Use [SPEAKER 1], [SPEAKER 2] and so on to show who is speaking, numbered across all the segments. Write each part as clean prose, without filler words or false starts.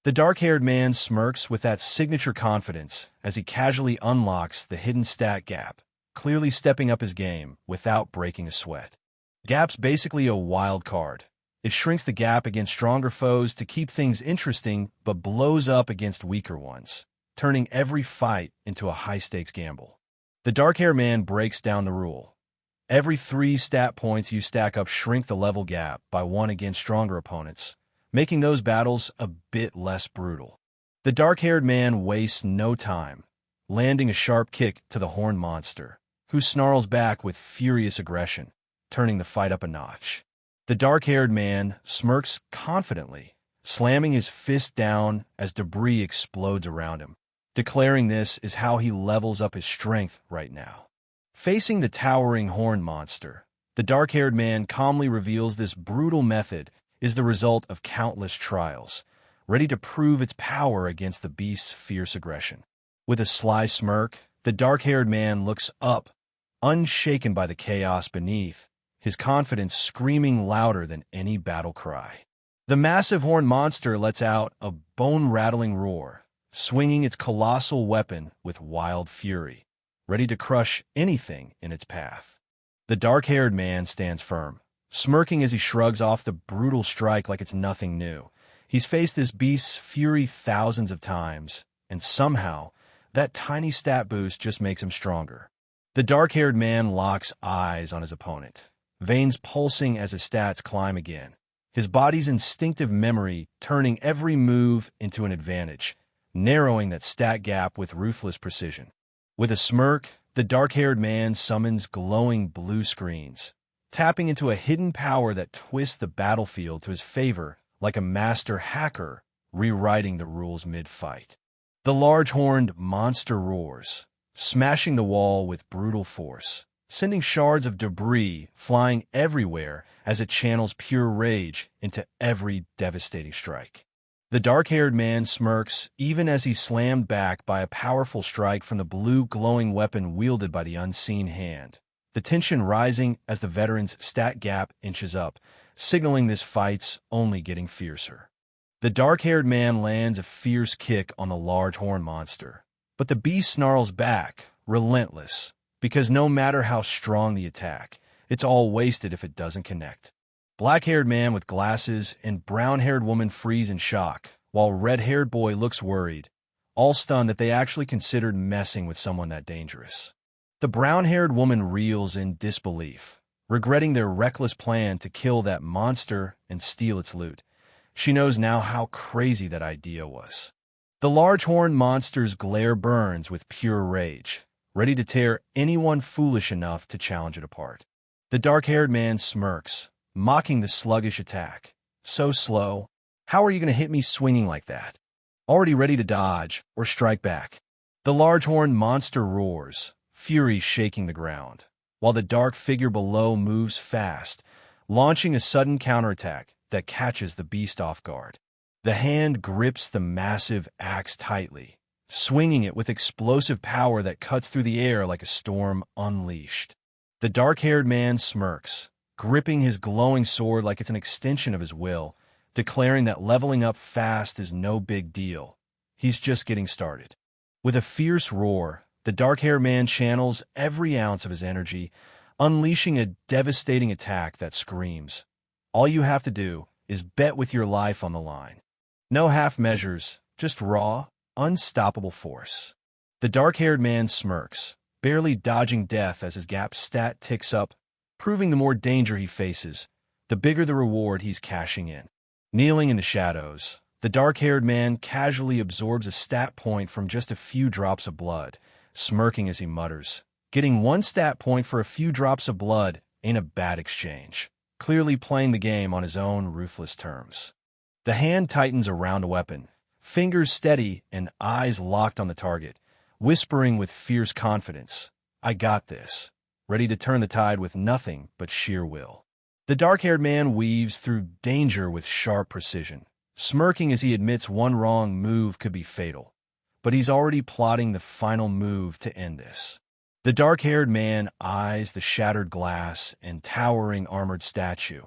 [SPEAKER 1] The dark-haired man smirks with that signature confidence as he casually unlocks the hidden stat gap, clearly stepping up his game without breaking a sweat. Gap's basically a wild card. It shrinks the gap against stronger foes to keep things interesting, but blows up against weaker ones, turning every fight into a high-stakes gamble. The dark-haired man breaks down the rule. Every 3 stat points you stack up shrink the level gap by 1 against stronger opponents, making those battles a bit less brutal. The dark-haired man wastes no time, landing a sharp kick to the horned monster, who snarls back with furious aggression, turning the fight up a notch. The dark-haired man smirks confidently, slamming his fist down as debris explodes around him, declaring this is how he levels up his strength right now. Facing the towering horned monster, the dark-haired man calmly reveals this brutal method is the result of countless trials, ready to prove its power against the beast's fierce aggression. With a sly smirk, the dark-haired man looks up, unshaken by the chaos beneath, his confidence screaming louder than any battle cry. The massive horned monster lets out a bone-rattling roar, swinging its colossal weapon with wild fury, ready to crush anything in its path. The dark-haired man stands firm, smirking as he shrugs off the brutal strike like it's nothing new. He's faced this beast's fury thousands of times, and somehow, that tiny stat boost just makes him stronger. The dark-haired man locks eyes on his opponent, veins pulsing as his stats climb again, his body's instinctive memory turning every move into an advantage, narrowing that stat gap with ruthless precision. With a smirk, the dark-haired man summons glowing blue screens, tapping into a hidden power that twists the battlefield to his favor like a master hacker rewriting the rules mid-fight. The large-horned monster roars, smashing the wall with brutal force, sending shards of debris flying everywhere as it channels pure rage into every devastating strike. The dark-haired man smirks even as he's slammed back by a powerful strike from the blue glowing weapon wielded by the unseen hand, the tension rising as the veteran's stat gap inches up, signaling this fight's only getting fiercer. The dark-haired man lands a fierce kick on the large horn monster, but the beast snarls back, relentless, because no matter how strong the attack, it's all wasted if it doesn't connect. Black-haired man with glasses and brown-haired woman freeze in shock, while red-haired boy looks worried, all stunned that they actually considered messing with someone that dangerous. The brown-haired woman reels in disbelief, regretting their reckless plan to kill that monster and steal its loot. She knows now how crazy that idea was. The large-horned monster's glare burns with pure rage, ready to tear anyone foolish enough to challenge it apart. The dark-haired man smirks, mocking the sluggish attack. So slow. How are you going to hit me swinging like that? Already ready to dodge or strike back. The large-horned monster roars, fury shaking the ground, while the dark figure below moves fast, launching a sudden counterattack that catches the beast off guard. The hand grips the massive axe tightly, swinging it with explosive power that cuts through the air like a storm unleashed. The dark-haired man smirks, gripping his glowing sword like it's an extension of his will, declaring that leveling up fast is no big deal. He's just getting started. With a fierce roar, the dark-haired man channels every ounce of his energy, unleashing a devastating attack that screams. All you have to do is bet with your life on the line. No half measures, just raw, unstoppable force. The dark-haired man smirks, barely dodging death as his gap stat ticks up, proving the more danger he faces, the bigger the reward he's cashing in. Kneeling in the shadows, the dark-haired man casually absorbs a stat point from just a few drops of blood, smirking as he mutters, "Getting 1 stat point for a few drops of blood ain't a bad exchange," clearly playing the game on his own ruthless terms. The hand tightens around a weapon, fingers steady and eyes locked on the target, whispering with fierce confidence, "I got this," ready to turn the tide with nothing but sheer will. The dark-haired man weaves through danger with sharp precision, smirking as he admits one wrong move could be fatal. But he's already plotting the final move to end this. The dark-haired man eyes the shattered glass and towering armored statue,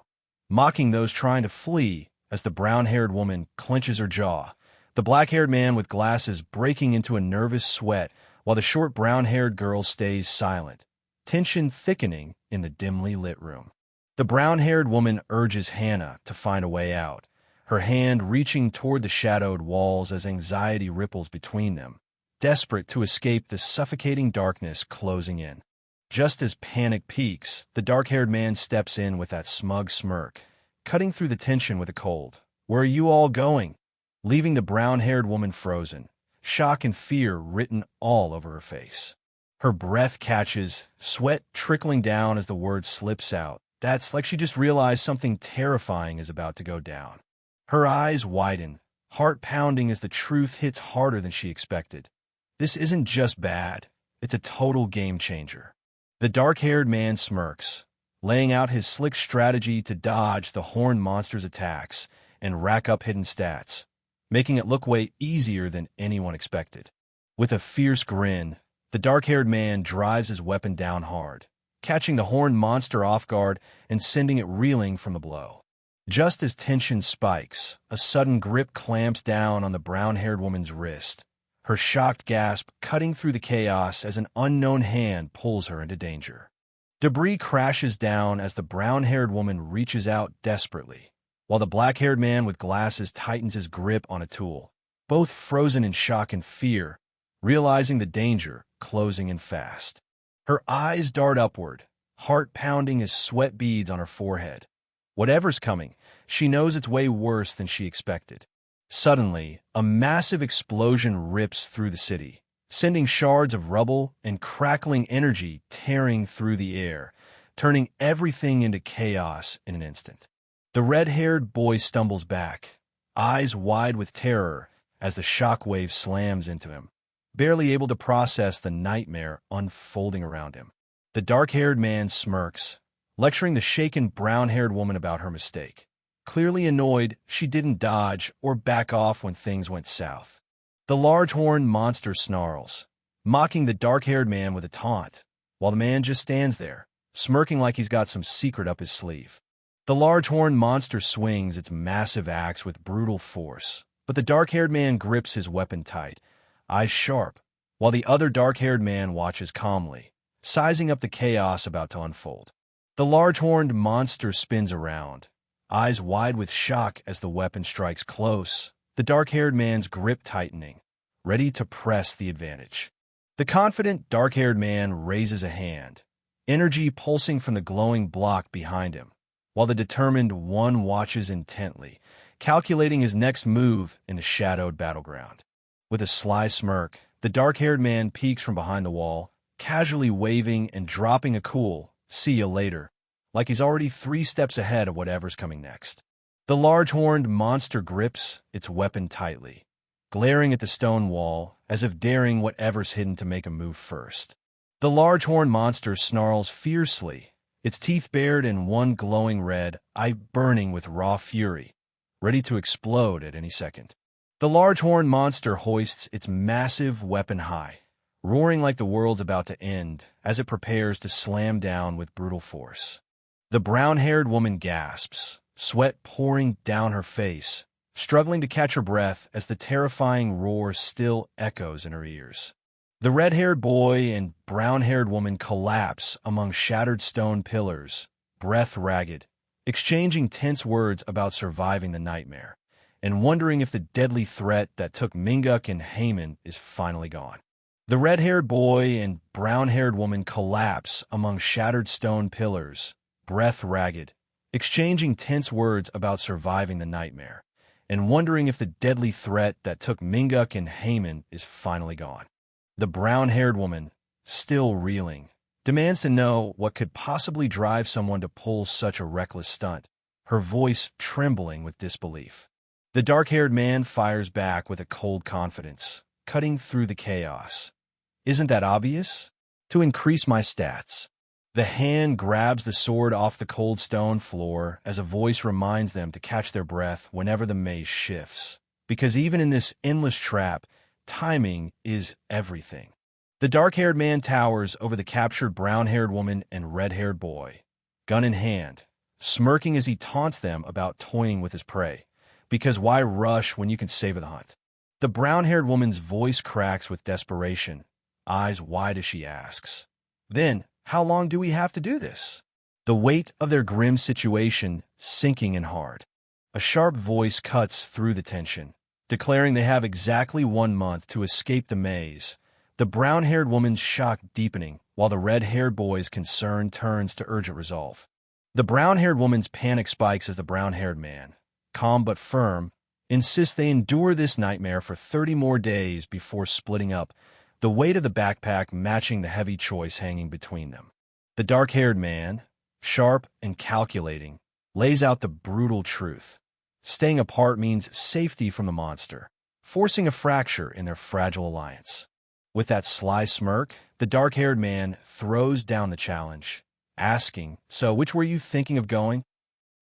[SPEAKER 1] mocking those trying to flee as the brown-haired woman clenches her jaw, the black-haired man with glasses breaking into a nervous sweat while the short brown-haired girl stays silent, tension thickening in the dimly lit room. The brown-haired woman urges Hannah to find a way out, her hand reaching toward the shadowed walls as anxiety ripples between them, desperate to escape the suffocating darkness closing in. Just as panic peaks, the dark-haired man steps in with that smug smirk, cutting through the tension with a cold, "Where are you all going?" leaving the brown-haired woman frozen, shock and fear written all over her face. Her breath catches, sweat trickling down as the word slips out. That's like she just realized something terrifying is about to go down. Her eyes widen, heart pounding as the truth hits harder than she expected. This isn't just bad, it's a total game changer. The dark-haired man smirks, laying out his slick strategy to dodge the horned monster's attacks and rack up hidden stats, making it look way easier than anyone expected. With a fierce grin, the dark-haired man drives his weapon down hard, catching the horned monster off guard and sending it reeling from the blow. Just as tension spikes, a sudden grip clamps down on the brown-haired woman's wrist, her shocked gasp cutting through the chaos as an unknown hand pulls her into danger. Debris crashes down as the brown-haired woman reaches out desperately, while the black-haired man with glasses tightens his grip on a tool, both frozen in shock and fear, realizing the danger closing in fast. Her eyes dart upward, heart pounding as sweat beads on her forehead. Whatever's coming, she knows it's way worse than she expected. Suddenly, a massive explosion rips through the city, sending shards of rubble and crackling energy tearing through the air, turning everything into chaos in an instant. The red-haired boy stumbles back, eyes wide with terror as the shockwave slams into him, barely able to process the nightmare unfolding around him. The dark-haired man smirks, lecturing the shaken brown-haired woman about her mistake. Clearly annoyed, she didn't dodge or back off when things went south. The large-horned monster snarls, mocking the dark-haired man with a taunt, while the man just stands there, smirking like he's got some secret up his sleeve. The large-horned monster swings its massive axe with brutal force, but the dark-haired man grips his weapon tight, eyes sharp, while the other dark-haired man watches calmly, sizing up the chaos about to unfold. The large-horned monster spins around, eyes wide with shock as the weapon strikes close, the dark-haired man's grip tightening, ready to press the advantage. The confident dark-haired man raises a hand, energy pulsing from the glowing block behind him, while the determined one watches intently, calculating his next move in the shadowed battleground. With a sly smirk, the dark-haired man peeks from behind the wall, casually waving and dropping a cool, "See you later," like he's already 3 steps ahead of whatever's coming next. The large-horned monster grips its weapon tightly, glaring at the stone wall as if daring whatever's hidden to make a move first. The large-horned monster snarls fiercely, its teeth bared and one glowing red eye burning with raw fury, ready to explode at any second. The large-horned monster hoists its massive weapon high, roaring like the world's about to end as it prepares to slam down with brutal force. The brown-haired woman gasps, sweat pouring down her face, struggling to catch her breath as the terrifying roar still echoes in her ears. The red-haired boy and brown-haired woman collapse among shattered stone pillars, breath ragged, exchanging tense words about surviving the nightmare, and wondering if the deadly threat that took Minguk and Haman is finally gone. The red-haired boy and brown-haired woman collapse among shattered stone pillars, breath ragged, exchanging tense words about surviving the nightmare, and wondering if the deadly threat that took Minguk and Haman is finally gone. The brown-haired woman, still reeling, demands to know what could possibly drive someone to pull such a reckless stunt, her voice trembling with disbelief. The dark-haired man fires back with a cold confidence, cutting through the chaos. "Isn't that obvious? To increase my stats." The hand grabs the sword off the cold stone floor as a voice reminds them to catch their breath whenever the maze shifts, because even in this endless trap, timing is everything. The dark-haired man towers over the captured brown-haired woman and red-haired boy, gun in hand, smirking as he taunts them about toying with his prey, because why rush when you can savor the hunt? The brown-haired woman's voice cracks with desperation, eyes wide as she asks, "Then, how long do we have to do this?" The weight of their grim situation sinking in hard. A sharp voice cuts through the tension, declaring they have exactly 1 month to escape the maze. The brown-haired woman's shock deepening, while the red-haired boy's concern turns to urgent resolve. The brown-haired woman's panic spikes as the brown-haired man, calm but firm, insists they endure this nightmare for 30 more days before splitting up, the weight of the backpack matching the heavy choice hanging between them. The dark-haired man, sharp and calculating, lays out the brutal truth. Staying apart means safety from the monster, forcing a fracture in their fragile alliance. With that sly smirk, the dark-haired man throws down the challenge, asking, "So which were you thinking of going?"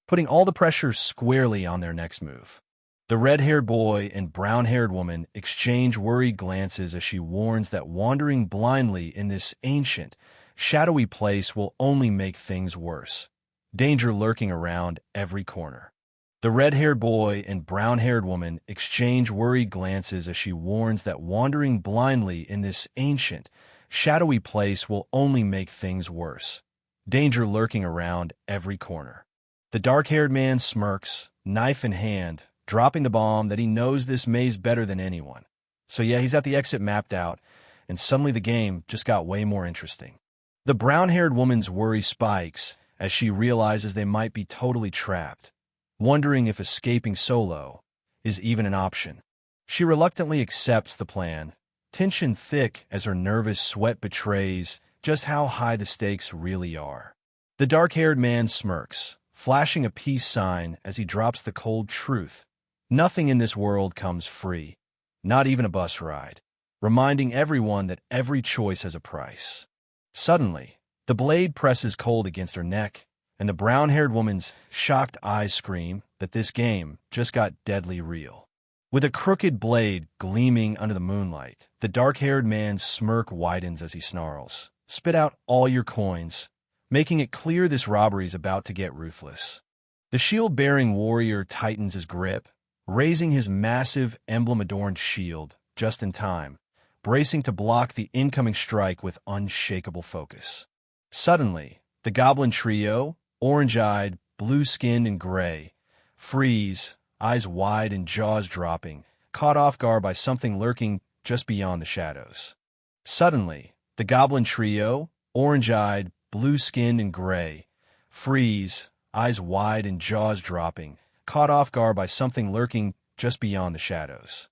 [SPEAKER 1] Putting all the pressure squarely on their next move. The red-haired boy and brown-haired woman exchange worried glances as she warns that wandering blindly in this ancient, shadowy place will only make things worse. Danger lurking around every corner. The red-haired boy and brown-haired woman exchange worried glances as she warns that wandering blindly in this ancient, shadowy place will only make things worse. Danger lurking around every corner. The dark-haired man smirks, knife in hand, dropping the bomb that he knows this maze better than anyone. So yeah, he's got the exit mapped out, and suddenly the game just got way more interesting. The brown-haired woman's worry spikes as she realizes they might be totally trapped, wondering if escaping solo is even an option. She reluctantly accepts the plan, tension thick as her nervous sweat betrays just how high the stakes really are. The dark-haired man smirks, flashing a peace sign as he drops the cold truth. Nothing in this world comes free, not even a bus ride, reminding everyone that every choice has a price. Suddenly, the blade presses cold against her neck, and the brown-haired woman's shocked eyes scream that this game just got deadly real. With a crooked blade gleaming under the moonlight, the dark-haired man's smirk widens as he snarls, "Spit out all your coins," making it clear this robbery's about to get ruthless. The shield-bearing warrior tightens his grip, raising his massive emblem-adorned shield just in time, bracing to block the incoming strike with unshakable focus. Suddenly, the goblin trio, orange-eyed, blue-skinned, and gray, freeze, eyes wide and jaws dropping, caught off guard by something lurking just beyond the shadows. Suddenly, the goblin trio, orange-eyed, blue-skinned, and gray, freeze, eyes wide and jaws dropping, caught off guard by something lurking just beyond the shadows.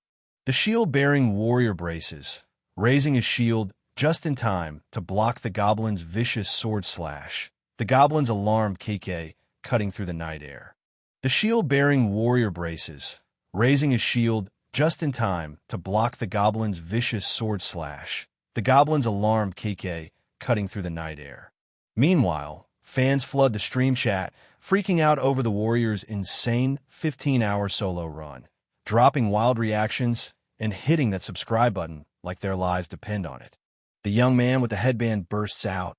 [SPEAKER 1] The shield-bearing warrior braces, raising his shield just in time to block the goblin's vicious sword slash, the goblin's alarmed Kike cutting through the night air. The shield-bearing warrior braces, raising his shield just in time to block the goblin's vicious sword slash, the goblin's alarmed Kike cutting through the night air. Meanwhile, fans flood the stream chat, freaking out over the warrior's insane 15-hour solo run, dropping wild reactions and hitting that subscribe button like their lives depend on it. The young man with the headband bursts out,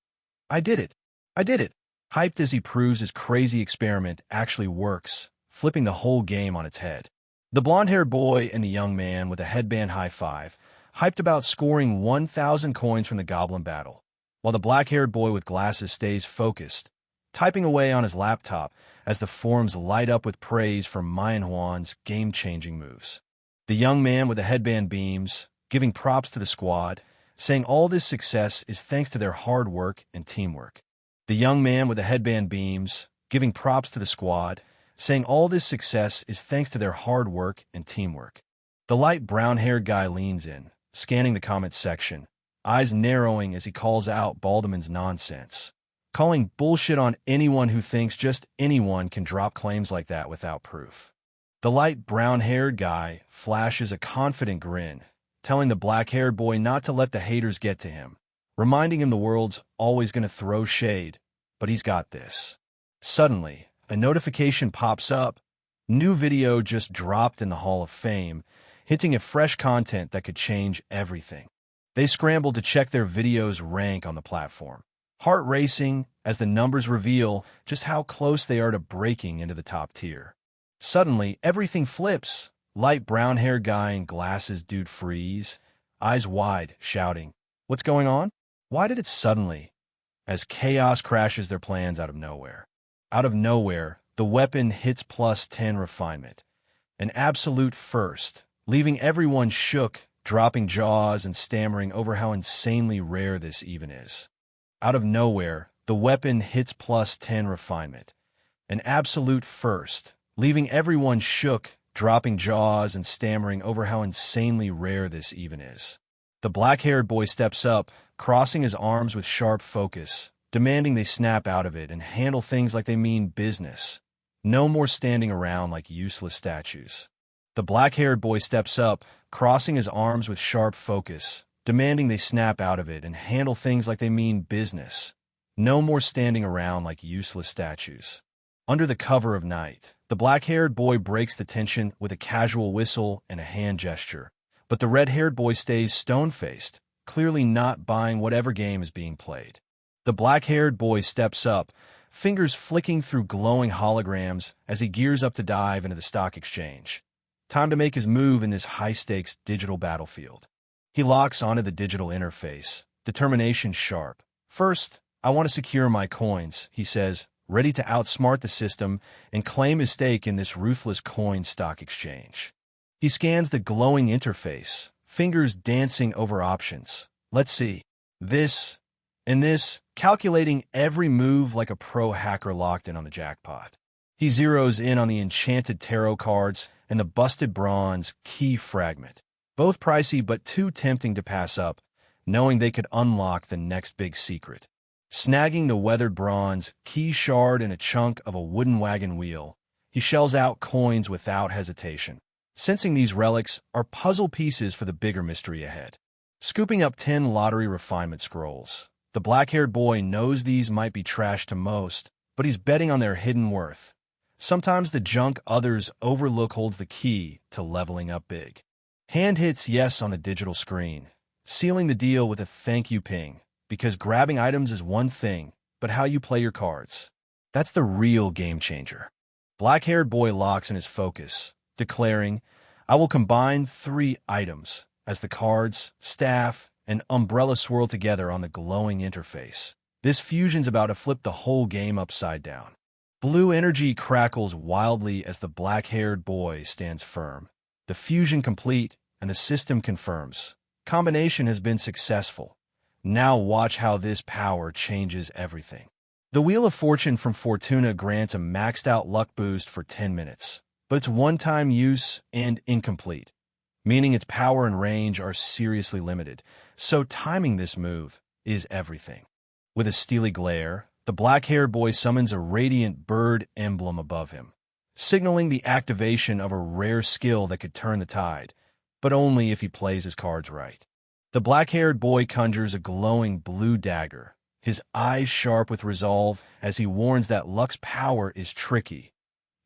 [SPEAKER 1] "I did it! I did it!" hyped as he proves his crazy experiment actually works, flipping the whole game on its head. The blonde-haired boy and the young man with a headband high-five, hyped about scoring 1,000 coins from the goblin battle, while the black-haired boy with glasses stays focused, typing away on his laptop as the forums light up with praise for manhwa's game-changing moves. The young man with the headband beams, giving props to the squad, saying all this success is thanks to their hard work and teamwork. The young man with the headband beams, giving props to the squad, saying all this success is thanks to their hard work and teamwork. The light brown-haired guy leans in, scanning the comments section, eyes narrowing as he calls out Baldaman's nonsense, calling bullshit on anyone who thinks just anyone can drop claims like that without proof. The light brown-haired guy flashes a confident grin, telling the black-haired boy not to let the haters get to him, reminding him the world's always going to throw shade, but he's got this. Suddenly, a notification pops up. New video just dropped in the Hall of Fame, hinting at fresh content that could change everything. They scramble to check their video's rank on the platform, heart racing as the numbers reveal just how close they are to breaking into the top tier. Suddenly, everything flips. Light brown-haired guy in glasses dude freeze, eyes wide, shouting, "What's going on? Why did it suddenly?" As chaos crashes their plans out of nowhere. Out of nowhere, the weapon hits +10 refinement. An absolute first, leaving everyone shook, dropping jaws and stammering over how insanely rare this even is. Out of nowhere, the weapon hits +10 refinement. An absolute first, leaving everyone shook, dropping jaws and stammering over how insanely rare this even is. The black-haired boy steps up, crossing his arms with sharp focus, demanding they snap out of it and handle things like they mean business. No more standing around like useless statues. The black-haired boy steps up, crossing his arms with sharp focus, demanding they snap out of it and handle things like they mean business. No more standing around like useless statues. Under the cover of night, the black-haired boy breaks the tension with a casual whistle and a hand gesture, but the red-haired boy stays stone-faced, clearly not buying whatever game is being played. The black-haired boy steps up, fingers flicking through glowing holograms as he gears up to dive into the stock exchange. Time to make his move in this high-stakes digital battlefield. He locks onto the digital interface, determination sharp. "First, I want to secure my coins," he says, ready to outsmart the system and claim his stake in this ruthless coin stock exchange. He scans the glowing interface, fingers dancing over options. "Let's see. This and this," calculating every move like a pro hacker locked in on the jackpot. He zeroes in on the enchanted tarot cards and the busted bronze key fragment. Both pricey but too tempting to pass up, knowing they could unlock the next big secret. Snagging the weathered bronze key shard and a chunk of a wooden wagon wheel, he shells out coins without hesitation, sensing these relics are puzzle pieces for the bigger mystery ahead. Scooping up 10 lottery refinement scrolls, the black-haired boy knows these might be trash to most, but he's betting on their hidden worth. Sometimes the junk others overlook holds the key to leveling up big. Hand hits yes on the digital screen, sealing the deal with a thank you ping, because grabbing items is one thing, but how you play your cards, that's the real game changer. Black-haired boy locks in his focus, declaring, "I will combine 3 items," as the cards, staff, and umbrella swirl together on the glowing interface. This fusion's about to flip the whole game upside down. Blue energy crackles wildly as the black-haired boy stands firm. The fusion complete, and the system confirms. Combination has been successful. Now watch how this power changes everything. The Wheel of Fortune from Fortuna grants a maxed-out luck boost for 10 minutes, but it's one-time use and incomplete, meaning its power and range are seriously limited, so timing this move is everything. With a steely glare, the black-haired boy summons a radiant bird emblem above him, signaling the activation of a rare skill that could turn the tide, but only if he plays his cards right. The black-haired boy conjures a glowing blue dagger, his eyes sharp with resolve as he warns that luck's power is tricky,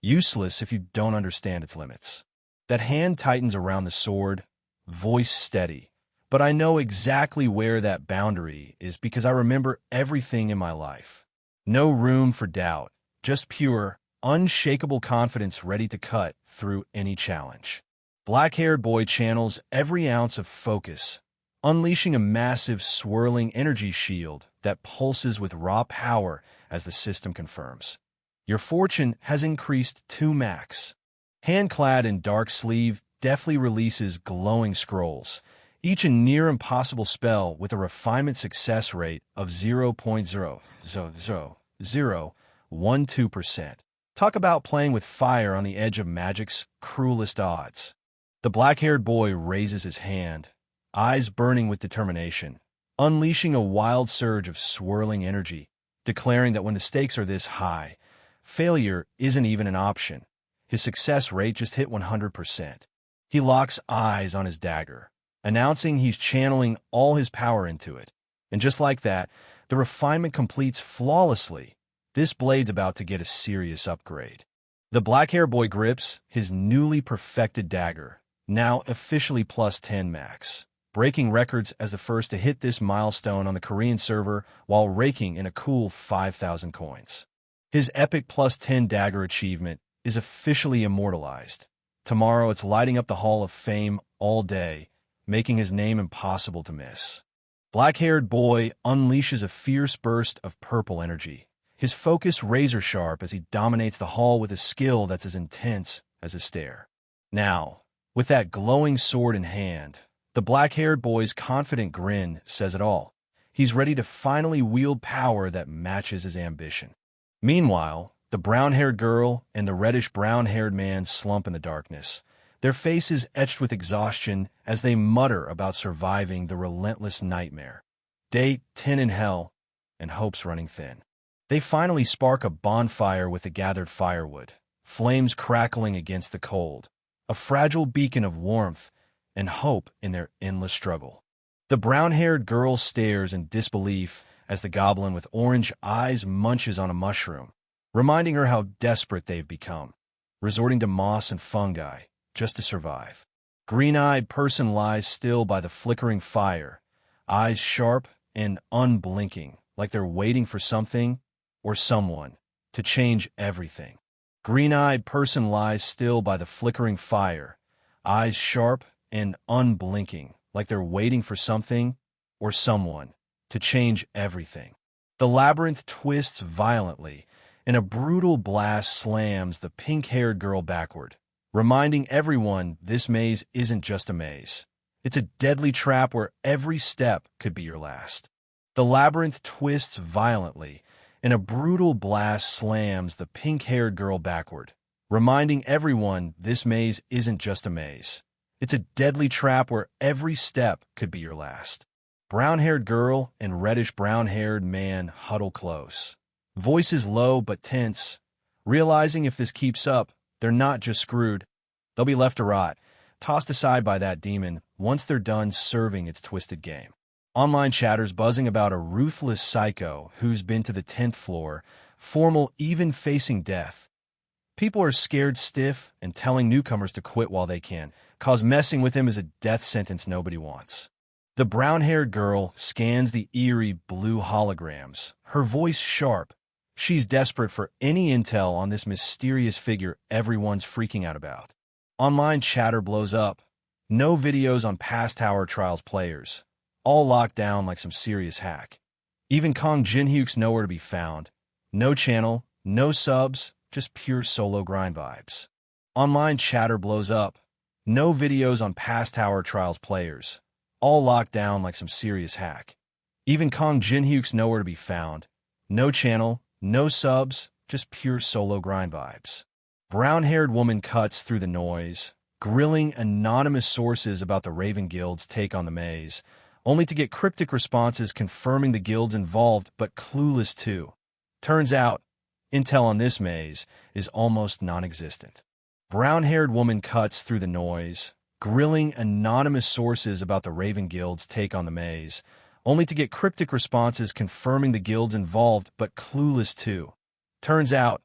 [SPEAKER 1] useless if you don't understand its limits. That hand tightens around the sword, voice steady, but I know exactly where that boundary is because I remember everything in my life. No room for doubt, just pure, unshakable confidence ready to cut through any challenge. Black-haired boy channels every ounce of focus, unleashing a massive swirling energy shield that pulses with raw power as the system confirms. Your fortune has increased to max. Hand-clad in dark sleeve, deftly releases glowing scrolls, each a near-impossible spell with a refinement success rate of 0.00012%. Talk about playing with fire on the edge of magic's cruelest odds. The black-haired boy raises his hand, eyes burning with determination, unleashing a wild surge of swirling energy, declaring that when the stakes are this high, failure isn't even an option. His success rate just hit 100%. He locks eyes on his dagger, announcing he's channeling all his power into it. And just like that, the refinement completes flawlessly. This blade's about to get a serious upgrade. The black-haired boy grips his newly perfected dagger, now officially +10 max, breaking records as the first to hit this milestone on the Korean server while raking in a cool 5,000 coins. His epic +10 dagger achievement is officially immortalized, Tomorrow it's lighting up the Hall of Fame all day, making his name impossible to miss. Black-haired boy unleashes a fierce burst of purple energy, his focus razor-sharp as he dominates the hall with a skill that's as intense as his stare. Now, with that glowing sword in hand, the black-haired boy's confident grin says it all. He's ready to finally wield power that matches his ambition. Meanwhile, the brown-haired girl and the reddish-brown-haired man slump in the darkness, their faces etched with exhaustion as they mutter about surviving the relentless nightmare. Day 10 in hell, and hope's running thin. They finally spark a bonfire with the gathered firewood, flames crackling against the cold, a fragile beacon of warmth and hope in their endless struggle. The brown-haired girl stares in disbelief as the goblin with orange eyes munches on a mushroom, reminding her how desperate they've become, resorting to moss and fungi just to survive. Green-eyed person lies still by the flickering fire, eyes sharp and unblinking, like they're waiting for something or someone to change everything. Green-eyed person lies still by the flickering fire, eyes sharp and unblinking, like they're waiting for something or someone to change everything. The labyrinth twists violently, and a brutal blast slams the pink-haired girl backward, reminding everyone this maze isn't just a maze. It's a deadly trap where every step could be your last. The labyrinth twists violently, and a brutal blast slams the pink-haired girl backward, reminding everyone this maze isn't just a maze. It's a deadly trap where every step could be your last. Brown-haired girl and reddish-brown-haired man huddle close, voices low but tense, realizing if this keeps up, they're not just screwed. They'll be left to rot, tossed aside by that demon once they're done serving its twisted game. Online chatter's buzzing about a ruthless psycho who's been to the 10th floor, formal even facing death. People are scared stiff and telling newcomers to quit while they can, cause messing with him is a death sentence nobody wants. The brown-haired girl scans the eerie blue holograms, her voice sharp. She's desperate for any intel on this mysterious figure everyone's freaking out about. Online chatter blows up. No videos on past Tower Trials players, all locked down like some serious hack. Even Kong Jinhyuk's nowhere to be found. No channel, no subs, just pure solo grind vibes. Online chatter blows up. No videos on past Tower Trials players, all locked down like some serious hack. Even Kong Jinhyuk's nowhere to be found. No channel, no subs, just pure solo grind vibes. Brown-haired woman cuts through the noise, grilling anonymous sources about the Raven Guild's take on the maze, only to get cryptic responses confirming the guild's involved but clueless too. Turns out, intel on this maze is almost non-existent. Brown-haired woman cuts through the noise, grilling anonymous sources about the Raven Guild's take on the maze, only to get cryptic responses confirming the guild's involved but clueless too. Turns out,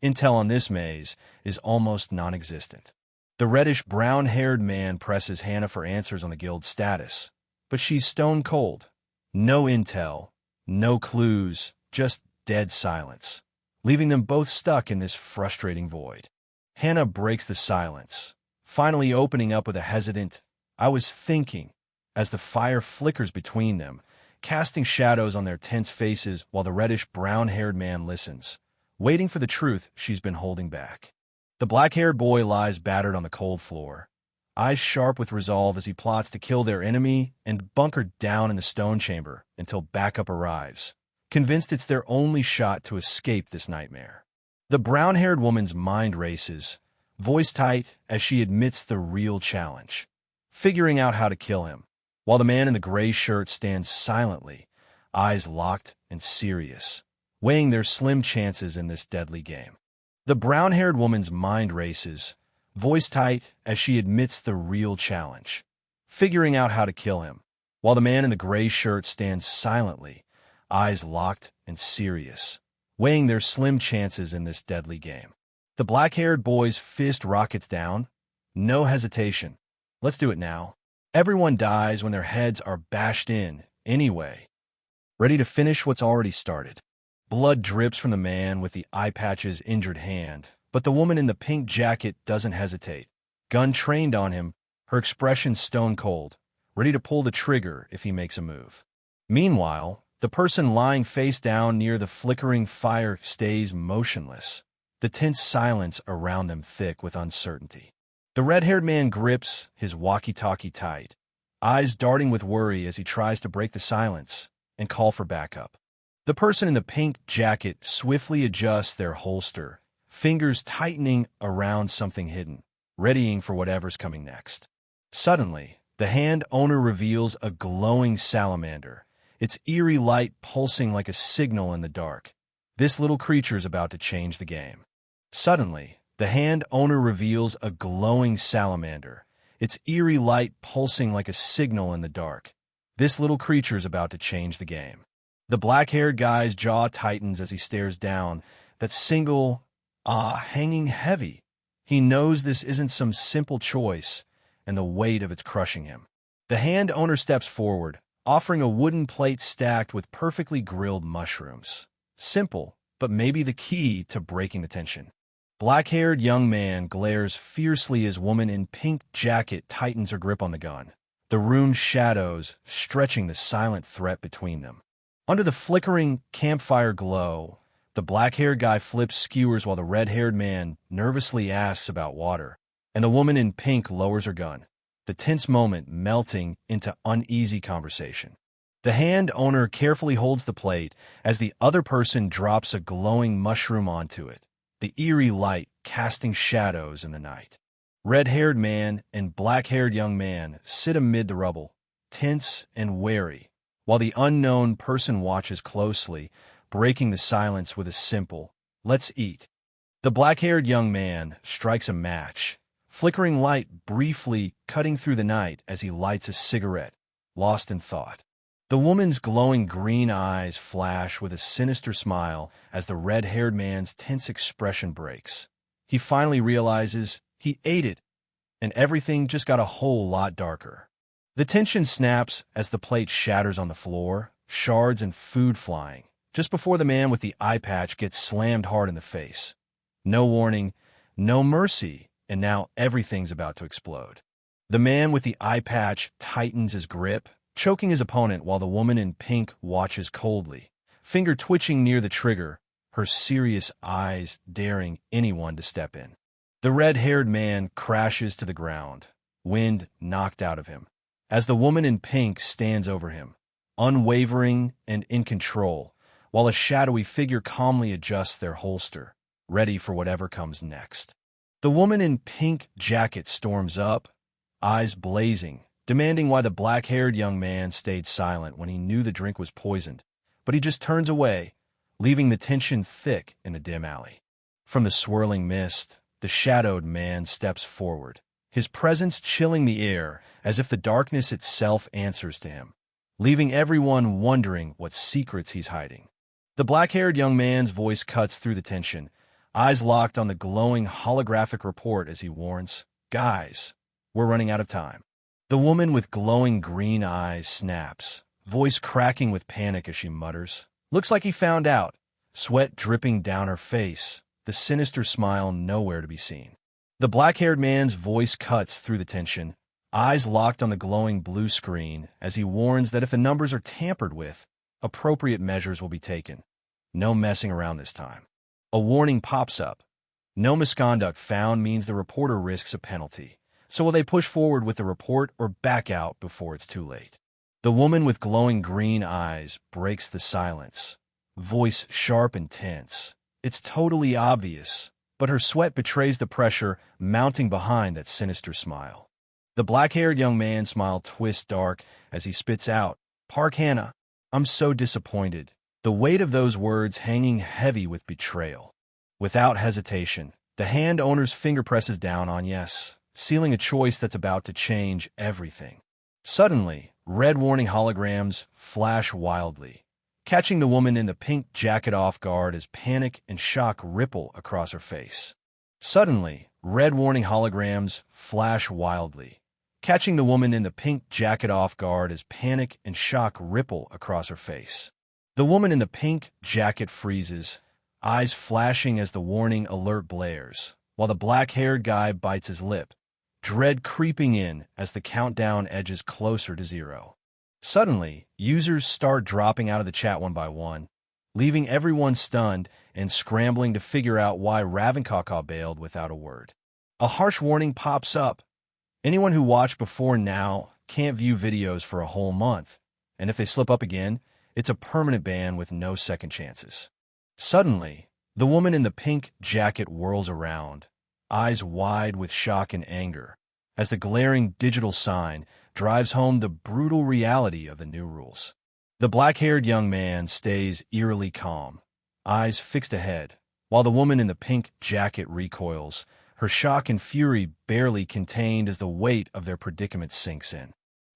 [SPEAKER 1] intel on this maze is almost non-existent. The reddish-brown-haired man presses Hannah for answers on the guild's status, but she's stone cold. No intel, no clues, just dead silence, leaving them both stuck in this frustrating void. Hannah breaks the silence, finally opening up with a hesitant, "I was thinking," as the fire flickers between them, casting shadows on their tense faces while the reddish-brown-haired man listens, waiting for the truth she's been holding back. The black-haired boy lies battered on the cold floor, eyes sharp with resolve as he plots to kill their enemy and bunker down in the stone chamber until backup arrives, convinced it's their only shot to escape this nightmare. The brown-haired woman's mind races, voice tight as she admits the real challenge, figuring out how to kill him, while the man in the gray shirt stands silently, eyes locked and serious, weighing their slim chances in this deadly game. The brown-haired woman's mind races, voice tight as she admits the real challenge, figuring out how to kill him, while the man in the gray shirt stands silently, eyes locked and serious, weighing their slim chances in this deadly game. The black-haired boy's fist rockets down. No hesitation. Let's do it now. Everyone dies when their heads are bashed in, anyway. Ready to finish what's already started. Blood drips from the man with the eye patch's injured hand, but the woman in the pink jacket doesn't hesitate. gun trained on him, her expression stone cold, ready to pull the trigger if he makes a move. Meanwhile, the person lying face down near the flickering fire stays motionless, the tense silence around them thick with uncertainty. The red-haired man grips his walkie-talkie tight, eyes darting with worry as he tries to break the silence and call for backup. The person in the pink jacket swiftly adjusts their holster, fingers tightening around something hidden, readying for whatever's coming next. Suddenly, the hand owner reveals a glowing salamander, its eerie light pulsing like a signal in the dark. This little creature's about to change the game. Suddenly, the hand owner reveals a glowing salamander, its eerie light pulsing like a signal in the dark. This little creature's about to change the game. The black-haired guy's jaw tightens as he stares down, that single hanging heavy. He knows this isn't some simple choice, and the weight of it's crushing him. The hand owner steps forward, offering a wooden plate stacked with perfectly grilled mushrooms. Simple, but maybe the key to breaking the tension. Black-haired young man glares fiercely as woman in pink jacket tightens her grip on the gun, the ruined shadows stretching the silent threat between them. Under the flickering campfire glow, the black-haired guy flips skewers while the red-haired man nervously asks about water, and the woman in pink lowers her gun, the tense moment melting into uneasy conversation. The hand owner carefully holds the plate as the other person drops a glowing mushroom onto it, the eerie light casting shadows in the night. Red-haired man and black-haired young man sit amid the rubble, tense and wary, while the unknown person watches closely, breaking the silence with a simple, "Let's eat." The black-haired young man strikes a match, flickering light briefly cutting through the night as he lights a cigarette, lost in thought. The woman's glowing green eyes flash with a sinister smile as the red-haired man's tense expression breaks. He finally realizes he ate it, and everything just got a whole lot darker. The tension snaps as the plate shatters on the floor, shards and food flying, just before the man with the eye patch gets slammed hard in the face. No warning, no mercy, and now everything's about to explode. The man with the eye patch tightens his grip, choking his opponent while the woman in pink watches coldly, finger twitching near the trigger, her serious eyes daring anyone to step in. The red-haired man crashes to the ground, wind knocked out of him, as the woman in pink stands over him, unwavering and in control, while a shadowy figure calmly adjusts their holster, ready for whatever comes next. The woman in pink jacket storms up, eyes blazing, demanding why the black-haired young man stayed silent when he knew the drink was poisoned, but he just turns away, leaving the tension thick in a dim alley. From the swirling mist, the shadowed man steps forward, his presence chilling the air as if the darkness itself answers to him, leaving everyone wondering what secrets he's hiding. The black-haired young man's voice cuts through the tension, eyes locked on the glowing holographic report as he warns, "Guys, we're running out of time." The woman with glowing green eyes snaps, voice cracking with panic as she mutters, "Looks like he found out," sweat dripping down her face, the sinister smile nowhere to be seen. The black-haired man's voice cuts through the tension, eyes locked on the glowing blue screen as he warns that if the numbers are tampered with, appropriate measures will be taken. No messing around this time. A warning pops up. No misconduct found means the reporter risks a penalty. So will they push forward with the report or back out before it's too late? The woman with glowing green eyes breaks the silence, voice sharp and tense. It's totally obvious, but her sweat betrays the pressure mounting behind that sinister smile. The black-haired young man's smile twists dark as he spits out, "Park Hannah, I'm so disappointed," the weight of those words hanging heavy with betrayal. Without hesitation, the hand owner's finger presses down on yes, sealing a choice that's about to change everything. Suddenly, red warning holograms flash wildly, catching the woman in the pink jacket off guard as panic and shock ripple across her face. Suddenly, red warning holograms flash wildly, catching the woman in the pink jacket off guard as panic and shock ripple across her face. The woman in the pink jacket freezes, eyes flashing as the warning alert blares, while the black-haired guy bites his lip, dread creeping in as the countdown edges closer to 0. Suddenly, users start dropping out of the chat one by one, leaving everyone stunned and scrambling to figure out why Ravenkaka bailed without a word. A harsh warning pops up. Anyone who watched before now can't view videos for a whole month, and if they slip up again, it's a permanent ban with no second chances. Suddenly, the woman in the pink jacket whirls around, eyes wide with shock and anger, as the glaring digital sign drives home the brutal reality of the new rules. The black-haired young man stays eerily calm, eyes fixed ahead, while the woman in the pink jacket recoils, her shock and fury barely contained as the weight of their predicament sinks in.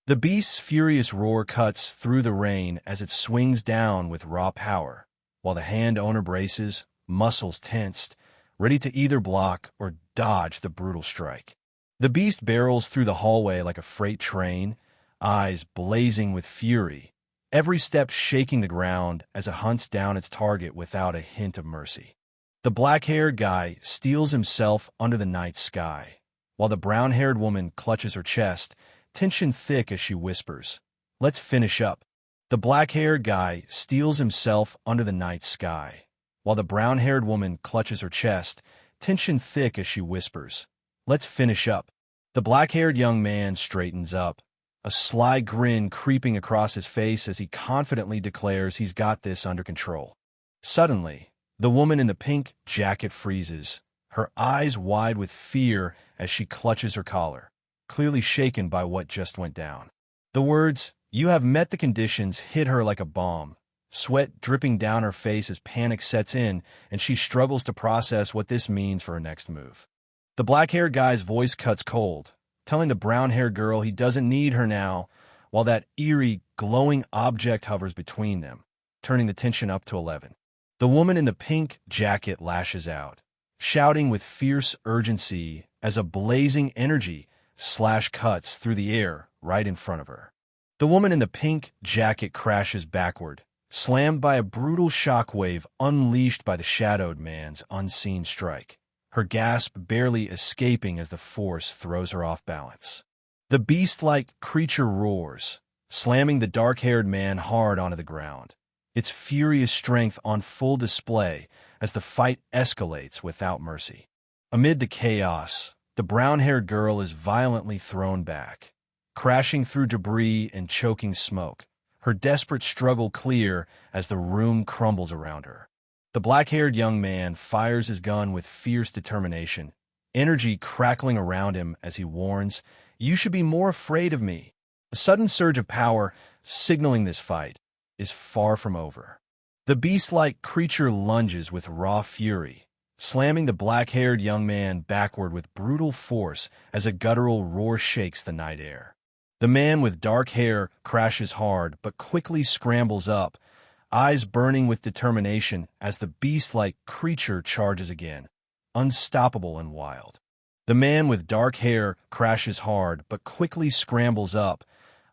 [SPEAKER 1] The beast's furious roar cuts through the rain as it swings down with raw power, while the hand owner braces, muscles tensed, ready to either block or dodge the brutal strike. The beast barrels through the hallway like a freight train, eyes blazing with fury, every step shaking the ground as it hunts down its target without a hint of mercy. The black-haired guy steals himself under the night sky, while the brown-haired woman clutches her chest, tension thick as she whispers, "Let's finish up." The black-haired guy steals himself under the night sky, while the brown-haired woman clutches her chest, tension thick as she whispers, "Let's finish up." The black-haired young man straightens up, a sly grin creeping across his face as he confidently declares he's got this under control. Suddenly, the woman in the pink jacket freezes, her eyes wide with fear as she clutches her collar, clearly shaken by what just went down. The words, "You have met the conditions," hit her like a bomb, sweat dripping down her face as panic sets in and she struggles to process what this means for her next move. The black-haired guy's voice cuts cold, telling the brown-haired girl he doesn't need her now, while that eerie, glowing object hovers between them, turning the tension up to 11. The woman in the pink jacket lashes out, shouting with fierce urgency as a blazing energy slash cuts through the air right in front of her. The woman in the pink jacket crashes backward, slammed by a brutal shockwave unleashed by the shadowed man's unseen strike, her gasp barely escaping as the force throws her off balance. The beast-like creature roars, slamming the dark-haired man hard onto the ground, its furious strength on full display as the fight escalates without mercy. Amid the chaos, the brown-haired girl is violently thrown back, crashing through debris and choking smoke, her desperate struggle clear as the room crumbles around her. The black-haired young man fires his gun with fierce determination, energy crackling around him as he warns, "You should be more afraid of me." A sudden surge of power, signaling this fight, is far from over. The beast-like creature lunges with raw fury, slamming the black-haired young man backward with brutal force as a guttural roar shakes the night air. The man with dark hair crashes hard but quickly scrambles up, eyes burning with determination as the beast-like creature charges again, unstoppable and wild. The man with dark hair crashes hard but quickly scrambles up,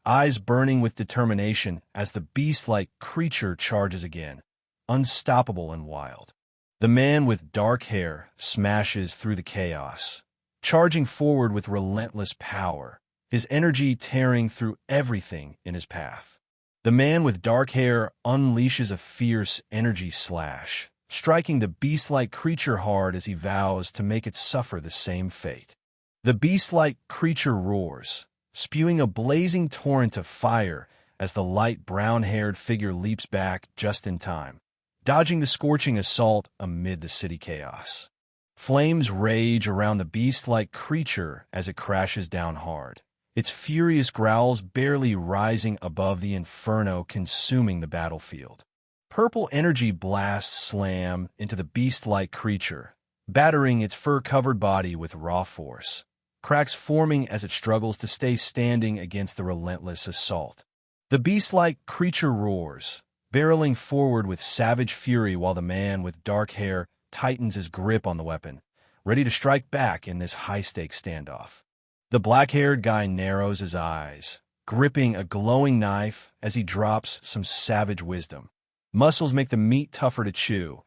[SPEAKER 1] eyes burning with determination as the beast-like creature charges again, unstoppable and wild. The man with dark hair smashes through the chaos, charging forward with relentless power, his energy tearing through everything in his path. The man with dark hair unleashes a fierce energy slash, striking the beast-like creature hard as he vows to make it suffer the same fate. The beast-like creature roars, spewing a blazing torrent of fire as the light brown-haired figure leaps back just in time, dodging the scorching assault amid the city chaos. Flames rage around the beast-like creature as it crashes down hard, its furious growls barely rising above the inferno consuming the battlefield. Purple energy blasts slam into the beast-like creature, battering its fur-covered body with raw force, cracks forming as it struggles to stay standing against the relentless assault. The beast-like creature roars, barreling forward with savage fury while the man with dark hair tightens his grip on the weapon, ready to strike back in this high-stakes standoff. The black-haired guy narrows his eyes, gripping a glowing knife as he drops some savage wisdom. Muscles make the meat tougher to chew,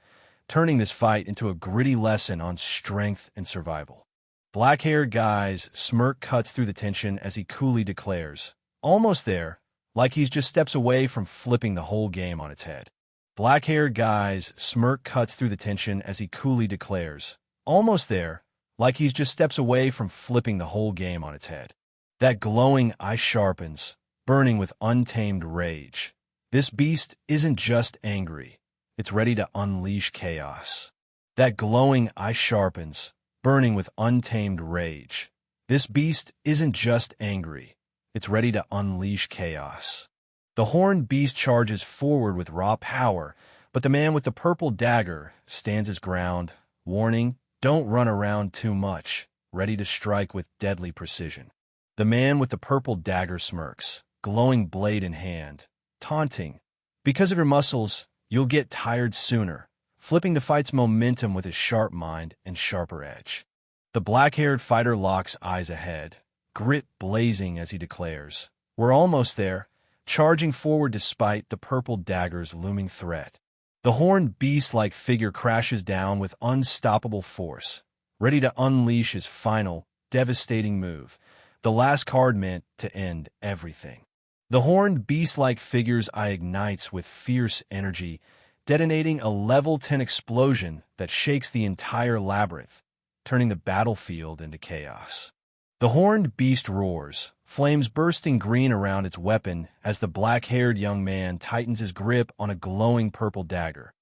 [SPEAKER 1] turning this fight into a gritty lesson on strength and survival. Black-haired guy's smirk cuts through the tension as he coolly declares, "Almost there," like he's just steps away from flipping the whole game on its head. Black-haired guy's smirk cuts through the tension as he coolly declares, "Almost there," like he's just steps away from flipping the whole game on its head. That glowing eye sharpens, burning with untamed rage. This beast isn't just angry, it's ready to unleash chaos. That glowing eye sharpens, burning with untamed rage. This beast isn't just angry, it's ready to unleash chaos. The horned beast charges forward with raw power, but the man with the purple dagger stands his ground, warning, "Don't run around too much," ready to strike with deadly precision. The man with the purple dagger smirks, glowing blade in hand, taunting, "Because of your muscles, you'll get tired sooner," flipping the fight's momentum with his sharp mind and sharper edge. The black-haired fighter locks eyes ahead, grit blazing as he declares, "We're almost there," charging forward despite the purple dagger's looming threat. The horned beast-like figure crashes down with unstoppable force, ready to unleash his final, devastating move, the last card meant to end everything. The horned beast-like figure's eye ignites with fierce energy, detonating a level 10 explosion that shakes the entire labyrinth, turning the battlefield into chaos. The horned beast roars, flames bursting green around its weapon as the black-haired young man tightens his grip on a glowing purple dagger,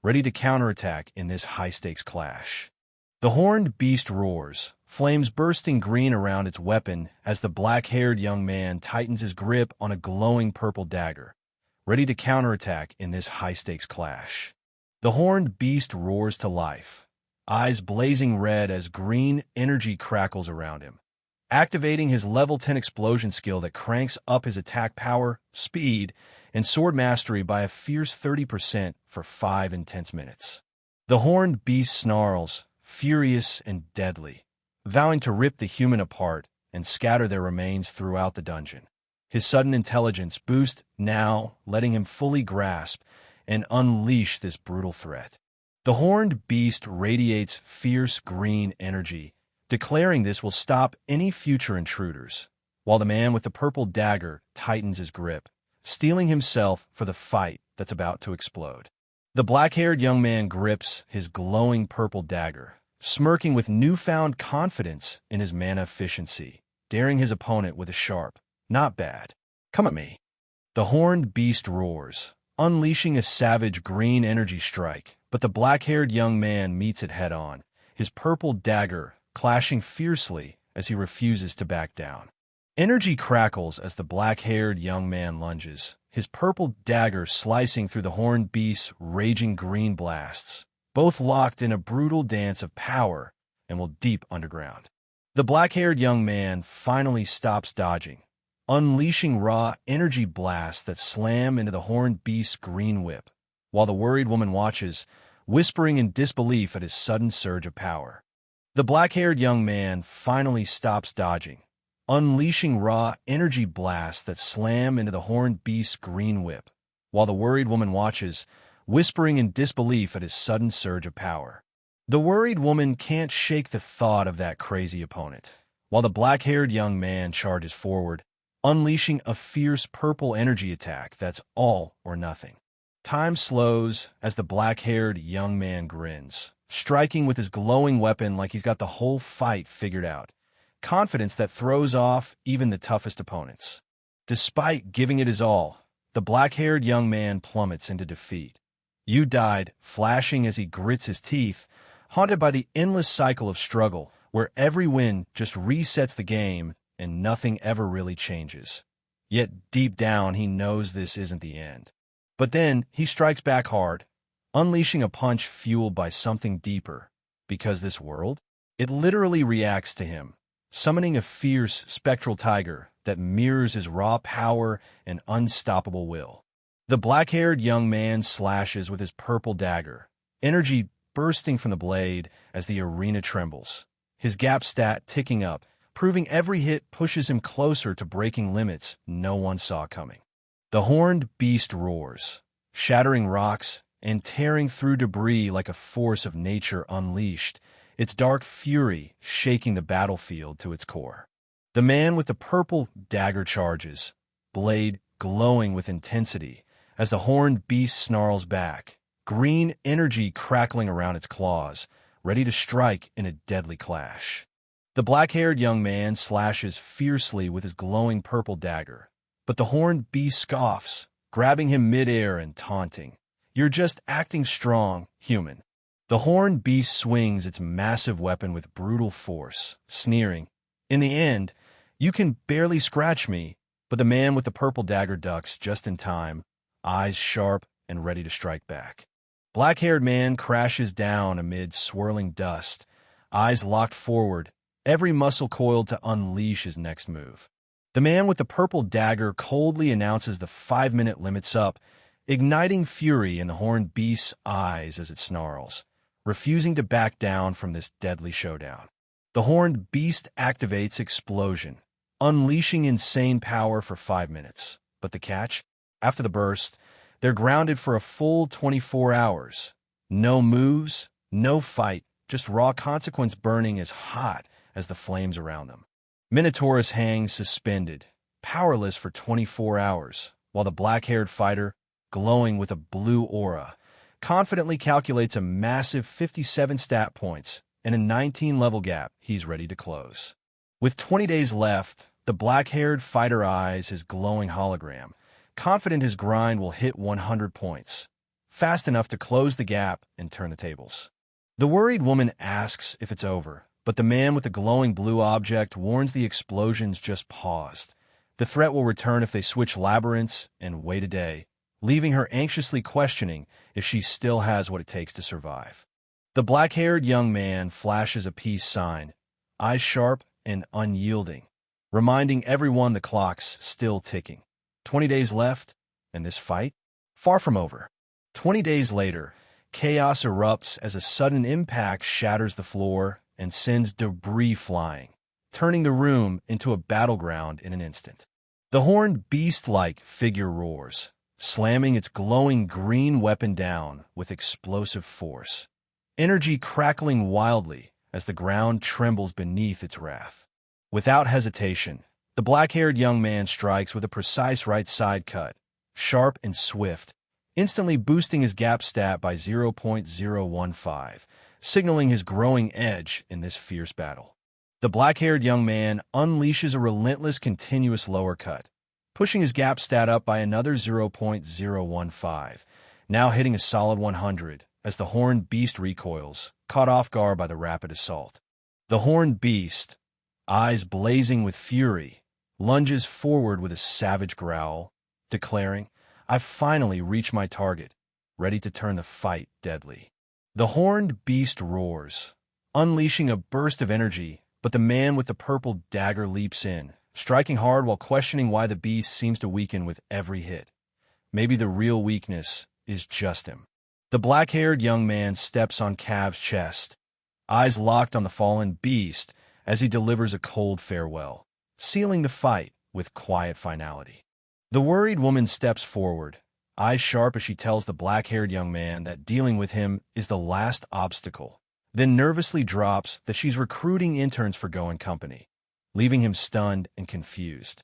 [SPEAKER 1] ready to counterattack in this high-stakes clash. The horned beast roars, flames bursting green around its weapon as the black-haired young man tightens his grip on a glowing purple dagger, ready to counterattack in this high-stakes clash. The horned beast roars to life, eyes blazing red as green energy crackles around him, activating his level 10 explosion skill that cranks up his attack power, speed, and sword mastery by a fierce 30% for 5 intense minutes. The horned beast snarls, furious and deadly, vowing to rip the human apart and scatter their remains throughout the dungeon. His sudden intelligence boost now letting him fully grasp and unleash this brutal threat. The horned beast radiates fierce green energy, declaring this will stop any future intruders, while the man with the purple dagger tightens his grip, steeling himself for the fight that's about to explode. The black-haired young man grips his glowing purple dagger, smirking with newfound confidence in his mana efficiency, daring his opponent with a sharp, "Not bad. Come at me." The horned beast roars, unleashing a savage green energy strike, but the black-haired young man meets it head-on, his purple dagger clashing fiercely as he refuses to back down. Energy crackles as the black-haired young man lunges, his purple dagger slicing through the horned beast's raging green blasts, both locked in a brutal dance of power and will deep underground. The black-haired young man finally stops dodging, unleashing raw energy blasts that slam into the horned beast's green whip, while the worried woman watches, whispering in disbelief at his sudden surge of power. The black-haired young man finally stops dodging, unleashing raw energy blasts that slam into the horned beast's green whip, while the worried woman watches, whispering in disbelief at his sudden surge of power. The worried woman can't shake the thought of that crazy opponent, while the black-haired young man charges forward, unleashing a fierce purple energy attack that's all or nothing. Time slows as the black-haired young man grins, striking with his glowing weapon like he's got the whole fight figured out, confidence that throws off even the toughest opponents. Despite giving it his all, the black-haired young man plummets into defeat. "You died," flashing as he grits his teeth, haunted by the endless cycle of struggle where every win just resets the game and nothing ever really changes. Yet deep down he knows this isn't the end. But then he strikes back hard, unleashing a punch fueled by something deeper, because this world, it literally reacts to him, summoning a fierce spectral tiger that mirrors his raw power and unstoppable will. The black-haired young man slashes with his purple dagger, energy bursting from the blade as the arena trembles, his gap stat ticking up, proving every hit pushes him closer to breaking limits no one saw coming. The horned beast roars, shattering rocks and tearing through debris like a force of nature unleashed, its dark fury shaking the battlefield to its core. The man with the purple dagger charges, blade glowing with intensity, as the horned beast snarls back, green energy crackling around its claws, ready to strike in a deadly clash. The black-haired young man slashes fiercely with his glowing purple dagger, but the horned beast scoffs, grabbing him mid-air and taunting. "You're just acting strong, human." The horned beast swings its massive weapon with brutal force, sneering, "In the end, you can barely scratch me," but the man with the purple dagger ducks just in time, eyes sharp and ready to strike back. Black-haired man crashes down amid swirling dust, eyes locked forward, every muscle coiled to unleash his next move. The man with the purple dagger coldly announces the 5-minute limit's up, igniting fury in the horned beast's eyes as it snarls, refusing to back down from this deadly showdown. The horned beast activates explosion, unleashing insane power for 5 minutes. But the catch? After the burst, they're grounded for a full 24 hours. No moves, no fight, just raw consequence burning as hot as the flames around them. Minotaurus hangs suspended, powerless for 24 hours, while the black-haired fighter, glowing with a blue aura, confidently calculates a massive 57 stat points and a 19-level gap he's ready to close. With 20 days left, the black-haired fighter eyes his glowing hologram, confident his grind will hit 100 points, fast enough to close the gap and turn the tables. The worried woman asks if it's over, but the man with the glowing blue object warns the explosions just paused. The threat will return if they switch labyrinths and wait a day, leaving her anxiously questioning if she still has what it takes to survive. The black-haired young man flashes a peace sign, eyes sharp and unyielding, reminding everyone the clock's still ticking. 20 days left, and this fight? Far from over. 20 days later, chaos erupts as a sudden impact shatters the floor and sends debris flying, turning the room into a battleground in an instant. The horned beast-like figure roars, slamming its glowing green weapon down with explosive force, energy crackling wildly as the ground trembles beneath its wrath. Without hesitation, the black-haired young man strikes with a precise right side cut, sharp and swift, instantly boosting his gap stat by 0.015, signaling his growing edge in this fierce battle. The black-haired young man unleashes a relentless continuous lower cut, pushing his gap stat up by another 0.015, now hitting a solid 100 as the horned beast recoils, caught off guard by the rapid assault. The horned beast, eyes blazing with fury, lunges forward with a savage growl, declaring, "I've finally reached my target," ready to turn the fight deadly. The horned beast roars, unleashing a burst of energy, but the man with the purple dagger leaps in, striking hard while questioning why the beast seems to weaken with every hit. Maybe the real weakness is just him. The black-haired young man steps on Cav's chest, eyes locked on the fallen beast as he delivers a cold farewell, sealing the fight with quiet finality. The worried woman steps forward, eyes sharp as she tells the black-haired young man that dealing with him is the last obstacle, then nervously drops that she's recruiting interns for Go and Company, leaving him stunned and confused.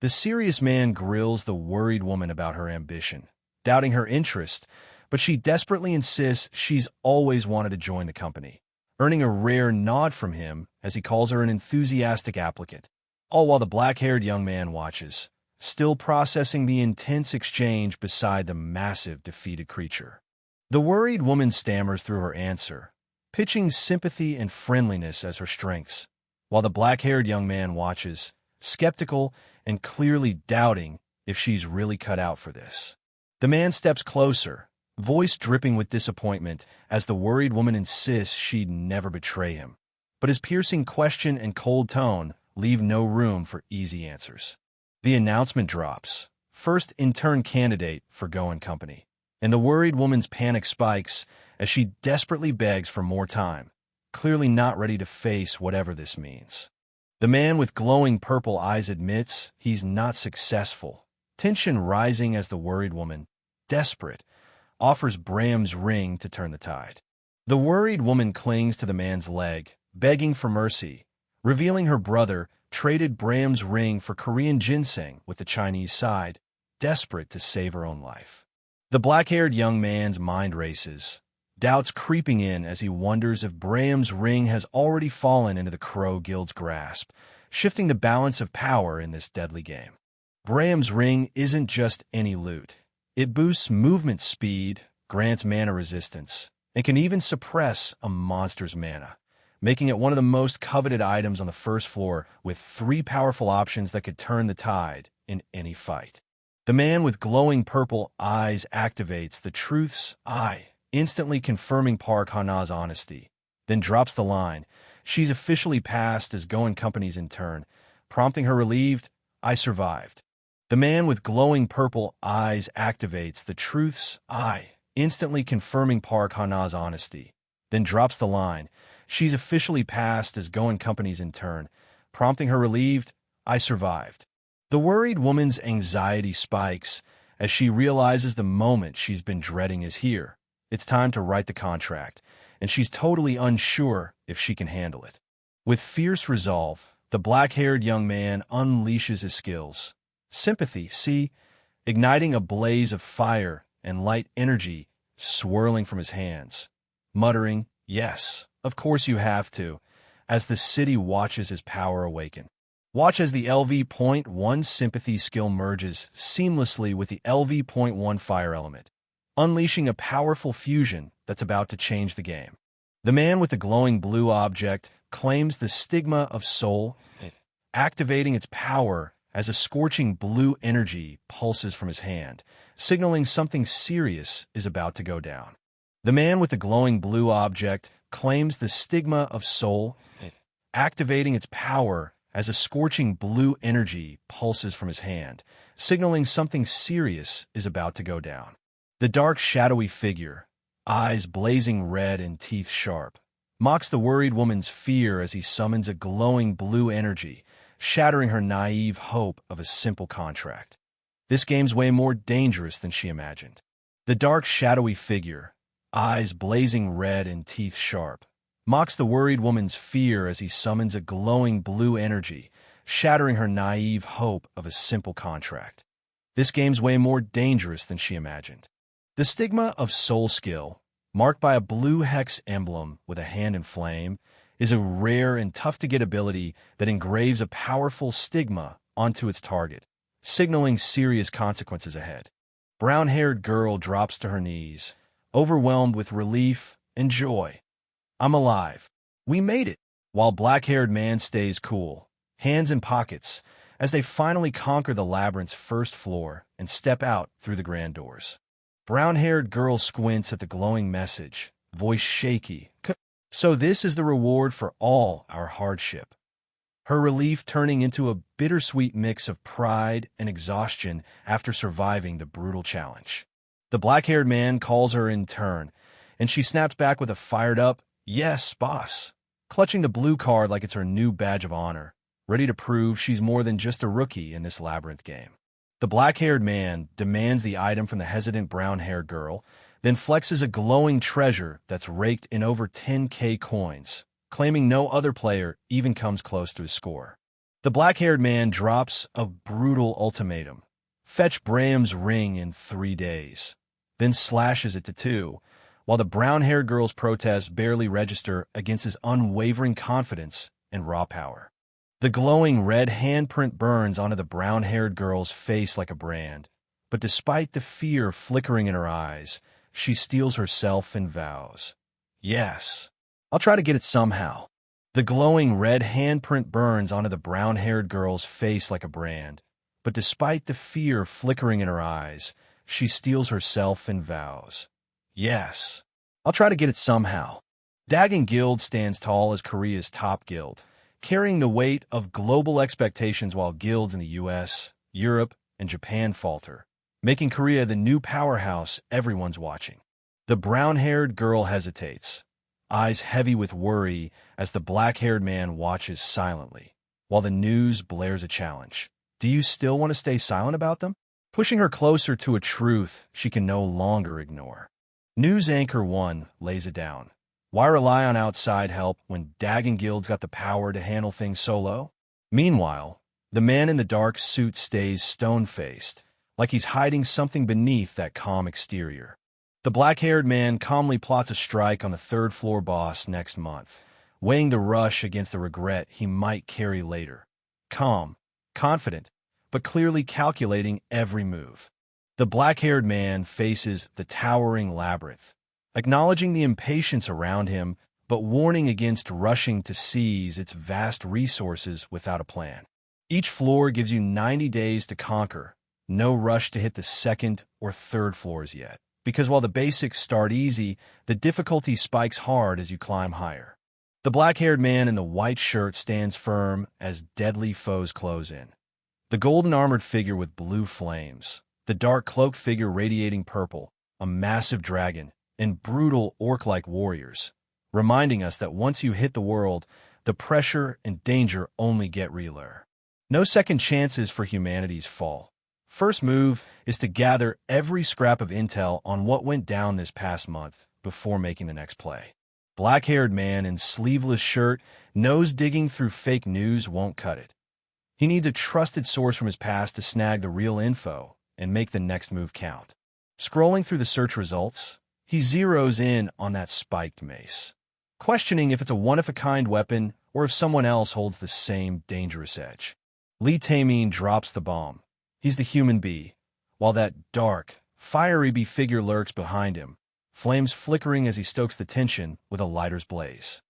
[SPEAKER 1] The serious man grills the worried woman about her ambition, doubting her interest, but she desperately insists she's always wanted to join the company, earning a rare nod from him as he calls her an enthusiastic applicant, all while the black-haired young man watches, still processing the intense exchange beside the massive defeated creature. The worried woman stammers through her answer, pitching sympathy and friendliness as her strengths, while the black-haired young man watches, skeptical and clearly doubting if she's really cut out for this. The man steps closer, voice dripping with disappointment as the worried woman insists she'd never betray him. But his piercing question and cold tone leave no room for easy answers. The announcement drops, first intern candidate for Go and Company, and the worried woman's panic spikes as she desperately begs for more time, clearly not ready to face whatever this means. The man with glowing purple eyes admits he's not successful, tension rising as the worried woman, desperate, offers Braham's ring to turn the tide. The worried woman clings to the man's leg, begging for mercy, revealing her brother traded Bram's ring for Korean ginseng with the Chinese side, desperate to save her own life. The black-haired young man's mind races, doubts creeping in as he wonders if Bram's ring has already fallen into the Crow Guild's grasp, shifting the balance of power in this deadly game. Bram's ring isn't just any loot. It boosts movement speed, grants mana resistance, and can even suppress a monster's mana, making it one of the most coveted items on the first floor with 3 powerful options that could turn the tide in any fight. The man with glowing purple eyes activates the Truth's Eye, instantly confirming Park Hana's honesty, then drops the line. She's officially passed as Go and Company's intern, prompting her relieved, "I survived." The man with glowing purple eyes activates the Truth's Eye, instantly confirming Park Hana's honesty, then drops the line. She's officially passed as Go and Company's intern, prompting her relieved, "I survived." The worried woman's anxiety spikes as she realizes the moment she's been dreading is here. It's time to write the contract, and she's totally unsure if she can handle it. With fierce resolve, the black-haired young man unleashes his skills. Sympathy, see, igniting a blaze of fire and light energy swirling from his hands, muttering, "Yes, of course you have to," as the city watches his power awaken. Watch as the LV.1 sympathy skill merges seamlessly with the LV.1 fire element, unleashing a powerful fusion that's about to change the game. The man with the glowing blue object claims the stigma of soul, activating its power as a scorching blue energy pulses from his hand, signaling something serious is about to go down. The man with the glowing blue object claims the stigma of soul, activating its power as a scorching blue energy pulses from his hand, signaling something serious is about to go down. The dark, shadowy figure, eyes blazing red and teeth sharp, mocks the worried woman's fear as he summons a glowing blue energy, shattering her naive hope of a simple contract. This game's way more dangerous than she imagined. The dark, shadowy figure, eyes blazing red and teeth sharp, mocks the worried woman's fear as he summons a glowing blue energy, shattering her naive hope of a simple contract. This game's way more dangerous than she imagined. The stigma of soul skill, marked by a blue hex emblem with a hand in flame, is a rare and tough-to-get ability that engraves a powerful stigma onto its target, signaling serious consequences ahead. Brown-haired girl drops to her knees, overwhelmed with relief and joy. "I'm alive. We made it," while black-haired man stays cool, hands in pockets, as they finally conquer the labyrinth's first floor and step out through the grand doors. Brown-haired girl squints at the glowing message, voice shaky. "So this is the reward for all our hardship." Her relief turning into a bittersweet mix of pride and exhaustion after surviving the brutal challenge. The black-haired man calls her in turn, and she snaps back with a fired-up, "Yes, boss," clutching the blue card like it's her new badge of honor, ready to prove she's more than just a rookie in this labyrinth game. The black-haired man demands the item from the hesitant brown-haired girl, then flexes a glowing treasure that's raked in over 10K coins, claiming no other player even comes close to his score. The black-haired man drops a brutal ultimatum: fetch Bram's ring in 3 days, then slashes it to 2, while the brown-haired girl's protests barely register against his unwavering confidence and raw power. The glowing red handprint burns onto the brown-haired girl's face like a brand, but despite the fear flickering in her eyes, she steels herself and vows, "Yes, I'll try to get it somehow." The glowing red handprint burns onto the brown-haired girl's face like a brand, but despite the fear flickering in her eyes, she steels herself and vows, "Yes, I'll try to get it somehow." Dagon Guild stands tall as Korea's top guild, carrying the weight of global expectations while guilds in the US, Europe, and Japan falter, making Korea the new powerhouse everyone's watching. The brown-haired girl hesitates, eyes heavy with worry as the black-haired man watches silently, while the news blares a challenge. Do you still want to stay silent about them? Pushing her closer to a truth she can no longer ignore. News Anchor 1 lays it down. Why rely on outside help when Dagon Guild's got the power to handle things solo? Meanwhile, the man in the dark suit stays stone-faced, like he's hiding something beneath that calm exterior. The black-haired man calmly plots a strike on the third-floor boss next month, weighing the rush against the regret he might carry later. Calm, confident, but clearly calculating every move. The black-haired man faces the towering labyrinth, acknowledging the impatience around him, but warning against rushing to seize its vast resources without a plan. Each floor gives you 90 days to conquer, no rush to hit the second or third floors yet, because while the basics start easy, the difficulty spikes hard as you climb higher. The black-haired man in the white shirt stands firm as deadly foes close in. The golden armored figure with blue flames, the dark cloaked figure radiating purple, a massive dragon, and brutal orc-like warriors, reminding us that once you hit the world, the pressure and danger only get realer. No second chances for humanity's fall. First move is to gather every scrap of intel on what went down this past month before making the next play. Black-haired man in sleeveless shirt knows digging through fake news won't cut it. He needs a trusted source from his past to snag the real info and make the next move count. Scrolling through the search results, he zeroes in on that spiked mace, questioning if it's a one-of-a-kind weapon or if someone else holds the same dangerous edge. Lee Tae-min drops the bomb. He's the human bee, while that dark, fiery bee figure lurks behind him, flames flickering as he stokes the tension with a lighter's blaze.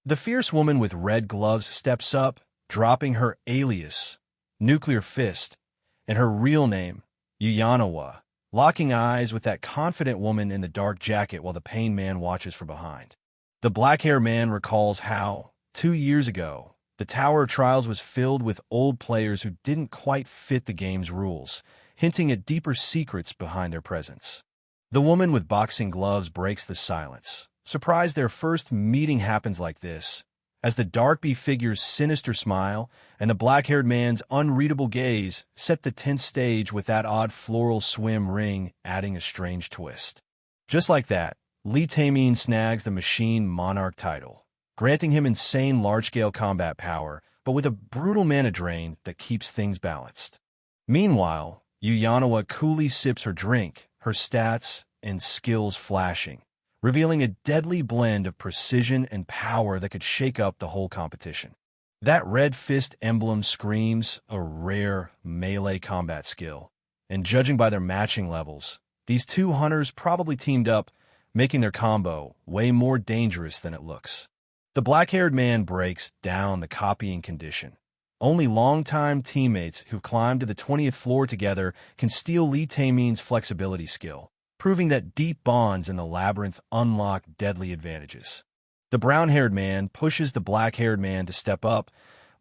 [SPEAKER 1] The fierce woman with red gloves steps up, dropping her alias, Nuclear Fist, and her real name, Yuyanawa, locking eyes with that confident woman in the dark jacket while the pain man watches from behind. The black-haired man recalls how, 2 years ago, the Tower of Trials was filled with old players who didn't quite fit the game's rules, hinting at deeper secrets behind their presence. The woman with boxing gloves breaks the silence, surprised their first meeting happens like this, as the dark bee figure's sinister smile and the black-haired man's unreadable gaze set the tense stage with that odd floral swim ring adding a strange twist. Just like that, Lee Tae-min snags the Machine Monarch title, granting him insane large-scale combat power, but with a brutal mana drain that keeps things balanced. Meanwhile, Yuyanawa coolly sips her drink, her stats and skills flashing, revealing a deadly blend of precision and power that could shake up the whole competition. That red fist emblem screams a rare melee combat skill, and judging by their matching levels, these two hunters probably teamed up, making their combo way more dangerous than it looks. The black-haired man breaks down the copying condition. Only longtime teammates who've climbed to the 20th floor together can steal Lee Tae-min's flexibility skill, proving that deep bonds in the labyrinth unlock deadly advantages. The brown-haired man pushes the black-haired man to step up,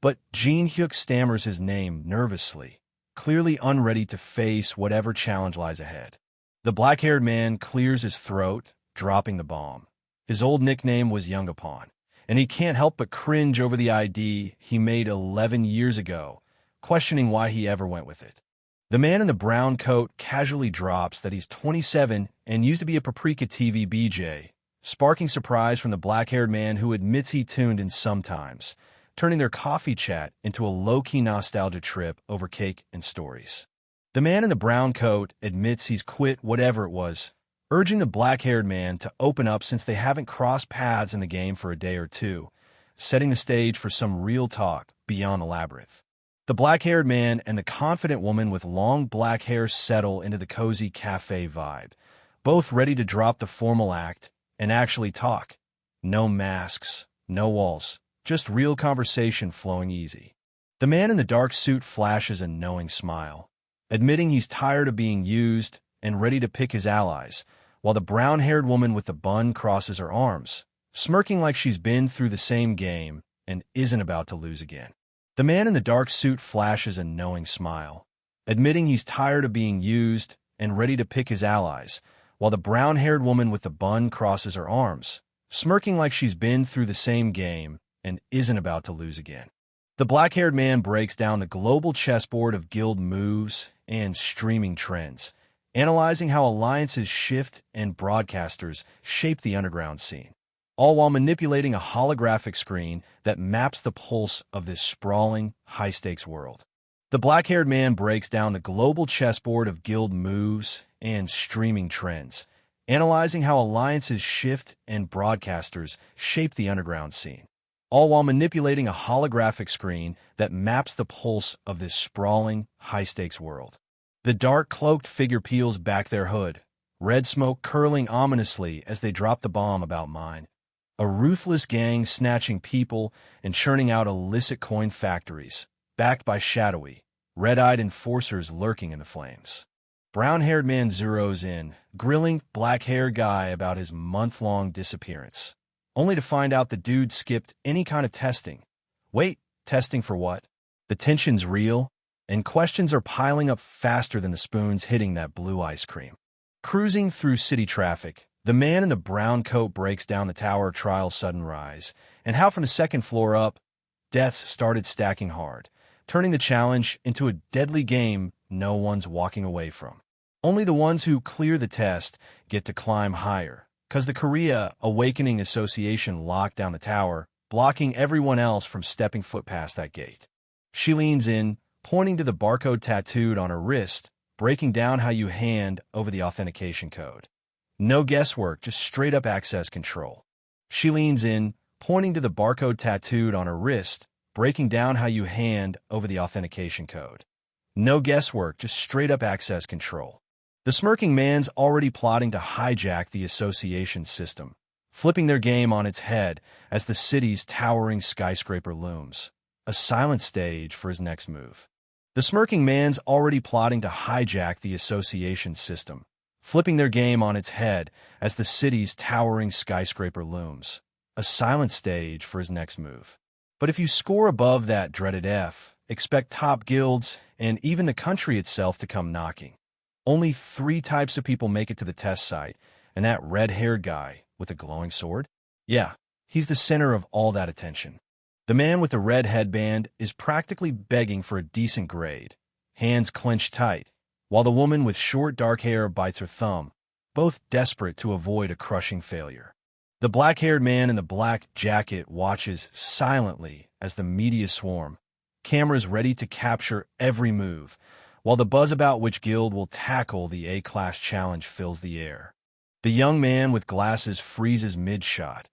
[SPEAKER 1] but Jin Hyuk stammers his name nervously, clearly unready to face whatever challenge lies ahead. The black-haired man clears his throat, dropping the bomb. His old nickname was Youngapon, and he can't help but cringe over the ID he made 11 years ago, questioning why he ever went with it. The man in the brown coat casually drops that he's 27 and used to be a Paprika TV BJ, sparking surprise from the black-haired man who admits he tuned in sometimes, turning their coffee chat into a low-key nostalgia trip over cake and stories. The man in the brown coat admits he's quit whatever it was, urging the black-haired man to open up since they haven't crossed paths in the game for a day or two, setting the stage for some real talk beyond the labyrinth. The black-haired man and the confident woman with long black hair settle into the cozy cafe vibe, both ready to drop the formal act and actually talk. No masks, no walls, just real conversation flowing easy. The man in the dark suit flashes a knowing smile, admitting he's tired of being used and ready to pick his allies, while the brown-haired woman with the bun crosses her arms, smirking like she's been through the same game and isn't about to lose again. The man in the dark suit flashes a knowing smile, admitting he's tired of being used and ready to pick his allies, while the brown-haired woman with the bun crosses her arms, smirking like she's been through the same game and isn't about to lose again. The black-haired man breaks down the global chessboard of guild moves and streaming trends, analyzing how alliances shift and broadcasters shape the underground scene. all while manipulating a holographic screen that maps the pulse of this sprawling, high-stakes world. The black-haired man breaks down the global chessboard of guild moves and streaming trends, analyzing how alliances shift and broadcasters shape the underground scene, all while manipulating a holographic screen that maps the pulse of this sprawling, high-stakes world. The dark, cloaked figure peels back their hood, red smoke curling ominously as they drop the bomb about mine. A ruthless gang snatching people and churning out illicit coin factories, backed by shadowy, red-eyed enforcers lurking in the flames. Brown-haired man zeroes in, grilling black-haired guy about his month-long disappearance, only to find out the dude skipped any kind of testing. Wait, testing for what? The tension's real, and questions are piling up faster than the spoons hitting that blue ice cream. Cruising through city traffic, the man in the brown coat breaks down the tower trial's sudden rise, and how from the second floor up, deaths started stacking hard, turning the challenge into a deadly game no one's walking away from. Only the ones who clear the test get to climb higher, because the Korea Awakening Association locked down the tower, blocking everyone else from stepping foot past that gate. She leans in, pointing to the barcode tattooed on her wrist, breaking down how you hand over the authentication code. No guesswork, just straight-up access control. She leans in, pointing to the barcode tattooed on her wrist, breaking down how you hand over the authentication code. No guesswork, just straight-up access control. The smirking man's already plotting to hijack the association's system, flipping their game on its head as the city's towering skyscraper looms, a silent stage for his next move. The smirking man's already plotting to hijack the association's system, flipping their game on its head as the city's towering skyscraper looms, a silent stage for his next move. But if you score above that dreaded F, expect top guilds and even the country itself to come knocking. Only 3 types of people make it to the test site, and that red-haired guy with a glowing sword? Yeah, he's the center of all that attention. The man with the red headband is practically begging for a decent grade, hands clenched tight, while the woman with short dark hair bites her thumb, both desperate to avoid a crushing failure. The black-haired man in the black jacket watches silently as the media swarm, cameras ready to capture every move, while the buzz about which guild will tackle the A-class challenge fills the air. The young man with glasses freezes mid-shot,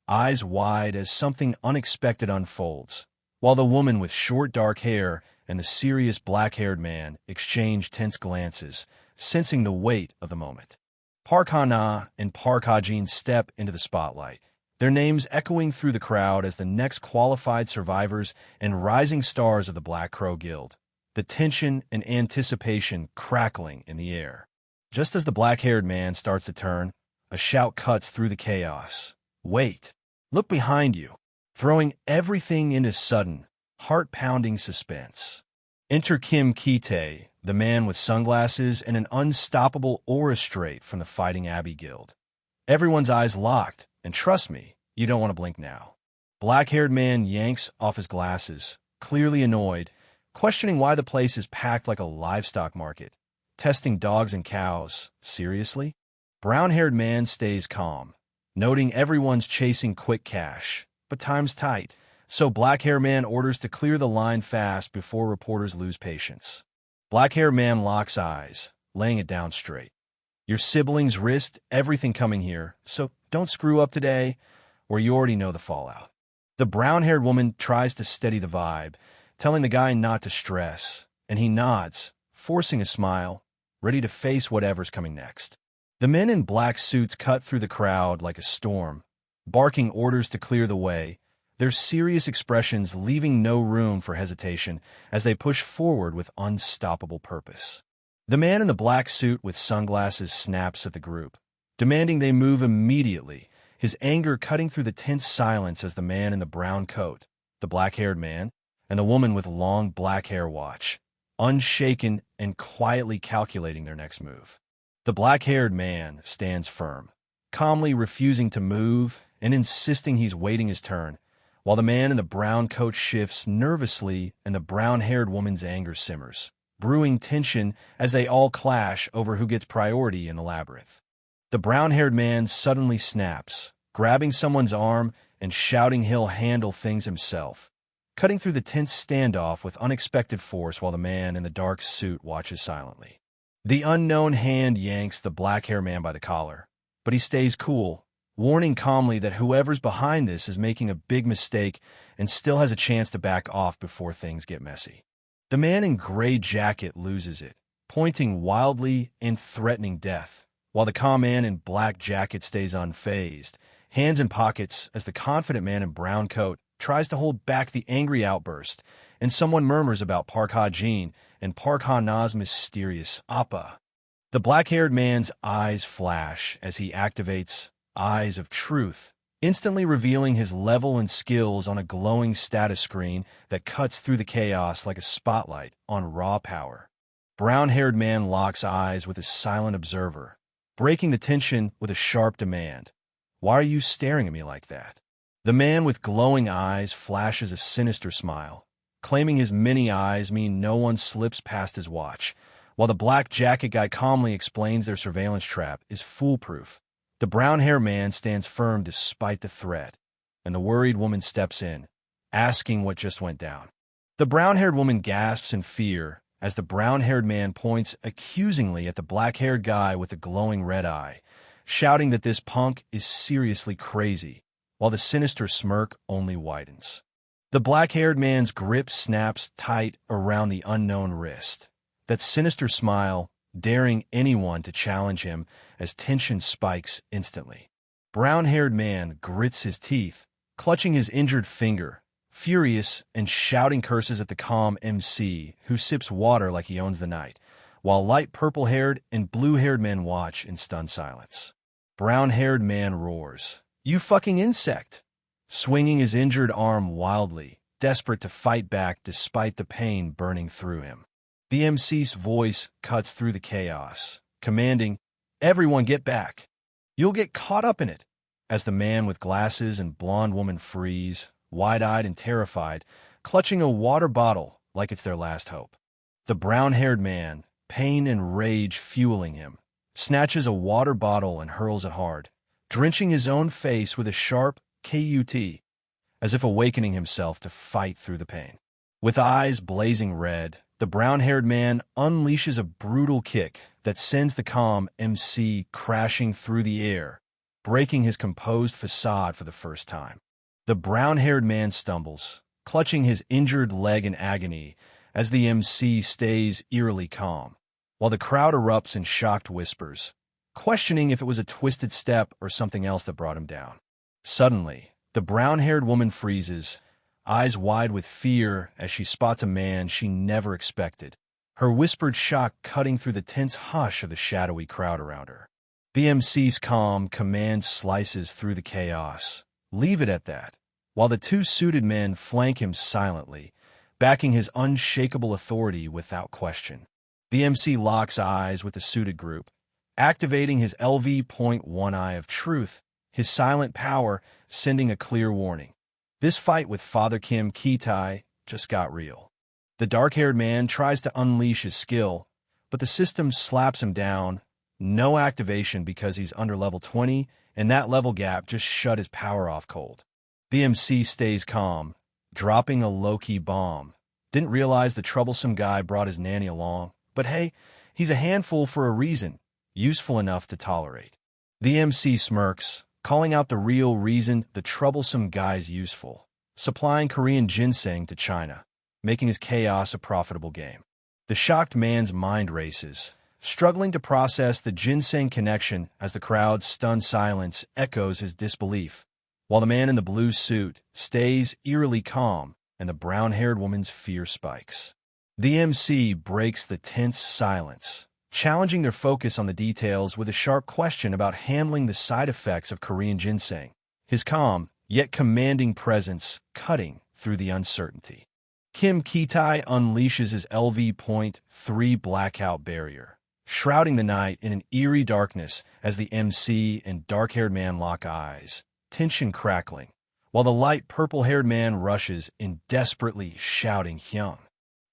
[SPEAKER 1] eyes wide as something unexpected unfolds, while the woman with short dark hair and the serious black-haired man exchange tense glances, sensing the weight of the moment. Park Ha-na and Park Ha-jin step into the spotlight, their names echoing through the crowd as the next qualified survivors and rising stars of the Black Crow Guild, the tension and anticipation crackling in the air. Just as the black-haired man starts to turn, a shout cuts through the chaos. Wait! Look behind you, throwing everything into sudden, heart-pounding suspense. Enter Kim Ki-tae, the man with sunglasses and an unstoppable aura straight from the Fighting Abbey Guild. Everyone's eyes locked, and trust me, you don't want to blink now. Black-haired man yanks off his glasses, clearly annoyed, questioning why the place is packed like a livestock market. Testing dogs and cows, seriously? Brown-haired man stays calm, noting everyone's chasing quick cash, but time's tight, so black-haired man orders to clear the line fast before reporters lose patience. Black-haired man locks eyes, laying it down straight. Your siblings risked everything coming here, so don't screw up today, or you already know the fallout. The brown-haired woman tries to steady the vibe, telling the guy not to stress, and he nods, forcing a smile, ready to face whatever's coming next. The men in black suits cut through the crowd like a storm, barking orders to clear the way, their serious expressions leaving no room for hesitation as they push forward with unstoppable purpose. The man in the black suit with sunglasses snaps at the group, demanding they move immediately, his anger cutting through the tense silence as the man in the brown coat, the black-haired man, and the woman with long black hair watch, unshaken and quietly calculating their next move. The black-haired man stands firm, calmly refusing to move and insisting he's waiting his turn, while the man in the brown coat shifts nervously and the brown-haired woman's anger simmers, brewing tension as they all clash over who gets priority in the labyrinth. The brown-haired man suddenly snaps, grabbing someone's arm and shouting he'll handle things himself, cutting through the tense standoff with unexpected force while the man in the dark suit watches silently. The unknown hand yanks the black-haired man by the collar, but he stays cool, warning calmly that whoever's behind this is making a big mistake and still has a chance to back off before things get messy. The man in gray jacket loses it, pointing wildly and threatening death, while the calm man in black jacket stays unfazed, hands in pockets as the confident man in brown coat tries to hold back the angry outburst, and someone murmurs about Park Ha-jin and Park Ha-na's mysterious Appa. The black-haired man's eyes flash as he activates Eyes of Truth, instantly revealing his level and skills on a glowing status screen that cuts through the chaos like a spotlight on raw power. Brown-haired man locks eyes with his silent observer, breaking the tension with a sharp demand. Why are you staring at me like that? The man with glowing eyes flashes a sinister smile, claiming his many eyes mean no one slips past his watch, while the black jacket guy calmly explains their surveillance trap is foolproof. The brown-haired man stands firm despite the threat, and the worried woman steps in, asking what just went down. The brown-haired woman gasps in fear as the brown-haired man points accusingly at the black-haired guy with the glowing red eye, shouting that this punk is seriously crazy, while the sinister smirk only widens. The black-haired man's grip snaps tight around the unknown wrist, that sinister smile daring anyone to challenge him as tension spikes instantly. Brown-haired man grits his teeth, clutching his injured finger, furious and shouting curses at the calm MC who sips water like he owns the night, while light purple-haired and blue-haired men watch in stunned silence. Brown-haired man roars, "You fucking insect!" swinging his injured arm wildly, desperate to fight back despite the pain burning through him. The MC's voice cuts through the chaos, commanding, "Everyone get back. You'll get caught up in it," as the man with glasses and blonde woman freeze, wide-eyed and terrified, clutching a water bottle like it's their last hope. The brown-haired man, pain and rage fueling him, snatches a water bottle and hurls it hard, drenching his own face with a sharp KUT, as if awakening himself to fight through the pain. With eyes blazing red, the brown-haired man unleashes a brutal kick that sends the calm MC crashing through the air, breaking his composed facade for the first time. The brown-haired man stumbles, clutching his injured leg in agony as the MC stays eerily calm, while the crowd erupts in shocked whispers, questioning if it was a twisted step or something else that brought him down. Suddenly, the brown-haired woman freezes, eyes wide with fear as she spots a man she never expected, her whispered shock cutting through the tense hush of the shadowy crowd around her. The MC's calm command slices through the chaos. "Leave it at that," while the two suited men flank him silently, backing his unshakable authority without question. The MC locks eyes with the suited group, activating his LV.1 Eye of Truth, his silent power sending a clear warning. This fight with Father Kim Ki-tai just got real. The dark-haired man tries to unleash his skill, but the system slaps him down. No activation because he's under level 20, and that level gap just shut his power off cold. The MC stays calm, dropping a low-key bomb. Didn't realize the troublesome guy brought his nanny along, but hey, he's a handful for a reason, useful enough to tolerate. The MC smirks, calling out the real reason the troublesome guy's useful, supplying Korean ginseng to China, making his chaos a profitable game. The shocked man's mind races, struggling to process the ginseng connection as the crowd's stunned silence echoes his disbelief, while the man in the blue suit stays eerily calm and the brown-haired woman's fear spikes. The MC breaks the tense silence, challenging their focus on the details with a sharp question about handling the side effects of Korean ginseng, his calm, yet commanding presence cutting through the uncertainty. Kim Ki-tai unleashes his LV.3 blackout barrier, shrouding the night in an eerie darkness as the MC and dark-haired man lock eyes, tension crackling, while the light purple-haired man rushes in desperately shouting Hyung.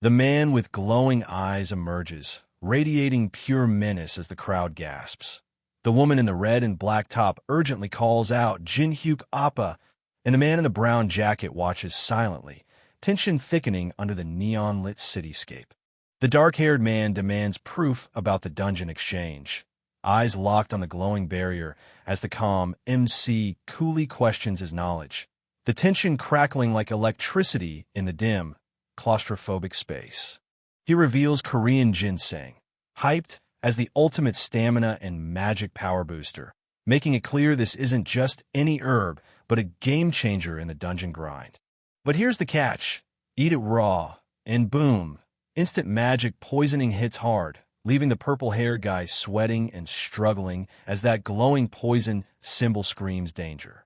[SPEAKER 1] The man with glowing eyes emerges, radiating pure menace as the crowd gasps. The woman in the red and black top urgently calls out, "Jinhyuk Appa," and the man in the brown jacket watches silently, tension thickening under the neon-lit cityscape. The dark-haired man demands proof about the dungeon exchange, eyes locked on the glowing barrier as the calm MC coolly questions his knowledge, the tension crackling like electricity in the dim, claustrophobic space. He reveals Korean ginseng, hyped as the ultimate stamina and magic power booster, making it clear this isn't just any herb, but a game-changer in the dungeon grind. But here's the catch. Eat it raw, and boom, instant magic poisoning hits hard, leaving the purple-haired guy sweating and struggling as that glowing poison symbol screams danger.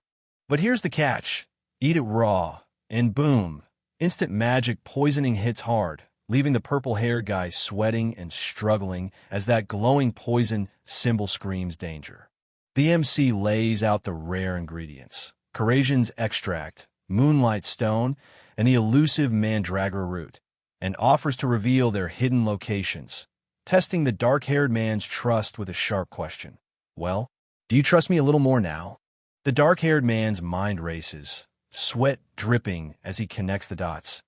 [SPEAKER 1] But here's the catch. Eat it raw, and boom, instant magic poisoning hits hard, leaving the purple-haired guy sweating and struggling as that glowing poison symbol screams danger. The MC lays out the rare ingredients: Corazian's extract, moonlight stone, and the elusive mandragora root, and offers to reveal their hidden locations, testing the dark-haired man's trust with a sharp question. "Well, do you trust me a little more now?" The dark-haired man's mind races, sweat dripping as he connects the dots.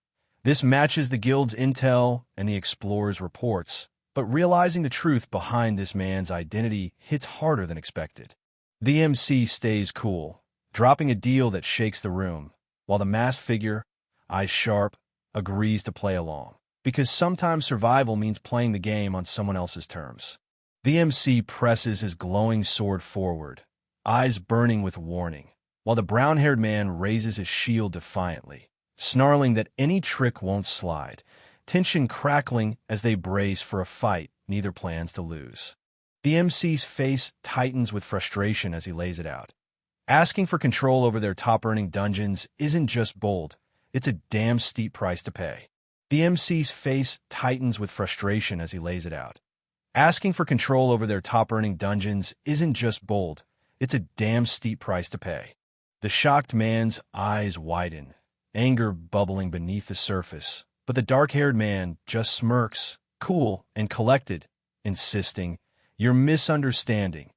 [SPEAKER 1] This matches the guild's intel and the explorer's reports, but realizing the truth behind this man's identity hits harder than expected. The MC stays cool, dropping a deal that shakes the room, while the masked figure, eyes sharp, agrees to play along, because sometimes survival means playing the game on someone else's terms. The MC presses his glowing sword forward, eyes burning with warning, while the brown-haired man raises his shield defiantly, snarling that any trick won't slide, tension crackling as they brace for a fight neither plans to lose. The MC's face tightens with frustration as he lays it out. Asking for control over their top-earning dungeons isn't just bold, it's a damn steep price to pay. The MC's face tightens with frustration as he lays it out. Asking for control over their top-earning dungeons isn't just bold, it's a damn steep price to pay. The shocked man's eyes widen, anger bubbling beneath the surface, but the dark-haired man just smirks, cool and collected, insisting, "You're misunderstanding.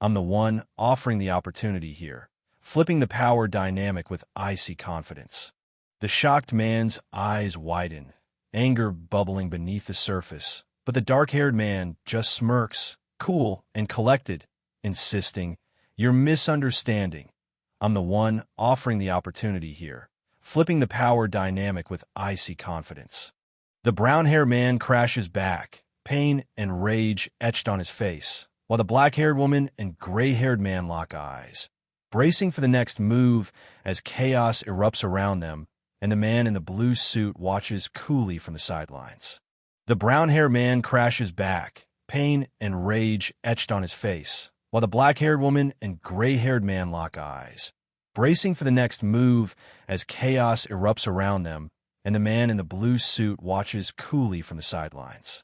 [SPEAKER 1] I'm the one offering the opportunity here," flipping the power dynamic with icy confidence. The shocked man's eyes widen, anger bubbling beneath the surface, but the dark-haired man just smirks, cool and collected, insisting, "You're misunderstanding. I'm the one offering the opportunity here," flipping the power dynamic with icy confidence. The brown-haired man crashes back, pain and rage etched on his face, while the black-haired woman and gray-haired man lock eyes, bracing for the next move as chaos erupts around them, and the man in the blue suit watches coolly from the sidelines. The brown-haired man crashes back, pain and rage etched on his face, while the black-haired woman and gray-haired man lock eyes, bracing for the next move as chaos erupts around them, and the man in the blue suit watches coolly from the sidelines.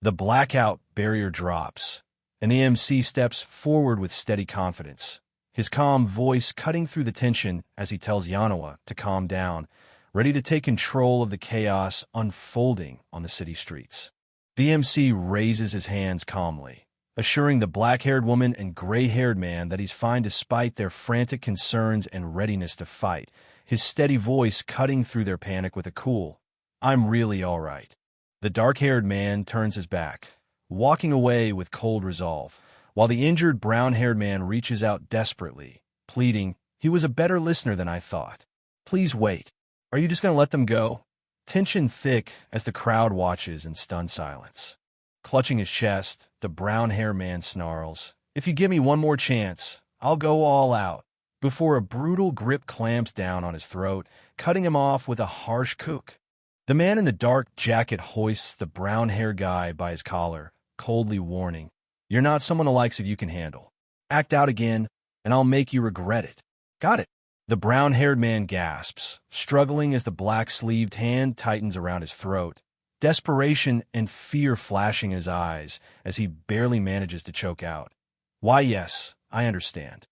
[SPEAKER 1] The blackout barrier drops, and the MC steps forward with steady confidence, his calm voice cutting through the tension as he tells Yanawa to calm down, ready to take control of the chaos unfolding on the city streets. The MC raises his hands calmly, assuring the black-haired woman and gray-haired man that he's fine despite their frantic concerns and readiness to fight, his steady voice cutting through their panic with a cool, "I'm really all right." The dark-haired man turns his back, walking away with cold resolve, while the injured brown-haired man reaches out desperately, pleading, "He was a better listener than I thought. Please wait. Are you just going to let them go?" Tension thick as the crowd watches in stunned silence. Clutching his chest, the brown-haired man snarls, "If you give me one more chance, I'll go all out," before a brutal grip clamps down on his throat, cutting him off with a harsh cook. The man in the dark jacket hoists the brown-haired guy by his collar, coldly warning, "You're not someone the likes of you can handle. Act out again, and I'll make you regret it." "Got it." The brown-haired man gasps, struggling as the black-sleeved hand tightens around his throat, desperation and fear flashing in his eyes as he barely manages to choke out, "Why, yes, I understand."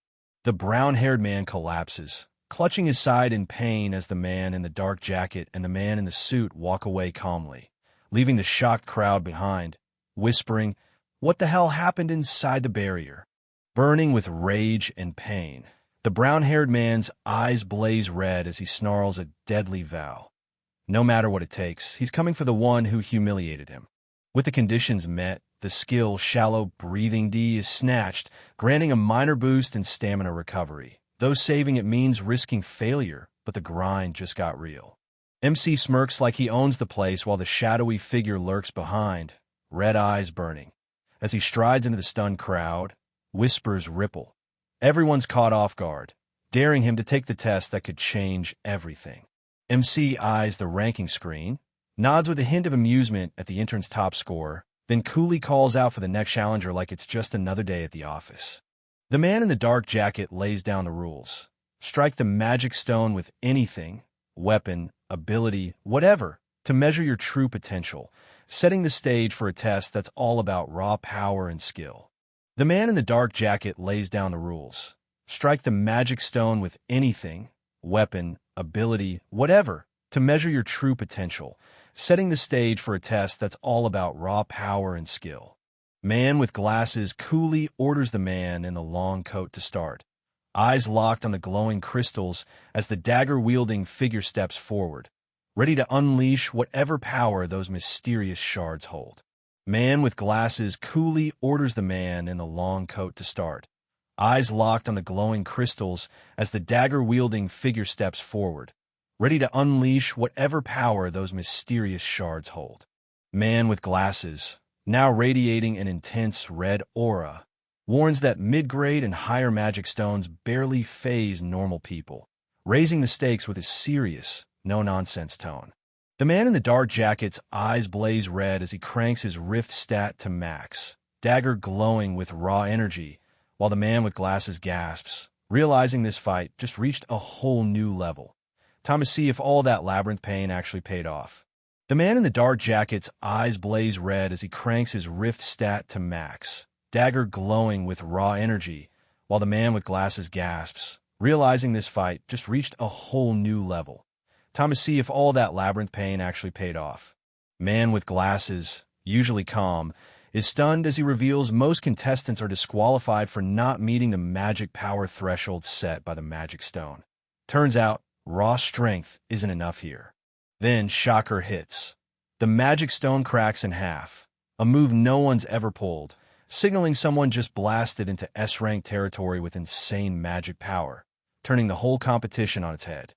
[SPEAKER 1] The brown-haired man collapses, clutching his side in pain as the man in the dark jacket and the man in the suit walk away calmly, leaving the shocked crowd behind, whispering, "What the hell happened inside the barrier?" burning with rage and pain. The brown-haired man's eyes blaze red as he snarls a deadly vow. No matter what it takes, he's coming for the one who humiliated him. With the conditions met, the skill Shallow Breathing D is snatched, granting a minor boost in stamina recovery. Though saving it means risking failure, but the grind just got real. MC smirks like he owns the place while the shadowy figure lurks behind, red eyes burning. As he strides into the stunned crowd, whispers ripple. Everyone's caught off guard, daring him to take the test that could change everything. MC eyes the ranking screen, nods with a hint of amusement at the intern's top score, then coolly calls out for the next challenger like it's just another day at the office. The man in the dark jacket lays down the rules. Strike the magic stone with anything, weapon, ability, whatever, to measure your true potential, setting the stage for a test that's all about raw power and skill. The man in the dark jacket lays down the rules. Strike the magic stone with anything, weapon, ability, whatever, to measure your true potential, setting the stage for a test that's all about raw power and skill. Man with glasses coolly orders the man in the long coat to start, eyes locked on the glowing crystals as the dagger-wielding figure steps forward, ready to unleash whatever power those mysterious shards hold. Man with glasses coolly orders the man in the long coat to start, eyes locked on the glowing crystals as the dagger-wielding figure steps forward, ready to unleash whatever power those mysterious shards hold. Man with glasses, now radiating an intense red aura, warns that mid-grade and higher magic stones barely faze normal people, raising the stakes with his serious, no-nonsense tone. The man in the dark jacket's eyes blaze red as he cranks his rift stat to max, dagger glowing with raw energy, while the man with glasses gasps, realizing this fight just reached a whole new level. Time to see if all that labyrinth pain actually paid off. The man in the dark jacket's eyes blaze red as he cranks his rift stat to max, dagger glowing with raw energy, while the man with glasses gasps, realizing this fight just reached a whole new level. Time to see if all that labyrinth pain actually paid off. Man with glasses, usually calm, is stunned as he reveals most contestants are disqualified for not meeting the magic power threshold set by the magic stone. Turns out, raw strength isn't enough here. Then shocker hits. The magic stone cracks in half, a move no one's ever pulled, signaling someone just blasted into S-rank territory with insane magic power, turning the whole competition on its head.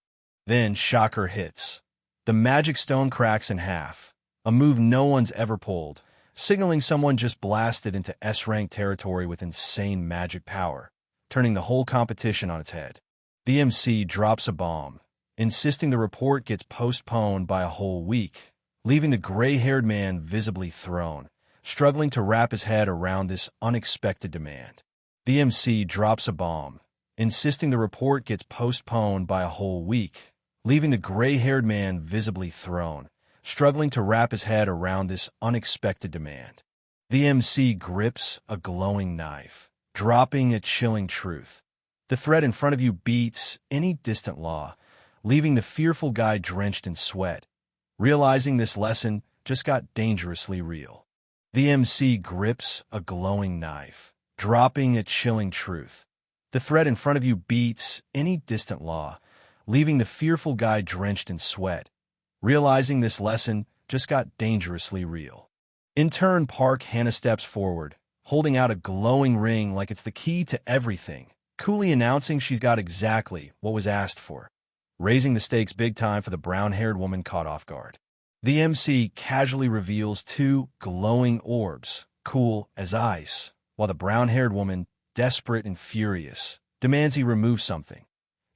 [SPEAKER 1] Then shocker hits. The magic stone cracks in half, a move no one's ever pulled, signaling someone just blasted into S-rank territory with insane magic power, turning the whole competition on its head. The MC drops a bomb, insisting the report gets postponed by a whole week, leaving the gray-haired man visibly thrown, struggling to wrap his head around this unexpected demand. The MC drops a bomb, insisting the report gets postponed by a whole week, leaving the gray-haired man visibly thrown, struggling to wrap his head around this unexpected demand. The MC grips a glowing knife, dropping a chilling truth. The threat in front of you beats any distant law, leaving the fearful guy drenched in sweat, realizing this lesson just got dangerously real. The MC grips a glowing knife, dropping a chilling truth. The threat in front of you beats any distant law, leaving the fearful guy drenched in sweat, realizing this lesson just got dangerously real. In turn, Park Hannah steps forward, holding out a glowing ring like it's the key to everything, coolly announcing she's got exactly what was asked for, raising the stakes big time for the brown-haired woman caught off guard. The MC casually reveals two glowing orbs, cool as ice, while the brown-haired woman, desperate and furious, demands he remove something.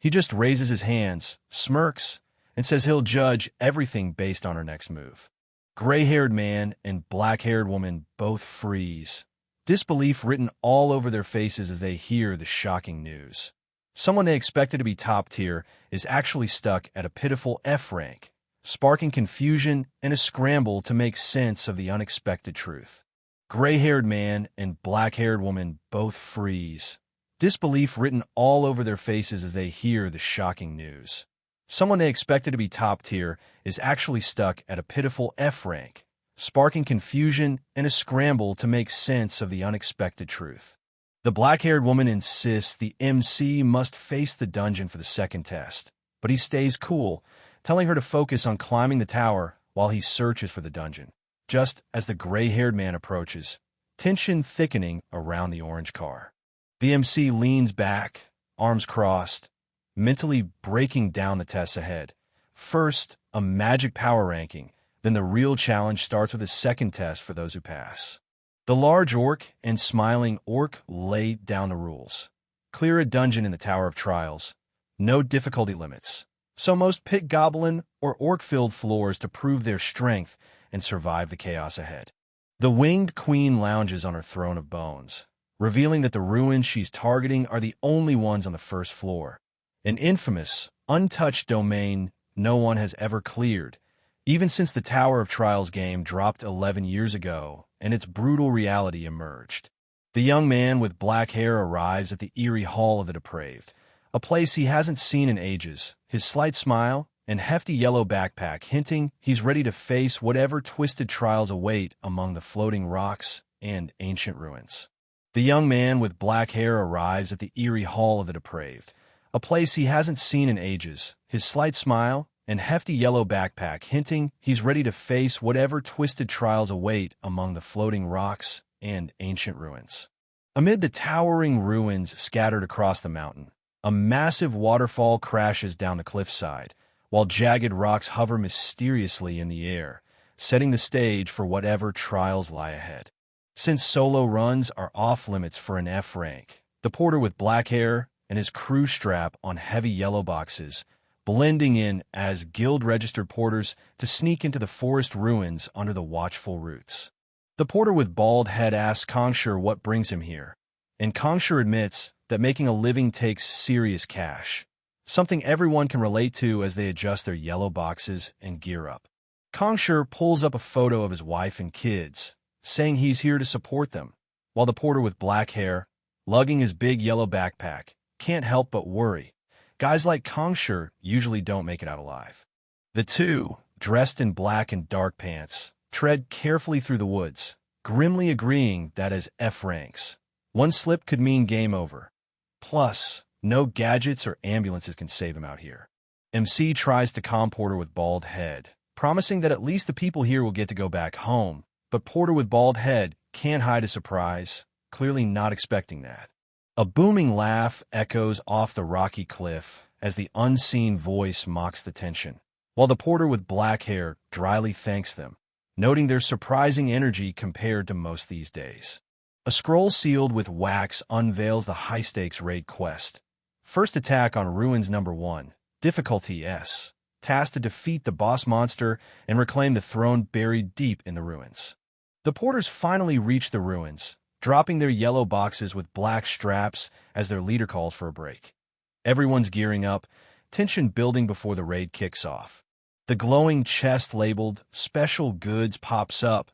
[SPEAKER 1] He just raises his hands, smirks, and says he'll judge everything based on her next move. Gray-haired man and black-haired woman both freeze, disbelief written all over their faces as they hear the shocking news. Someone they expected to be top tier is actually stuck at a pitiful F rank, sparking confusion and a scramble to make sense of the unexpected truth. Gray-haired man and black-haired woman both freeze, disbelief written all over their faces as they hear the shocking news. Someone they expected to be top tier is actually stuck at a pitiful F rank, sparking confusion and a scramble to make sense of the unexpected truth. The black-haired woman insists the MC must face the dungeon for the second test, but he stays cool, telling her to focus on climbing the tower while he searches for the dungeon. Just as the gray-haired man approaches, tension thickening around the orange car. The MC leans back, arms crossed, mentally breaking down the tests ahead. First, a magic power ranking, then the real challenge starts with a second test for those who pass. The large orc and smiling orc lay down the rules. Clear a dungeon in the Tower of Trials. No difficulty limits. So most pick goblin or orc-filled floors to prove their strength and survive the chaos ahead. The winged queen lounges on her throne of bones, revealing that the ruins she's targeting are the only ones on the first floor. An infamous, untouched domain no one has ever cleared, even since the Tower of Trials game dropped 11 years ago and its brutal reality emerged. The young man with black hair arrives at the eerie Hall of the Depraved, a place he hasn't seen in ages, his slight smile and hefty yellow backpack hinting he's ready to face whatever twisted trials await among the floating rocks and ancient ruins. The young man with black hair arrives at the eerie Hall of the Depraved, a place he hasn't seen in ages, his slight smile and hefty yellow backpack hinting he's ready to face whatever twisted trials await among the floating rocks and ancient ruins. Amid the towering ruins scattered across the mountain, a massive waterfall crashes down the cliffside, while jagged rocks hover mysteriously in the air, setting the stage for whatever trials lie ahead. Since solo runs are off-limits for an F rank, the porter with black hair and his crew strap on heavy yellow boxes, blending in as guild-registered porters to sneak into the forest ruins under the watchful roots. The porter with bald head asks Kongsher what brings him here, and Kongsher admits that making a living takes serious cash, something everyone can relate to as they adjust their yellow boxes and gear up. Kongsher pulls up a photo of his wife and kids, saying he's here to support them, while the porter with black hair, lugging his big yellow backpack, can't help but worry. Guys like Kongsher usually don't make it out alive. The two, dressed in black and dark pants, tread carefully through the woods, grimly agreeing that as F ranks, one slip could mean game over. Plus, no gadgets or ambulances can save him out here. MC tries to calm Porter with bald head, promising that at least the people here will get to go back home, but Porter with bald head can't hide a surprise, clearly not expecting that. A booming laugh echoes off the rocky cliff as the unseen voice mocks the tension, while the porter with black hair dryly thanks them, noting their surprising energy compared to most these days. A scroll sealed with wax unveils the high-stakes raid quest. First attack on Ruins Number 1, difficulty S, tasked to defeat the boss monster and reclaim the throne buried deep in the ruins. The porters finally reach the ruins, dropping their yellow boxes with black straps as their leader calls for a break. Everyone's gearing up, tension building before the raid kicks off. The glowing chest labeled Special Goods pops up,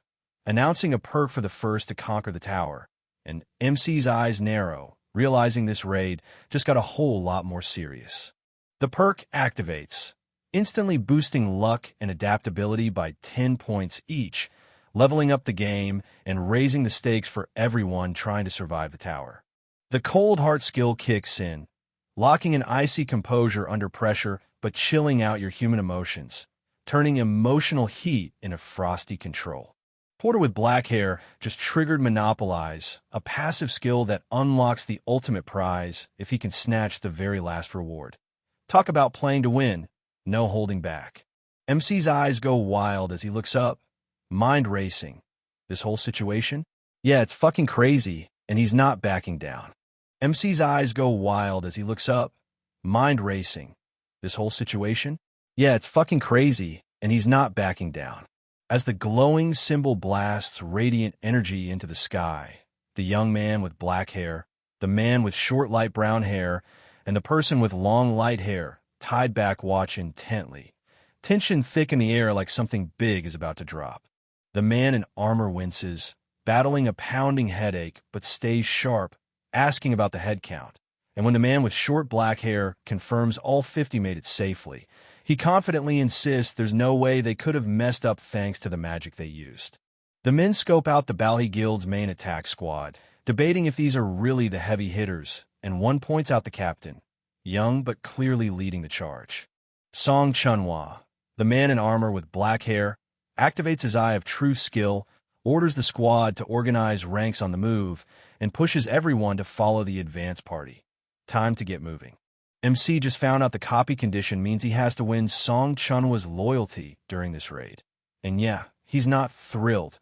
[SPEAKER 1] announcing a perk for the first to conquer the tower, and MC's eyes narrow, realizing this raid just got a whole lot more serious. The perk activates, instantly boosting luck and adaptability by 10 points each, leveling up the game and raising the stakes for everyone trying to survive the tower. The Cold Heart skill kicks in, locking an icy composure under pressure but chilling out your human emotions, turning emotional heat into frosty control. Porter with black hair just triggered Monopolize, a passive skill that unlocks the ultimate prize if he can snatch the very last reward. Talk about playing to win, no holding back. MC's eyes go wild as he looks up, mind racing. This whole situation? Yeah, it's fucking crazy, and he's not backing down. MC's eyes go wild as he looks up, mind racing. This whole situation? Yeah, it's fucking crazy, and he's not backing down. As the glowing symbol blasts radiant energy into the sky, the young man with black hair, the man with short light brown hair, and the person with long light hair tied back watch intently. Tension thick in the air like something big is about to drop. The man in armor winces, battling a pounding headache, but stays sharp, asking about the head count. And when the man with short black hair confirms all 50 made it safely, he confidently insists there's no way they could have messed up thanks to the magic they used. The men scope out the Balhi Guild's main attack squad, debating if these are really the heavy hitters, and one points out the captain, young but clearly leading the charge. Song Chunhwa, the man in armor with black hair, activates his eye of true skill, orders the squad to organize ranks on the move, and pushes everyone to follow the advance party. Time to get moving. MC just found out the copy condition means he has to win Song Chunhwa's loyalty during this raid. And yeah, he's not thrilled.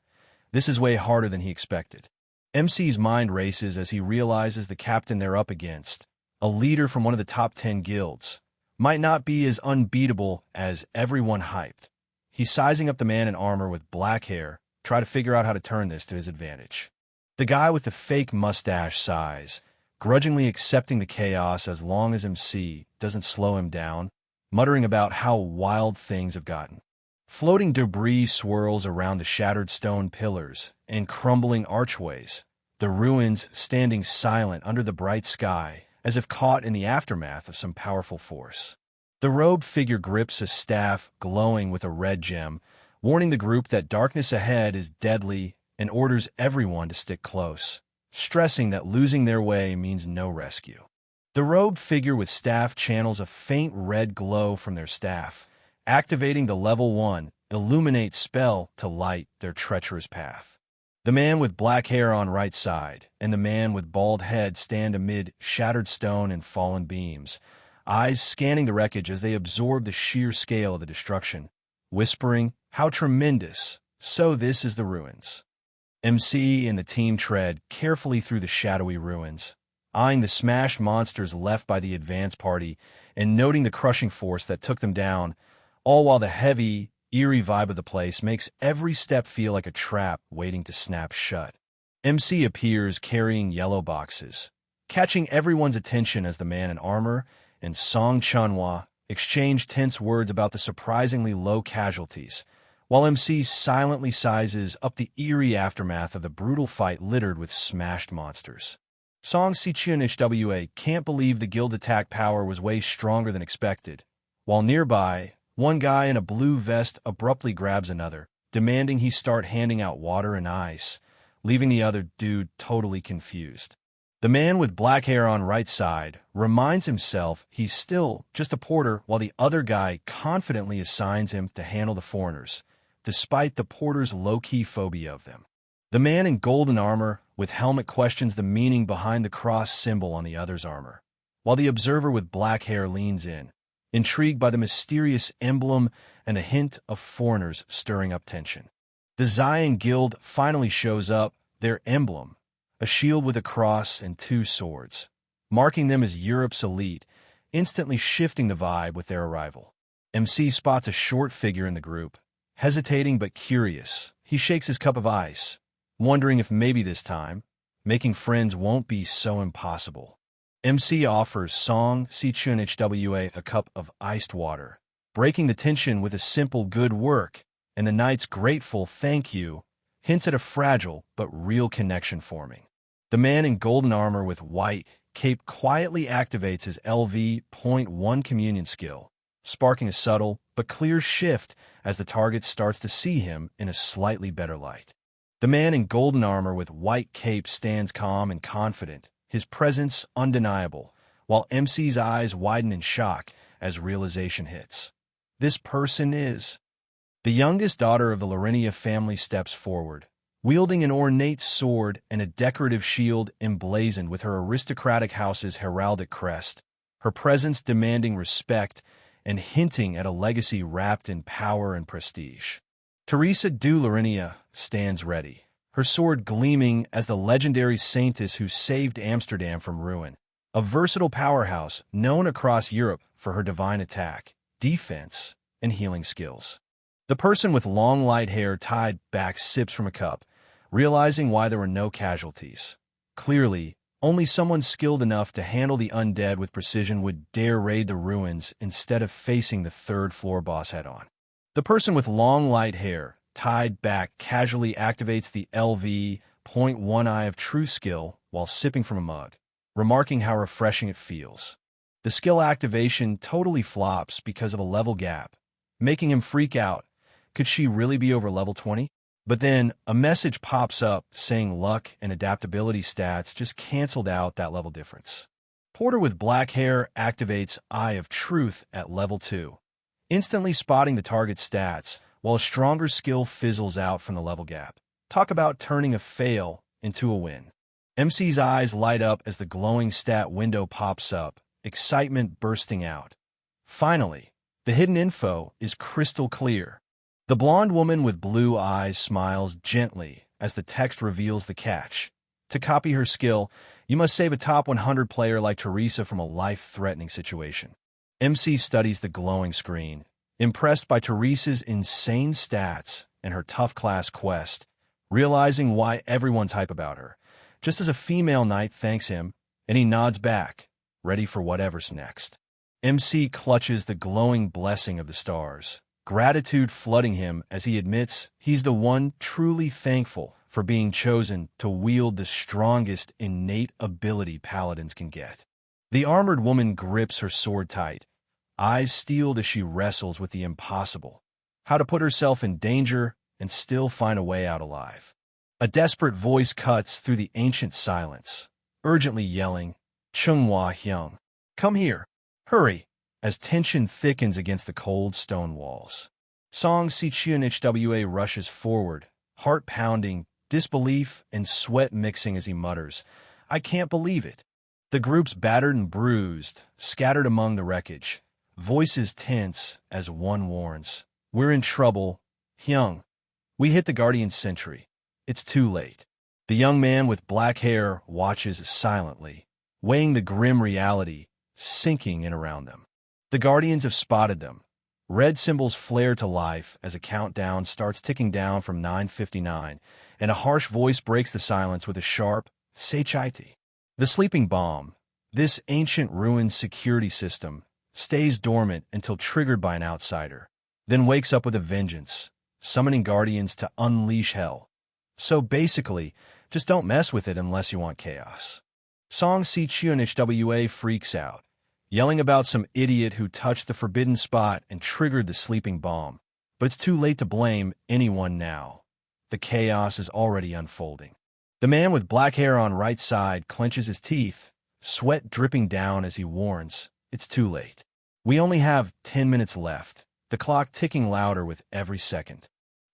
[SPEAKER 1] This is way harder than he expected. MC's mind races as he realizes the captain they're up against, a leader from one of the top 10 guilds, might not be as unbeatable as everyone hyped. He's sizing up the man in armor with black hair, try to figure out how to turn this to his advantage. The guy with the fake mustache sighs, grudgingly accepting the chaos as long as MC doesn't slow him down, muttering about how wild things have gotten. Floating debris swirls around the shattered stone pillars and crumbling archways, the ruins standing silent under the bright sky, as if caught in the aftermath of some powerful force. The robed figure grips a staff glowing with a red gem, warning the group that darkness ahead is deadly and orders everyone to stick close, stressing that losing their way means no rescue. The robed figure with staff channels a faint red glow from their staff, activating the level 1 Illuminate spell to light their treacherous path. The man with black hair on right side and the man with bald head stand amid shattered stone and fallen beams, eyes scanning the wreckage as they absorb the sheer scale of the destruction, whispering, "How tremendous! So this is the ruins." MC and the team tread carefully through the shadowy ruins, eyeing the smashed monsters left by the advance party and noting the crushing force that took them down, all while the heavy, eerie vibe of the place makes every step feel like a trap waiting to snap shut. MC appears carrying yellow boxes, catching everyone's attention as the man in armor and Song Chunhwa exchange tense words about the surprisingly low casualties, while MC silently sizes up the eerie aftermath of the brutal fight littered with smashed monsters. Song Sichunhwa can't believe the guild attack power was way stronger than expected, while nearby, one guy in a blue vest abruptly grabs another, demanding he start handing out water and ice, leaving the other dude totally confused. The man with black hair on right side reminds himself he's still just a porter while the other guy confidently assigns him to handle the foreigners, despite the porter's low-key phobia of them. The man in golden armor with helmet questions the meaning behind the cross symbol on the other's armor, while the observer with black hair leans in, intrigued by the mysterious emblem and a hint of foreigners stirring up tension. The Zion Guild finally shows up, their emblem, a shield with a cross and 2 swords, marking them as Europe's elite, instantly shifting the vibe with their arrival. MC spots a short figure in the group, hesitating but curious. He shakes his cup of ice, wondering if maybe this time, making friends won't be so impossible. MC offers Song Sichunhwa a cup of iced water, breaking the tension with a simple "good work," and the knight's grateful "thank you" hints at a fragile but real connection forming. The man in golden armor with white cape quietly activates his LV.1 communion skill, sparking a subtle but clear shift as the target starts to see him in a slightly better light. The man in golden armor with white cape stands calm and confident, his presence undeniable, while MC's eyes widen in shock as realization hits. This person is... The youngest daughter of the Larinia family steps forward, wielding an ornate sword and a decorative shield emblazoned with her aristocratic house's heraldic crest, her presence demanding respect and hinting at a legacy wrapped in power and prestige. Teresa du Larinia stands ready, her sword gleaming as the legendary saintess who saved Amsterdam from ruin, a versatile powerhouse known across Europe for her divine attack, defense, and healing skills. The person with long light hair tied back sips from a cup, realizing why there were no casualties. Clearly, only someone skilled enough to handle the undead with precision would dare raid the ruins instead of facing the third-floor boss head-on. The person with long light hair tied back casually activates the LV.1 Eye of True skill while sipping from a mug, remarking how refreshing it feels. The skill activation totally flops because of a level gap, making him freak out. Could she really be over level 20? But then a message pops up saying luck and adaptability stats just canceled out that level difference. Porter with black hair activates Eye of Truth at level 2, instantly spotting the target's stats, while a stronger skill fizzles out from the level gap. Talk about turning a fail into a win. MC's eyes light up as the glowing stat window pops up, excitement bursting out. Finally, the hidden info is crystal clear. The blonde woman with blue eyes smiles gently as the text reveals the catch. To copy her skill, you must save a top 100 player like Teresa from a life-threatening situation. MC studies the glowing screen, impressed by Teresa's insane stats and her tough class quest, realizing why everyone's hype about her. Just as a female knight thanks him, and he nods back, ready for whatever's next. MC clutches the glowing blessing of the stars, gratitude flooding him as he admits he's the one truly thankful for being chosen to wield the strongest innate ability paladins can get. The armored woman grips her sword tight, eyes steeled as she wrestles with the impossible, how to put herself in danger and still find a way out alive. A desperate voice cuts through the ancient silence, urgently yelling, "Chunghua Hyung, come here, hurry," as tension thickens against the cold stone walls. Song Sichun HWA rushes forward, heart pounding, disbelief and sweat mixing as he mutters, "I can't believe it." The group's battered and bruised, scattered among the wreckage, voices tense as one warns, "We're in trouble, Hyung. We hit the Guardian Sentry. It's too late." The young man with black hair watches silently, weighing the grim reality sinking in around them. The Guardians have spotted them. Red symbols flare to life as a countdown starts ticking down from 9:59, and a harsh voice breaks the silence with a sharp, "Seichaiti." The sleeping bomb, this ancient ruined security system, stays dormant until triggered by an outsider, then wakes up with a vengeance, summoning Guardians to unleash hell. So basically, just don't mess with it unless you want chaos. Song Sichun HWA freaks out, yelling about some idiot who touched the forbidden spot and triggered the sleeping bomb. But it's too late to blame anyone now. The chaos is already unfolding. The man with black hair on right side clenches his teeth, sweat dripping down as he warns, "It's too late. We only have 10 minutes left," the clock ticking louder with every second.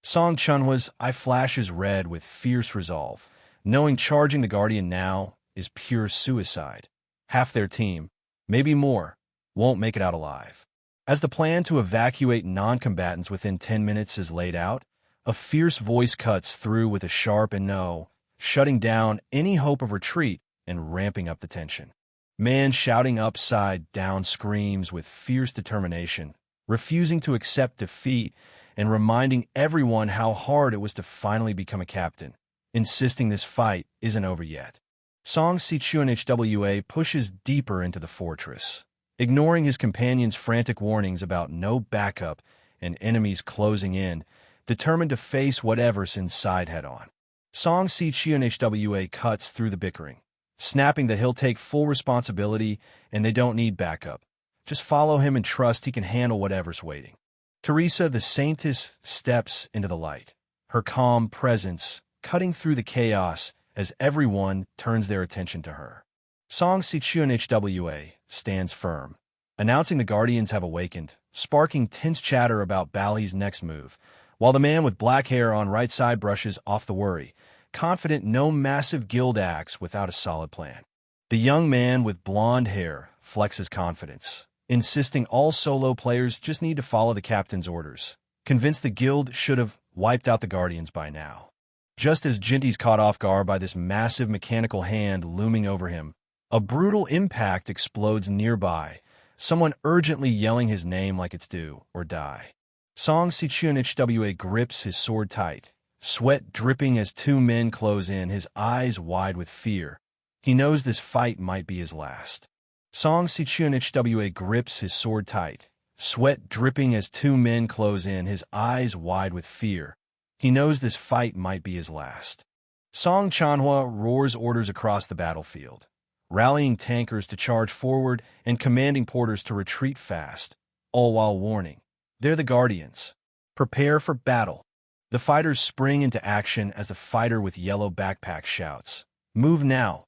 [SPEAKER 1] Song Chunhwa's eye flashes red with fierce resolve, knowing charging the Guardian now is pure suicide. Half their team, maybe more, won't make it out alive. As the plan to evacuate non-combatants within 10 minutes is laid out, a fierce voice cuts through with a sharp and no, shutting down any hope of retreat and ramping up the tension. Man shouting upside down screams with fierce determination, refusing to accept defeat and reminding everyone how hard it was to finally become a captain, insisting this fight isn't over yet. Song Sichun HWA pushes deeper into the fortress, ignoring his companion's frantic warnings about no backup and enemies closing in, determined to face whatever's inside head-on. Song Sichun HWA cuts through the bickering, snapping that he'll take full responsibility and they don't need backup. Just follow him and trust he can handle whatever's waiting. Teresa the Saintess steps into the light, her calm presence cutting through the chaos as everyone turns their attention to her. Song Sichun HWA stands firm, announcing the Guardians have awakened, sparking tense chatter about Bally's next move, while the man with black hair on right side brushes off the worry, confident no massive guild acts without a solid plan. The young man with blonde hair flexes confidence, insisting all solo players just need to follow the captain's orders, convinced the guild should have wiped out the Guardians by now. Just as Jinty's caught off guard by this massive mechanical hand looming over him, a brutal impact explodes nearby, someone urgently yelling his name like it's do or die. Song Sichun HWA grips his sword tight, sweat dripping as two men close in, his eyes wide with fear. He knows this fight might be his last. Song Sichun HWA grips his sword tight, sweat dripping as two men close in, his eyes wide with fear. He knows this fight might be his last. Song Chanhwa roars orders across the battlefield, rallying tankers to charge forward and commanding porters to retreat fast, all while warning, "They're the Guardians. Prepare for battle." The fighters spring into action as the fighter with yellow backpack shouts, "Move now!"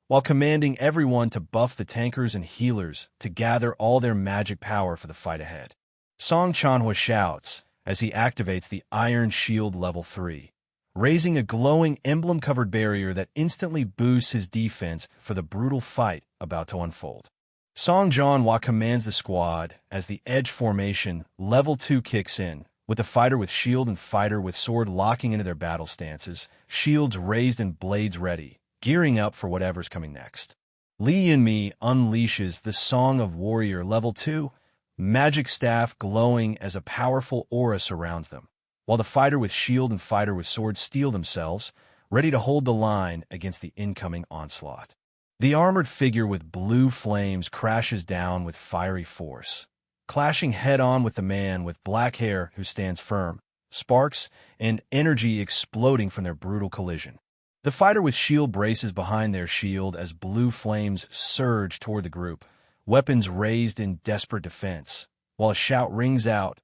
[SPEAKER 1] while commanding everyone to buff the tankers and healers to gather all their magic power for the fight ahead. Song Chanhua shouts as he activates the Iron Shield Level 3, raising a glowing emblem-covered barrier that instantly boosts his defense for the brutal fight about to unfold. Song Janhua commands the squad as the Edge Formation Level 2 kicks in, with the fighter with shield and fighter with sword locking into their battle stances, shields raised and blades ready, gearing up for whatever's coming next. Li Yunmi unleashes the Song of Warrior Level 2, magic staff glowing as a powerful aura surrounds them, while the fighter with shield and fighter with sword steel themselves, ready to hold the line against the incoming onslaught. The armored figure with blue flames crashes down with fiery force, clashing head-on with the man with black hair who stands firm, sparks and energy exploding from their brutal collision. The fighter with shield braces behind their shield as blue flames surge toward the group, weapons raised in desperate defense, while a shout rings out,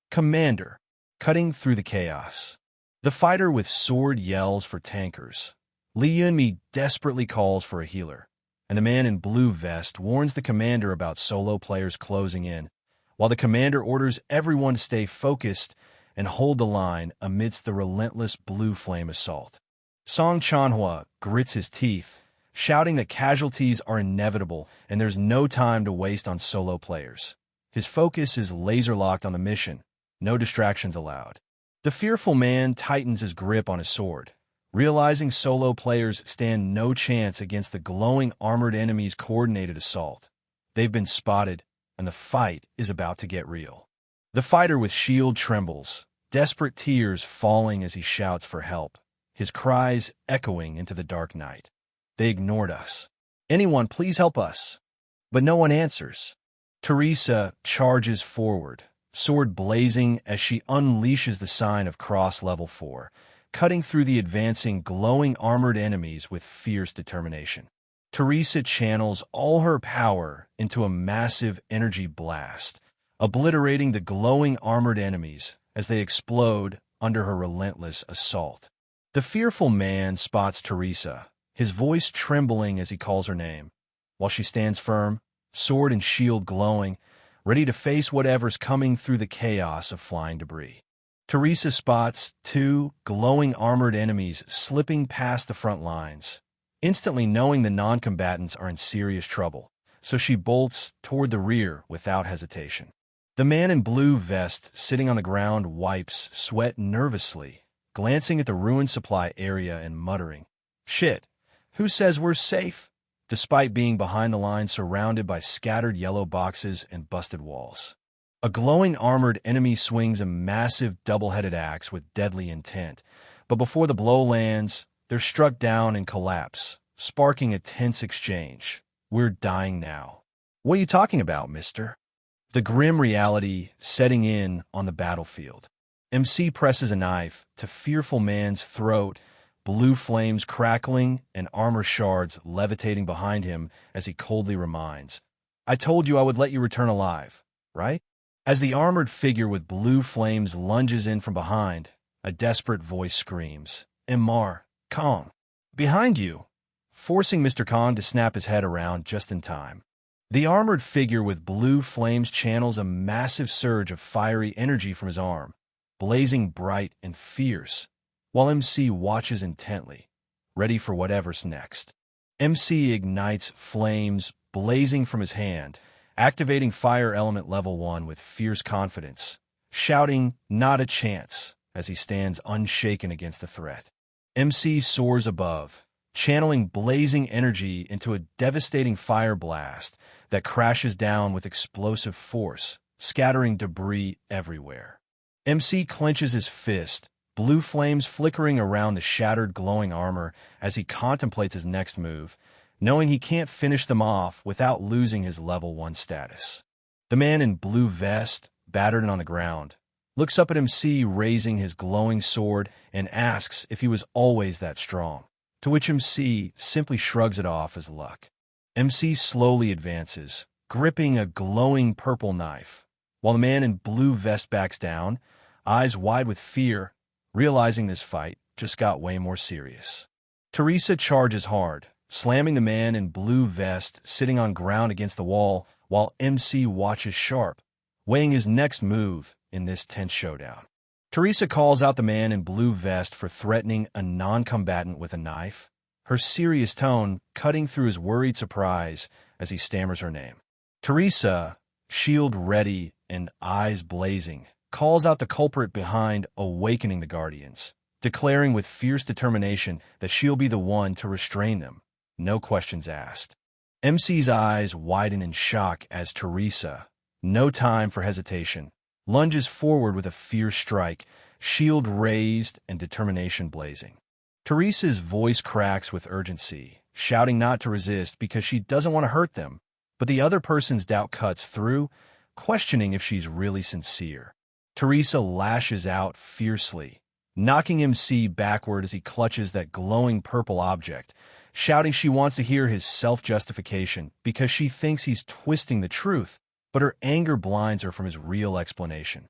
[SPEAKER 1] "Commander!" cutting through the chaos. The fighter with sword yells for tankers. Li Yunmi desperately calls for a healer, and the man in blue vest warns the commander about solo players closing in, while the commander orders everyone to stay focused and hold the line amidst the relentless blue flame assault. Song Chanhua grits his teeth, shouting that casualties are inevitable and there's no time to waste on solo players. His focus is laser-locked on the mission, no distractions allowed. The fearful man tightens his grip on his sword, realizing solo players stand no chance against the glowing armored enemy's coordinated assault. They've been spotted, and the fight is about to get real. The fighter with shield trembles, desperate tears falling as he shouts for help, his cries echoing into the dark night. They ignored us. Anyone, please help us. But no one answers. Teresa charges forward, sword blazing as she unleashes the sign of Cross Level 4, cutting through the advancing glowing armored enemies with fierce determination. Teresa channels all her power into a massive energy blast, obliterating the glowing armored enemies as they explode under her relentless assault. The fearful man spots Teresa, his voice trembling as he calls her name, while she stands firm, sword and shield glowing, ready to face whatever's coming through the chaos of flying debris. Teresa spots two glowing armored enemies slipping past the front lines, instantly knowing the non-combatants are in serious trouble, so she bolts toward the rear without hesitation. The man in blue vest sitting on the ground wipes sweat nervously, glancing at the ruined supply area and muttering, "Shit, who says we're safe?" despite being behind the line surrounded by scattered yellow boxes and busted walls. A glowing armored enemy swings a massive double-headed axe with deadly intent, but before the blow lands, they're struck down and collapse, sparking a tense exchange. "We're dying now." "What are you talking about, mister?" The grim reality setting in on the battlefield. MC presses a knife to fearful man's throat, blue flames crackling and armor shards levitating behind him as he coldly reminds, "I told you I would let you return alive, right?" As the armored figure with blue flames lunges in from behind, a desperate voice screams, "Imar, Kong, behind you!" forcing Mr. Kong to snap his head around just in time. The armored figure with blue flames channels a massive surge of fiery energy from his arm, blazing bright and fierce, while MC watches intently, ready for whatever's next. MC ignites flames blazing from his hand, activating Fire Element Level 1 with fierce confidence, shouting, "Not a chance," as he stands unshaken against the threat. MC soars above, channeling blazing energy into a devastating fire blast that crashes down with explosive force, scattering debris everywhere. MC clenches his fist, blue flames flickering around the shattered glowing armor as he contemplates his next move, knowing he can't finish them off without losing his level 1 status. The man in blue vest, battered and on the ground, looks up at MC raising his glowing sword and asks if he was always that strong, to which MC simply shrugs it off as luck. MC slowly advances, gripping a glowing purple knife, while the man in blue vest backs down, eyes wide with fear, realizing this fight just got way more serious. Teresa charges hard, slamming the man in blue vest sitting on ground against the wall while MC watches sharp, weighing his next move in this tense showdown. Teresa calls out the man in blue vest for threatening a non-combatant with a knife, her serious tone cutting through his worried surprise as he stammers her name. Teresa, shield ready and eyes blazing, calls out the culprit behind, awakening the Guardians, declaring with fierce determination that she'll be the one to restrain them, no questions asked. MC's eyes widen in shock as Teresa, no time for hesitation, lunges forward with a fierce strike, shield raised and determination blazing. Teresa's voice cracks with urgency, shouting not to resist because she doesn't want to hurt them, but the other person's doubt cuts through, questioning if she's really sincere. Teresa lashes out fiercely, knocking MC backward as he clutches that glowing purple object, shouting she wants to hear his self-justification because she thinks he's twisting the truth, but her anger blinds her from his real explanation.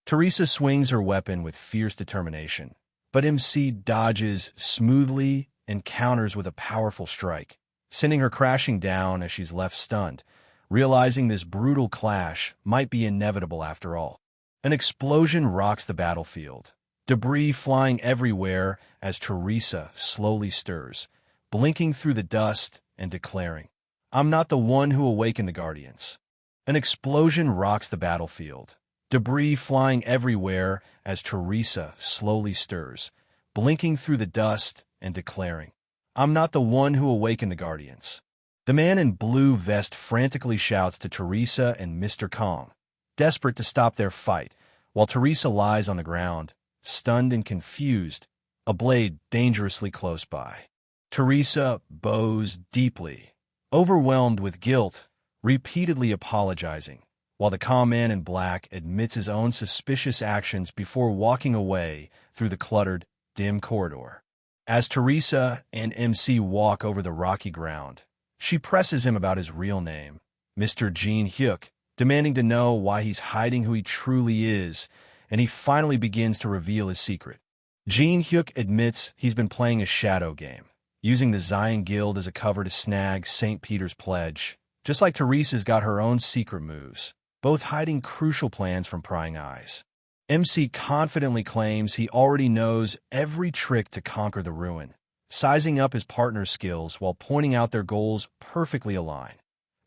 [SPEAKER 1] Teresa swings her weapon with fierce determination, but MC dodges smoothly and counters with a powerful strike, sending her crashing down as she's left stunned, realizing this brutal clash might be inevitable after all. An explosion rocks the battlefield, debris flying everywhere as Teresa slowly stirs, blinking through the dust and declaring, "I'm not the one who awakened the Guardians." An explosion rocks the battlefield, debris flying everywhere as Teresa slowly stirs, blinking through the dust and declaring, "I'm not the one who awakened the Guardians." The man in blue vest frantically shouts to Teresa and Mr. Kong, desperate to stop their fight, while Teresa lies on the ground, stunned and confused, a blade dangerously close by. Teresa bows deeply, overwhelmed with guilt, repeatedly apologizing, while the calm man in black admits his own suspicious actions before walking away through the cluttered, dim corridor. As Teresa and MC walk over the rocky ground, she presses him about his real name, Mr. Jin Hyuk, demanding to know why he's hiding who he truly is, and he finally begins to reveal his secret. Jin Hyuk admits he's been playing a shadow game, using the Zion Guild as a cover to snag St. Peter's Pledge, just like Teresa's got her own secret moves, both hiding crucial plans from prying eyes. MC confidently claims he already knows every trick to conquer the ruin, sizing up his partner's skills while pointing out their goals perfectly align.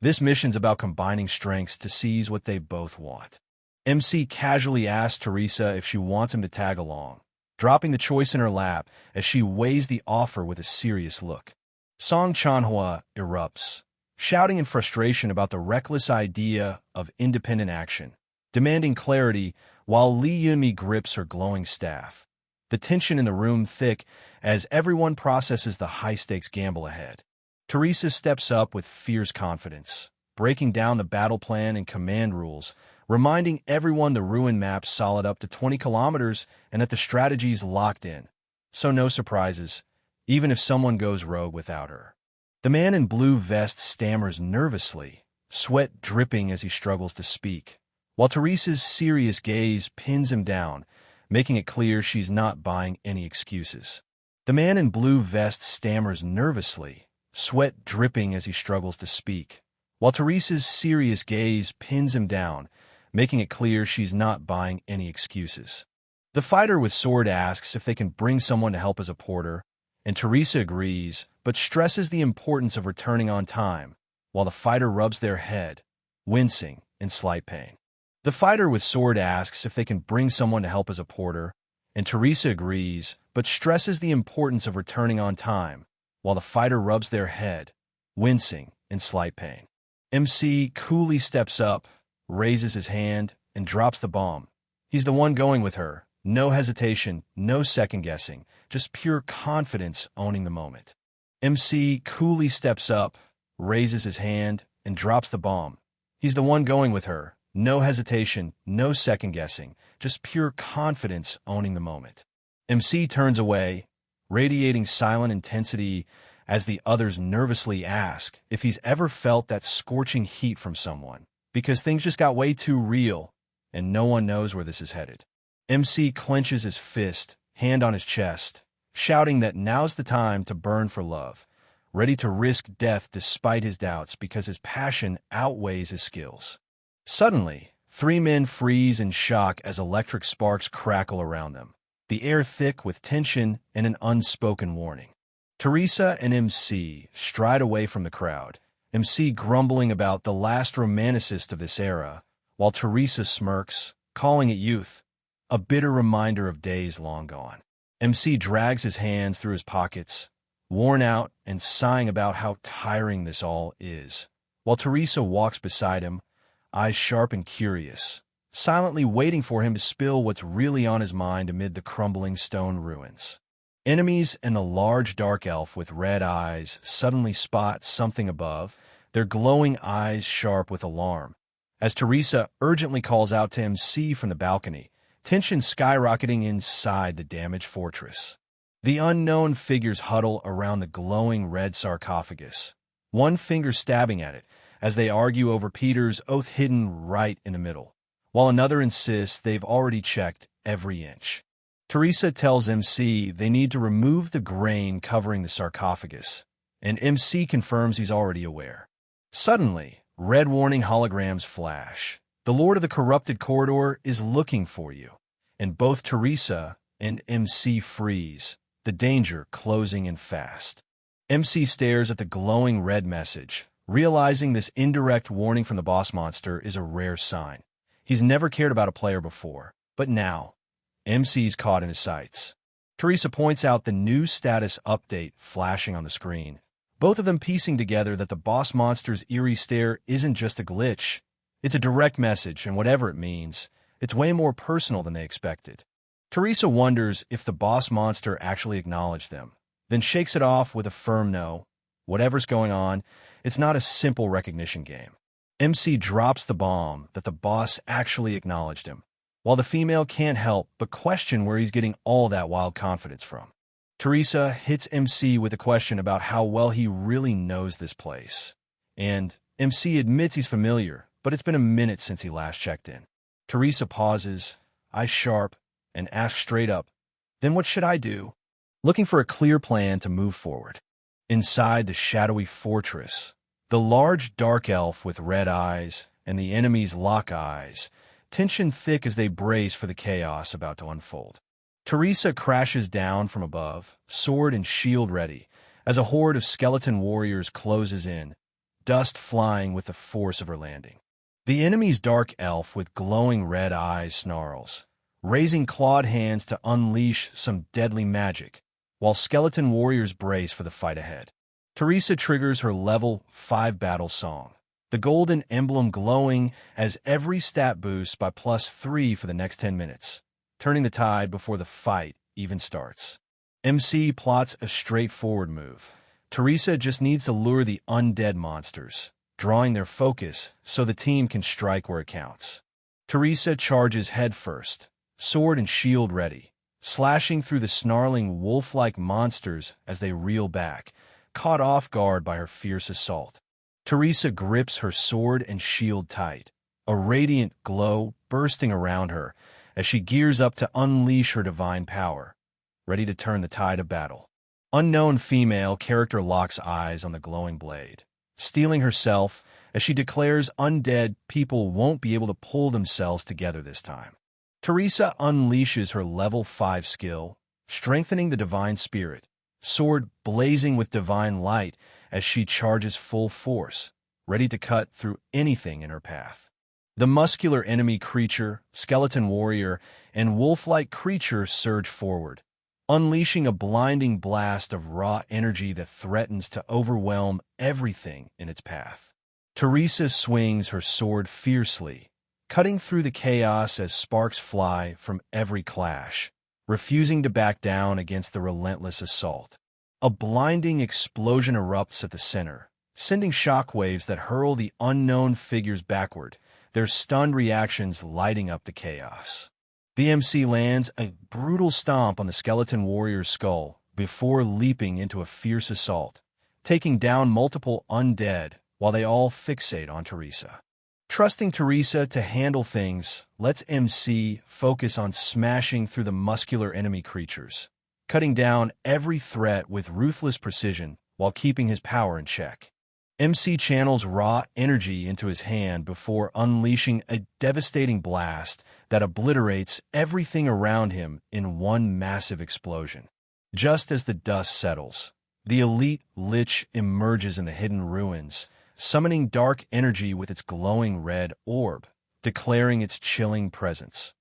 [SPEAKER 1] This mission's about combining strengths to seize what they both want. MC casually asks Teresa if she wants him to tag along, dropping the choice in her lap as she weighs the offer with a serious look. Song Chanhua erupts, shouting in frustration about the reckless idea of independent action, demanding clarity while Lee Yunmi grips her glowing staff. The tension in the room thick as everyone processes the high-stakes gamble ahead. Teresa steps up with fierce confidence, breaking down the battle plan and command rules, reminding everyone the ruin map's solid up to 20 kilometers and that the strategy's locked in. So no surprises, even if someone goes rogue without her. The man in blue vest stammers nervously, sweat dripping as he struggles to speak, while Teresa's serious gaze pins him down, making it clear she's not buying any excuses. The man in blue vest stammers nervously, sweat dripping as he struggles to speak, while Teresa's serious gaze pins him down, making it clear she's not buying any excuses. The fighter with sword asks if they can bring someone to help as a porter, and Teresa agrees, but stresses the importance of returning on time, while the fighter rubs their head, wincing in slight pain. The fighter with sword asks if they can bring someone to help as a porter, and Teresa agrees, but stresses the importance of returning on time, while the fighter rubs their head, wincing in slight pain. MC coolly steps up, raises his hand, and drops the bomb. He's the one going with her. No hesitation, no second-guessing, just pure confidence owning the moment. MC coolly steps up, raises his hand, and drops the bomb. He's the one going with her. No hesitation, no second-guessing, just pure confidence owning the moment. MC turns away, radiating silent intensity as the others nervously ask if he's ever felt that scorching heat from someone, because things just got way too real, and no one knows where this is headed. MC clenches his fist, hand on his chest, shouting that now's the time to burn for love, ready to risk death despite his doubts because his passion outweighs his skills. Suddenly, three men freeze in shock as electric sparks crackle around them, the air thick with tension and an unspoken warning. Teresa and MC stride away from the crowd, MC grumbling about the last romanticist of this era, while Teresa smirks, calling it youth, a bitter reminder of days long gone. MC drags his hands through his pockets, worn out and sighing about how tiring this all is, while Teresa walks beside him, eyes sharp and curious, silently waiting for him to spill what's really on his mind amid the crumbling stone ruins. Enemies and the large dark elf with red eyes suddenly spot something above, their glowing eyes sharp with alarm. As Teresa urgently calls out to MC from the balcony, tension skyrocketing inside the damaged fortress. The unknown figures huddle around the glowing red sarcophagus, one finger stabbing at it as they argue over Peter's oath hidden right in the middle, while another insists they've already checked every inch. Teresa tells MC they need to remove the grain covering the sarcophagus, and MC confirms he's already aware. Suddenly, red warning holograms flash. The Lord of the Corrupted Corridor is looking for you, and both Teresa and MC freeze, the danger closing in fast. MC stares at the glowing red message, realizing this indirect warning from the boss monster is a rare sign. He's never cared about a player before, but now, MC's caught in his sights. Teresa points out the new status update flashing on the screen, both of them piecing together that the boss monster's eerie stare isn't just a glitch. It's a direct message, and whatever it means, it's way more personal than they expected. Teresa wonders if the boss monster actually acknowledged them, then shakes it off with a firm no. Whatever's going on, it's not a simple recognition game. MC drops the bomb that the boss actually acknowledged him, while the female can't help but question where he's getting all that wild confidence from. Teresa hits MC with a question about how well he really knows this place, and MC admits he's familiar, but it's been a minute since he last checked in. Teresa pauses, eyes sharp, and asks straight up, "Then what should I do?" Looking for a clear plan to move forward. Inside the shadowy fortress, the large dark elf with red eyes and the enemies lock eyes, tension thick as they brace for the chaos about to unfold. Teresa crashes down from above, sword and shield ready, as a horde of skeleton warriors closes in, dust flying with the force of her landing. The enemy's dark elf with glowing red eyes snarls, raising clawed hands to unleash some deadly magic, while skeleton warriors brace for the fight ahead. Teresa triggers her level 5 battle song, the golden emblem glowing as every stat boost by +3 for the next 10 minutes, turning the tide before the fight even starts. MC plots a straightforward move. Teresa just needs to lure the undead monsters, drawing their focus so the team can strike where it counts. Teresa charges headfirst, sword and shield ready, slashing through the snarling wolf-like monsters as they reel back, caught off guard by her fierce assault. Teresa grips her sword and shield tight, a radiant glow bursting around her as she gears up to unleash her divine power, ready to turn the tide of battle. Unknown female character locks eyes on the glowing blade, steeling herself as she declares undead people won't be able to pull themselves together this time. Teresa unleashes her level 5 skill, strengthening the divine spirit, sword blazing with divine light as she charges full force, ready to cut through anything in her path. The muscular enemy creature, skeleton warrior, and wolf-like creature surge forward, unleashing a blinding blast of raw energy that threatens to overwhelm everything in its path. Teresa swings her sword fiercely, cutting through the chaos as sparks fly from every clash, refusing to back down against the relentless assault. A blinding explosion erupts at the center, sending shockwaves that hurl the unknown figures backward, their stunned reactions lighting up the chaos. The MC lands a brutal stomp on the skeleton warrior's skull before leaping into a fierce assault, taking down multiple undead while they all fixate on Teresa. Trusting Teresa to handle things lets MC focus on smashing through the muscular enemy creatures, cutting down every threat with ruthless precision while keeping his power in check. MC channels raw energy into his hand before unleashing a devastating blast that obliterates everything around him in one massive explosion. Just as the dust settles, the elite Lich emerges in the hidden ruins, summoning dark energy with its glowing red orb, declaring its chilling presence.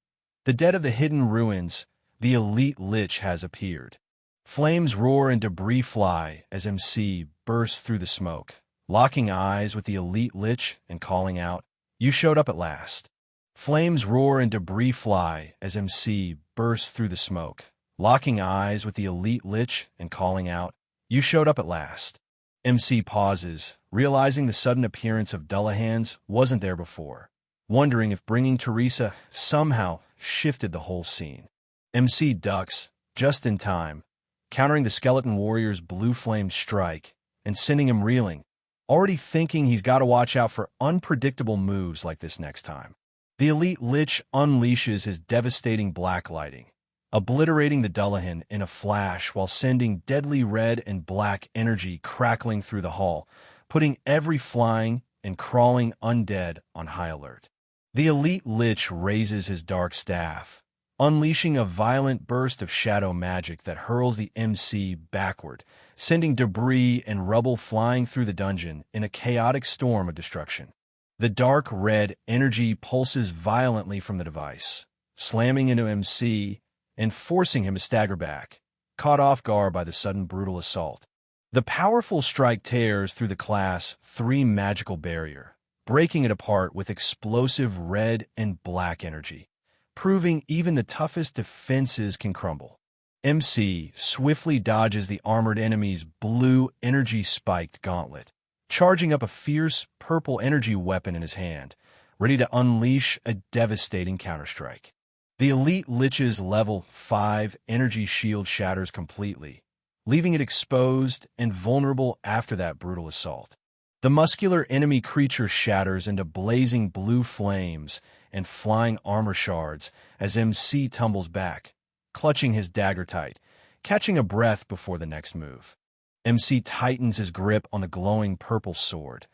[SPEAKER 1] The dead of the hidden ruins, the elite Lich has appeared. Flames roar and debris fly as MC bursts through the smoke, locking eyes with the elite Lich and calling out, "You showed up at last." Flames roar and debris fly as MC bursts through the smoke, locking eyes with the elite Lich and calling out, "You showed up at last." MC pauses, realizing the sudden appearance of Dullahan's wasn't there before, wondering if bringing Teresa somehow shifted the whole scene. MC ducks, just in time, countering the skeleton warrior's blue-flamed strike and sending him reeling, already thinking he's got to watch out for unpredictable moves like this next time. The elite Lich unleashes his devastating black lighting, obliterating the Dullahan in a flash while sending deadly red and black energy crackling through the hall, putting every flying and crawling undead on high alert. The elite Lich raises his dark staff, unleashing a violent burst of shadow magic that hurls the MC backward, sending debris and rubble flying through the dungeon in a chaotic storm of destruction. The dark red energy pulses violently from the device, slamming into MC and forcing him to stagger back, caught off guard by the sudden brutal assault. The powerful strike tears through the Class 3 magical barrier, breaking it apart with explosive red and black energy, proving even the toughest defenses can crumble. MC swiftly dodges the armored enemy's blue energy-spiked gauntlet, charging up a fierce purple energy weapon in his hand, ready to unleash a devastating counterstrike. The elite Lich's level 5 energy shield shatters completely, leaving it exposed and vulnerable after that brutal assault. The muscular enemy creature shatters into blazing blue flames and flying armor shards as MC tumbles back, clutching his dagger tight, catching a breath before the next move. MC tightens his grip on the glowing purple sword,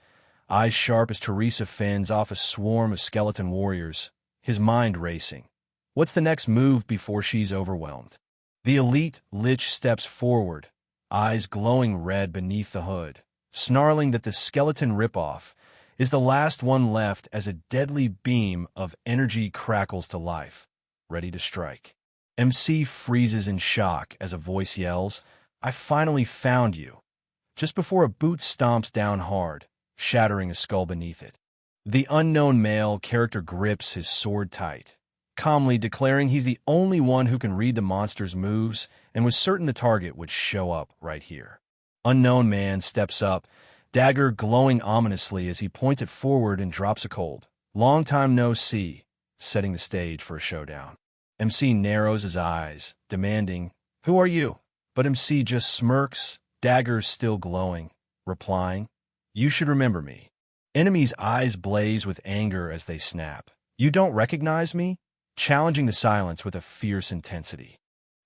[SPEAKER 1] eyes sharp as Teresa fends off a swarm of skeleton warriors, his mind racing. What's the next move before she's overwhelmed? The elite Lich steps forward, eyes glowing red beneath the hood, snarling that the skeleton ripoff is the last one left as a deadly beam of energy crackles to life, ready to strike. MC freezes in shock as a voice yells, "I finally found you," just before a boot stomps down hard, shattering a skull beneath it. The unknown male character grips his sword tight, calmly declaring he's the only one who can read the monster's moves and was certain the target would show up right here. Unknown man steps up, dagger glowing ominously as he points it forward and drops a cold, "Long time no see," setting the stage for a showdown. MC narrows his eyes, demanding, "Who are you?" But MC just smirks, dagger still glowing, replying, "You should remember me." Enemy's eyes blaze with anger as they snap. "You don't recognize me?" Challenging the silence with a fierce intensity.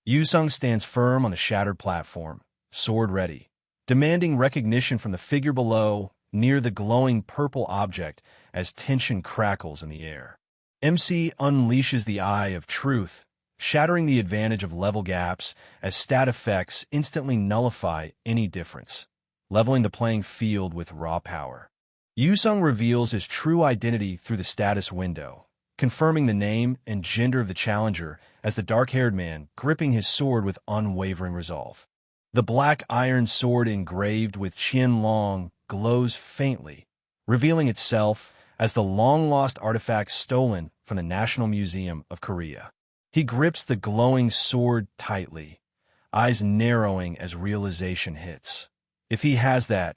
[SPEAKER 1] Yusung stands firm on the shattered platform, sword ready, demanding recognition from the figure below, near the glowing purple object as tension crackles in the air. MC unleashes the Eye of Truth, shattering the advantage of level gaps as stat effects instantly nullify any difference, leveling the playing field with raw power. Yusung reveals his true identity through the status window, confirming the name and gender of the challenger as the dark-haired man gripping his sword with unwavering resolve. The black iron sword engraved with Qian Long glows faintly, revealing itself as the long-lost artifact stolen from the National Museum of Korea. He grips the glowing sword tightly, eyes narrowing as realization hits. If he has that,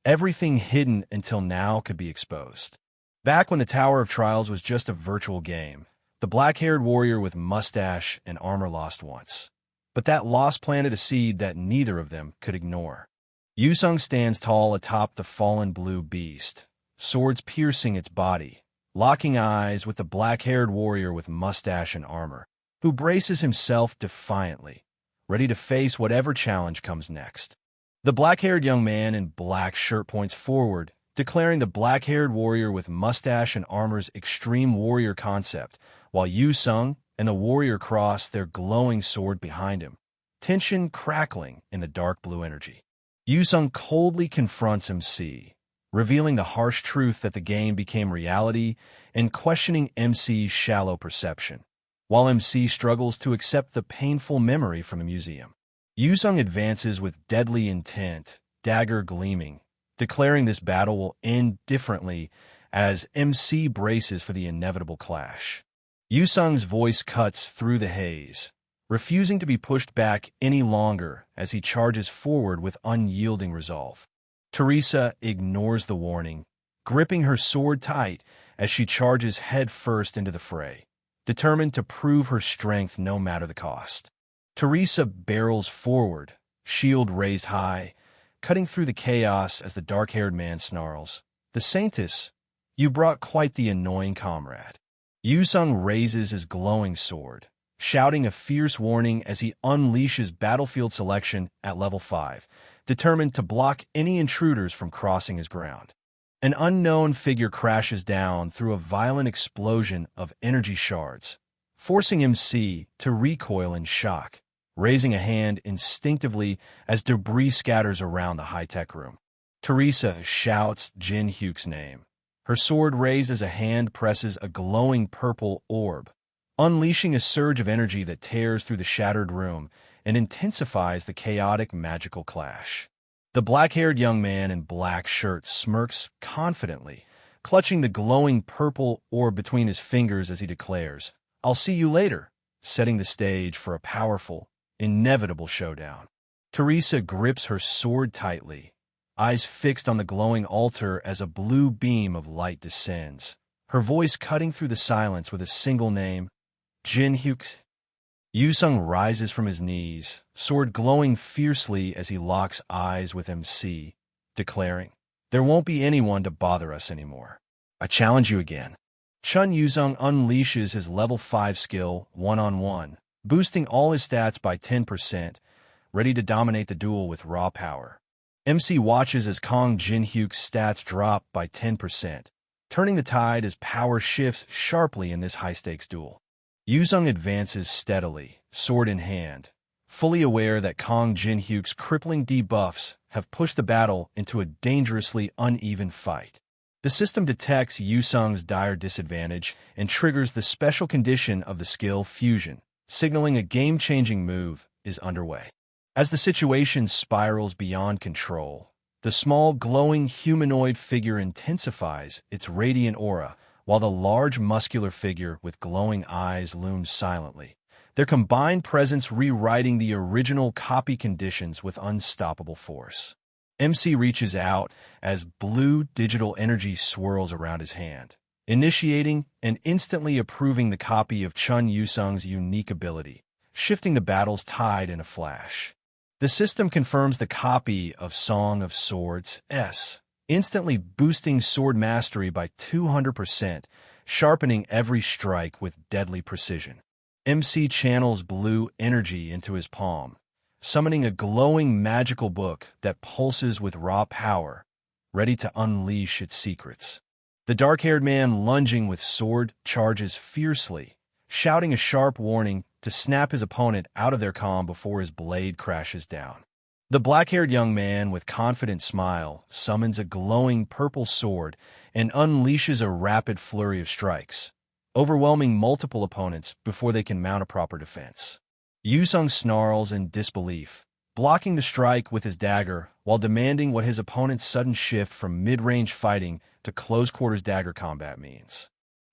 [SPEAKER 1] everything hidden until now could be exposed. Back when the Tower of Trials was just a virtual game, the black-haired warrior with mustache and armor lost once. But that loss planted a seed that neither of them could ignore. Yusung stands tall atop the fallen blue beast, swords piercing its body, locking eyes with the black-haired warrior with mustache and armor, who braces himself defiantly, ready to face whatever challenge comes next. The black-haired young man in black shirt points forward, declaring the black-haired warrior with mustache and armor's extreme warrior concept, while Yu Sung and the warrior cross their glowing sword behind him, tension crackling in the dark blue energy. Yu Sung coldly confronts MC, revealing the harsh truth that the game became reality and questioning MC's shallow perception, while MC struggles to accept the painful memory from a museum. Yu Sung advances with deadly intent, dagger gleaming, declaring this battle will end differently as MC braces for the inevitable clash. Yu Sung's voice cuts through the haze, refusing to be pushed back any longer as he charges forward with unyielding resolve. Teresa ignores the warning, gripping her sword tight as she charges headfirst into the fray, determined to prove her strength no matter the cost. Teresa barrels forward, shield raised high, cutting through the chaos as the dark-haired man snarls, "The Saintess, you brought quite the annoying comrade." Yu Sung raises his glowing sword, shouting a fierce warning as he unleashes battlefield selection at level 5, determined to block any intruders from crossing his ground. An unknown figure crashes down through a violent explosion of energy shards, forcing MC to recoil in shock, raising a hand instinctively as debris scatters around the high-tech room. Teresa shouts Jin Hyuk's name, her sword raised as a hand presses a glowing purple orb, unleashing a surge of energy that tears through the shattered room and intensifies the chaotic magical clash. The black-haired young man in black shirt smirks confidently, clutching the glowing purple orb between his fingers as he declares, "I'll see you later," setting the stage for a powerful, inevitable showdown. Teresa grips her sword tightly, eyes fixed on the glowing altar as a blue beam of light descends, her voice cutting through the silence with a single name, Jin Hyuk. Yu Sung rises from his knees, sword glowing fiercely as he locks eyes with MC, declaring, "There won't be anyone to bother us anymore. I challenge you again." Chun Yu Sung unleashes his level 5 skill one-on-one, boosting all his stats by 10%, ready to dominate the duel with raw power. MC watches as Kong Jin Hyuk's stats drop by 10%, turning the tide as power shifts sharply in this high-stakes duel. Yu Sung advances steadily, sword in hand, fully aware that Kong Jin Hyuk's crippling debuffs have pushed the battle into a dangerously uneven fight. The system detects Yu Sung's dire disadvantage and triggers the special condition of the skill fusion, signaling a game-changing move is underway. As the situation spirals beyond control, the small glowing humanoid figure intensifies its radiant aura, while the large muscular figure with glowing eyes looms silently, their combined presence rewriting the original copy conditions with unstoppable force. MC reaches out as blue digital energy swirls around his hand, initiating and instantly approving the copy of Chun Yu Sung's unique ability, shifting the battle's tide in a flash. The system confirms the copy of Song of Swords S, instantly boosting sword mastery by 200%, sharpening every strike with deadly precision. MC channels blue energy into his palm, summoning a glowing magical book that pulses with raw power, ready to unleash its secrets. The dark-haired man lunging with sword charges fiercely, shouting a sharp warning to snap his opponent out of their calm before his blade crashes down. The black-haired young man with confident smile summons a glowing purple sword and unleashes a rapid flurry of strikes, overwhelming multiple opponents before they can mount a proper defense. Yu Sung snarls in disbelief, blocking the strike with his dagger while demanding what his opponent's sudden shift from mid-range fighting to close-quarters dagger combat means.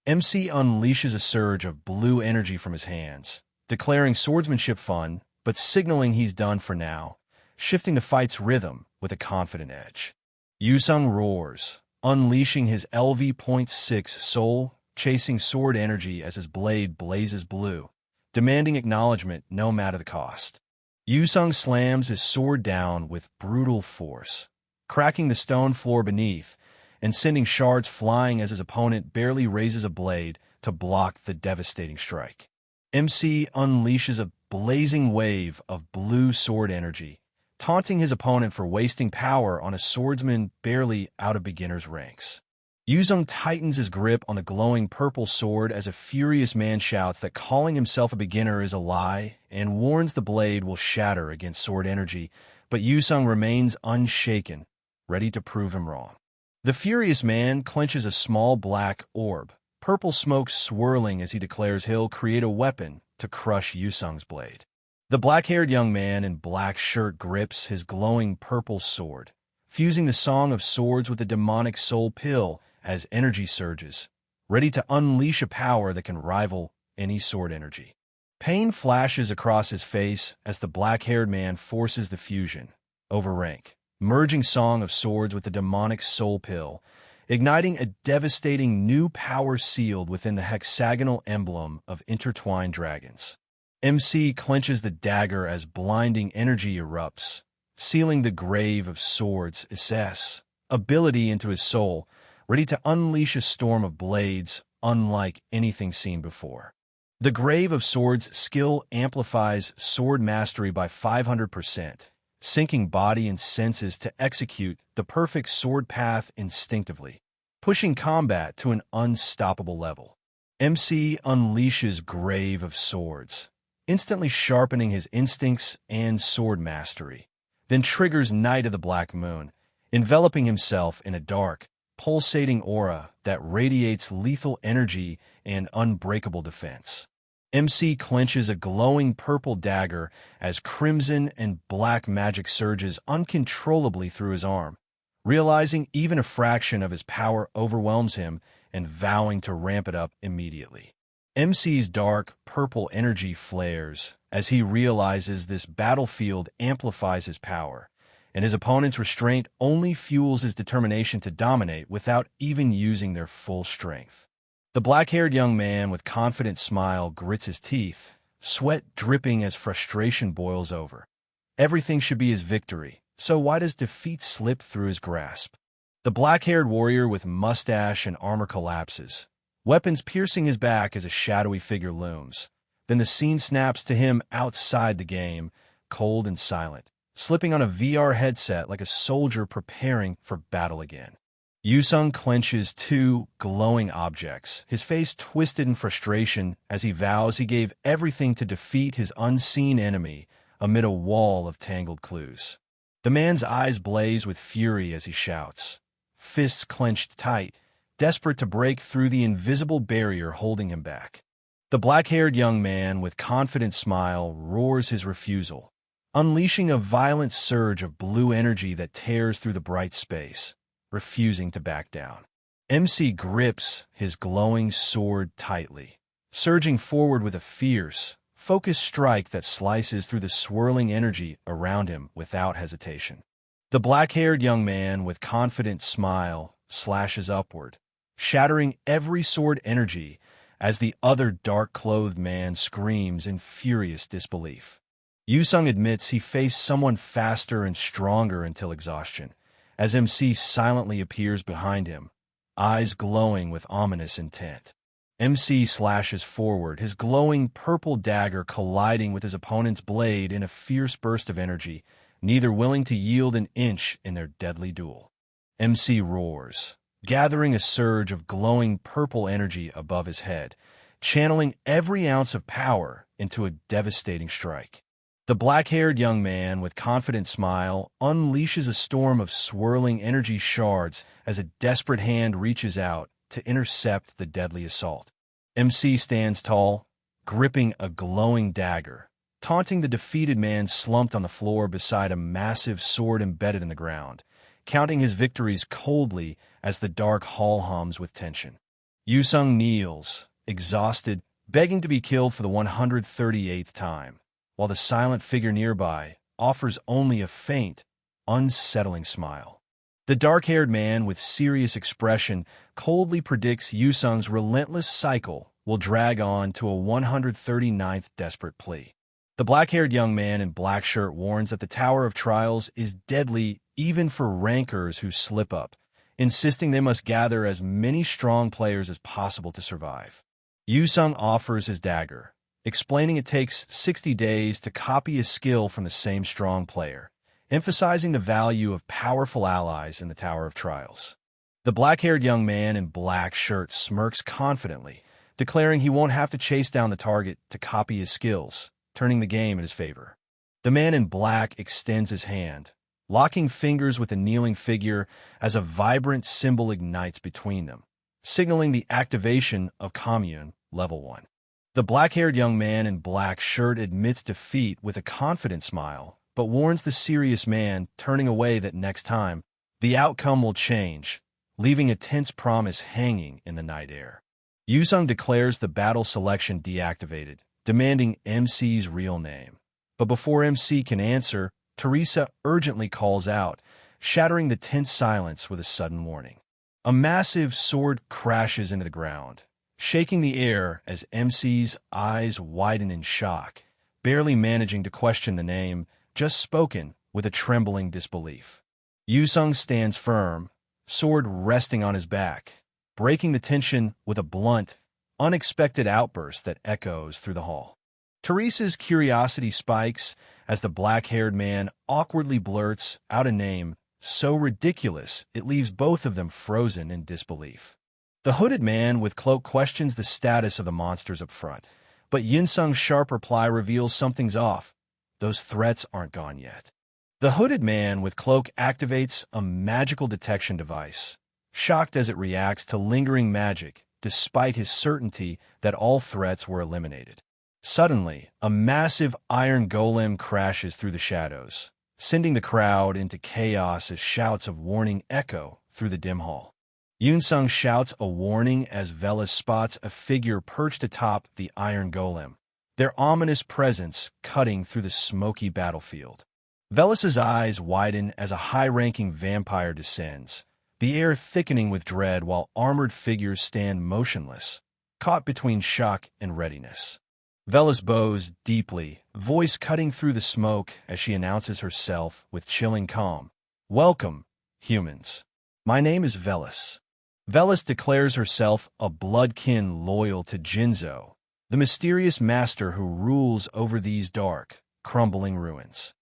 [SPEAKER 1] MC unleashes a surge of blue energy from his hands, declaring swordsmanship fun, but signaling he's done for now, shifting the fight's rhythm with a confident edge. Yu Sung roars, unleashing his LV.6 soul-chasing sword energy as his blade blazes blue, demanding acknowledgement no matter the cost. Yu Sung slams his sword down with brutal force, cracking the stone floor beneath and sending shards flying as his opponent barely raises a blade to block the devastating strike. MC unleashes a blazing wave of blue sword energy, taunting his opponent for wasting power on a swordsman barely out of beginner's ranks. Yuzong tightens his grip on the glowing purple sword as a furious man shouts that calling himself a beginner is a lie and warns the blade will shatter against sword energy, but Yuzong remains unshaken, ready to prove him wrong. The furious man clenches a small black orb, purple smoke swirling as he declares he'll create a weapon to crush Yuzong's blade. The black-haired young man in black shirt grips his glowing purple sword, fusing the Song of Swords with the demonic soul pill as energy surges, ready to unleash a power that can rival any sword energy. Pain flashes across his face as the black-haired man forces the fusion, over rank, merging Song of Swords with the demonic soul pill, igniting a devastating new power sealed within the hexagonal emblem of intertwined dragons. MC clenches the dagger as blinding energy erupts, sealing the Grave of Swords' SS ability into his soul, ready to unleash a storm of blades unlike anything seen before. The Grave of Swords skill amplifies sword mastery by 500%, syncing body and senses to execute the perfect sword path instinctively, pushing combat to an unstoppable level. MC unleashes Grave of Swords, instantly sharpening his instincts and sword mastery, then triggers Night of the Black Moon, enveloping himself in a dark, pulsating aura that radiates lethal energy and unbreakable defense. MC clenches a glowing purple dagger as crimson and black magic surges uncontrollably through his arm, realizing even a fraction of his power overwhelms him and vowing to ramp it up immediately. MC's dark purple energy flares as he realizes this battlefield amplifies his power, and his opponent's restraint only fuels his determination to dominate without even using their full strength. The black-haired young man with confident smile grits his teeth, sweat dripping as frustration boils over. Everything should be his victory, so why does defeat slip through his grasp? The black-haired warrior with mustache and armor collapses, weapons piercing his back as a shadowy figure looms. Then the scene snaps to him outside the game, cold and silent, slipping on a VR headset like a soldier preparing for battle again. Yuzong clenches two glowing objects, his face twisted in frustration as he vows he gave everything to defeat his unseen enemy amid a wall of tangled clues. The man's eyes blaze with fury as he shouts, fists clenched tight, desperate to break through the invisible barrier holding him back. The black-haired young man with confident smile roars his refusal, unleashing a violent surge of blue energy that tears through the bright space, refusing to back down. MC grips his glowing sword tightly, surging forward with a fierce, focused strike that slices through the swirling energy around him without hesitation. The black-haired young man with confident smile slashes upward, shattering every sword energy as the other dark-clothed man screams in furious disbelief. Yuzong admits he faced someone faster and stronger until exhaustion, as MC silently appears behind him, eyes glowing with ominous intent. MC slashes forward, his glowing purple dagger colliding with his opponent's blade in a fierce burst of energy, neither willing to yield an inch in their deadly duel. MC roars, gathering a surge of glowing purple energy above his head, channeling every ounce of power into a devastating strike. The black-haired young man with confident smile unleashes a storm of swirling energy shards as a desperate hand reaches out to intercept the deadly assault. MC stands tall, gripping a glowing dagger, taunting the defeated man slumped on the floor beside a massive sword embedded in the ground, counting his victories coldly as the dark hall hums with tension. Yuzong kneels, exhausted, begging to be killed for the 138th time, while the silent figure nearby offers only a faint, unsettling smile. The dark-haired man with serious expression coldly predicts Yuzong's relentless cycle will drag on to a 139th desperate plea. The black-haired young man in black shirt warns that the Tower of Trials is deadly even for rankers who slip up, insisting they must gather as many strong players as possible to survive. Yusung offers his dagger, explaining it takes 60 days to copy a skill from the same strong player, emphasizing the value of powerful allies in the Tower of Trials. The black-haired young man in black shirt smirks confidently, declaring he won't have to chase down the target to copy his skills, turning the game in his favor. The man in black extends his hand, locking fingers with a kneeling figure as a vibrant symbol ignites between them, signaling the activation of Commune Level 1. The black-haired young man in black shirt admits defeat with a confident smile, but warns the serious man, turning away, that next time, the outcome will change, leaving a tense promise hanging in the night air. Yusung declares the battle selection deactivated, demanding MC's real name. But before MC can answer, Teresa urgently calls out, shattering the tense silence with a sudden warning. A massive sword crashes into the ground, shaking the air as MC's eyes widen in shock, barely managing to question the name just spoken with a trembling disbelief. Yusung stands firm, sword resting on his back, breaking the tension with a blunt, unexpected outburst that echoes through the hall. Teresa's curiosity spikes as the black-haired man awkwardly blurts out a name so ridiculous it leaves both of them frozen in disbelief. The hooded man with cloak questions the status of the monsters up front, but Yinsung's sharp reply reveals something's off. Those threats aren't gone yet. The hooded man with cloak activates a magical detection device, shocked as it reacts to lingering magic despite his certainty that all threats were eliminated. Suddenly, a massive iron golem crashes through the shadows, sending the crowd into chaos as shouts of warning echo through the dim hall. Yunsung shouts a warning as Velas spots a figure perched atop the iron golem, their ominous presence cutting through the smoky battlefield. Velas's eyes widen as a high-ranking vampire descends, the air thickening with dread while armored figures stand motionless, caught between shock and readiness. Velas bows deeply, voice cutting through the smoke as she announces herself with chilling calm. "Welcome, humans. My name is Velas." Velas declares herself a bloodkin loyal to Jinzo, the mysterious master who rules over these dark, crumbling ruins.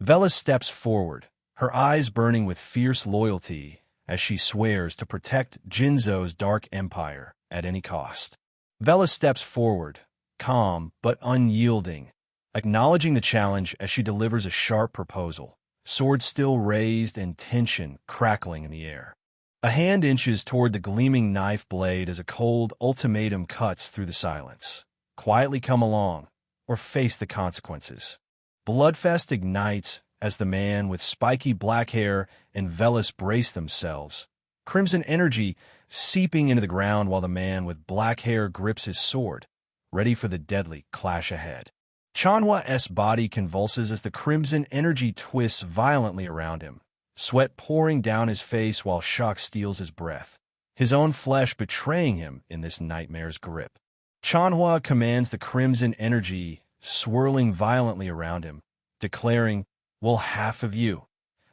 [SPEAKER 1] Velas steps forward, her eyes burning with fierce loyalty as she swears to protect Jinzo's dark empire at any cost. Velas steps forward, calm but unyielding, acknowledging the challenge as she delivers a sharp proposal, sword still raised and tension crackling in the air. A hand inches toward the gleaming knife blade as a cold ultimatum cuts through the silence. Quietly come along, or face the consequences. Bloodfest ignites as the man with spiky black hair and Velas brace themselves, crimson energy seeping into the ground while the man with black hair grips his sword, ready for the deadly clash ahead. Chanhwa's body convulses as the crimson energy twists violently around him, sweat pouring down his face while shock steals his breath, his own flesh betraying him in this nightmare's grip. Chanhwa commands the crimson energy swirling violently around him, declaring, "Well, half of you,"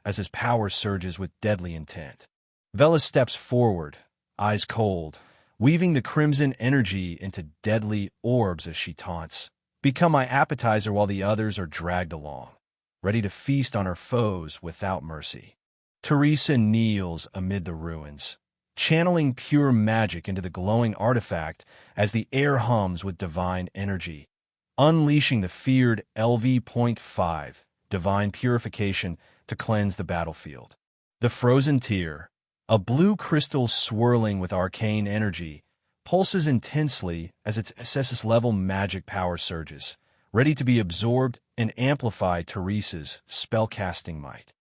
[SPEAKER 1] as his power surges with deadly intent. Velas steps forward, eyes cold, weaving the crimson energy into deadly orbs as she taunts. "Become my appetizer while the others are dragged along," ready to feast on her foes without mercy. Teresa kneels amid the ruins, channeling pure magic into the glowing artifact as the air hums with divine energy, unleashing the feared LV.5 divine purification to cleanse the battlefield. The frozen tear, a blue crystal swirling with arcane energy, pulses intensely as its SS-level magic power surges, ready to be absorbed and amplify Teresa's spellcasting might.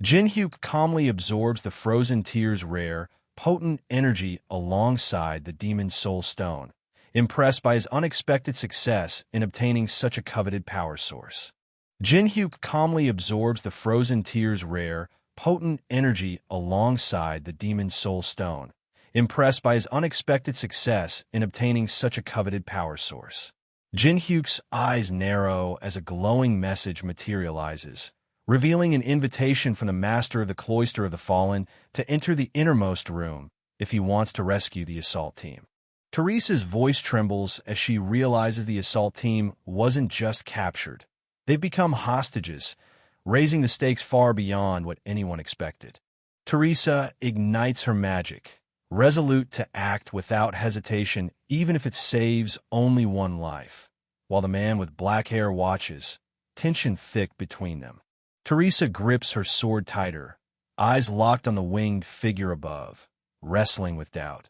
[SPEAKER 1] Jinhyuk calmly absorbs the frozen tear's rare, potent energy alongside the Demon Soul Stone, impressed by his unexpected success in obtaining such a coveted power source. Jinhyuk calmly absorbs the frozen tear's rare, potent energy alongside the Demon Soul Stone, impressed by his unexpected success in obtaining such a coveted power source. Jinhyuk's eyes narrow as a glowing message materializes, revealing an invitation from the master of the Cloister of the Fallen to enter the innermost room if he wants to rescue the assault team. Teresa's voice trembles as she realizes the assault team wasn't just captured. They've become hostages, raising the stakes far beyond what anyone expected. Teresa ignites her magic, resolute to act without hesitation even if it saves only one life, while the man with black hair watches, tension thick between them. Teresa grips her sword tighter, eyes locked on the winged figure above, wrestling with doubt.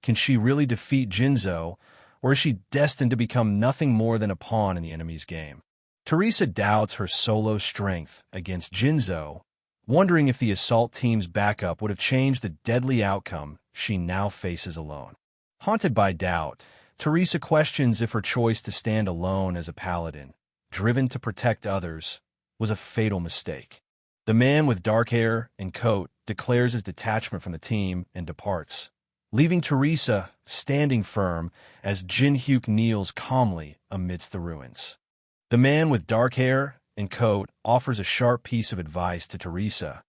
[SPEAKER 1] Can she really defeat Jinzo, or is she destined to become nothing more than a pawn in the enemy's game? Teresa doubts her solo strength against Jinzo, wondering if the assault team's backup would have changed the deadly outcome she now faces alone. Haunted by doubt, Teresa questions if her choice to stand alone as a paladin, driven to protect others, was a fatal mistake. The man with dark hair and coat declares his detachment from the team and departs, leaving Teresa standing firm as Jin-hyuk kneels calmly amidst the ruins. The man with dark hair and coat offers a sharp piece of advice to Teresa,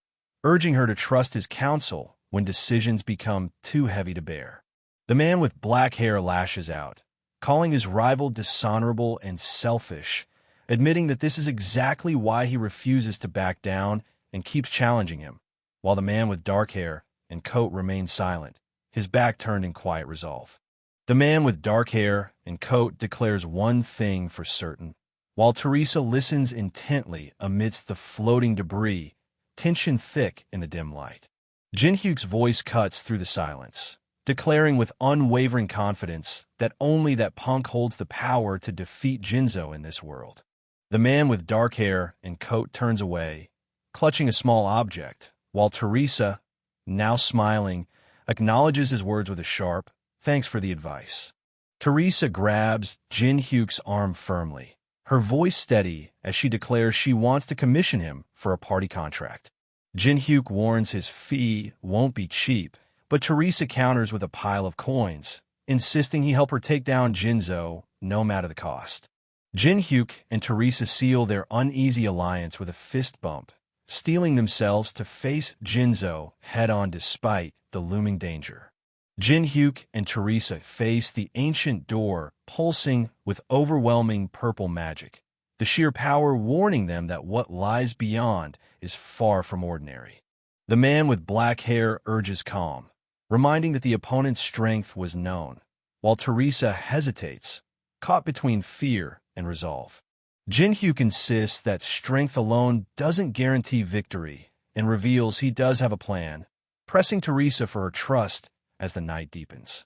[SPEAKER 1] urging her to trust his counsel when decisions become too heavy to bear. The man with black hair lashes out, calling his rival dishonorable and selfish, admitting that this is exactly why he refuses to back down and keeps challenging him, while the man with dark hair and coat remains silent, his back turned in quiet resolve. The man with dark hair and coat declares one thing for certain, while Teresa listens intently amidst the floating debris, tension thick in the dim light. Jin-hyuk's voice cuts through the silence, declaring with unwavering confidence that only that punk holds the power to defeat Jinzo in this world. The man with dark hair and coat turns away, clutching a small object, while Teresa, now smiling, acknowledges his words with a sharp, "Thanks for the advice." Teresa grabs Jin-hyuk's arm firmly, her voice steady as she declares she wants to commission him for a party contract. Jin-hyuk warns his fee won't be cheap, but Teresa counters with a pile of coins, insisting he help her take down Jinzo no matter the cost. Jin-hyuk and Teresa seal their uneasy alliance with a fist bump, steeling themselves to face Jinzo head-on despite the looming danger. Jin-hyuk and Teresa face the ancient door pulsing with overwhelming purple magic, the sheer power warning them that what lies beyond is far from ordinary. The man with black hair urges calm, reminding that the opponent's strength was known, while Teresa hesitates, caught between fear and resolve. Jin-hyuk insists that strength alone doesn't guarantee victory and reveals he does have a plan, pressing Teresa for her trust as the night deepens.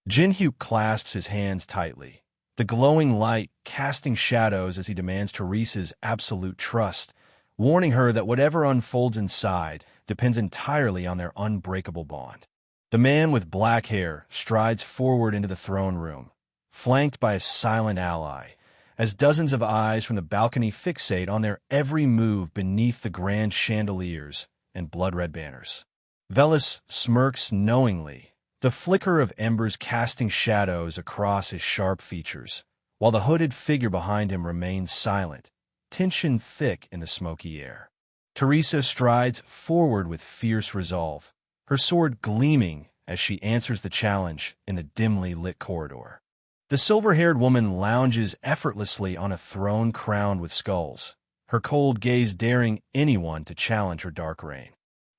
[SPEAKER 1] Jin-hyuk clasps his hands tightly, the glowing light casting shadows as he demands Teresa's absolute trust, warning her that whatever unfolds inside depends entirely on their unbreakable bond. The man with black hair strides forward into the throne room, flanked by a silent ally, as dozens of eyes from the balcony fixate on their every move beneath the grand chandeliers and blood-red banners. Velis smirks knowingly, the flicker of embers casting shadows across his sharp features, while the hooded figure behind him remains silent, tension thick in the smoky air. Teresa strides forward with fierce resolve, her sword gleaming as she answers the challenge in the dimly lit corridor. The silver-haired woman lounges effortlessly on a throne crowned with skulls, her cold gaze daring anyone to challenge her dark reign.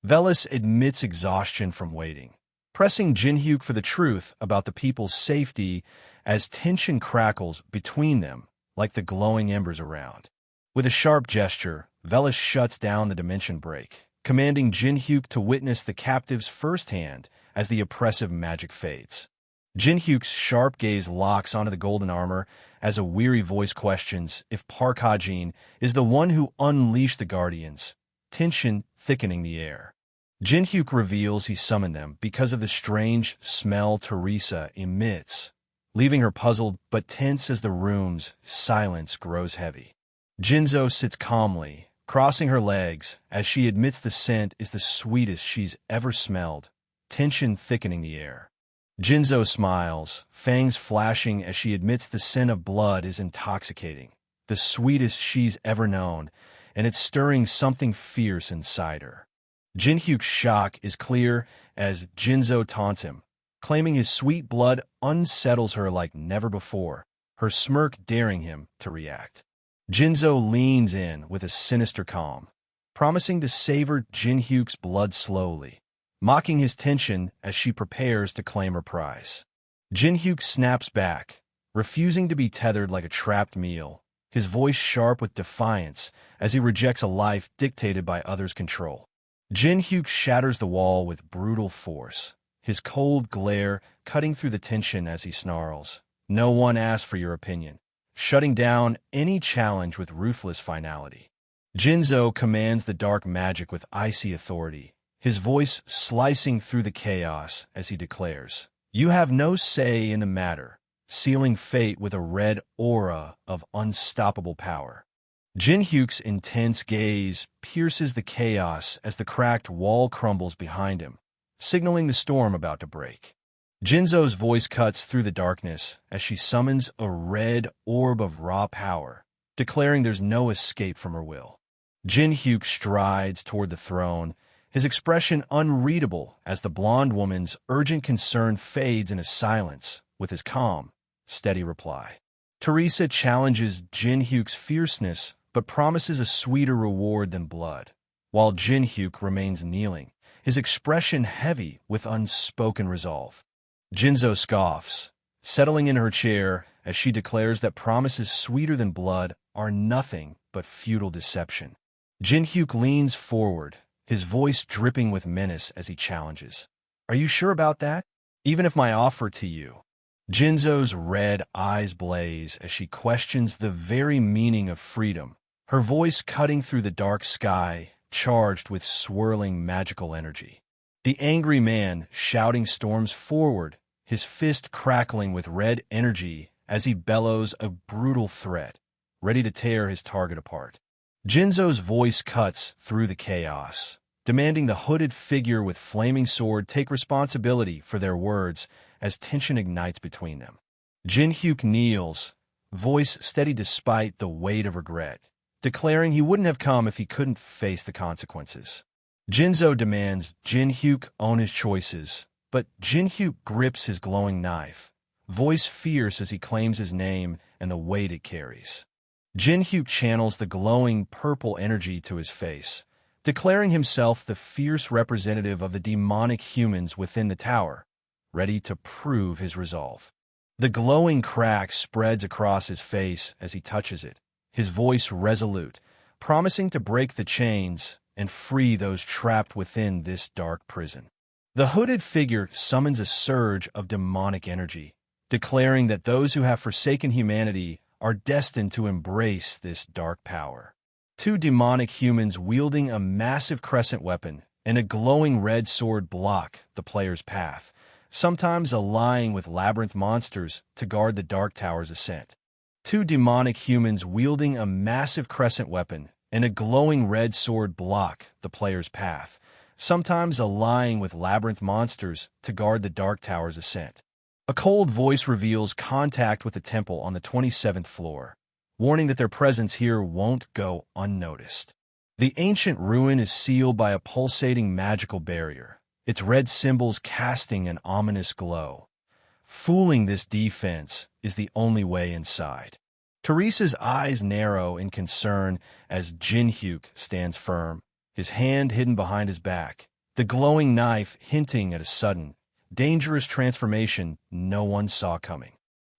[SPEAKER 1] Velis admits exhaustion from waiting, pressing Jin-hyuk for the truth about the people's safety as tension crackles between them like the glowing embers around. With a sharp gesture, Velis shuts down the dimension break, commanding Jin-hyuk to witness the captives firsthand as the oppressive magic fades. Jin-hyuk's sharp gaze locks onto the golden armor as a weary voice questions if Park Ha-jin is the one who unleashed the Guardians, tension thickening the air. Jin-hyuk reveals he summoned them because of the strange smell Teresa emits, leaving her puzzled but tense as the room's silence grows heavy. Jinzo sits calmly, crossing her legs as she admits the scent is the sweetest she's ever smelled, tension thickening the air. Jinzo smiles, fangs flashing as she admits the scent of blood is intoxicating, the sweetest she's ever known, and it's stirring something fierce inside her. Jin-hyuk's shock is clear as Jinzo taunts him, claiming his sweet blood unsettles her like never before, her smirk daring him to react. Jinzo leans in with a sinister calm, promising to savor Jin-hyuk's blood slowly, mocking his tension as she prepares to claim her prize. Jin-hyuk snaps back, refusing to be tethered like a trapped meal, his voice sharp with defiance as he rejects a life dictated by others' control. Jin-hyuk shatters the wall with brutal force, his cold glare cutting through the tension as he snarls, "No one asked for your opinion," shutting down any challenge with ruthless finality. Jinzo commands the dark magic with icy authority, his voice slicing through the chaos as he declares, "You have no say in the matter," sealing fate with a red aura of unstoppable power. Jin-hyuk's intense gaze pierces the chaos as the cracked wall crumbles behind him, signaling the storm about to break. Jinzo's voice cuts through the darkness as she summons a red orb of raw power, declaring there's no escape from her will. Jin-hyuk strides toward the throne, his expression unreadable as the blonde woman's urgent concern fades into silence with his calm, steady reply. Teresa challenges Jin-hyuk's fierceness but promises a sweeter reward than blood, while Jin-hyuk remains kneeling, his expression heavy with unspoken resolve. Jinzo scoffs, settling in her chair as she declares that promises sweeter than blood are nothing but futile deception. Jin-hyuk leans forward, his voice dripping with menace as he challenges, "Are you sure about that? Even if my offer to you..." Jinzo's red eyes blaze as she questions the very meaning of freedom, her voice cutting through the dark sky, charged with swirling magical energy. The angry man shouting storms forward, his fist crackling with red energy as he bellows a brutal threat, ready to tear his target apart. Jinzo's voice cuts through the chaos, demanding the hooded figure with flaming sword take responsibility for their words as tension ignites between them. Jin-hyuk kneels, voice steady despite the weight of regret, declaring he wouldn't have come if he couldn't face the consequences. Jinzo demands Jin-hyuk own his choices, but Jin-hyuk grips his glowing knife, voice fierce as he claims his name and the weight it carries. Jin-hyuk channels the glowing purple energy to his face, declaring himself the fierce representative of the demonic humans within the tower, ready to prove his resolve. The glowing crack spreads across his face as he touches it, his voice resolute, promising to break the chains and free those trapped within this dark prison. The hooded figure summons a surge of demonic energy, declaring that those who have forsaken humanity are destined to embrace this dark power. Two demonic humans wielding a massive crescent weapon and a glowing red sword block the player's path, sometimes allying with labyrinth monsters to guard the dark tower's ascent. Two demonic humans wielding a massive crescent weapon and a glowing red sword block the player's path, sometimes allying with labyrinth monsters to guard the dark tower's ascent. A cold voice reveals contact with the temple on the 27th floor, warning that their presence here won't go unnoticed. The ancient ruin is sealed by a pulsating magical barrier, its red symbols casting an ominous glow. Fooling this defense is the only way inside. Teresa's eyes narrow in concern as Jin-hyuk stands firm, his hand hidden behind his back, the glowing knife hinting at a sudden, dangerous transformation no one saw coming.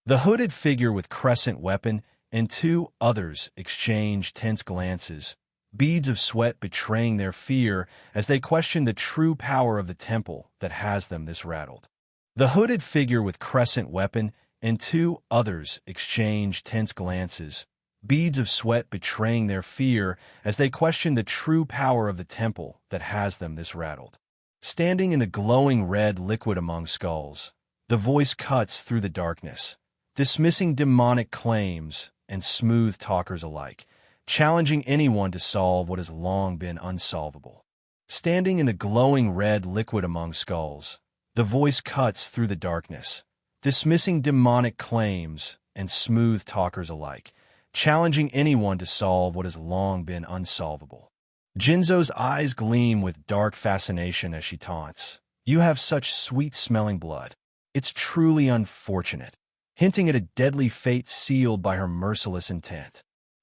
[SPEAKER 1] The hooded figure with crescent weapon and two others exchange tense glances, beads of sweat betraying their fear as they question the true power of the temple that has them this rattled. The hooded figure with crescent weapon and two others exchange tense glances, beads of sweat betraying their fear as they question the true power of the temple that has them this rattled. Standing in the glowing red liquid among skulls, the voice cuts through the darkness, dismissing demonic claims and smooth talkers alike, challenging anyone to solve what has long been unsolvable. Standing in the glowing red liquid among skulls, the voice cuts through the darkness, dismissing demonic claims and smooth talkers alike, challenging anyone to solve what has long been unsolvable. Jinzo's eyes gleam with dark fascination as she taunts. "You have such sweet-smelling blood. It's truly unfortunate," hinting at a deadly fate sealed by her merciless intent.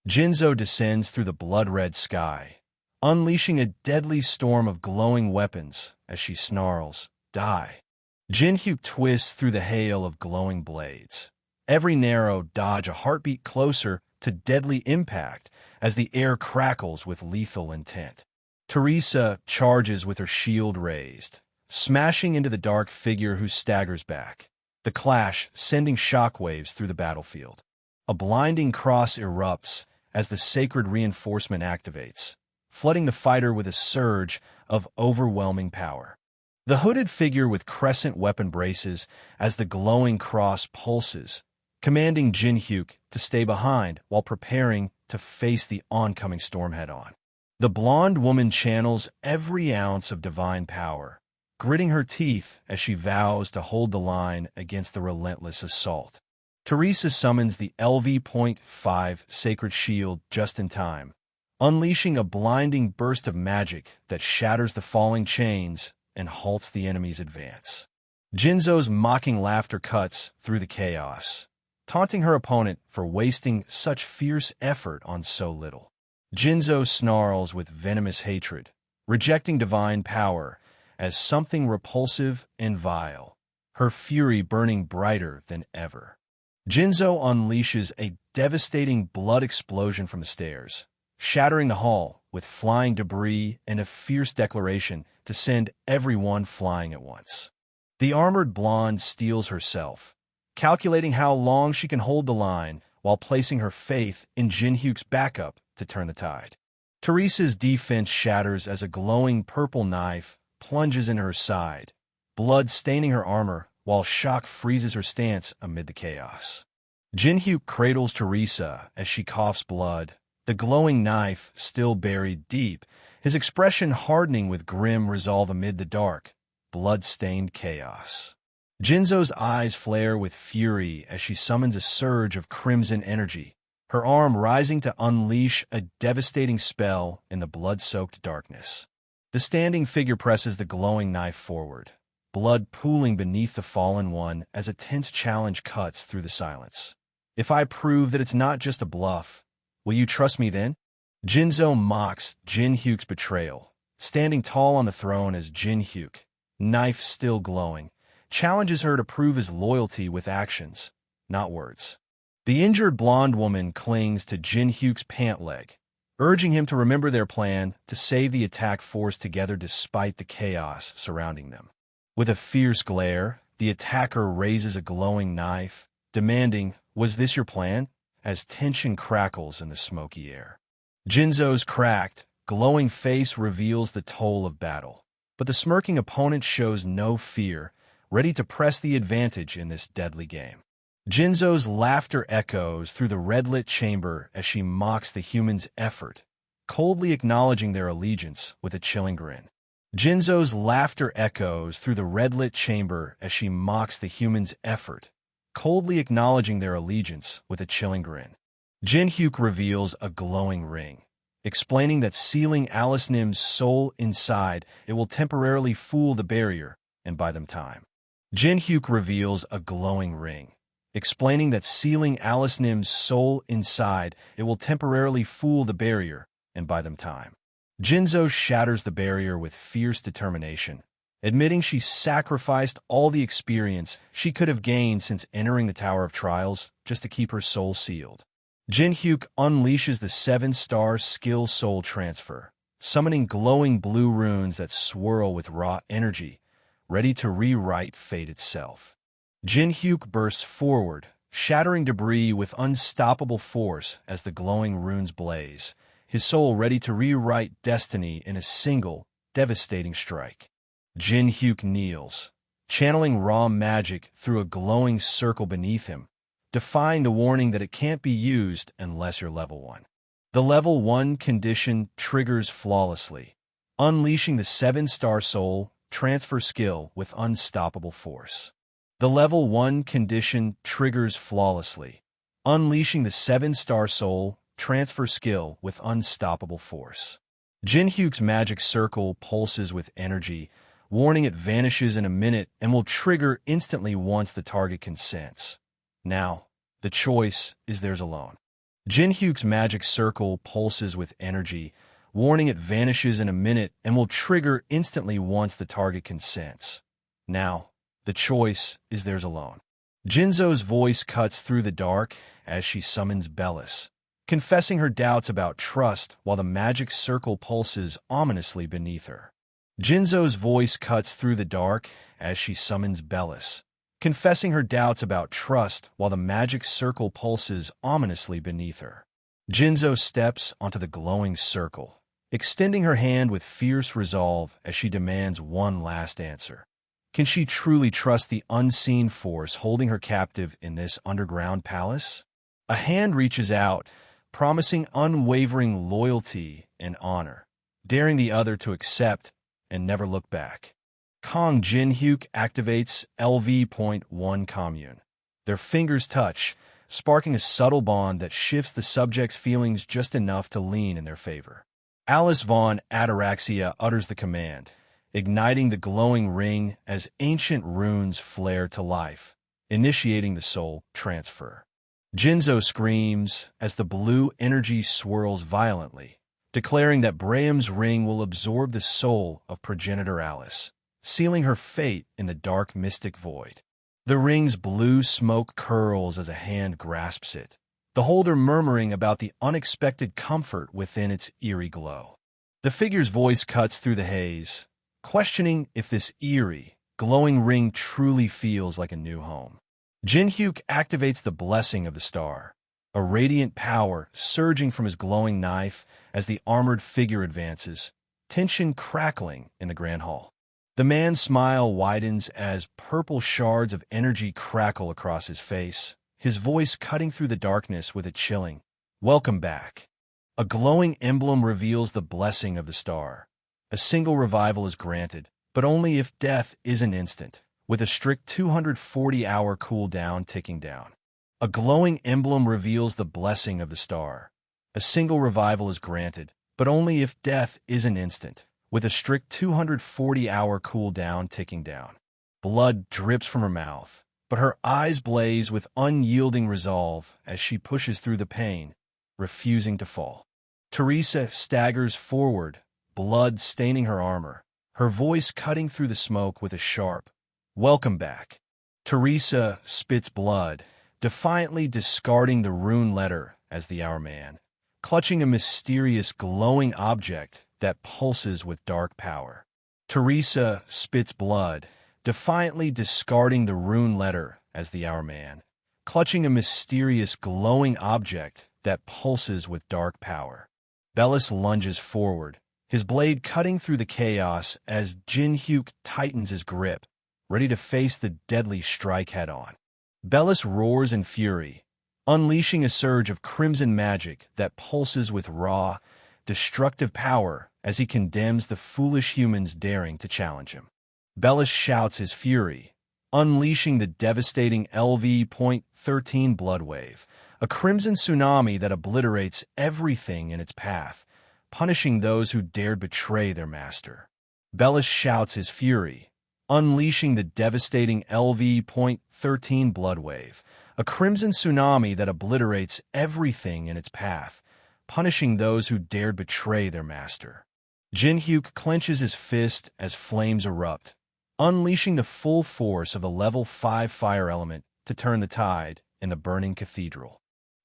[SPEAKER 1] Jinzo descends through the blood-red sky, unleashing a deadly storm of glowing weapons as she snarls, "Die." Jinhyuk twists through the hail of glowing blades, every narrow dodge a heartbeat closer to deadly impact as the air crackles with lethal intent. Teresa charges with her shield raised, smashing into the dark figure who staggers back, the clash sending shockwaves through the battlefield. A blinding cross erupts as the sacred reinforcement activates, flooding the fighter with a surge of overwhelming power. The hooded figure with crescent weapon braces as the glowing cross pulses, commanding Jinhyuk to stay behind while preparing to face the oncoming storm head-on. The blonde woman channels every ounce of divine power, gritting her teeth as she vows to hold the line against the relentless assault. Teresa summons the LV.5 Sacred Shield just in time, unleashing a blinding burst of magic that shatters the falling chains and halts the enemy's advance. Jinzo's mocking laughter cuts through the chaos, taunting her opponent for wasting such fierce effort on so little. Jinzo snarls with venomous hatred, rejecting divine power as something repulsive and vile, her fury burning brighter than ever. Jinzo unleashes a devastating blood explosion from the stairs, shattering the hall with flying debris and a fierce declaration to send everyone flying at once. The armored blonde steels herself, calculating how long she can hold the line while placing her faith in Jinhyuk's backup to turn the tide. Teresa's defense shatters as a glowing purple knife plunges into her side, blood staining her armor while shock freezes her stance amid the chaos. Jinhyuk cradles Teresa as she coughs blood, the glowing knife still buried deep, his expression hardening with grim resolve amid the dark, blood-stained chaos. Jinzo's eyes flare with fury as she summons a surge of crimson energy, her arm rising to unleash a devastating spell in the blood-soaked darkness. The standing figure presses the glowing knife forward, blood pooling beneath the fallen one as a tense challenge cuts through the silence. "If I prove that it's not just a bluff, will you trust me then?" Jinzo mocks Jinhyuk's betrayal, standing tall on the throne as Jinhyuk, knife still glowing, challenges her to prove his loyalty with actions, not words. The injured blonde woman clings to Jinhyuk's pant leg, urging him to remember their plan to save the attack force together despite the chaos surrounding them. With a fierce glare, the attacker raises a glowing knife, demanding, "Was this your plan?" as tension crackles in the smoky air. Jinzo's cracked, glowing face reveals the toll of battle, but the smirking opponent shows no fear, ready to press the advantage in this deadly game. Jinzo's laughter echoes through the red-lit chamber as she mocks the human's effort, coldly acknowledging their allegiance with a chilling grin. Jinzo's laughter echoes through the red-lit chamber as she mocks the human's effort, coldly acknowledging their allegiance with a chilling grin. Jinhyuk reveals a glowing ring, explaining that sealing Alice Nim's soul inside it will temporarily fool the barrier and buy them time. Jinhyuk reveals a glowing ring, explaining that sealing Alice Nim's soul inside it will temporarily fool the barrier and buy them time. Jinzo shatters the barrier with fierce determination, admitting she sacrificed all the experience she could have gained since entering the Tower of Trials just to keep her soul sealed. Jinhyuk unleashes the 7-star skill soul transfer, summoning glowing blue runes that swirl with raw energy, ready to rewrite fate itself. Jinhyuk bursts forward, shattering debris with unstoppable force as the glowing runes blaze, his soul ready to rewrite destiny in a single, devastating strike. Jinhyuk kneels, channeling raw magic through a glowing circle beneath him, defying the warning that it can't be used unless you're level 1. The level 1 condition triggers flawlessly, unleashing the 7-star soul transfer skill with unstoppable force. The level 1 condition triggers flawlessly, unleashing the 7-star soul transfer skill with unstoppable force. Jinhyuk's magic circle pulses with energy, warning it vanishes in a minute and will trigger instantly once the target consents. Now, the choice is theirs alone. Jinhyuk's magic circle pulses with energy, warning it vanishes in a minute and will trigger instantly once the target consents. Now, the choice is theirs alone. Jinzo's voice cuts through the dark as she summons Bellis, confessing her doubts about trust while the magic circle pulses ominously beneath her. Jinzo's voice cuts through the dark as she summons Bellis, confessing her doubts about trust while the magic circle pulses ominously beneath her. Jinzo steps onto the glowing circle, extending her hand with fierce resolve as she demands one last answer. Can she truly trust the unseen force holding her captive in this underground palace? A hand reaches out, promising unwavering loyalty and honor, daring the other to accept and never look back. Kong Jinhyuk activates LV.1 commune. Their fingers touch, sparking a subtle bond that shifts the subject's feelings just enough to lean in their favor. Alice Vaughn Ataraxia utters the command, igniting the glowing ring as ancient runes flare to life, initiating the soul transfer. Jinzo screams as the blue energy swirls violently, declaring that Braham's ring will absorb the soul of progenitor Alice, sealing her fate in the dark mystic void. The ring's blue smoke curls as a hand grasps it, the holder murmuring about the unexpected comfort within its eerie glow. The figure's voice cuts through the haze, questioning if this eerie, glowing ring truly feels like a new home. Jinhyuk activates the blessing of the star, a radiant power surging from his glowing knife as the armored figure advances, tension crackling in the grand hall. The man's smile widens as purple shards of energy crackle across his face, his voice cutting through the darkness with a chilling, "Welcome back." A glowing emblem reveals the blessing of the star. A single revival is granted, but only if death isn't instant, with a strict 240-hour cooldown ticking down. A glowing emblem reveals the blessing of the star. A single revival is granted, but only if death isn't instant, with a strict 240-hour cooldown ticking down. Blood drips from her mouth, but her eyes blaze with unyielding resolve as she pushes through the pain, refusing to fall. Teresa staggers forward, blood staining her armor, her voice cutting through the smoke with a sharp, "Welcome back." Teresa spits blood, defiantly discarding the rune letter as the Hour Man, clutching a mysterious glowing object that pulses with dark power. Teresa spits blood, defiantly discarding the rune letter as the Hour Man, clutching a mysterious glowing object that pulses with dark power. Bellis lunges forward, his blade cutting through the chaos as Jinhyuk tightens his grip, ready to face the deadly strike head-on. Bellis roars in fury, unleashing a surge of crimson magic that pulses with raw, destructive power as he condemns the foolish humans daring to challenge him. Bellis shouts his fury, unleashing the devastating LV.13 blood wave, a crimson tsunami that obliterates everything in its path, punishing those who dared betray their master. Bellis shouts his fury, unleashing the devastating LV.13 blood wave, a crimson tsunami that obliterates everything in its path, punishing those who dared betray their master. Jinhyuk clenches his fist as flames erupt, unleashing the full force of the level 5 fire element to turn the tide in the burning cathedral.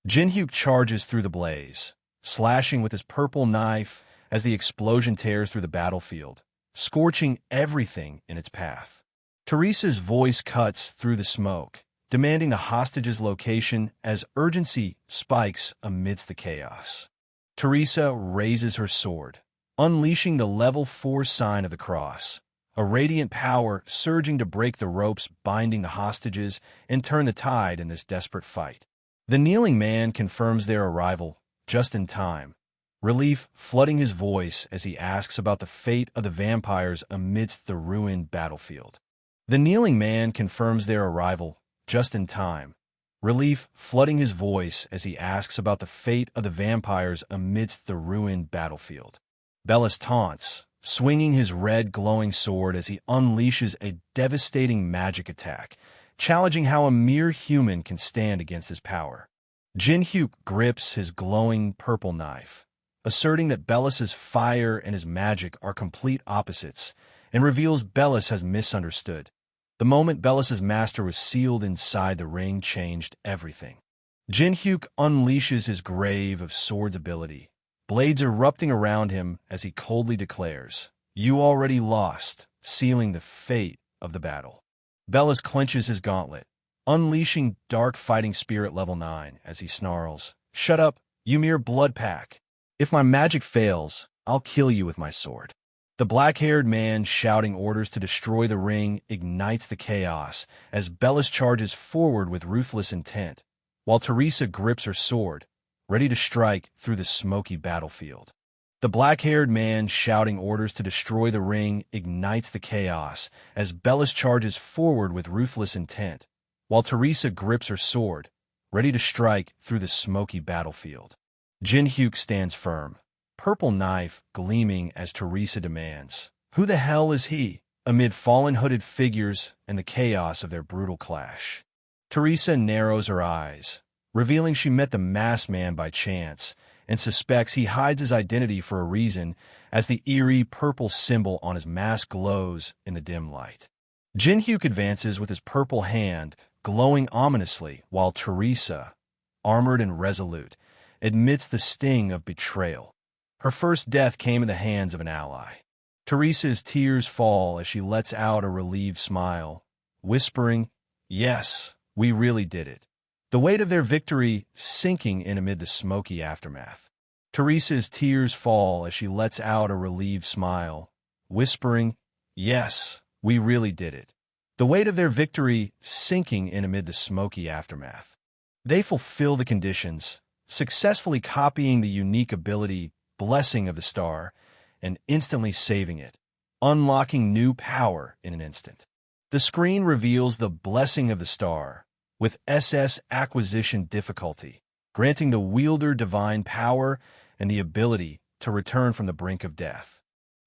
[SPEAKER 1] Jinhyuk charges through the blaze, slashing with his purple knife as the explosion tears through the battlefield, scorching everything in its path. Teresa's voice cuts through the smoke, demanding the hostage's location as urgency spikes amidst the chaos. Teresa raises her sword, unleashing the level 4 sign of the cross, a radiant power surging to break the ropes binding the hostages and turn the tide in this desperate fight. The kneeling man confirms their arrival just in time, relief flooding his voice as he asks about the fate of the vampires amidst the ruined battlefield. The kneeling man confirms their arrival just in time, relief flooding his voice as he asks about the fate of the vampires amidst the ruined battlefield. Bellis taunts, swinging his red glowing sword as he unleashes a devastating magic attack, challenging how a mere human can stand against his power. Jin-hyuk grips his glowing purple knife, asserting that Bellis's fire and his magic are complete opposites, and reveals Bellis has misunderstood. The moment Bellis's master was sealed inside the ring changed everything. Jin-hyuk unleashes his Grave of Swords ability, blades erupting around him as he coldly declares, "You already lost," sealing the fate of the battle. Bellis clenches his gauntlet, unleashing Dark Fighting Spirit level 9 as he snarls, "Shut up, you mere blood pack. If my magic fails, I'll kill you with my sword." The black-haired man shouting orders to destroy the ring ignites the chaos as Bellis charges forward with ruthless intent, while Teresa grips her sword, ready to strike through the smoky battlefield. The black-haired man shouting orders to destroy the ring ignites the chaos as Bellis charges forward with ruthless intent, while Teresa grips her sword, ready to strike through the smoky battlefield. Jin-hyuk stands firm, purple knife gleaming as Teresa demands, "Who the hell is he?" amid fallen hooded figures and the chaos of their brutal clash. Teresa narrows her eyes, revealing she met the masked man by chance, and suspects he hides his identity for a reason as the eerie purple symbol on his mask glows in the dim light. Jin-hyuk advances with his purple hand, glowing ominously, while Teresa, armored and resolute, admits the sting of betrayal. Her first death came in the hands of an ally. Teresa's tears fall as she lets out a relieved smile, whispering, "Yes, we really did it." The weight of their victory sinking in amid the smoky aftermath. Teresa's tears fall as she lets out a relieved smile, whispering, "Yes, we really did it." The weight of their victory sinking in amid the smoky aftermath. They fulfill the conditions, successfully copying the unique ability Blessing of the Star and instantly saving it, unlocking new power in an instant. The screen reveals the Blessing of the Star with SS acquisition difficulty, granting the wielder divine power and the ability to return from the brink of death.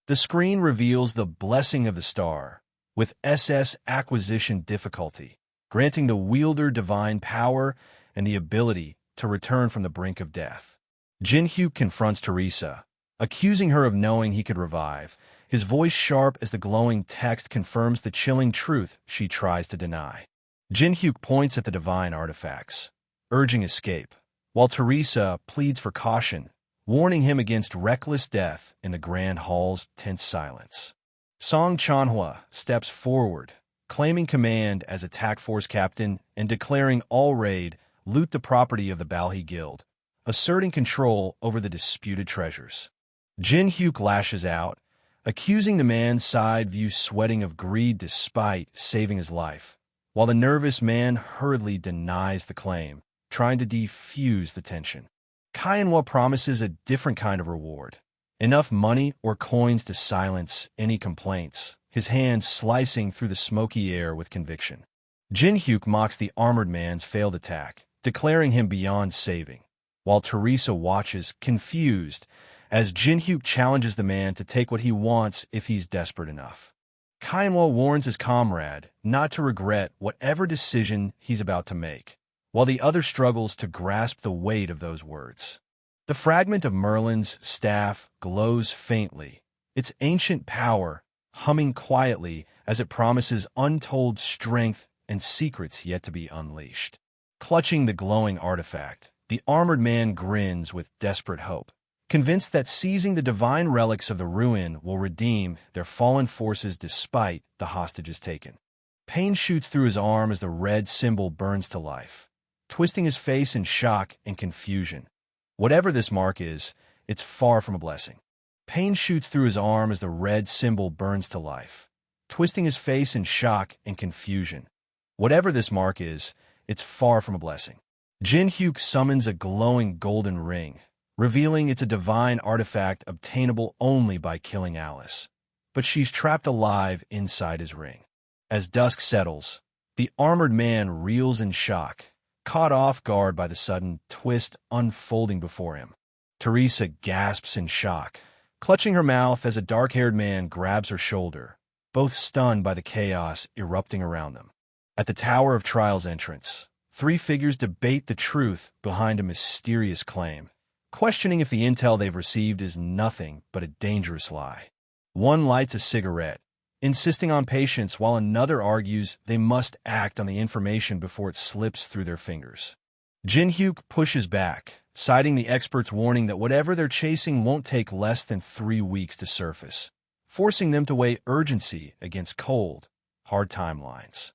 [SPEAKER 1] The screen reveals the Blessing of the Star with SS acquisition difficulty, granting the wielder divine power and the ability to return from the brink of death. Jin-hyuk confronts Teresa, accusing her of knowing he could revive, his voice sharp as the glowing text confirms the chilling truth she tries to deny. Jin-hyuk points at the divine artifacts, urging escape, while Teresa pleads for caution, warning him against reckless death in the Grand Hall's tense silence. Song Chanhwa steps forward, claiming command as attack force captain and declaring all raid loot the property of the Balhi Guild, asserting control over the disputed treasures. Jin-hyuk lashes out, accusing the man's side view sweating of greed despite saving his life, while the nervous man hurriedly denies the claim, trying to defuse the tension. Kyanwa promises a different kind of reward, enough money or coins to silence any complaints, his hands slicing through the smoky air with conviction. Jin-hyuk mocks the armored man's failed attack, declaring him beyond saving, while Teresa watches, confused, as Jin-hyuk challenges the man to take what he wants if he's desperate enough. Kyanwa warns his comrade not to regret whatever decision he's about to make, while the other struggles to grasp the weight of those words. The fragment of Merlin's staff glows faintly, its ancient power humming quietly as it promises untold strength and secrets yet to be unleashed. Clutching the glowing artifact, the armored man grins with desperate hope, convinced that seizing the divine relics of the ruin will redeem their fallen forces despite the hostages taken. Pain shoots through his arm as the red symbol burns to life, twisting his face in shock and confusion. Whatever this mark is, it's far from a blessing. Pain shoots through his arm as the red symbol burns to life, twisting his face in shock and confusion. Whatever this mark is, it's far from a blessing. Jin-hyuk summons a glowing golden ring, revealing it's a divine artifact obtainable only by killing Alice. But she's trapped alive inside his ring. As dusk settles, the armored man reels in shock, caught off guard by the sudden twist unfolding before him. Teresa gasps in shock, clutching her mouth as a dark-haired man grabs her shoulder, both stunned by the chaos erupting around them. At the Tower of Trial's entrance, three figures debate the truth behind a mysterious claim, questioning if the intel they've received is nothing but a dangerous lie. One lights a cigarette, insisting on patience, while another argues they must act on the information before it slips through their fingers. Jin-hyuk pushes back, citing the expert's warning that whatever they're chasing won't take less than 3 weeks to surface, forcing them to weigh urgency against cold, hard timelines.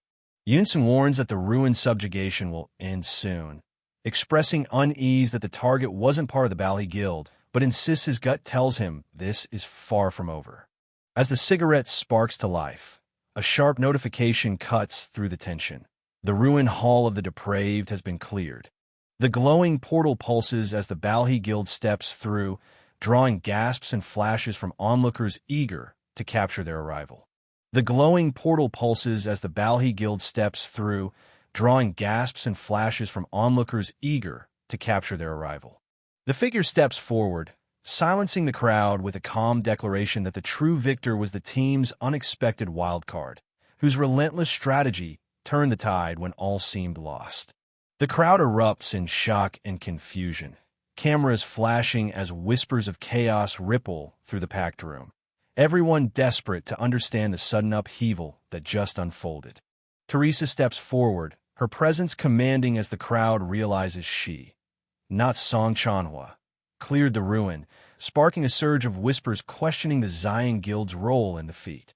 [SPEAKER 1] Yunsun warns that the ruin subjugation will end soon, expressing unease that the target wasn't part of the Balhi Guild, but insists his gut tells him this is far from over. As the cigarette sparks to life, a sharp notification cuts through the tension. The ruined hall of the depraved has been cleared. The glowing portal pulses as the Balhi Guild steps through, drawing gasps and flashes from onlookers eager to capture their arrival. The glowing portal pulses as the Balhi Guild steps through, drawing gasps and flashes from onlookers eager to capture their arrival. The figure steps forward, silencing the crowd with a calm declaration that the true victor was the team's unexpected wildcard, whose relentless strategy turned the tide when all seemed lost. The crowd erupts in shock and confusion, cameras flashing as whispers of chaos ripple through the packed room, everyone desperate to understand the sudden upheaval that just unfolded. Teresa steps forward, her presence commanding as the crowd realizes she, not Song Chanhua, cleared the ruin, sparking a surge of whispers questioning the Zion Guild's role in the feat.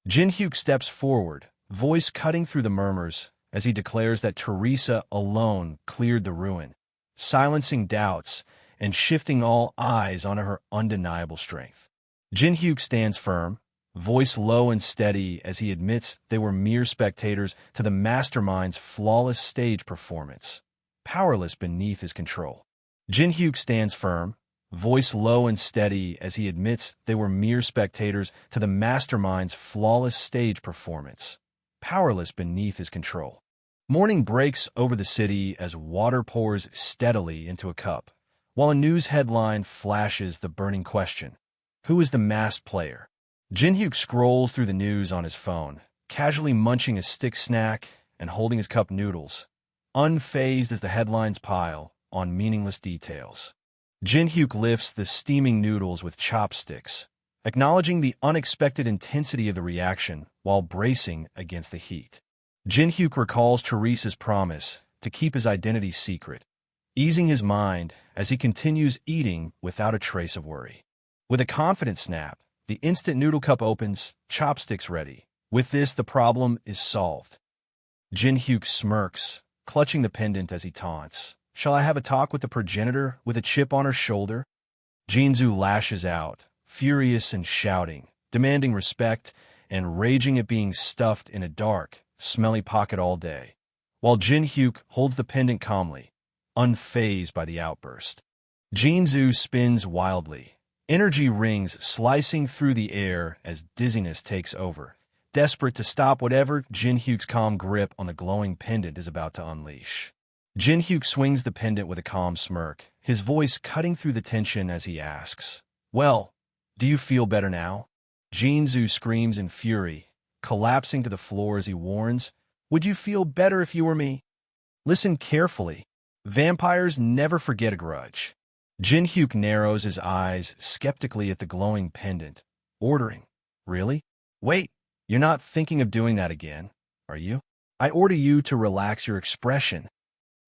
[SPEAKER 1] Jin-hyuk steps forward, voice cutting through the murmurs, as he declares that Teresa alone cleared the ruin, silencing doubts and shifting all eyes onto her undeniable strength. Jin-hyuk stands firm, voice low and steady as he admits they were mere spectators to the mastermind's flawless stage performance, powerless beneath his control. Jin-hyuk stands firm, voice low and steady as he admits they were mere spectators to the mastermind's flawless stage performance, powerless beneath his control. Morning breaks over the city as water pours steadily into a cup, while a news headline flashes the burning question: who is the masked player? Jin-hyuk scrolls through the news on his phone, casually munching a stick snack and holding his cup noodles, unfazed as the headlines pile on meaningless details. Jin-hyuk lifts the steaming noodles with chopsticks, acknowledging the unexpected intensity of the reaction while bracing against the heat. Jin-hyuk recalls Teresa's promise to keep his identity secret, easing his mind as he continues eating without a trace of worry. With a confident snap, the instant noodle cup opens, chopsticks ready. With this, the problem is solved. Jin-hyuk smirks, clutching the pendant as he taunts. Shall I have a talk with the progenitor with a chip on her shoulder? Jinzu lashes out, furious and shouting, demanding respect and raging at being stuffed in a dark, smelly pocket all day, while Jin-hyuk holds the pendant calmly, unfazed by the outburst. Jinzu spins wildly, energy rings slicing through the air as dizziness takes over, desperate to stop whatever Jin-hyuk's calm grip on the glowing pendant is about to unleash. Jin-hyuk swings the pendant with a calm smirk, his voice cutting through the tension as he asks, "Well, do you feel better now?" Jinzu screams in fury, collapsing to the floor as he warns, "Would you feel better if you were me?" Listen carefully. Vampires never forget a grudge. Jin-hyuk narrows his eyes skeptically at the glowing pendant, ordering, "Really? Wait, you're not thinking of doing that again, are you? I order you to relax your expression."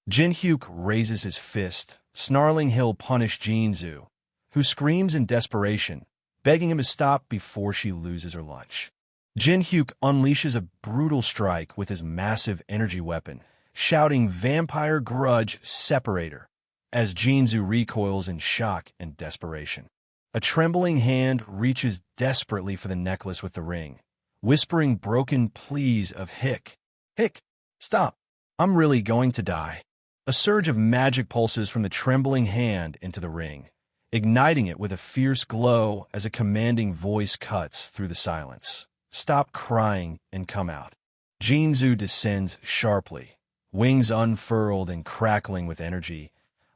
[SPEAKER 1] Jin-hyuk raises his fist, snarling he'll punish Jinzu, who screams in desperation, begging him to stop before she loses her lunch. Jin-hyuk unleashes a brutal strike with his massive energy weapon, shouting "Vampire Grudge Separator," as Jinzu recoils in shock and desperation. A trembling hand reaches desperately for the necklace with the ring, whispering broken pleas of "Hick, Hick, stop, I'm really going to die." A surge of magic pulses from the trembling hand into the ring, igniting it with a fierce glow as a commanding voice cuts through the silence. "Stop crying and come out." Jinzu descends sharply, wings unfurled and crackling with energy,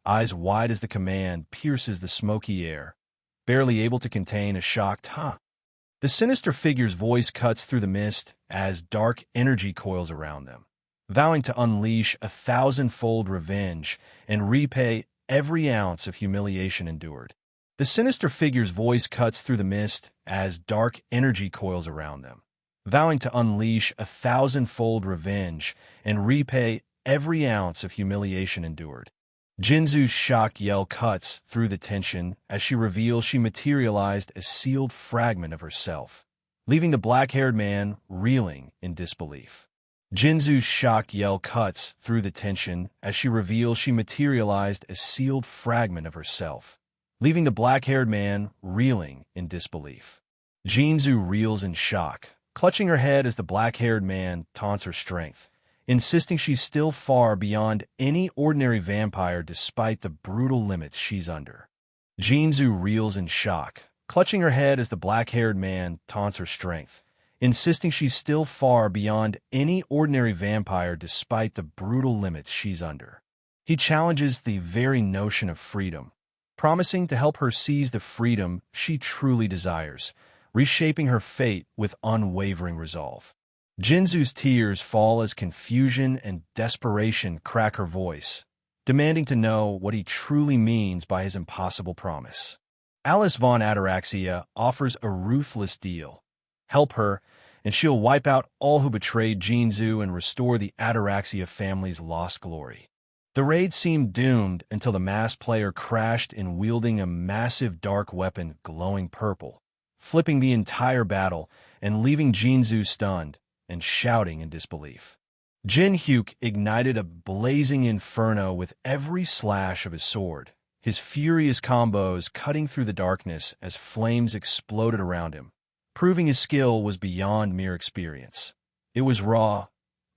[SPEAKER 1] eyes wide as the command pierces the smoky air, barely able to contain a shocked "huh." The sinister figure's voice cuts through the mist as dark energy coils around them, vowing to unleash 1,000-fold revenge and repay every ounce of humiliation endured. The sinister figure's voice cuts through the mist as dark energy coils around them, vowing to unleash 1,000-fold revenge and repay every ounce of humiliation endured. Jinzu's shocked yell cuts through the tension as she reveals she materialized a sealed fragment of herself, leaving the black-haired man reeling in disbelief. Jinzu's shocked yell cuts through the tension as she reveals she materialized a sealed fragment of herself, leaving the black-haired man reeling in disbelief. Jinzu reels in shock, clutching her head as the black-haired man taunts her strength, insisting she's still far beyond any ordinary vampire despite the brutal limits she's under. Jinzu reels in shock, clutching her head as the black-haired man taunts her strength, insisting she's still far beyond any ordinary vampire despite the brutal limits she's under. He challenges the very notion of freedom, promising to help her seize the freedom she truly desires, reshaping her fate with unwavering resolve. Jinzu's tears fall as confusion and desperation crack her voice, demanding to know what he truly means by his impossible promise. Alice von Ataraxia offers a ruthless deal. Help her, and she'll wipe out all who betrayed Jinzu and restore the Ataraxia family's lost glory. The raid seemed doomed until the masked player crashed in wielding a massive dark weapon glowing purple, flipping the entire battle and leaving Jinzu stunned and shouting in disbelief. Jin Hyuk ignited a blazing inferno with every slash of his sword, his furious combos cutting through the darkness as flames exploded around him, proving his skill was beyond mere experience. It was raw,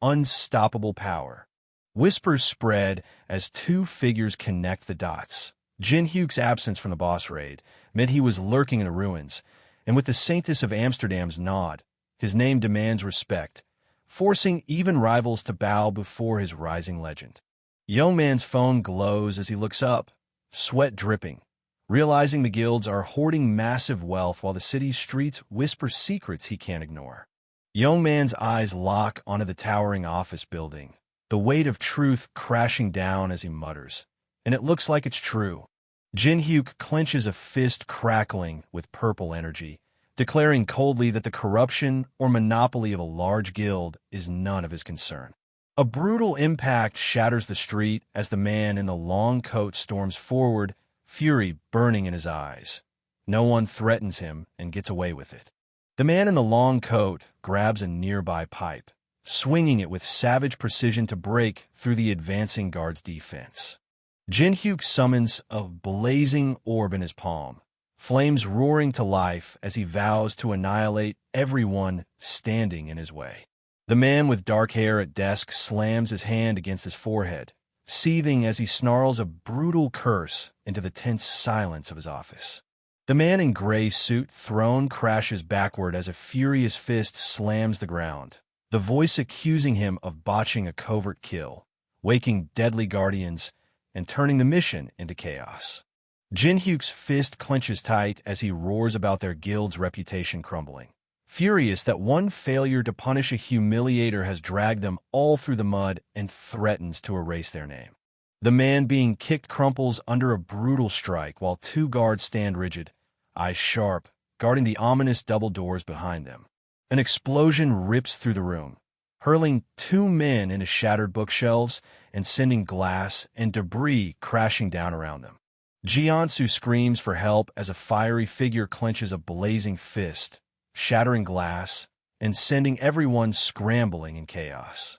[SPEAKER 1] unstoppable power. Whispers spread as two figures connect the dots. Jin Hyuk's absence from the boss raid meant he was lurking in the ruins, and with the Saintess of Amsterdam's nod, his name demands respect, forcing even rivals to bow before his rising legend. Young man's phone glows as he looks up, sweat dripping, realizing the guilds are hoarding massive wealth while the city's streets whisper secrets he can't ignore. Young man's eyes lock onto the towering office building, the weight of truth crashing down as he mutters, and it looks like it's true. Jin Hyuk clenches a fist crackling with purple energy, declaring coldly that the corruption or monopoly of a large guild is none of his concern. A brutal impact shatters the street as the man in the long coat storms forward, fury burning in his eyes. No one threatens him and gets away with it. The man in the long coat grabs a nearby pipe, swinging it with savage precision to break through the advancing guard's defense. Jin Hyuk summons a blazing orb in his palm, flames roaring to life as he vows to annihilate everyone standing in his way. The man with dark hair at desk slams his hand against his forehead, seething as he snarls a brutal curse into the tense silence of his office. The man in gray suit throne crashes backward as a furious fist slams the ground, the voice accusing him of botching a covert kill, waking deadly guardians, and turning the mission into chaos. Jin Hyuk's fist clenches tight as he roars about their guild's reputation crumbling, furious that one failure to punish a humiliator has dragged them all through the mud and threatens to erase their name. The man being kicked crumples under a brutal strike while two guards stand rigid, eyes sharp, guarding the ominous double doors behind them. An explosion rips through the room, hurling two men into shattered bookshelves and sending glass and debris crashing down around them. Jiansu screams for help as a fiery figure clenches a blazing fist, shattering glass and sending everyone scrambling in chaos.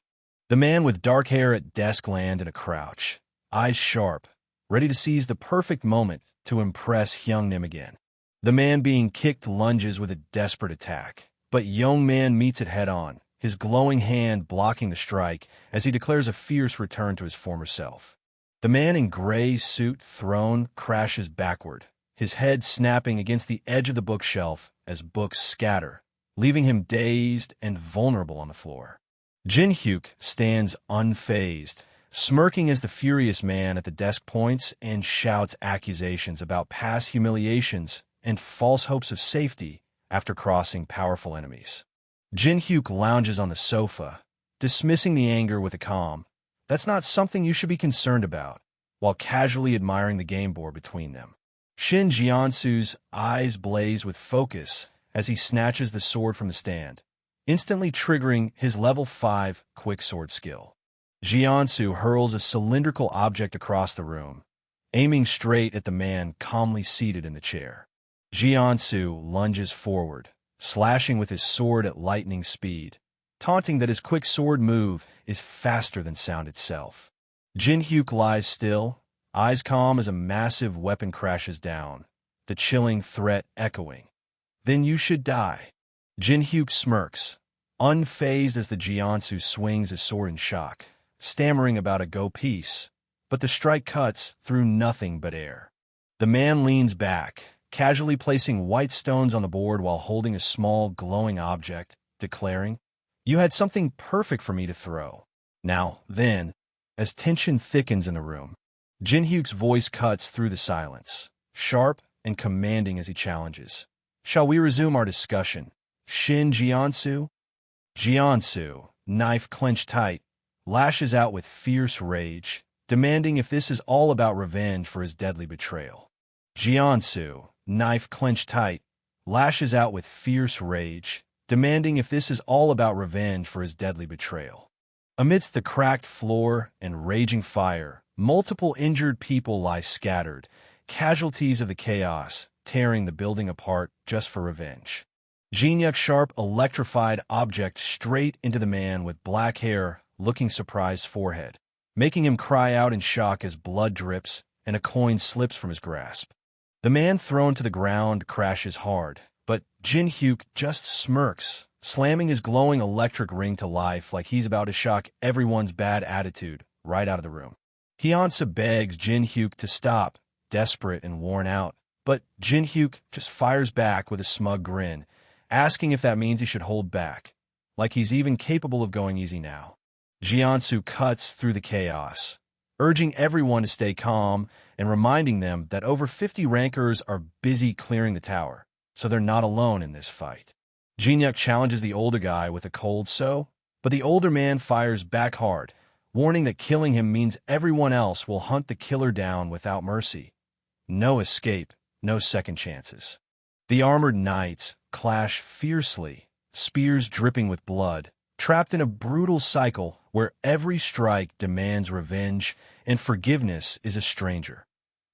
[SPEAKER 1] The man with dark hair at desk land in a crouch, eyes sharp, ready to seize the perfect moment to impress Hyungnim again. The man being kicked lunges with a desperate attack, but Young Man meets it head-on, his glowing hand blocking the strike as he declares a fierce return to his former self. The man in gray suit throne crashes backward, his head snapping against the edge of the bookshelf as books scatter, leaving him dazed and vulnerable on the floor. Jin Hyuk stands unfazed, smirking as the furious man at the desk points and shouts accusations about past humiliations and false hopes of safety after crossing powerful enemies. Jin Hyuk lounges on the sofa, dismissing the anger with a calm, "That's not something you should be concerned about," while casually admiring the game board between them. Shin Jiansu's eyes blaze with focus as he snatches the sword from the stand, instantly triggering his level 5 quick sword skill. Jiansu hurls a cylindrical object across the room, aiming straight at the man calmly seated in the chair. Jiansu lunges forward, slashing with his sword at lightning speed, taunting that his quick sword move is faster than sound itself. Jin Hyuk lies still, eyes calm as a massive weapon crashes down, the chilling threat echoing. "Then you should die." Jin Hyuk smirks, unfazed as the Jiansu swings his sword in shock, stammering about a go piece, but the strike cuts through nothing but air. The man leans back, casually placing white stones on the board while holding a small, glowing object, declaring, "You had something perfect for me to throw." Now, then, as tension thickens in the room, Jin Hyuk's voice cuts through the silence, sharp and commanding as he challenges, "Shall we resume our discussion, Shin Jiansu?" Jiansu, knife clenched tight, lashes out with fierce rage, demanding if this is all about revenge for his deadly betrayal. Jiansu, knife clenched tight, lashes out with fierce rage, demanding if this is all about revenge for his deadly betrayal. Amidst the cracked floor and raging fire, multiple injured people lie scattered, casualties of the chaos, tearing the building apart just for revenge. Jin Hyuk's sharp, electrified object straight into the man with black hair, looking surprised forehead, making him cry out in shock as blood drips and a coin slips from his grasp. The man thrown to the ground crashes hard, but Jin Hyuk just smirks, slamming his glowing electric ring to life like he's about to shock everyone's bad attitude right out of the room. Hyeonsa begs Jin Hyuk to stop, desperate and worn out, but Jin Hyuk just fires back with a smug grin, asking if that means he should hold back, like he's even capable of going easy now. Jiansu cuts through the chaos, urging everyone to stay calm and reminding them that over 50 rankers are busy clearing the tower, so they're not alone in this fight. Jin Hyuk challenges the older guy with a cold "so," but the older man fires back hard, warning that killing him means everyone else will hunt the killer down without mercy. No escape, no second chances. The armored knights clash fiercely, spears dripping with blood, trapped in a brutal cycle where every strike demands revenge and forgiveness is a stranger.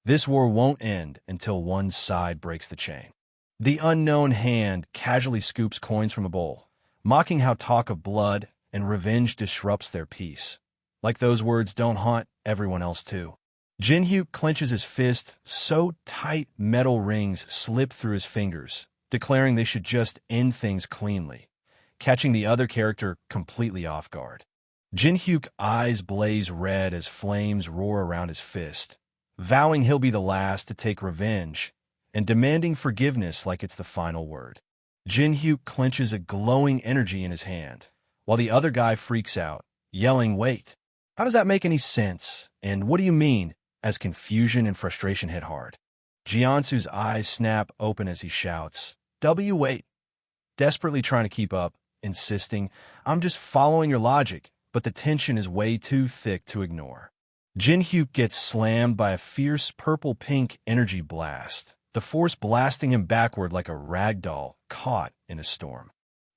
[SPEAKER 1] This war won't end until one side breaks the chain. The unknown hand casually scoops coins from a bowl, mocking how talk of blood and revenge disrupts their peace. Like those words don't haunt everyone else too. Jin Hyuk clenches his fist so tight metal rings slip through his fingers, declaring they should just end things cleanly, catching the other character completely off guard. Jin Hyuk's eyes blaze red as flames roar around his fist, vowing he'll be the last to take revenge and demanding forgiveness like it's the final word. Jin Hyuk clenches a glowing energy in his hand, while the other guy freaks out, yelling, "Wait, how does that make any sense? And what do you mean?" as confusion and frustration hit hard. Jiansu's eyes snap open as he shouts, "Wait," desperately trying to keep up, insisting, "I'm just following your logic," but the tension is way too thick to ignore. Jin Hyuk gets slammed by a fierce purple-pink energy blast, the force blasting him backward like a rag doll caught in a storm.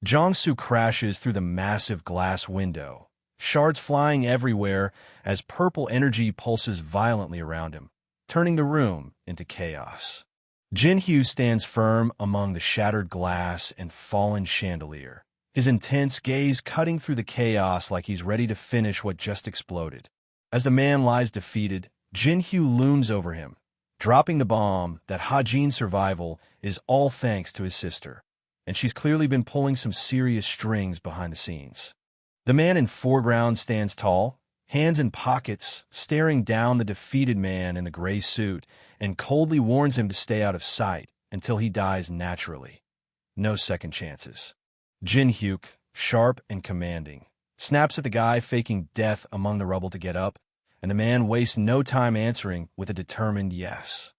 [SPEAKER 1] Jongsu crashes through the massive glass window, shards flying everywhere as purple energy pulses violently around him, turning the room into chaos. Jin Hyuk stands firm among the shattered glass and fallen chandelier, his intense gaze cutting through the chaos like he's ready to finish what just exploded. As the man lies defeated, Jin Hyuk looms over him, dropping the bomb that Ha-jin's survival is all thanks to his sister, and she's clearly been pulling some serious strings behind the scenes. The man in foreground stands tall, hands in pockets, staring down the defeated man in the gray suit, and coldly warns him to stay out of sight until he dies naturally. No second chances. Jin Hyuk, sharp and commanding, snaps at the guy faking death among the rubble to get up, and the man wastes no time answering with a determined yes.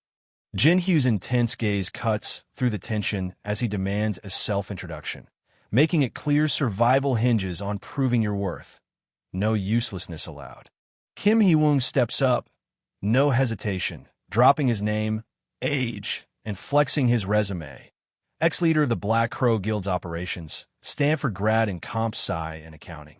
[SPEAKER 1] Jin-Hyu's intense gaze cuts through the tension as he demands a self-introduction, making it clear survival hinges on proving your worth. No uselessness allowed. Kim Hee-woong steps up, no hesitation, dropping his name, age, and flexing his resume. Ex-leader of the Black Crow Guild's operations, Stanford grad in comp sci and accounting.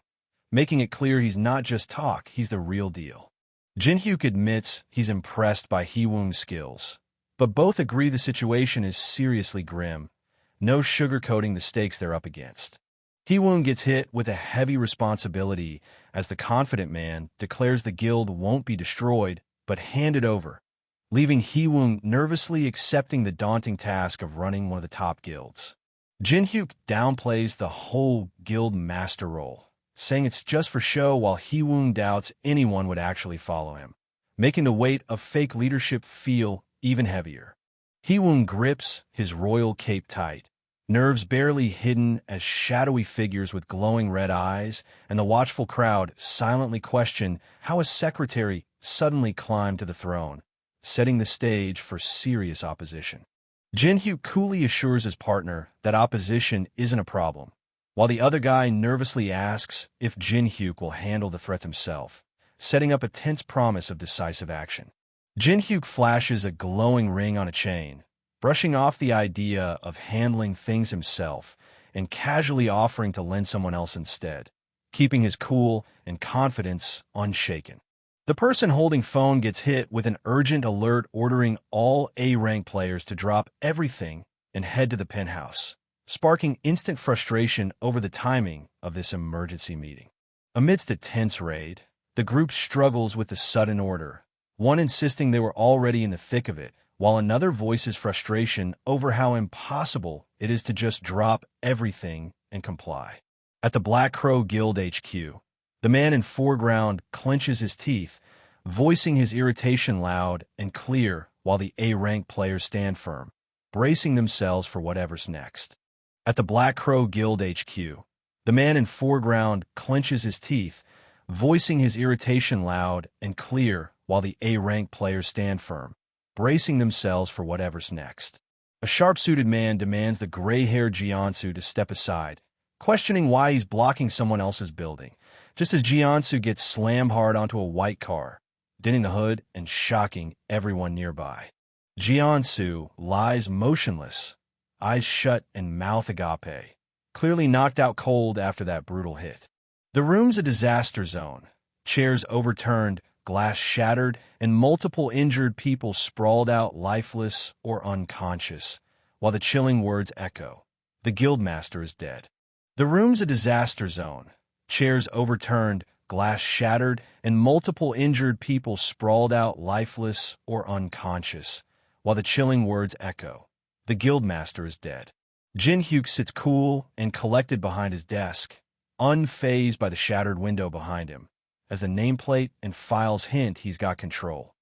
[SPEAKER 1] Making it clear he's not just talk, he's the real deal. Jin-Hyuk admits he's impressed by Hee-woong's skills, but both agree the situation is seriously grim, no sugarcoating the stakes they're up against. Hee-woong gets hit with a heavy responsibility as the confident man declares the guild won't be destroyed, but handed over, leaving Hee-woong nervously accepting the daunting task of running one of the top guilds. Jin-Hyuk downplays the whole guild master role, saying it's just for show while Hee-woong doubts anyone would actually follow him, making the weight of fake leadership feel even heavier. Hee-woong grips his royal cape tight, nerves barely hidden as shadowy figures with glowing red eyes and the watchful crowd silently question how a secretary suddenly climbed to the throne, setting the stage for serious opposition. Jin-Hyuk coolly assures his partner that opposition isn't a problem, while the other guy nervously asks if Jin-Hyuk will handle the threat himself, setting up a tense promise of decisive action. Jin-Hyuk flashes a glowing ring on a chain, brushing off the idea of handling things himself and casually offering to lend someone else instead, keeping his cool and confidence unshaken. The person holding phone gets hit with an urgent alert ordering all A-rank players to drop everything and head to the penthouse, sparking instant frustration over the timing of this emergency meeting. Amidst a tense raid, the group struggles with the sudden order, one insisting they were already in the thick of it, while another voices frustration over how impossible it is to just drop everything and comply. At the Black Crow Guild HQ, the man in foreground clenches his teeth, voicing his irritation loud and clear while the A-rank players stand firm, bracing themselves for whatever's next. At the Black Crow Guild HQ, the man in foreground clenches his teeth, voicing his irritation loud and clear while the A-rank players stand firm, bracing themselves for whatever's next. A sharp-suited man demands the gray-haired Jiansu to step aside, questioning why he's blocking someone else's building, just as Jiansu gets slammed hard onto a white car, denting the hood and shocking everyone nearby. Jiansu lies motionless, eyes shut and mouth agape, clearly knocked out cold after that brutal hit. The room's a disaster zone, chairs overturned, glass shattered, and multiple injured people sprawled out lifeless or unconscious, while the chilling words echo, "The guildmaster is dead." The room's a disaster zone, chairs overturned, glass shattered, and multiple injured people sprawled out lifeless or unconscious, while the chilling words echo, "The guildmaster is dead." Jin-Hyuk sits cool and collected behind his desk, unfazed by the shattered window behind him, as the nameplate and files hint he's got control.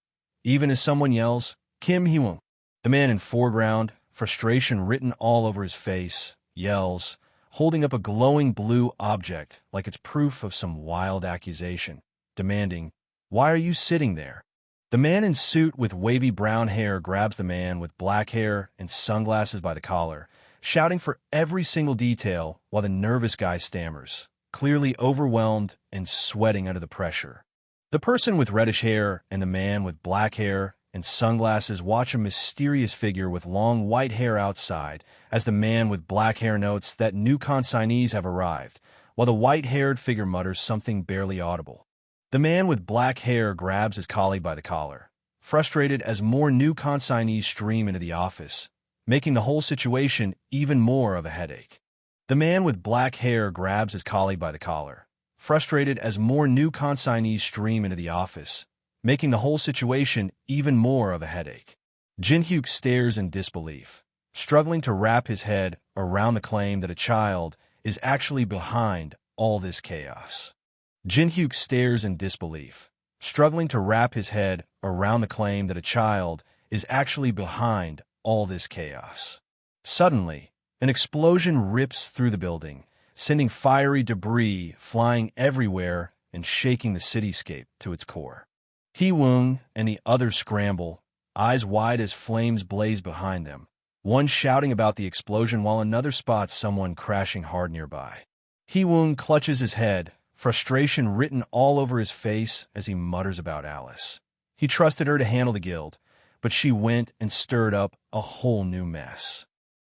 [SPEAKER 1] Even as someone yells, "Kim Hee-woong," the man in foreground, frustration written all over his face, yells, holding up a glowing blue object like it's proof of some wild accusation, demanding, "Why are you sitting there?" The man in suit with wavy brown hair grabs the man with black hair and sunglasses by the collar, shouting for every single detail while the nervous guy stammers, clearly overwhelmed and sweating under the pressure. The person with reddish hair and the man with black hair and sunglasses watch a mysterious figure with long white hair outside as the man with black hair notes that new consignees have arrived, while the white-haired figure mutters something barely audible. The man with black hair grabs his colleague by the collar, frustrated as more new consignees stream into the office, making the whole situation even more of a headache. The man with black hair grabs his colleague by the collar, frustrated as more new consignees stream into the office, making the whole situation even more of a headache. Jin-Hyuk stares in disbelief, struggling to wrap his head around the claim that a child is actually behind all this chaos. Jin-Hyuk stares in disbelief, struggling to wrap his head around the claim that a child is actually behind all this chaos. Suddenly, an explosion rips through the building, sending fiery debris flying everywhere and shaking the cityscape to its core. Hee-woong and the others scramble, eyes wide as flames blaze behind them, one shouting about the explosion while another spots someone crashing hard nearby. Hee-woong clutches his head, frustration written all over his face as he mutters about Alice. He trusted her to handle the guild, but she went and stirred up a whole new mess.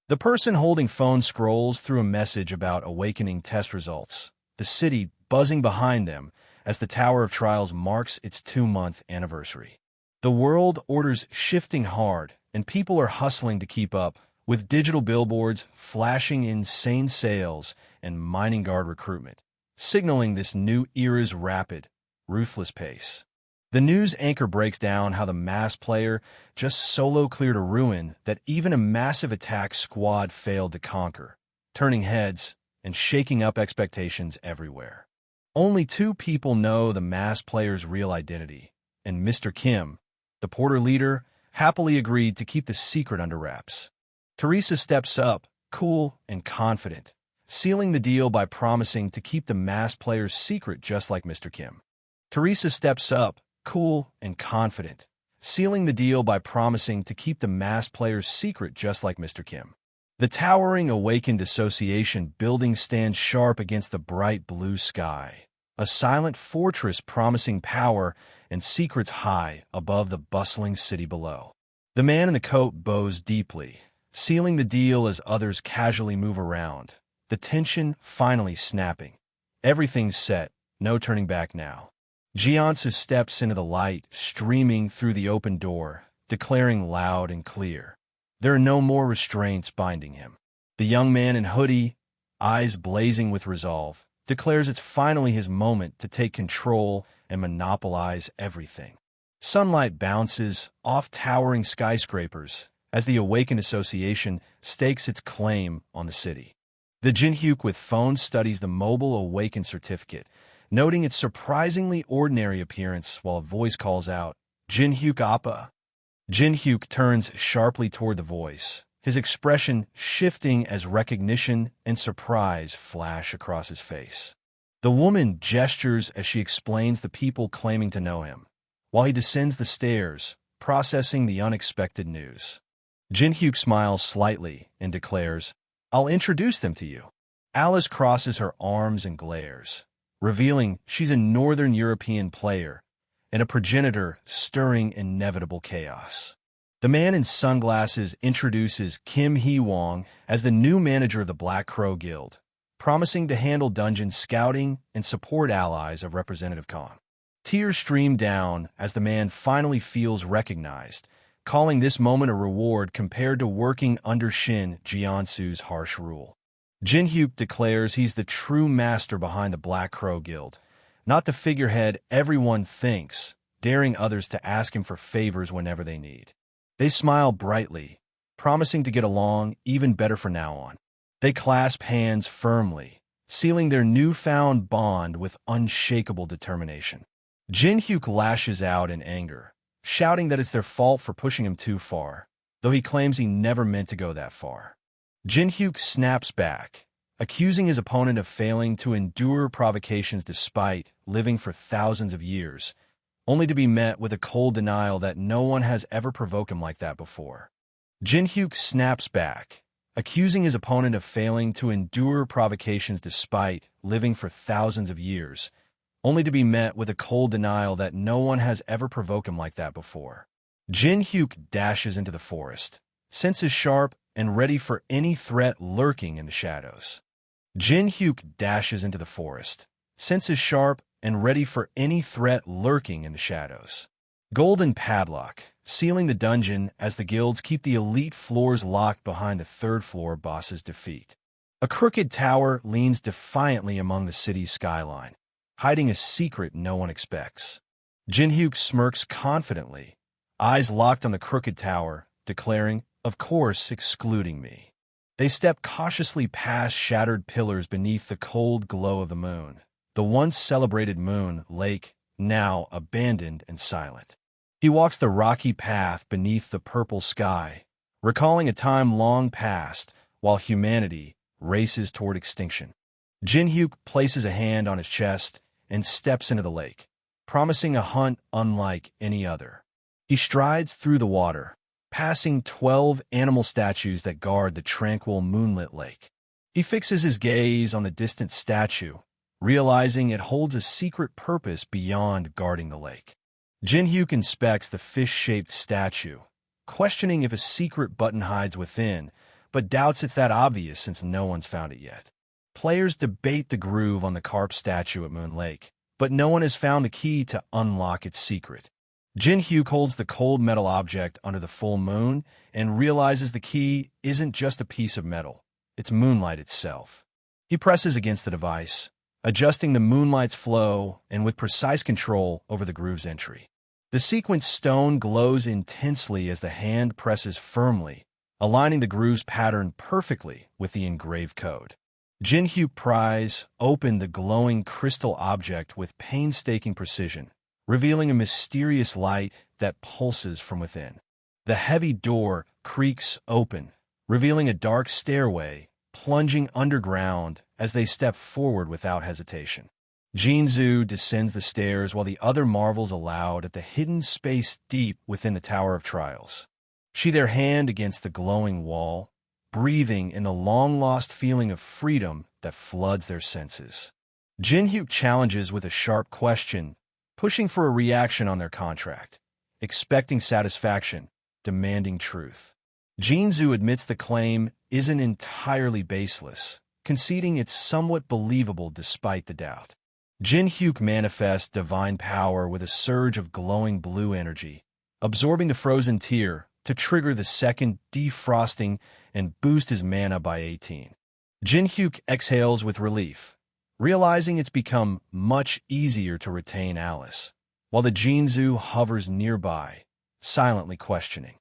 [SPEAKER 1] The person holding phone scrolls through a message about awakening test results, the city buzzing behind them as the Tower of Trials marks its 2-month anniversary. The world order's shifting hard, and people are hustling to keep up, with digital billboards flashing insane sales and mining guard recruitment, signaling this new era's rapid, ruthless pace. The news anchor breaks down how the masked player just solo cleared a ruin that even a massive attack squad failed to conquer, turning heads and shaking up expectations everywhere. Only 2 people know the masked player's real identity, and Mr. Kim, the porter leader, happily agreed to keep the secret under wraps. Teresa steps up, cool and confident, sealing the deal by promising to keep the masked player's secret just like Mr. Kim. Teresa steps up, cool and confident, sealing the deal by promising to keep the masked player's secret just like Mr. Kim. The towering Awakened Association building stands sharp against the bright blue sky, a silent fortress promising power and secrets high above the bustling city below. The man in the coat bows deeply, sealing the deal as others casually move around, the tension finally snapping. Everything's set, no turning back now. Jiansu steps into the light, streaming through the open door, declaring loud and clear. There are no more restraints binding him. The young man in hoodie, eyes blazing with resolve, declares it's finally his moment to take control and monopolize everything. Sunlight bounces off towering skyscrapers as the Awakened Association stakes its claim on the city. The Jinhyuk with phone studies the mobile Awakened certificate, noting its surprisingly ordinary appearance while a voice calls out, "Jinhyuk Appa." Jinhyuk turns sharply toward the voice, his expression shifting as recognition and surprise flash across his face. The woman gestures as she explains the people claiming to know him, while he descends the stairs, processing the unexpected news. Jinhyuk smiles slightly and declares, "I'll introduce them to you." Alice crosses her arms and glares, revealing she's a Northern European player and a progenitor stirring inevitable chaos. The man in sunglasses introduces Kim Hee-wong as the new manager of the Black Crow Guild, promising to handle dungeon scouting and support allies of Representative Kong. Tears stream down as the man finally feels recognized, calling this moment a reward compared to working under Shin Jiansu's harsh rule. Jinhyuk declares he's the true master behind the Black Crow Guild, not the figurehead everyone thinks, daring others to ask him for favors whenever they need. They smile brightly, promising to get along even better from now on. They clasp hands firmly, sealing their newfound bond with unshakable determination. Jinhyuk lashes out in anger, shouting that it's their fault for pushing him too far, though he claims he never meant to go that far. Jinhyuk snaps back, accusing his opponent of failing to endure provocations despite living for thousands of years, only to be met with a cold denial that no one has ever provoked him like that before. Jinhyuk snaps back, accusing his opponent of failing to endure provocations despite living for thousands of years, only to be met with a cold denial that no one has ever provoked him like that before. Jinhyuk dashes into the forest, senses sharp and ready for any threat lurking in the shadows. Jinhyuk dashes into the forest, senses sharp and ready for any threat lurking in the shadows. Golden padlock, sealing the dungeon as the guilds keep the elite floors locked behind the third-floor boss's defeat. A crooked tower leans defiantly among the city's skyline, hiding a secret no one expects. Jinhyuk smirks confidently, eyes locked on the crooked tower, declaring, "Of course, excluding me." They step cautiously past shattered pillars beneath the cold glow of the moon, the once celebrated moon lake, now abandoned and silent. He walks the rocky path beneath the purple sky, recalling a time long past while humanity races toward extinction. Jin-hyuk places a hand on his chest and steps into the lake, promising a hunt unlike any other. He strides through the water, passing 12 animal statues that guard the tranquil moonlit lake. He fixes his gaze on the distant statue, realizing it holds a secret purpose beyond guarding the lake. Jin-hyuk inspects the fish-shaped statue, questioning if a secret button hides within, but doubts it's that obvious since no one's found it yet. Players debate the groove on the carp statue at Moon Lake, but no one has found the key to unlock its secret. Jin-hyuk holds the cold metal object under the full moon and realizes the key isn't just a piece of metal, it's moonlight itself. He presses against the device, adjusting the moonlight's flow and with precise control over the groove's entry. The sequence stone glows intensely as the hand presses firmly, aligning the groove's pattern perfectly with the engraved code. Jin-hyuk pries open the glowing crystal object with painstaking precision, revealing a mysterious light that pulses from within. The heavy door creaks open, revealing a dark stairway plunging underground as they step forward without hesitation. Jinzu descends the stairs while the other marvels aloud at the hidden space deep within the Tower of Trials. She their hand against the glowing wall, breathing in the long-lost feeling of freedom that floods their senses. Jin-hyuk challenges with a sharp question, pushing for a reaction on their contract, expecting satisfaction, demanding truth. Jinzu admits the claim isn't entirely baseless, conceding it's somewhat believable despite the doubt. Jin-hyuk manifests divine power with a surge of glowing blue energy, absorbing the frozen tear to trigger the second defrosting and boost his mana by 18. Jin-hyuk exhales with relief, realizing it's become much easier to retain Alice, while the Jinzu hovers nearby, silently questioning.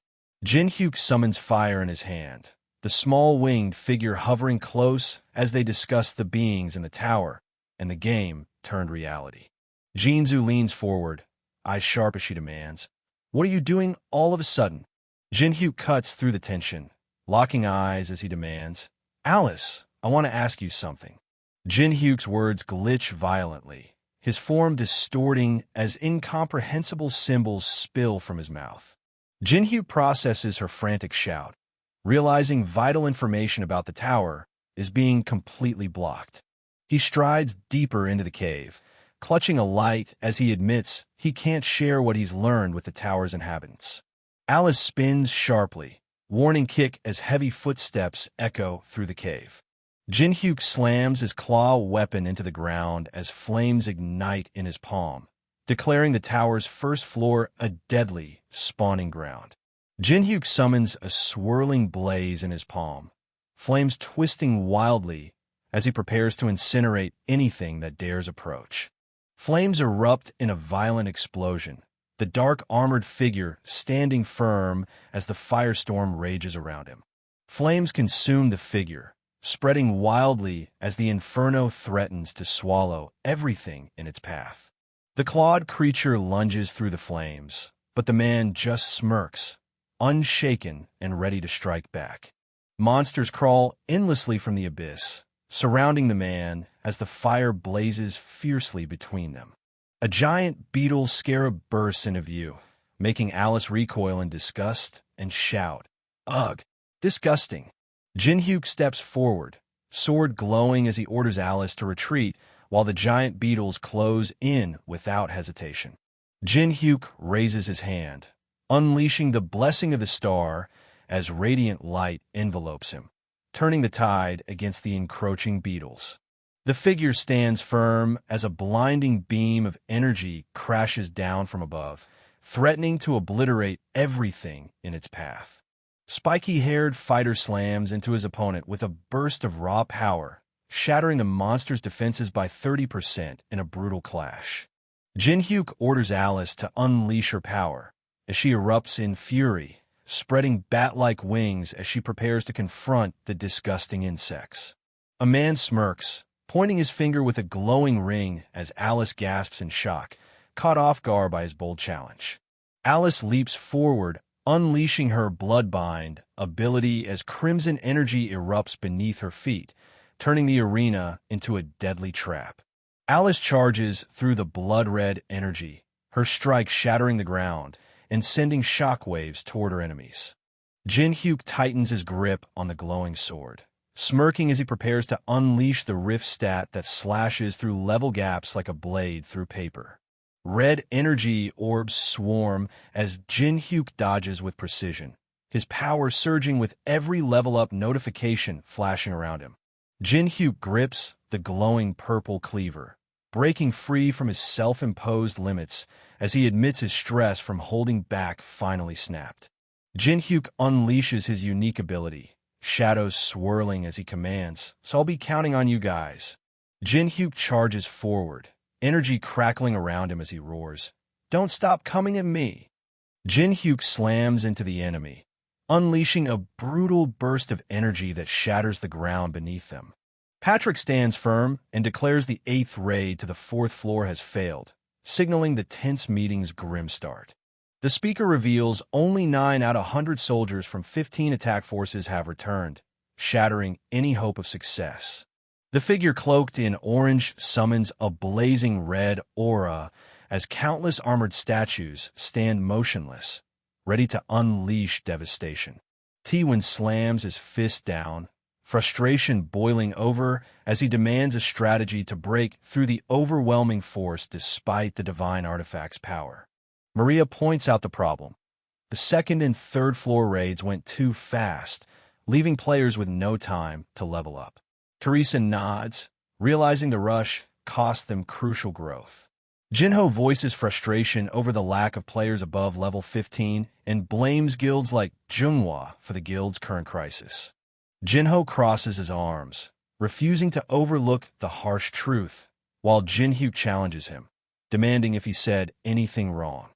[SPEAKER 1] Jin-hyuk summons fire in his hand, the small winged figure hovering close as they discuss the beings in the tower, and the game turned reality. Jinzu leans forward, eyes sharp as she demands, "What are you doing all of a sudden?" Jin-hyuk cuts through the tension, locking eyes as he demands, "Alice, I want to ask you something." Jin-hyuk's words glitch violently, his form distorting as incomprehensible symbols spill from his mouth. Jin-hyuk processes her frantic shout, realizing vital information about the tower is being completely blocked. He strides deeper into the cave, clutching a light as he admits he can't share what he's learned with the tower's inhabitants. Alice spins sharply, warning kick as heavy footsteps echo through the cave. Jin-hyuk slams his claw weapon into the ground as flames ignite in his palm, declaring the tower's first floor a deadly spawning ground. Jin-hyuk summons a swirling blaze in his palm, flames twisting wildly as he prepares to incinerate anything that dares approach. Flames erupt in a violent explosion, the dark armored figure standing firm as the firestorm rages around him. Flames consume the figure, spreading wildly as the inferno threatens to swallow everything in its path. The clawed creature lunges through the flames, but the man just smirks, unshaken and ready to strike back. Monsters crawl endlessly from the abyss, surrounding the man as the fire blazes fiercely between them. A giant beetle scarab bursts into view, making Alice recoil in disgust and shout, "Ugh, disgusting." Jin-hyuk steps forward, sword glowing as he orders Alice to retreat while the giant beetles close in without hesitation. Jin-hyuk raises his hand, unleashing the blessing of the star as radiant light envelopes him, turning the tide against the encroaching beetles. The figure stands firm as a blinding beam of energy crashes down from above, threatening to obliterate everything in its path. Spiky-haired fighter slams into his opponent with a burst of raw power, shattering the monster's defenses by 30% in a brutal clash. Jin-hyuk orders Alice to unleash her power as she erupts in fury, spreading bat-like wings as she prepares to confront the disgusting insects. A man smirks, pointing his finger with a glowing ring as Alice gasps in shock, caught off guard by his bold challenge. Alice leaps forward, unleashing her Bloodbind ability as crimson energy erupts beneath her feet, turning the arena into a deadly trap. Alice charges through the blood-red energy, her strike shattering the ground and sending shockwaves toward her enemies. Jin-hyuk tightens his grip on the glowing sword, smirking as he prepares to unleash the rift stat that slashes through level gaps like a blade through paper. Red energy orbs swarm as Jin-hyuk dodges with precision, his power surging with every level-up notification flashing around him. Jin-hyuk grips the glowing purple cleaver, breaking free from his self-imposed limits as he admits his stress from holding back finally snapped. Jin-hyuk unleashes his unique ability, shadows swirling as he commands, "So I'll be counting on you guys." Jin-hyuk charges forward, energy crackling around him as he roars, "Don't stop coming at me." Jin-hyuk slams into the enemy, unleashing a brutal burst of energy that shatters the ground beneath them. Patrick stands firm and declares the 8th raid to the 4th floor has failed, signaling the tense meeting's grim start. The speaker reveals only 9 out of 100 soldiers from 15 attack forces have returned, shattering any hope of success. The figure cloaked in orange summons a blazing red aura as countless armored statues stand motionless, ready to unleash devastation. T-Win slams his fist down, frustration boiling over as he demands a strategy to break through the overwhelming force despite the divine artifact's power. Maria points out the problem. The 2nd and 3rd floor raids went too fast, leaving players with no time to level up. Teresa nods, realizing the rush cost them crucial growth. Jinho voices frustration over the lack of players above level 15 and blames guilds like Junghwa for the guild's current crisis. Jinho crosses his arms, refusing to overlook the harsh truth, while Jin-hyuk challenges him, demanding if he said anything wrong.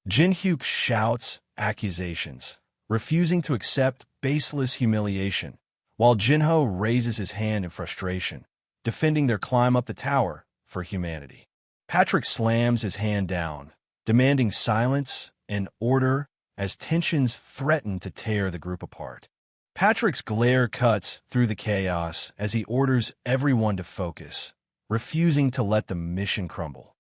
[SPEAKER 1] Jin-hyuk shouts accusations, refusing to accept baseless humiliation, while Jinho raises his hand in frustration, defending their climb up the tower for humanity. Patrick slams his hand down, demanding silence and order as tensions threaten to tear the group apart. Patrick's glare cuts through the chaos as he orders everyone to focus, refusing to let the mission crumble.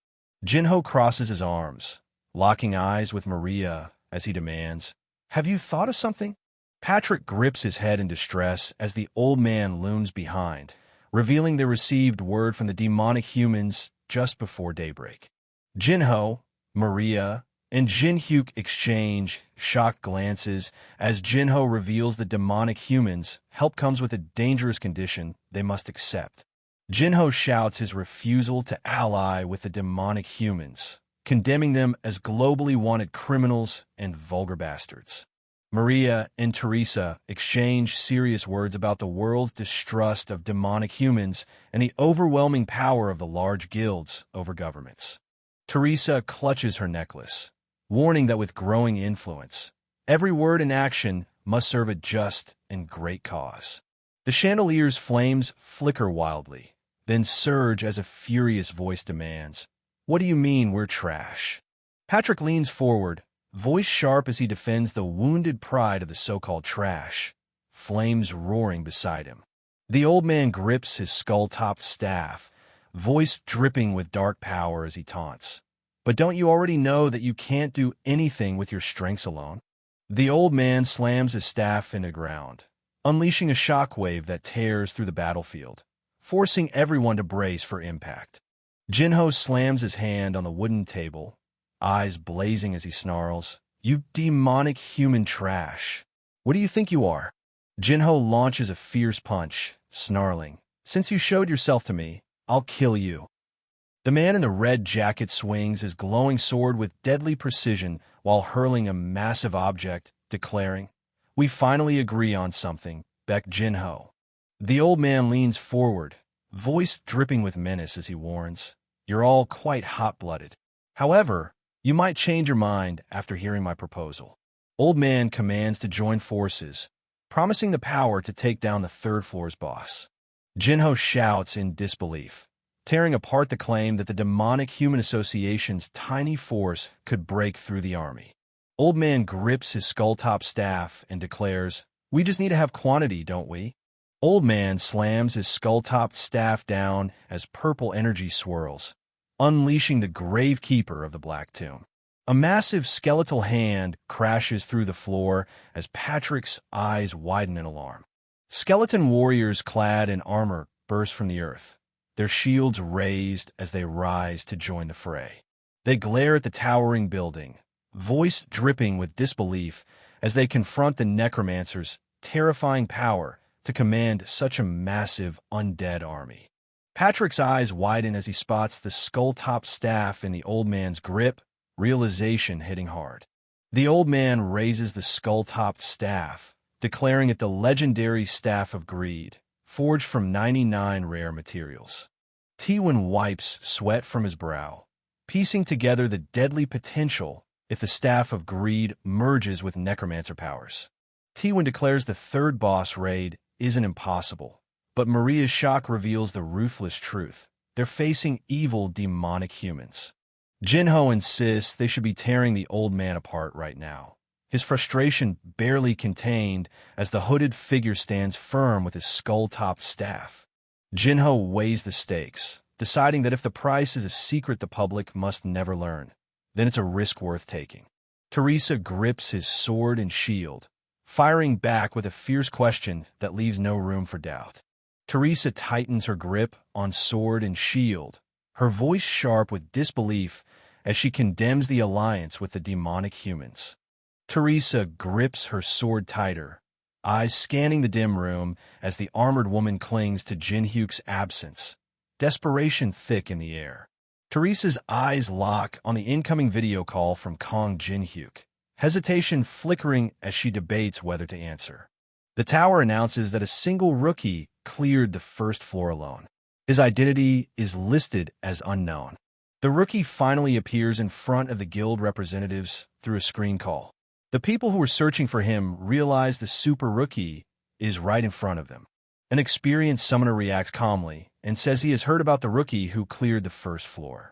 [SPEAKER 1] Jinho crosses his arms, locking eyes with Maria as he demands, "Have you thought of something?" Patrick grips his head in distress as the old man looms behind, revealing they received word from the demonic humans just before daybreak. Jinho, Maria, and Jin-hyuk exchange shocked glances as Jinho reveals the demonic humans' help comes with a dangerous condition they must accept. Jinho shouts his refusal to ally with the demonic humans, condemning them as globally wanted criminals and vulgar bastards. Maria and Teresa exchange serious words about the world's distrust of demonic humans and the overwhelming power of the large guilds over governments. Teresa clutches her necklace, warning that with growing influence, every word and action must serve a just and great cause. The chandelier's flames flicker wildly, then surge as a furious voice demands, "What do you mean we're trash?" Patrick leans forward, voice sharp as he defends the wounded pride of the so-called trash, flames roaring beside him. The old man grips his skull-topped staff, voice dripping with dark power as he taunts. "But don't you already know that you can't do anything with your strengths alone?" The old man slams his staff into the ground, unleashing a shockwave that tears through the battlefield, forcing everyone to brace for impact. Jinho slams his hand on the wooden table, eyes blazing as he snarls, "You demonic human trash! What do you think you are?" Jinho launches a fierce punch, snarling, "Since you showed yourself to me, I'll kill you." The man in the red jacket swings his glowing sword with deadly precision while hurling a massive object, declaring, "We finally agree on something, Beck Jinho." The old man leans forward, voice dripping with menace as he warns, "You're all quite hot-blooded. However, you might change your mind after hearing my proposal." Old man commands to join forces, promising the power to take down the 3rd floor's boss. Jinho shouts in disbelief, tearing apart the claim that the demonic human association's tiny force could break through the army. Old man grips his skull-top staff and declares, "We just need to have quantity, don't we?" Old man slams his skull-topped staff down as purple energy swirls, unleashing the gravekeeper of the Black Tomb. A massive skeletal hand crashes through the floor as Patrick's eyes widen in alarm. Skeleton warriors clad in armor burst from the earth, their shields raised as they rise to join the fray. They glare at the towering building, voice dripping with disbelief as they confront the necromancer's terrifying power to command such a massive undead army. Patrick's eyes widen as he spots the skull-topped staff in the old man's grip, realization hitting hard. The old man raises the skull-topped staff, declaring it the legendary Staff of Greed, forged from 99 rare materials. Tywin wipes sweat from his brow, piecing together the deadly potential if the Staff of Greed merges with necromancer powers. Tywin declares the third boss raid isn't impossible, but Maria's shock reveals the ruthless truth. They're facing evil demonic humans. Jinho insists they should be tearing the old man apart right now, his frustration barely contained as the hooded figure stands firm with his skull-topped staff. Jinho weighs the stakes, deciding that if the price is a secret the public must never learn, then it's a risk worth taking. Teresa grips his sword and shield, firing back with a fierce question that leaves no room for doubt. Teresa tightens her grip on sword and shield, her voice sharp with disbelief as she condemns the alliance with the demonic humans. Teresa grips her sword tighter, eyes scanning the dim room as the armored woman clings to Jinhyuk's absence, desperation thick in the air. Teresa's eyes lock on the incoming video call from Kong Jinhyuk, hesitation flickering as she debates whether to answer. The tower announces that a single rookie cleared the first floor alone. His identity is listed as unknown. The rookie finally appears in front of the guild representatives through a screen call. The people who were searching for him realize the super rookie is right in front of them. An experienced summoner reacts calmly and says he has heard about the rookie who cleared the first floor.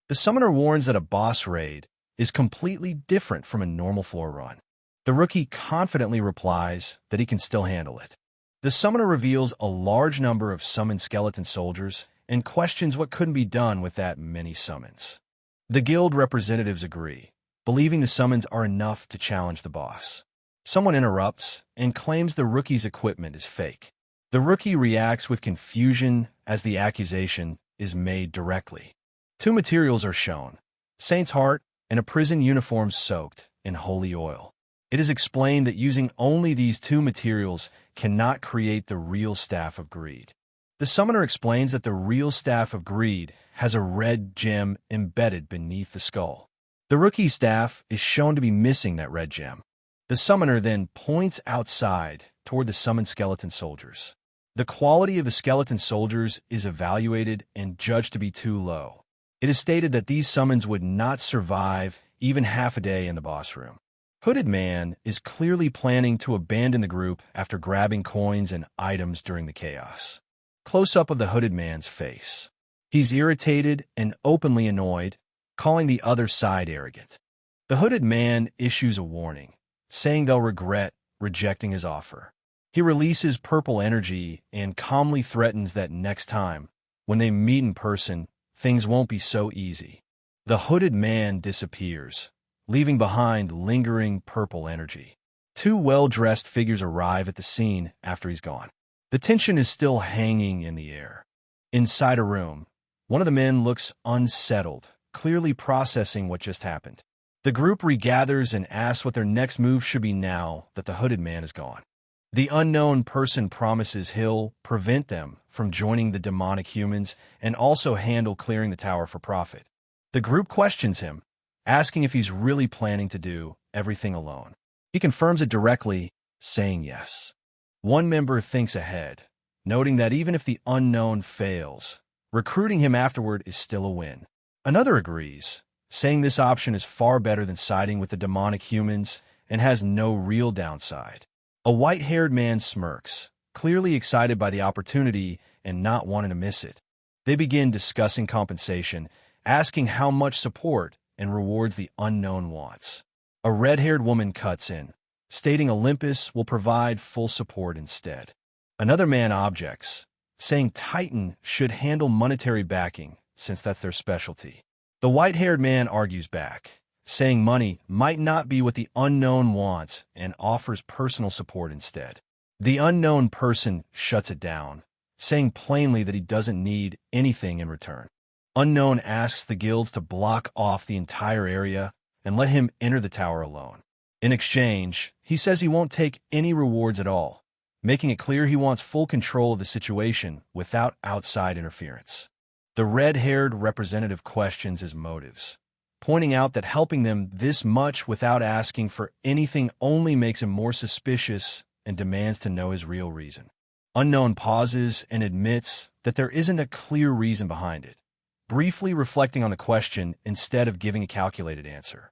[SPEAKER 1] The summoner warns that a boss raid is completely different from a normal floor run. The rookie confidently replies that he can still handle it. The summoner reveals a large number of summoned skeleton soldiers and questions what couldn't be done with that many summons. The guild representatives agree, believing the summons are enough to challenge the boss. Someone interrupts and claims the rookie's equipment is fake. The rookie reacts with confusion as the accusation is made directly. Two materials are shown, Saint's Heart and a prison uniform soaked in holy oil. It is explained that using only these two materials cannot create the real Staff of Greed. The summoner explains that the real Staff of Greed has a red gem embedded beneath the skull. The rookie's staff is shown to be missing that red gem. The summoner then points outside toward the summoned skeleton soldiers. The quality of the skeleton soldiers is evaluated and judged to be too low. It is stated that these summons would not survive even half a day in the boss room. Hooded Man is clearly planning to abandon the group after grabbing coins and items during the chaos. Close-up of the Hooded Man's face. He's irritated and openly annoyed, calling the other side arrogant. The Hooded Man issues a warning, saying they'll regret rejecting his offer. He releases purple energy and calmly threatens that next time, when they meet in person, things won't be so easy. The Hooded Man disappears, leaving behind lingering purple energy. Two well-dressed figures arrive at the scene after he's gone. The tension is still hanging in the air. Inside a room, one of the men looks unsettled, clearly processing what just happened. The group regathers and asks what their next move should be now that the Hooded Man is gone. The unknown person promises he'll prevent them from joining the demonic humans and also handle clearing the tower for profit. The group questions him, asking if he's really planning to do everything alone. He confirms it directly, saying yes. One member thinks ahead, noting that even if the unknown fails, recruiting him afterward is still a win. Another agrees, saying this option is far better than siding with the demonic humans and has no real downside. A white-haired man smirks, clearly excited by the opportunity and not wanting to miss it. They begin discussing compensation, asking how much support and rewards the unknown wants. A red-haired woman cuts in, stating Olympus will provide full support instead. Another man objects, saying Titan should handle monetary backing since that's their specialty. The white-haired man argues back, saying money might not be what the unknown wants and offers personal support instead. The unknown person shuts it down, saying plainly that he doesn't need anything in return. Unknown asks the guilds to block off the entire area and let him enter the tower alone. In exchange, he says he won't take any rewards at all, making it clear he wants full control of the situation without outside interference. The red-haired representative questions his motives, pointing out that helping them this much without asking for anything only makes him more suspicious and demands to know his real reason. Unknown pauses and admits that there isn't a clear reason behind it, briefly reflecting on the question instead of giving a calculated answer.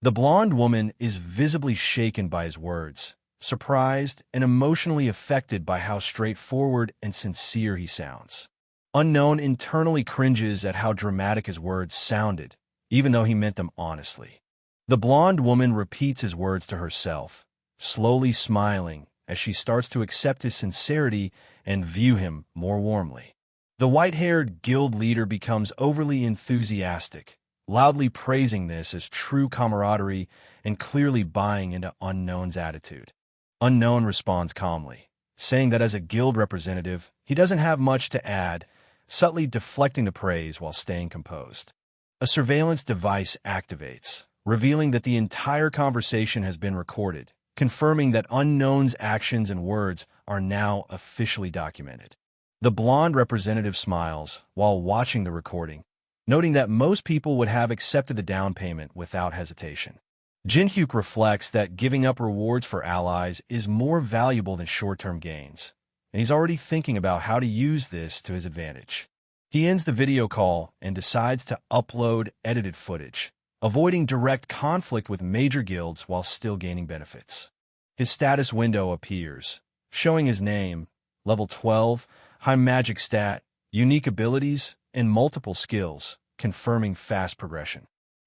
[SPEAKER 1] The blonde woman is visibly shaken by his words, surprised and emotionally affected by how straightforward and sincere he sounds. Unknown internally cringes at how dramatic his words sounded, even though he meant them honestly. The blonde woman repeats his words to herself, slowly smiling as she starts to accept his sincerity and view him more warmly. The white-haired guild leader becomes overly enthusiastic, loudly praising this as true camaraderie and clearly buying into Unknown's attitude. Unknown responds calmly, saying that as a guild representative, he doesn't have much to add, subtly deflecting the praise while staying composed. A surveillance device activates, revealing that the entire conversation has been recorded, confirming that Unknown's actions and words are now officially documented. The blonde representative smiles while watching the recording, noting that most people would have accepted the down payment without hesitation. Jinhyuk reflects that giving up rewards for allies is more valuable than short-term gains, and he's already thinking about how to use this to his advantage. He ends the video call and decides to upload edited footage, avoiding direct conflict with major guilds while still gaining benefits. His status window appears, showing his name, level 12, high magic stat, unique abilities, and multiple skills, confirming fast progression.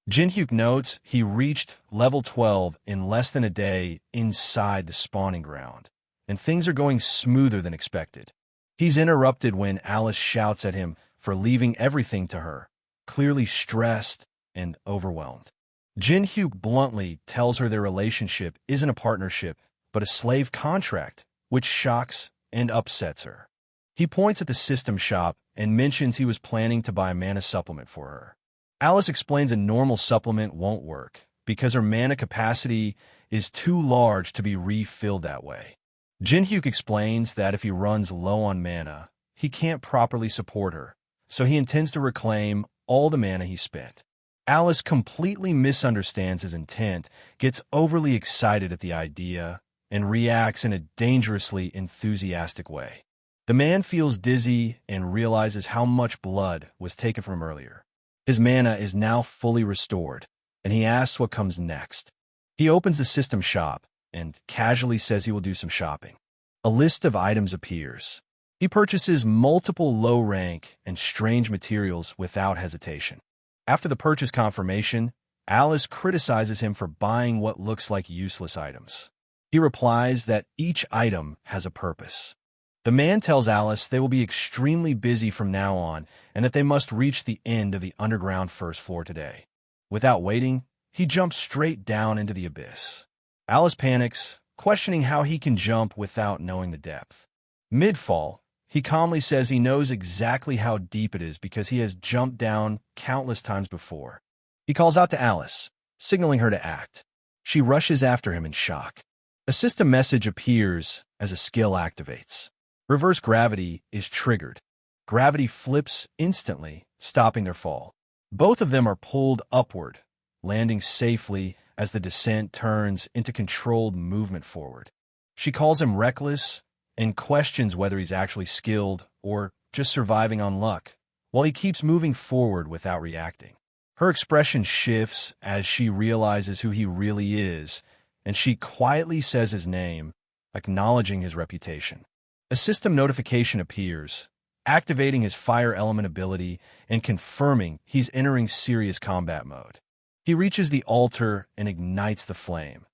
[SPEAKER 1] Jinhyuk notes he reached level 12 in less than a day inside the spawning ground, and things are going smoother than expected. He's interrupted when Alice shouts at him for leaving everything to her, clearly stressed and overwhelmed. Jinhyuk bluntly tells her their relationship isn't a partnership, but a slave contract, which shocks and upsets her. He points at the system shop and mentions he was planning to buy a mana supplement for her. Alice explains a normal supplement won't work because her mana capacity is too large to be refilled that way. Jinhyuk explains that if he runs low on mana, he can't properly support her, so he intends to reclaim all the mana he spent. Alice completely misunderstands his intent, gets overly excited at the idea, and reacts in a dangerously enthusiastic way. The man feels dizzy and realizes how much blood was taken from him earlier. His mana is now fully restored, and he asks what comes next. He opens the system shop and casually says he will do some shopping. A list of items appears. He purchases multiple low-rank and strange materials without hesitation. After the purchase confirmation, Alice criticizes him for buying what looks like useless items. He replies that each item has a purpose. The man tells Alice they will be extremely busy from now on and that they must reach the end of the underground first floor today. Without waiting, he jumps straight down into the abyss. Alice panics, questioning how he can jump without knowing the depth. Mid-fall, he calmly says he knows exactly how deep it is because he has jumped down countless times before. He calls out to Alice, signaling her to act. She rushes after him in shock. A system message appears as a skill activates. Reverse gravity is triggered. Gravity flips instantly, stopping their fall. Both of them are pulled upward, landing safely as the descent turns into controlled movement forward. She calls him reckless and questions whether he's actually skilled or just surviving on luck, while he keeps moving forward without reacting. Her expression shifts as she realizes who he really is, and she quietly says his name, acknowledging his reputation. A system notification appears, activating his fire element ability and confirming he's entering serious combat mode. He reaches the altar and ignites the flame,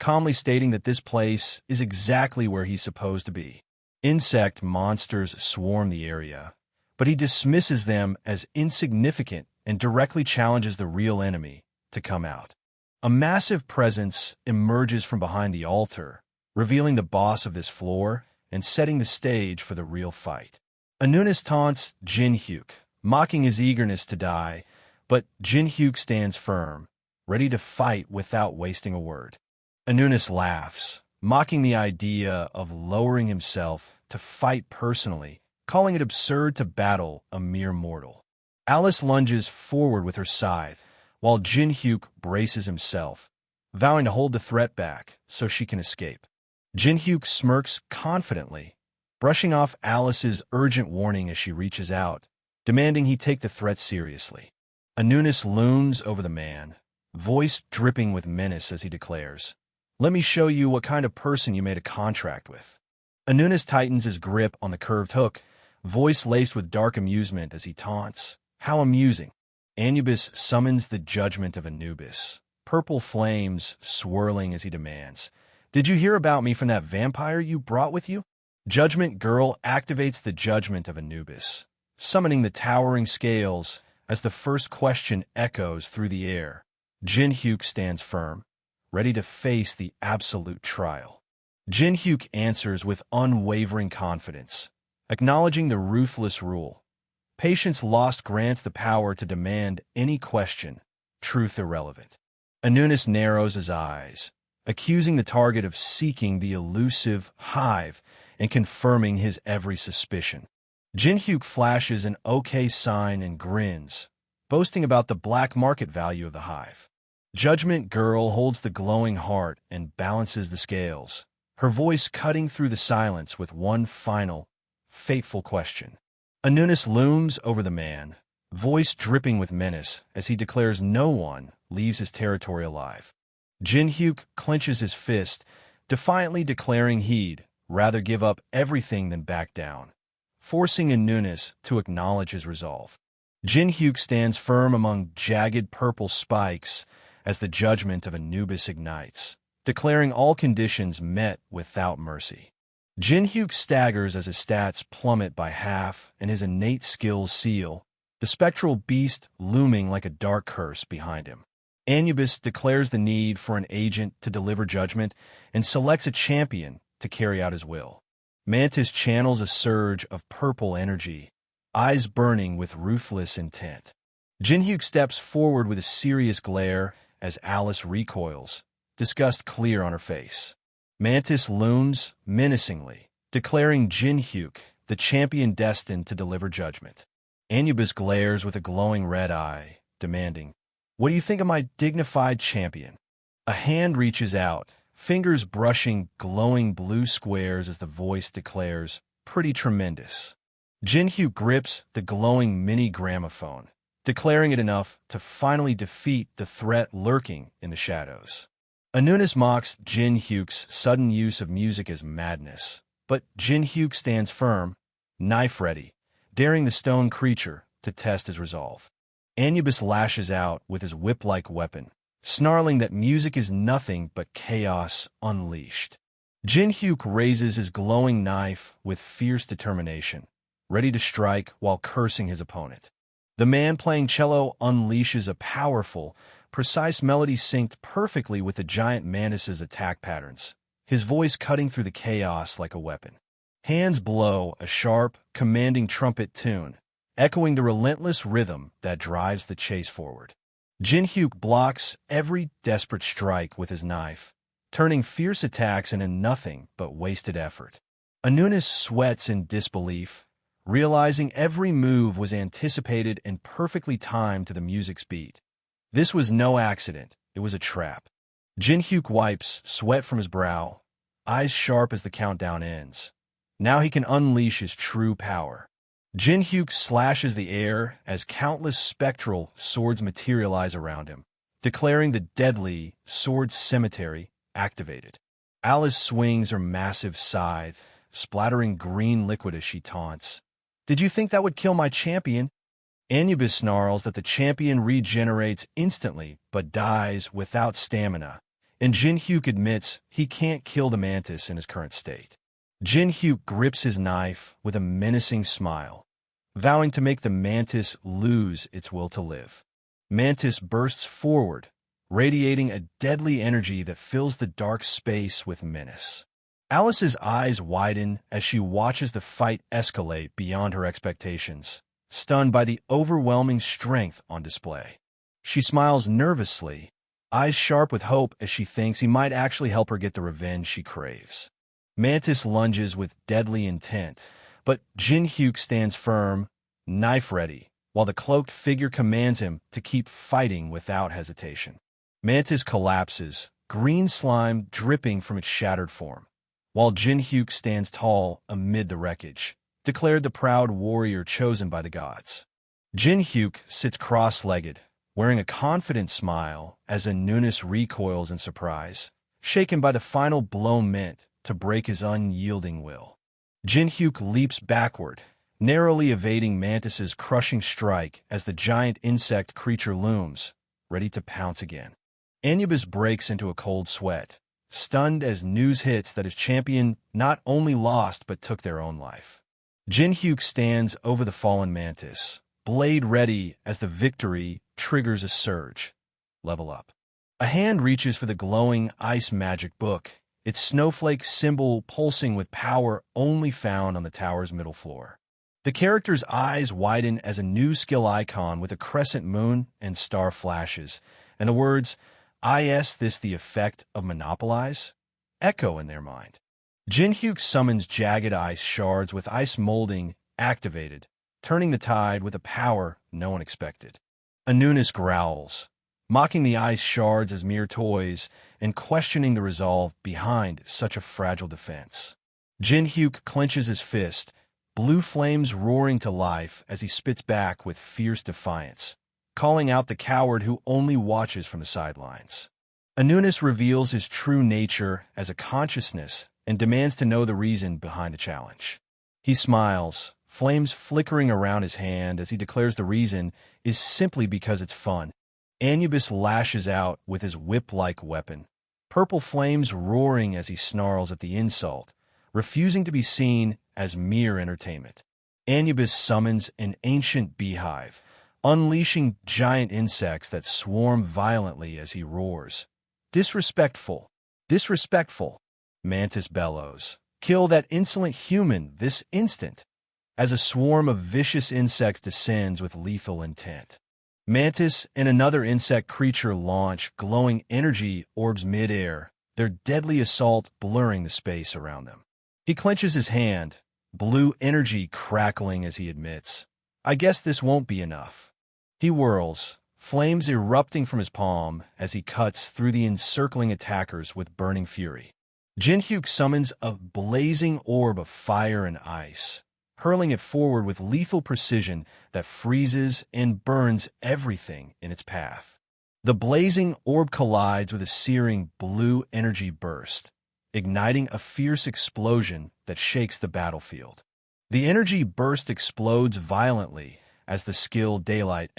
[SPEAKER 1] calmly stating that this place is exactly where he's supposed to be. Insect monsters swarm the area, but he dismisses them as insignificant and directly challenges the real enemy to come out. A massive presence emerges from behind the altar, revealing the boss of this floor and setting the stage for the real fight. Anunis taunts Jin-hyuk, mocking his eagerness to die, but Jin-hyuk stands firm, ready to fight without wasting a word. Anunis laughs, mocking the idea of lowering himself to fight personally, calling it absurd to battle a mere mortal. Alice lunges forward with her scythe, while Jin-hyuk braces himself, vowing to hold the threat back so she can escape. Jin-hyuk smirks confidently, brushing off Alice's urgent warning as she reaches out, demanding he take the threat seriously. Anunis looms over the man, voice dripping with menace as he declares, "Let me show you what kind of person you made a contract with." Anunis tightens his grip on the curved hook, voice laced with dark amusement as he taunts, "How amusing." Anubis summons the judgment of Anubis, purple flames swirling as he demands, "Did you hear about me from that vampire you brought with you?" Judgment Girl activates the judgment of Anubis, summoning the towering scales as the first question echoes through the air. Jin-hyuk stands firm, ready to face the absolute trial. Jin-hyuk answers with unwavering confidence, acknowledging the ruthless rule. Patience lost grants the power to demand any question, truth irrelevant. Anunis narrows his eyes, accusing the target of seeking the elusive hive and confirming his every suspicion. Jin-hyuk flashes an okay sign and grins, boasting about the black market value of the hive. Judgment Girl holds the glowing heart and balances the scales, her voice cutting through the silence with one final, fateful question. Anunis looms over the man, voice dripping with menace as he declares no one leaves his territory alive. Jin-hyuk clenches his fist, defiantly declaring he'd rather give up everything than back down, forcing Anunis to acknowledge his resolve. Jin-hyuk stands firm among jagged purple spikes as the judgment of Anubis ignites, declaring all conditions met without mercy. Jin-hyuk staggers as his stats plummet by half and his innate skills seal, the spectral beast looming like a dark curse behind him. Anubis declares the need for an agent to deliver judgment and selects a champion to carry out his will. Mantis channels a surge of purple energy, eyes burning with ruthless intent. Jin-hyuk steps forward with a serious glare as Alice recoils, disgust clear on her face. Mantis looms menacingly, declaring Jin-hyuk the champion destined to deliver judgment. Anubis glares with a glowing red eye, demanding, "What do you think of my dignified champion?" A hand reaches out, fingers brushing glowing blue squares as the voice declares, "Pretty tremendous." Jin-hyuk grips the glowing mini gramophone, declaring it enough to finally defeat the threat lurking in the shadows. Anunis mocks Jin-hyuk's sudden use of music as madness, but Jin-hyuk stands firm, knife ready, daring the stone creature to test his resolve. Anubis lashes out with his whip-like weapon, snarling that music is nothing but chaos unleashed. Jin-hyuk raises his glowing knife with fierce determination, ready to strike while cursing his opponent. The man playing cello unleashes a powerful, precise melody synced perfectly with the giant mantis's attack patterns, his voice cutting through the chaos like a weapon. Hands blow a sharp, commanding trumpet tune, echoing the relentless rhythm that drives the chase forward. Jin-hyuk blocks every desperate strike with his knife, turning fierce attacks into nothing but wasted effort. Anunis sweats in disbelief, realizing every move was anticipated and perfectly timed to the music's beat. This was no accident, it was a trap. Jin-hyuk wipes sweat from his brow, eyes sharp as the countdown ends. Now he can unleash his true power. Jin-hyuk slashes the air as countless spectral swords materialize around him, declaring the deadly sword cemetery activated. Alice swings her massive scythe, splattering green liquid as she taunts. "Did you think that would kill my champion?" Anubis snarls that the champion regenerates instantly but dies without stamina, and Jin-hyuk admits he can't kill the mantis in his current state. Jin-hyuk grips his knife with a menacing smile, vowing to make the mantis lose its will to live. Mantis bursts forward, radiating a deadly energy that fills the dark space with menace. Alice's eyes widen as she watches the fight escalate beyond her expectations, stunned by the overwhelming strength on display. She smiles nervously, eyes sharp with hope as she thinks he might actually help her get the revenge she craves. Mantis lunges with deadly intent, but Jin-hyuk stands firm, knife ready, while the cloaked figure commands him to keep fighting without hesitation. Mantis collapses, green slime dripping from its shattered form, while Jin-hyuk stands tall amid the wreckage, declared the proud warrior chosen by the gods. Jin-hyuk sits cross-legged, wearing a confident smile as Anunis recoils in surprise, shaken by the final blow meant to break his unyielding will. Jin-hyuk leaps backward, narrowly evading Mantis's crushing strike as the giant insect creature looms, ready to pounce again. Anubis breaks into a cold sweat, stunned as news hits that his champion not only lost but took their own life. Jin-hyuk stands over the fallen Mantis, blade ready as the victory triggers a surge. Level up. A hand reaches for the glowing ice magic book, its snowflake symbol pulsing with power only found on the tower's middle floor. The character's eyes widen as a new skill icon with a crescent moon and star flashes, and the words, "Is this the effect of monopolize?" echo in their mind. Jin-hyuk summons jagged ice shards with ice molding activated, turning the tide with a power no one expected. Anunis growls, mocking the ice shards as mere toys and questioning the resolve behind such a fragile defense. Jin-hyuk clenches his fist, blue flames roaring to life as he spits back with fierce defiance, calling out the coward who only watches from the sidelines. Anunis reveals his true nature as a consciousness and demands to know the reason behind the challenge. He smiles, flames flickering around his hand as he declares the reason is simply because it's fun. Anubis lashes out with his whip-like weapon, purple flames roaring as he snarls at the insult, refusing to be seen as mere entertainment. Anubis summons an ancient beehive, unleashing giant insects that swarm violently as he roars. "Disrespectful! Disrespectful!" Mantis bellows. "Kill that insolent human this instant!" as a swarm of vicious insects descends with lethal intent. Mantis and another insect creature launch glowing energy orbs midair, their deadly assault blurring the space around them. He clenches his hand, blue energy crackling as he admits, "I guess this won't be enough." He whirls, flames erupting from his palm as he cuts through the encircling attackers with burning fury. Jin-hyuk summons a blazing orb of fire and ice, hurling it forward with lethal precision that freezes and burns everything in its path. The blazing orb collides with a searing blue energy burst, igniting a fierce explosion that shakes the battlefield. The energy burst explodes violently as the skill Daylight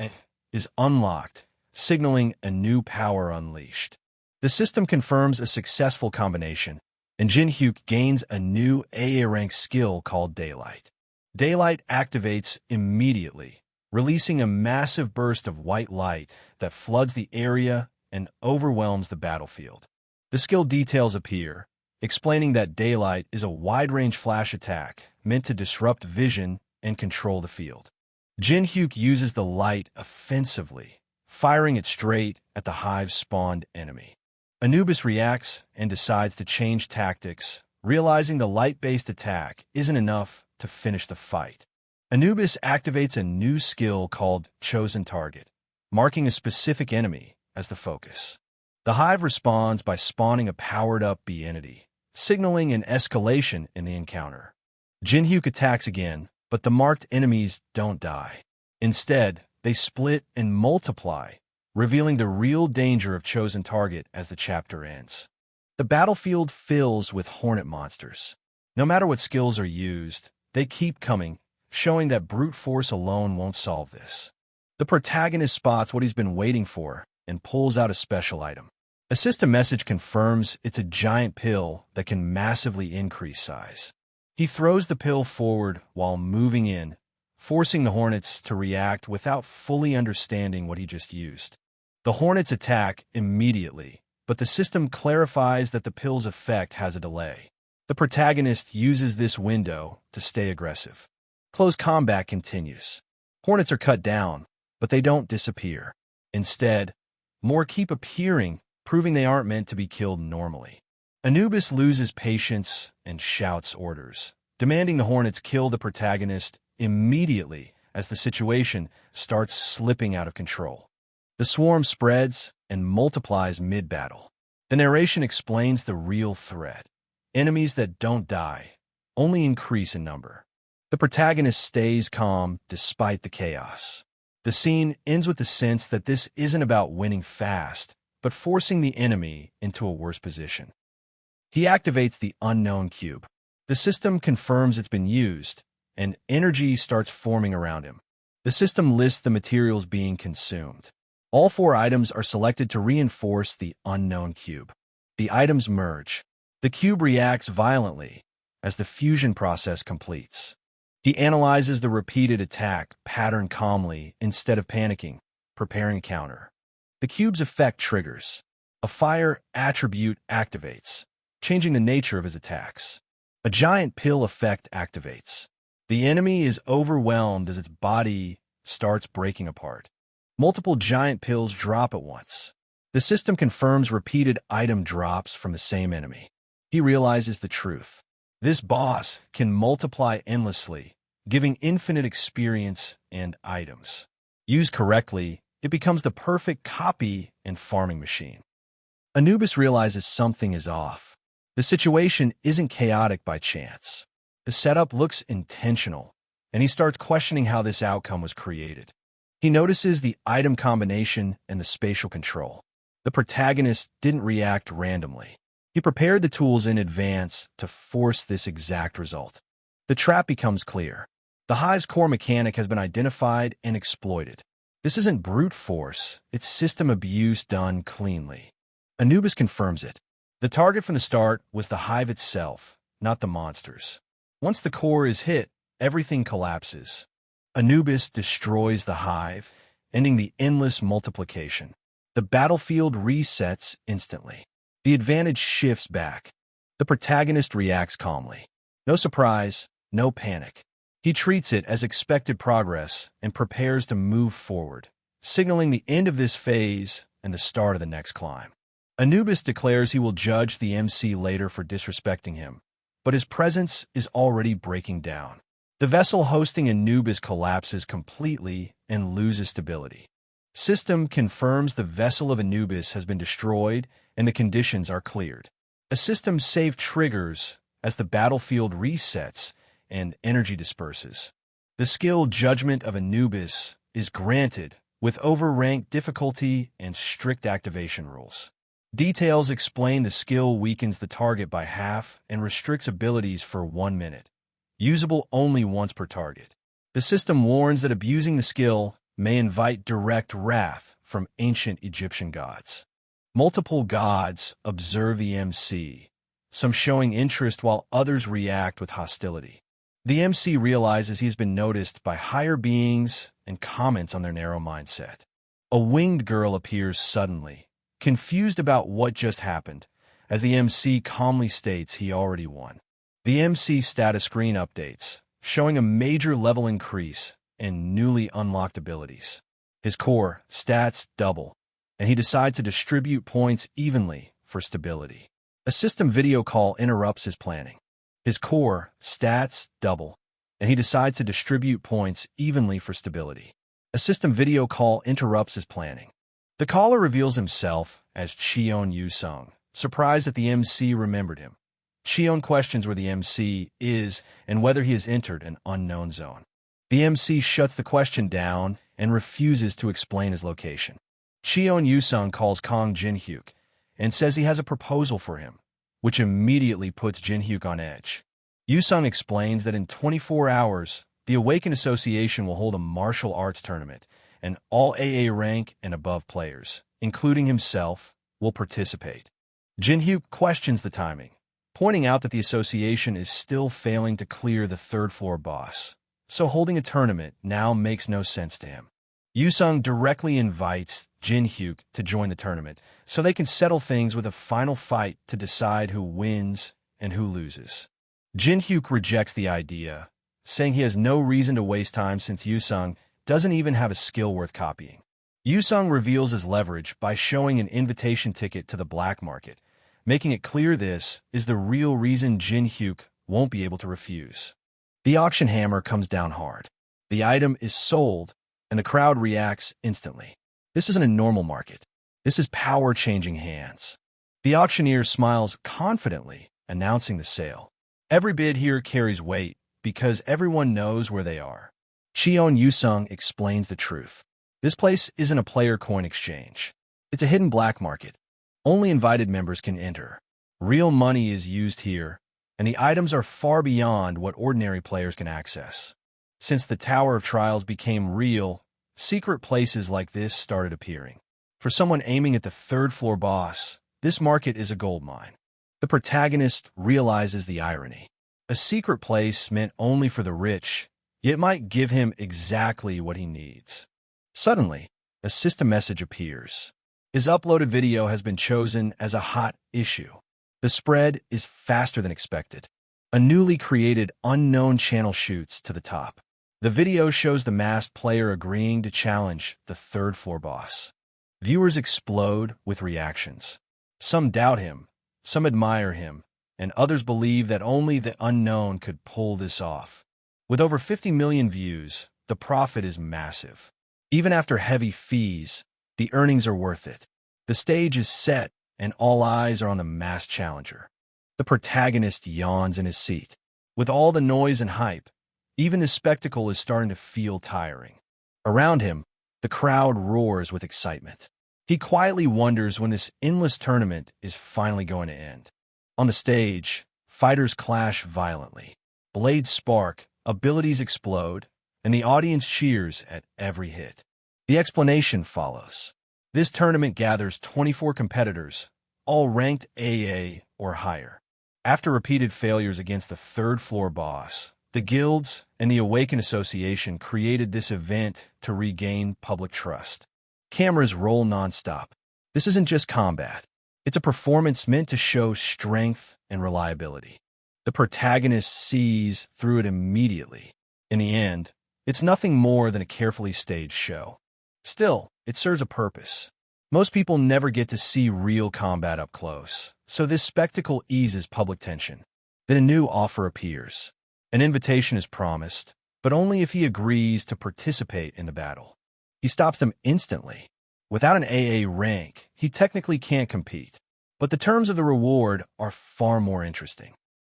[SPEAKER 1] is unlocked, signaling a new power unleashed. The system confirms a successful combination, and Jin-hyuk gains a new AA-rank skill called Daylight. Daylight activates immediately, releasing a massive burst of white light that floods the area and overwhelms the battlefield. The skill details appear, explaining that Daylight is a wide-range flash attack meant to disrupt vision and control the field. Jin-hyuk uses the light offensively, firing it straight at the hive's spawned enemy. Anubis reacts and decides to change tactics, realizing the light-based attack isn't enough to finish the fight. Anubis activates a new skill called Chosen Target, marking a specific enemy as the focus. The hive responds by spawning a powered-up bee entity, signaling an escalation in the encounter. Jin-hyuk attacks again, but the marked enemies don't die. Instead, they split and multiply, revealing the real danger of Chosen Target as the chapter ends. The battlefield fills with hornet monsters. No matter what skills are used, they keep coming, showing that brute force alone won't solve this. The protagonist spots what he's been waiting for and pulls out a special item. A system message confirms it's a giant pill that can massively increase size. He throws the pill forward while moving in, forcing the hornets to react without fully understanding what he just used. The hornets attack immediately, but the system clarifies that the pill's effect has a delay. The protagonist uses this window to stay aggressive. Close combat continues. Hornets are cut down, but they don't disappear. Instead, more keep appearing, proving they aren't meant to be killed normally. Anubis loses patience and shouts orders, demanding the hornets kill the protagonist immediately as the situation starts slipping out of control. The swarm spreads and multiplies mid-battle. The narration explains the real threat. Enemies that don't die only increase in number. The protagonist stays calm despite the chaos. The scene ends with the sense that this isn't about winning fast, but forcing the enemy into a worse position. He activates the unknown cube. The system confirms it's been used, and energy starts forming around him. The system lists the materials being consumed. All 4 items are selected to reinforce the unknown cube. The items merge. The cube reacts violently as the fusion process completes. He analyzes the repeated attack pattern calmly instead of panicking, preparing a counter. The cube's effect triggers. A fire attribute activates, changing the nature of his attacks. A giant pill effect activates. The enemy is overwhelmed as its body starts breaking apart. Multiple giant pills drop at once. The system confirms repeated item drops from the same enemy. He realizes the truth. This boss can multiply endlessly, giving infinite experience and items. Used correctly, it becomes the perfect copy and farming machine. Anubis realizes something is off. The situation isn't chaotic by chance. The setup looks intentional, and he starts questioning how this outcome was created. He notices the item combination and the spatial control. The protagonist didn't react randomly. He prepared the tools in advance to force this exact result. The trap becomes clear. The hive's core mechanic has been identified and exploited. This isn't brute force, it's system abuse done cleanly. Anubis confirms it. The target from the start was the hive itself, not the monsters. Once the core is hit, everything collapses. Anubis destroys the hive, ending the endless multiplication. The battlefield resets instantly. The advantage shifts back. The protagonist reacts calmly. No surprise, no panic. He treats it as expected progress and prepares to move forward, signaling the end of this phase and the start of the next climb. Anubis declares he will judge the MC later for disrespecting him, but his presence is already breaking down. The vessel hosting Anubis collapses completely and loses stability. System confirms the vessel of Anubis has been destroyed and the conditions are cleared. A system save triggers as the battlefield resets and energy disperses. The skill judgment of Anubis is granted with overranked difficulty and strict activation rules. Details explain the skill weakens the target by half and restricts abilities for 1 minute. Usable only once per target. The system warns that abusing the skill may invite direct wrath from ancient Egyptian gods. Multiple gods observe the MC, some showing interest while others react with hostility. The MC realizes he's been noticed by higher beings and comments on their narrow mindset. A winged girl appears suddenly, confused about what just happened, as the MC calmly states he already won. The MC status screen updates, showing a major level increase and newly unlocked abilities. His core stats double, and he decides to distribute points evenly for stability. A system video call interrupts his planning. His core stats double, and he decides to distribute points evenly for stability. A system video call interrupts his planning. The caller reveals himself as Cheon Yu-sung, surprised that the MC remembered him. Cheon questions where the MC is and whether he has entered an unknown zone. The MC shuts the question down and refuses to explain his location. Cheon Yu-sung calls Kong Jin-hyuk and says he has a proposal for him, which immediately puts Jin-hyuk on edge. Yu-sung explains that in 24 hours, the Awakened Association will hold a martial arts tournament, and all AA rank and above players, including himself, will participate. Jin-hyuk questions the timing, pointing out that the association is still failing to clear the third-floor boss, so holding a tournament now makes no sense to him. Yusung directly invites Jin Hyuk to join the tournament so they can settle things with a final fight to decide who wins and who loses. Jin Hyuk rejects the idea, saying he has no reason to waste time since Yusung doesn't even have a skill worth copying. Yusung reveals his leverage by showing an invitation ticket to the black market, making it clear this is the real reason Jin Hyuk won't be able to refuse. The auction hammer comes down hard. The item is sold, and the crowd reacts instantly. This isn't a normal market. This is power changing hands. The auctioneer smiles confidently, announcing the sale. Every bid here carries weight because everyone knows where they are. Cheon Yusung explains the truth. This place isn't a player coin exchange. It's a hidden black market. Only invited members can enter. Real money is used here, and the items are far beyond what ordinary players can access. Since the Tower of Trials became real, secret places like this started appearing. For someone aiming at the third-floor boss, this market is a goldmine. The protagonist realizes the irony. A secret place meant only for the rich, yet might give him exactly what he needs. Suddenly, a system message appears. His uploaded video has been chosen as a hot issue. The spread is faster than expected. A newly created unknown channel shoots to the top. The video shows the masked player agreeing to challenge the third-floor boss. Viewers explode with reactions. Some doubt him, some admire him, and others believe that only the unknown could pull this off. With over 50 million views, the profit is massive. Even after heavy fees, the earnings are worth it. The stage is set, and all eyes are on the masked challenger. The protagonist yawns in his seat. With all the noise and hype, even the spectacle is starting to feel tiring. Around him, the crowd roars with excitement. He quietly wonders when this endless tournament is finally going to end. On the stage, fighters clash violently. Blades spark, abilities explode, and the audience cheers at every hit. The explanation follows. This tournament gathers 24 competitors, all ranked AA or higher. After repeated failures against the third-floor boss, the guilds and the Awaken Association created this event to regain public trust. Cameras roll nonstop. This isn't just combat. It's a performance meant to show strength and reliability. The protagonist sees through it immediately. In the end, it's nothing more than a carefully staged show. Still, it serves a purpose. Most people never get to see real combat up close, so this spectacle eases public tension. Then a new offer appears. An invitation is promised, but only if he agrees to participate in the battle. He stops them instantly. Without an AA rank, he technically can't compete. But the terms of the reward are far more interesting.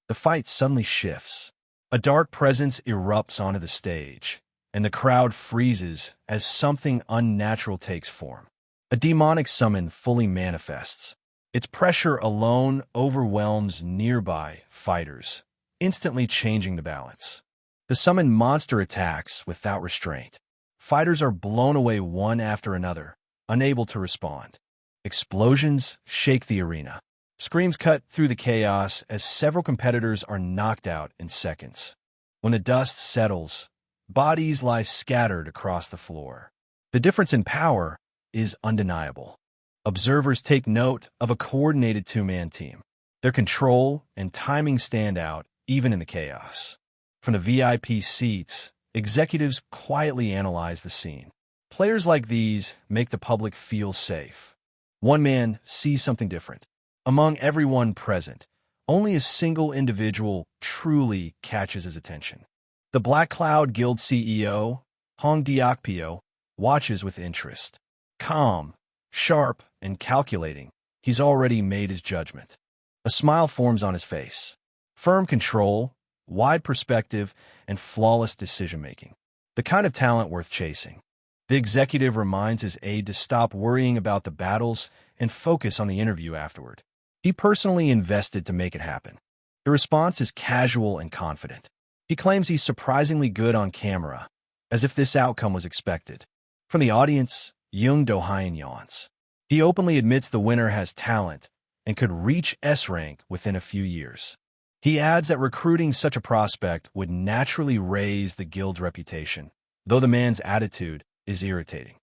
[SPEAKER 1] The fight suddenly shifts. A dark presence erupts onto the stage, and the crowd freezes as something unnatural takes form. A demonic summon fully manifests. Its pressure alone overwhelms nearby fighters, instantly changing the balance. The summoned monster attacks without restraint. Fighters are blown away one after another, unable to respond. Explosions shake the arena. Screams cut through the chaos as several competitors are knocked out in seconds. When the dust settles, bodies lie scattered across the floor. The difference in power is undeniable. Observers take note of a coordinated two-man team. Their control and timing stand out even in the chaos. From the VIP seats, executives quietly analyze the scene. Players like these make the public feel safe. One man sees something different. Among everyone present, only a single individual truly catches his attention. The Black Cloud Guild CEO, Hong Diokpyo, watches with interest. Calm, sharp, and calculating, he's already made his judgment. A smile forms on his face. Firm control, wide perspective, and flawless decision-making. The kind of talent worth chasing. The executive reminds his aide to stop worrying about the battles and focus on the interview afterward. He personally invested to make it happen. The response is casual and confident. He claims he's surprisingly good on camera, as if this outcome was expected. From the audience, Jung Do-hyun yawns. He openly admits the winner has talent, and could reach S rank within a few years. He adds that recruiting such a prospect would naturally raise the guild's reputation, though the man's attitude is irritating.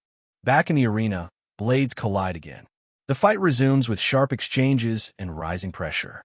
[SPEAKER 1] Back in the arena, blades collide again. The fight resumes with sharp exchanges and rising pressure.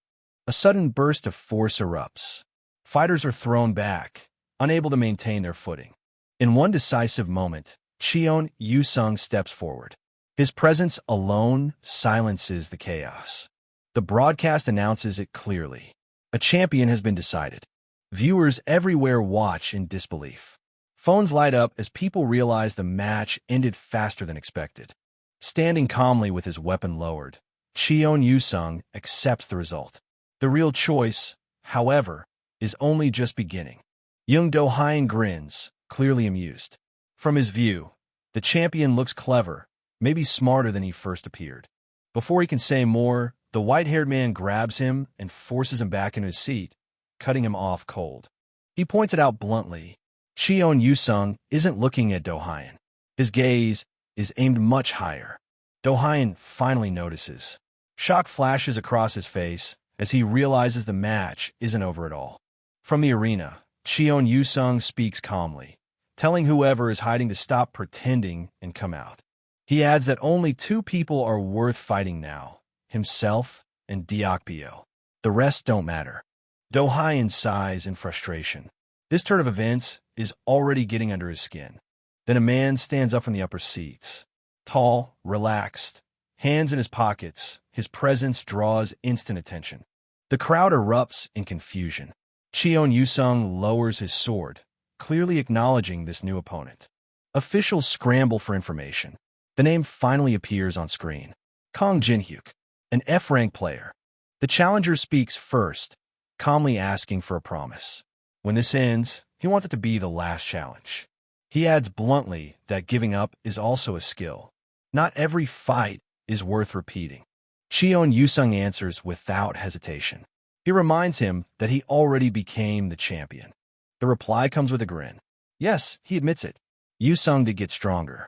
[SPEAKER 1] A sudden burst of force erupts. Fighters are thrown back, unable to maintain their footing. In one decisive moment, Cheon Yu-sung steps forward. His presence alone silences the chaos. The broadcast announces it clearly. A champion has been decided. Viewers everywhere watch in disbelief. Phones light up as people realize the match ended faster than expected. Standing calmly with his weapon lowered, Cheon Yu-sung accepts the result. The real choice, however, is only just beginning. Young Do-hyun grins, clearly amused. From his view, the champion looks clever, maybe smarter than he first appeared. Before he can say more, the white-haired man grabs him and forces him back into his seat, cutting him off cold. He points it out bluntly. Cheon Yu-sung isn't looking at Do-hyun. His gaze is aimed much higher. Do-hyun finally notices. Shock flashes across his face as he realizes the match isn't over at all. From the arena, Cheon Yu-sung speaks calmly, telling whoever is hiding to stop pretending and come out. He adds that only two people are worth fighting now, himself and Deokpyo. The rest don't matter. Do-hyun sighs in frustration. This turn of events is already getting under his skin. Then a man stands up from the upper seats. Tall, relaxed, hands in his pockets, his presence draws instant attention. The crowd erupts in confusion. Cheon Yu-sung lowers his sword, clearly acknowledging this new opponent. Officials scramble for information. The name finally appears on screen. Kang Jin-hyuk, an F-rank player. The challenger speaks first, calmly asking for a promise. When this ends, he wants it to be the last challenge. He adds bluntly that giving up is also a skill. Not every fight is worth repeating. Cheon Yu-sung answers without hesitation. He reminds him that he already became the champion. The reply comes with a grin. Yes, he admits it. Yu-sung did get stronger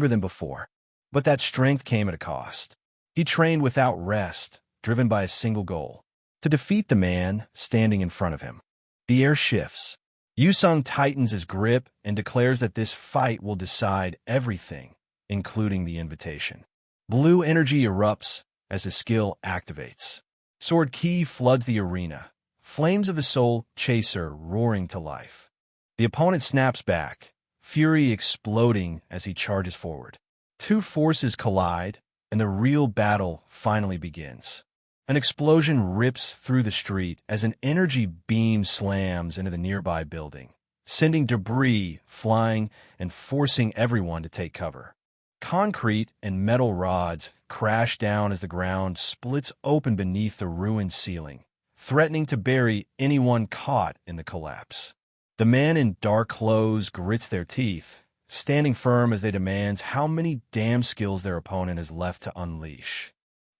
[SPEAKER 1] than before. But that strength came at a cost. He trained without rest, driven by a single goal: to defeat the man standing in front of him. The air shifts. Yu-sung tightens his grip and declares that this fight will decide everything, including the invitation. Blue energy erupts as his skill activates. Sword Ki floods the arena, flames of the soul chaser roaring to life. The opponent snaps back, fury exploding as he charges forward. Two forces collide, and the real battle finally begins. An explosion rips through the street as an energy beam slams into the nearby building, sending debris flying and forcing everyone to take cover. Concrete and metal rods crash down as the ground splits open beneath the ruined ceiling, threatening to bury anyone caught in the collapse. The man in dark clothes grits their teeth, standing firm as they demand how many damn skills their opponent has left to unleash.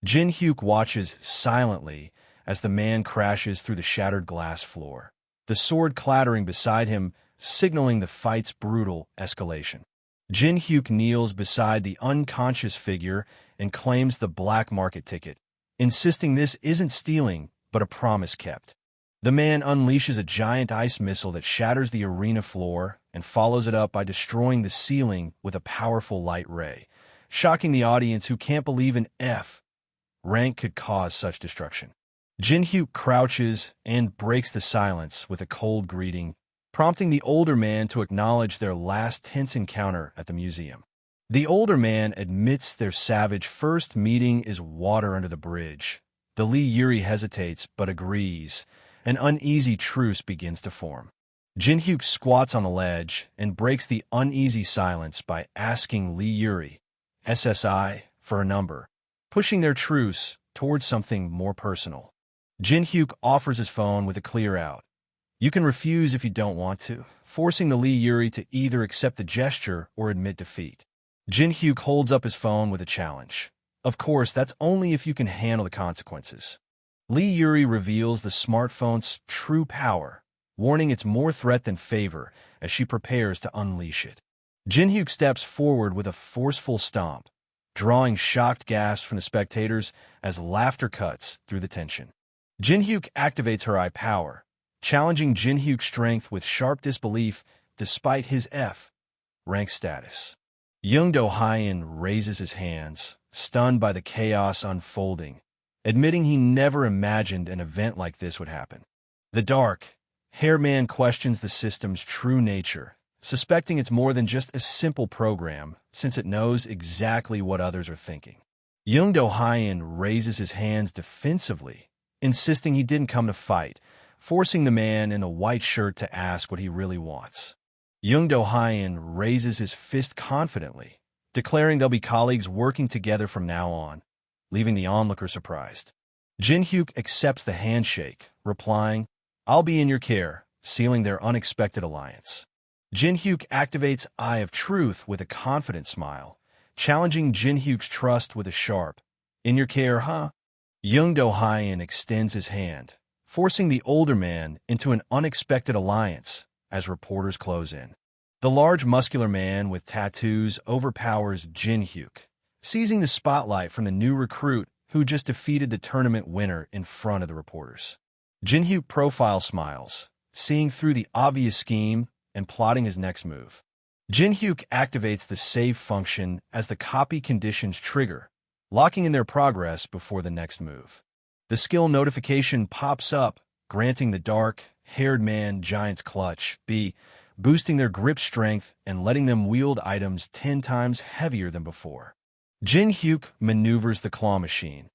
[SPEAKER 1] Jin-hyuk watches silently as the man crashes through the shattered glass floor, the sword clattering beside him, signaling the fight's brutal escalation. Jin-hyuk kneels beside the unconscious figure and claims the black market ticket, insisting this isn't stealing, but a promise kept. The man unleashes a giant ice missile that shatters the arena floor and follows it up by destroying the ceiling with a powerful light ray, shocking the audience who can't believe an F rank could cause such destruction. Jin-hyuk crouches and breaks the silence with a cold greeting, prompting the older man to acknowledge their last tense encounter at the museum. The older man admits their savage first meeting is water under the bridge. The Lee Yuri hesitates but agrees. An uneasy truce begins to form. Jin-hyuk squats on the ledge and breaks the uneasy silence by asking Lee Yuri, SSI, for a number, pushing their truce towards something more personal. Jin-hyuk offers his phone with a clear out. You can refuse if you don't want to, forcing the Lee Yuri to either accept the gesture or admit defeat. Jin-hyuk holds up his phone with a challenge. Of course, that's only if you can handle the consequences. Lee Yuri reveals the smartphone's true power, warning it's more threat than favor as she prepares to unleash it. Jin-hyuk steps forward with a forceful stomp, drawing shocked gasps from the spectators as laughter cuts through the tension. Jin-hyuk activates her eye power, challenging Jin-hyuk's strength with sharp disbelief despite his F rank status. Young-do Hyun raises his hands, stunned by the chaos unfolding, admitting he never imagined an event like this would happen. The dark-haired man questions the system's true nature, suspecting it's more than just a simple program, since it knows exactly what others are thinking. Young-do Hyun raises his hands defensively, insisting he didn't come to fight, forcing the man in the white shirt to ask what he really wants. Young-do Hyun raises his fist confidently, declaring they'll be colleagues working together from now on, leaving the onlooker surprised. Jin-hyuk accepts the handshake, replying, "I'll be in your care," sealing their unexpected alliance. Jin-hyuk activates Eye of Truth with a confident smile, challenging Jin-hyuk's trust with a sharp, "In your care, huh?" Young-do Hyun extends his hand, forcing the older man into an unexpected alliance as reporters close in. The large muscular man with tattoos overpowers Jin-hyuk, seizing the spotlight from the new recruit who just defeated the tournament winner in front of the reporters. Jin-hyuk profile smiles, seeing through the obvious scheme and plotting his next move. Jin-hyuk activates the save function as the copy conditions trigger, locking in their progress before the next move. The skill notification pops up, granting the dark-haired man Giant's Clutch B, boosting their grip strength and letting them wield items 10 times heavier than before. Jin-hyuk maneuvers the claw machine,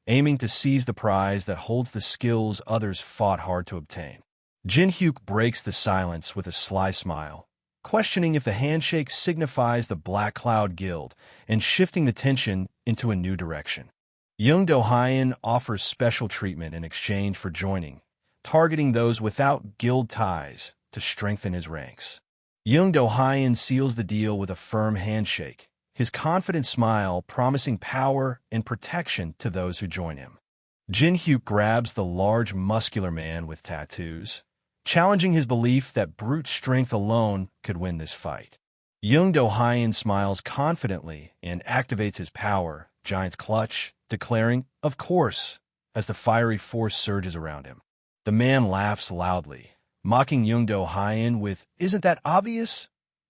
[SPEAKER 1] aiming to seize the prize that holds the skills others fought hard to obtain. Jin-hyuk breaks the silence with a sly smile, questioning if the handshake signifies the Black Cloud Guild and shifting the tension into a new direction. Young-do Hyun offers special treatment in exchange for joining, targeting those without guild ties to strengthen his ranks. Young-do Hyun seals the deal with a firm handshake, his confident smile promising power and protection to those who join him. Jin-hyuk grabs the large muscular man with tattoos, challenging his belief that brute strength alone could win this fight. Young-do Hyun smiles confidently and activates his power, Giant's Clutch, declaring, "Of course," as the fiery force surges around him. The man laughs loudly, mocking Young-do Hyun with, "Isn't that obvious?"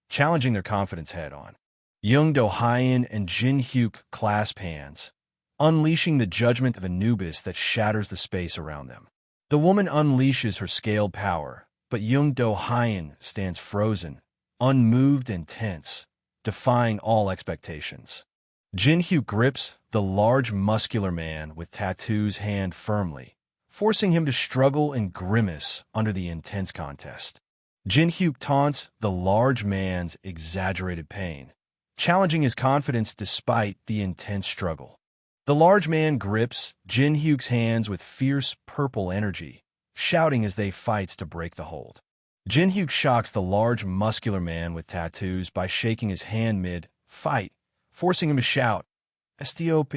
[SPEAKER 1] challenging their confidence head-on. Young-do Hyun and Jin-hyuk clasp hands, unleashing the judgment of Anubis that shatters the space around them. The woman unleashes her scaled power, but Young-do Hyun stands frozen, unmoved and tense, defying all expectations. Jin-hyuk grips the large muscular man with tattoos hand firmly, forcing him to struggle and grimace under the intense contest. Jin-hyuk taunts the large man's exaggerated pain, challenging his confidence despite the intense struggle. The large man grips Jin-hyuk's hands with fierce purple energy, shouting as they fights to break the hold. Jin-hyuk shocks the large muscular man with tattoos by shaking his hand mid-fight, forcing him to shout, "Stop!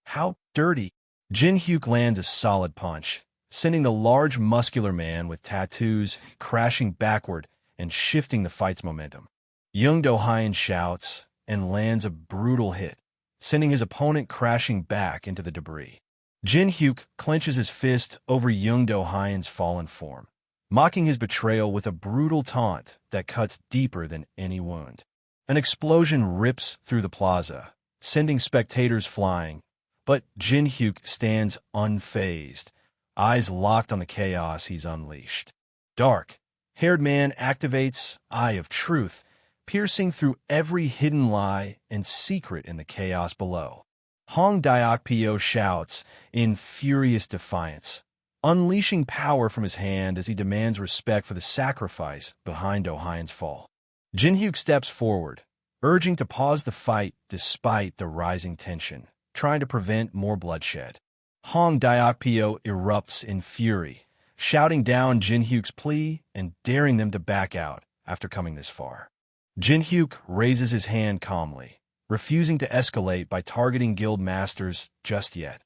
[SPEAKER 1] How dirty!" Jin-hyuk lands a solid punch, sending the large muscular man with tattoos crashing backward and shifting the fight's momentum. Young-do Hyun shouts and lands a brutal hit, sending his opponent crashing back into the debris. Jin-hyuk clenches his fist over Young-do Hyun's fallen form, mocking his betrayal with a brutal taunt that cuts deeper than any wound. An explosion rips through the plaza, sending spectators flying, but Jin-hyuk stands unfazed, eyes locked on the chaos he's unleashed. Dark-haired man activates Eye of Truth, piercing through every hidden lie and secret in the chaos below. Hong Diokpyo shouts in furious defiance, unleashing power from his hand as he demands respect for the sacrifice behind Do Hyun's fall. Jin-hyuk steps forward, urging to pause the fight despite the rising tension, trying to prevent more bloodshed. Hong Diokpyo erupts in fury, shouting down Jin-hyuk's plea and daring them to back out after coming this far. Jin-hyuk raises his hand calmly, refusing to escalate by targeting guild masters just yet.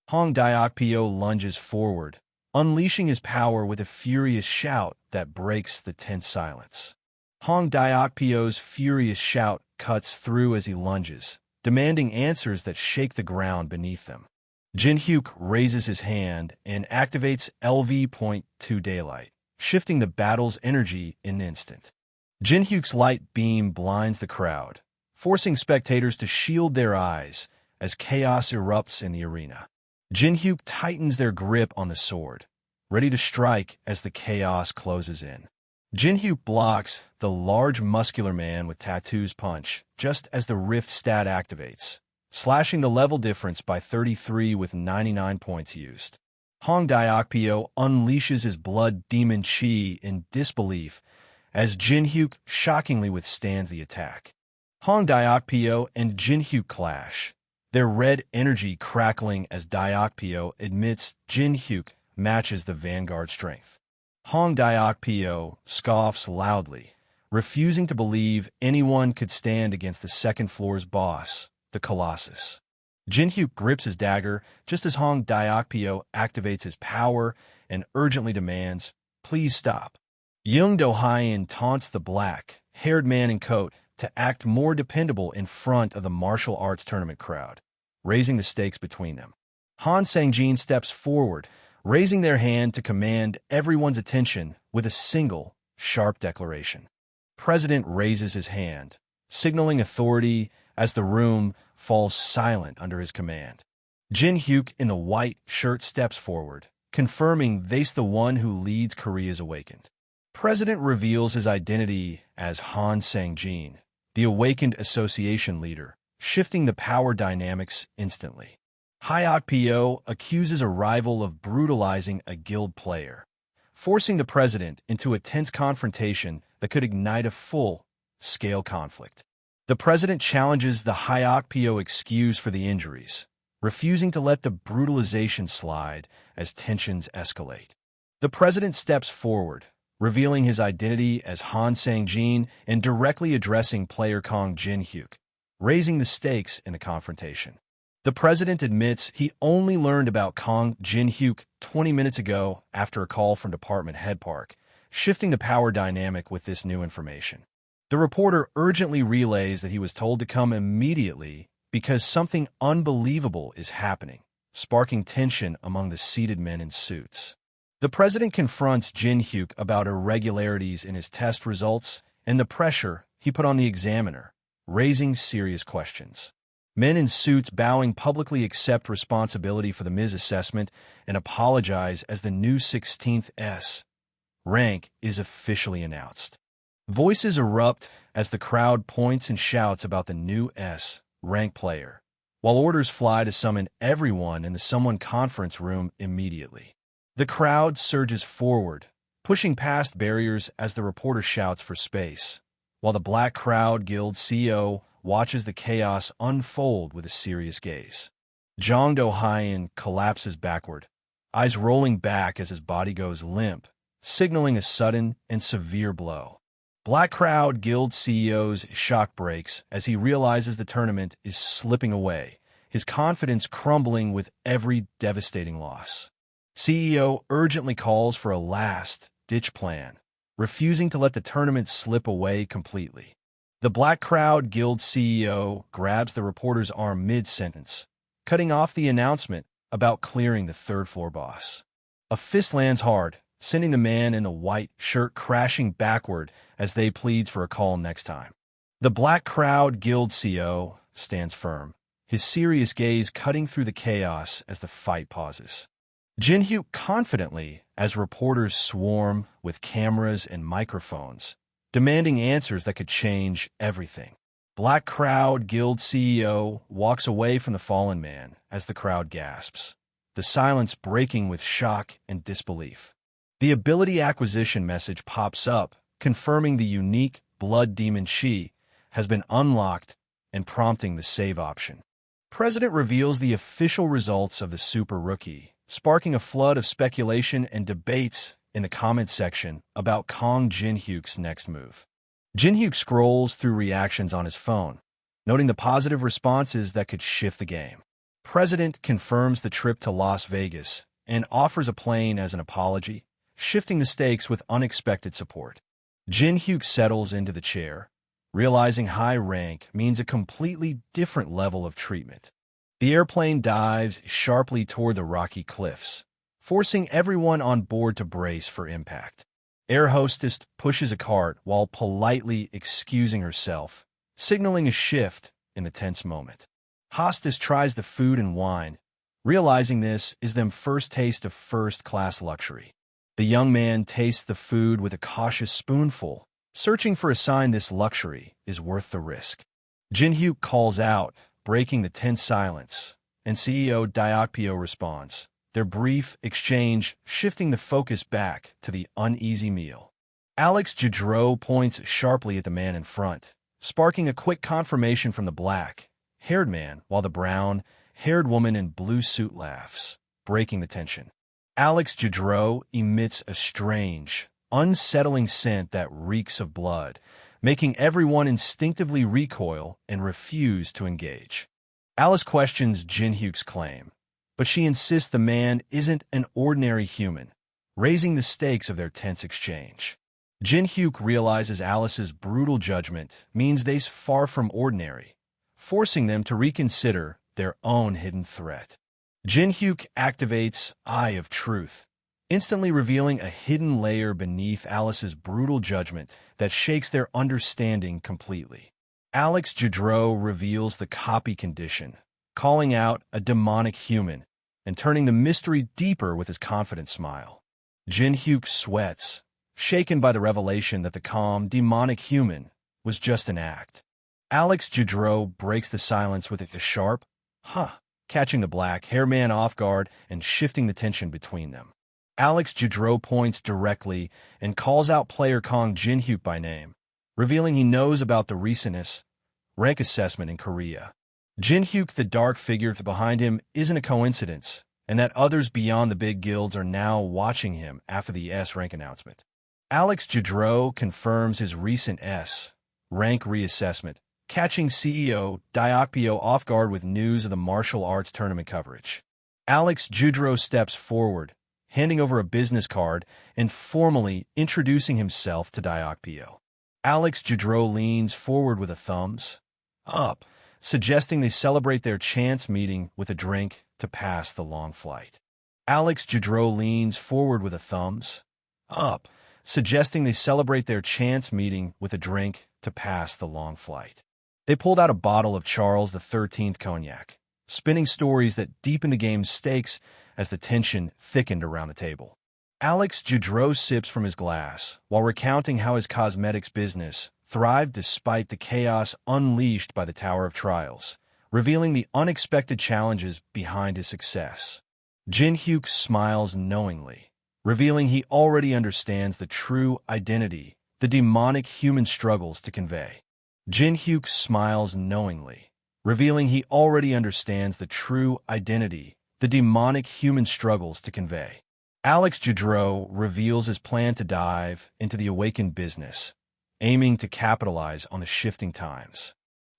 [SPEAKER 1] Hong Diokpyo lunges forward, unleashing his power with a furious shout that breaks the tense silence. Hong Diokpyo's furious shout cuts through as he lunges, demanding answers that shake the ground beneath them. Jin-hyuk raises his hand and activates LV.2 Daylight, shifting the battle's energy in an instant. Jin-hyuk's light beam blinds the crowd, forcing spectators to shield their eyes as chaos erupts in the arena. Jin-hyuk tightens their grip on the sword, ready to strike as the chaos closes in. Jin-hyuk blocks the large muscular man with tattoos punch just as the rift stat activates, slashing the level difference by 33 with 99 points used. Hong Daokpyo unleashes his blood demon chi in disbelief as Jin-hyuk shockingly withstands the attack. Hong Daokpyo and Jin-hyuk clash, their red energy crackling as Daokpyo admits Jin-hyuk matches the vanguard strength. Hong Daokpyo scoffs loudly, refusing to believe anyone could stand against the second floor's boss, the Colossus. Jin-hyuk grips his dagger just as Hong Daokpyo activates his power and urgently demands, "Please stop." Young Do-hyun taunts the black-haired man in coat to act more dependable in front of the martial arts tournament crowd, raising the stakes between them. Han Sang-jin steps forward, raising their hand to command everyone's attention with a single, sharp declaration. President raises his hand, signaling authority as the room falls silent under his command. Jin-hyuk in the white shirt steps forward, confirming they's the one who leads Korea's Awakened. President reveals his identity as Han Sang-jin, the Awakened Association leader, shifting the power dynamics instantly. Hyok-pyo accuses a rival of brutalizing a guild player, forcing the president into a tense confrontation that could ignite a full-scale conflict. The president challenges the Hyok-pyo excuse for the injuries, refusing to let the brutalization slide as tensions escalate. The president steps forward, revealing his identity as Han Sang-jin and directly addressing player Kong Jin-hyuk, raising the stakes in the confrontation. The president admits he only learned about Kong Jin-hyuk 20 minutes ago after a call from Department Head Park, shifting the power dynamic with this new information. The reporter urgently relays that he was told to come immediately because something unbelievable is happening, sparking tension among the seated men in suits. The president confronts Jin-hyuk about irregularities in his test results and the pressure he put on the examiner, raising serious questions. Men in suits bowing publicly accept responsibility for the misassessment and apologize as the new 16th S rank is officially announced. Voices erupt as the crowd points and shouts about the new S rank player, while orders fly to summon everyone in the Someone conference room immediately. The crowd surges forward, pushing past barriers as the reporter shouts for space, while the Black Crowd Guild CEO watches the chaos unfold with a serious gaze. Jong Do-hyun collapses backward, eyes rolling back as his body goes limp, signaling a sudden and severe blow. Black Crowd Guild CEO's shock breaks as he realizes the tournament is slipping away, his confidence crumbling with every devastating loss. CEO urgently calls for a last-ditch plan, refusing to let the tournament slip away completely. The Black Crowd Guild CEO grabs the reporter's arm mid-sentence, cutting off the announcement about clearing the third-floor boss. A fist lands hard, sending the man in the white shirt crashing backward as they pleads for a call next time. The Black Crowd Guild CEO stands firm, his serious gaze cutting through the chaos as the fight pauses. Jin-hyuk confidently as reporters swarm with cameras and microphones, demanding answers that could change everything. Black Crowd Guild CEO walks away from the fallen man as the crowd gasps, the silence breaking with shock and disbelief. The ability acquisition message pops up, confirming the unique blood demon chi has been unlocked and prompting the save option. President reveals the official results of the Super Rookie, sparking a flood of speculation and debates in the comments section about Kong Jin-hyuk's next move. Jin-hyuk scrolls through reactions on his phone, noting the positive responses that could shift the game. President confirms the trip to Las Vegas and offers a plane as an apology, shifting the stakes with unexpected support. Jin-hyuk settles into the chair, realizing high rank means a completely different level of treatment. The airplane dives sharply toward the rocky cliffs, forcing everyone on board to brace for impact. Air hostess pushes a cart while politely excusing herself, signaling a shift in the tense moment. Hostess tries the food and wine, realizing this is their first taste of first-class luxury. The young man tastes the food with a cautious spoonful, searching for a sign this luxury is worth the risk. Jin-hyuk calls out, breaking the tense silence, and CEO Diokpyo responds, their brief exchange shifting the focus back to the uneasy meal. Alex Jadro points sharply at the man in front, sparking a quick confirmation from the black-haired man, while the brown-haired woman in blue suit laughs, breaking the tension. Alex Jadro emits a strange, unsettling scent that reeks of blood, making everyone instinctively recoil and refuse to engage. Alice questions Jin-hyuk's claim, but she insists the man isn't an ordinary human, raising the stakes of their tense exchange. Jin-hyuk realizes Alice's brutal judgment means they're far from ordinary, forcing them to reconsider their own hidden threat. Jin-hyuk activates Eye of Truth, instantly revealing a hidden layer beneath Alice's brutal judgment that shakes their understanding completely. Alex Jadro reveals the copy condition, calling out a demonic human and turning the mystery deeper with his confident smile. Jin-hyuk sweats, shaken by the revelation that the calm, demonic human was just an act. Alex Jadro breaks the silence with a sharp, "Huh," catching the black-haired man off guard and shifting the tension between them. Alex Jadro points directly and calls out player Kong Jin-hyuk by name, revealing he knows about the recent rank assessment in Korea. Jin-hyuk, the dark figure behind him, isn't a coincidence, and that others beyond the big guilds are now watching him after the S-rank announcement. Alex Jadro confirms his recent S-rank reassessment, catching CEO Diokpyo off guard with news of the martial arts tournament coverage. Alex Jadro steps forward, handing over a business card and formally introducing himself to Diokpyo. Alex Jadro leans forward with a thumbs up, suggesting they celebrate their chance meeting with a drink to pass the long flight. Alex Jadro leans forward with a thumbs up, suggesting they celebrate their chance meeting with a drink to pass the long flight. They pulled out a bottle of Charles XIII cognac, spinning stories that deepened the game's stakes as the tension thickened around the table. Alex Jadro sips from his glass while recounting how his cosmetics business thrived despite the chaos unleashed by the Tower of Trials, revealing the unexpected challenges behind his success. Jin-hyuk smiles knowingly, revealing he already understands the true identity the demonic human struggles to convey. Jin-hyuk smiles knowingly, revealing he already understands the true identity the demonic human struggles to convey. Alex Jadro reveals his plan to dive into the awakened business, aiming to capitalize on the shifting times.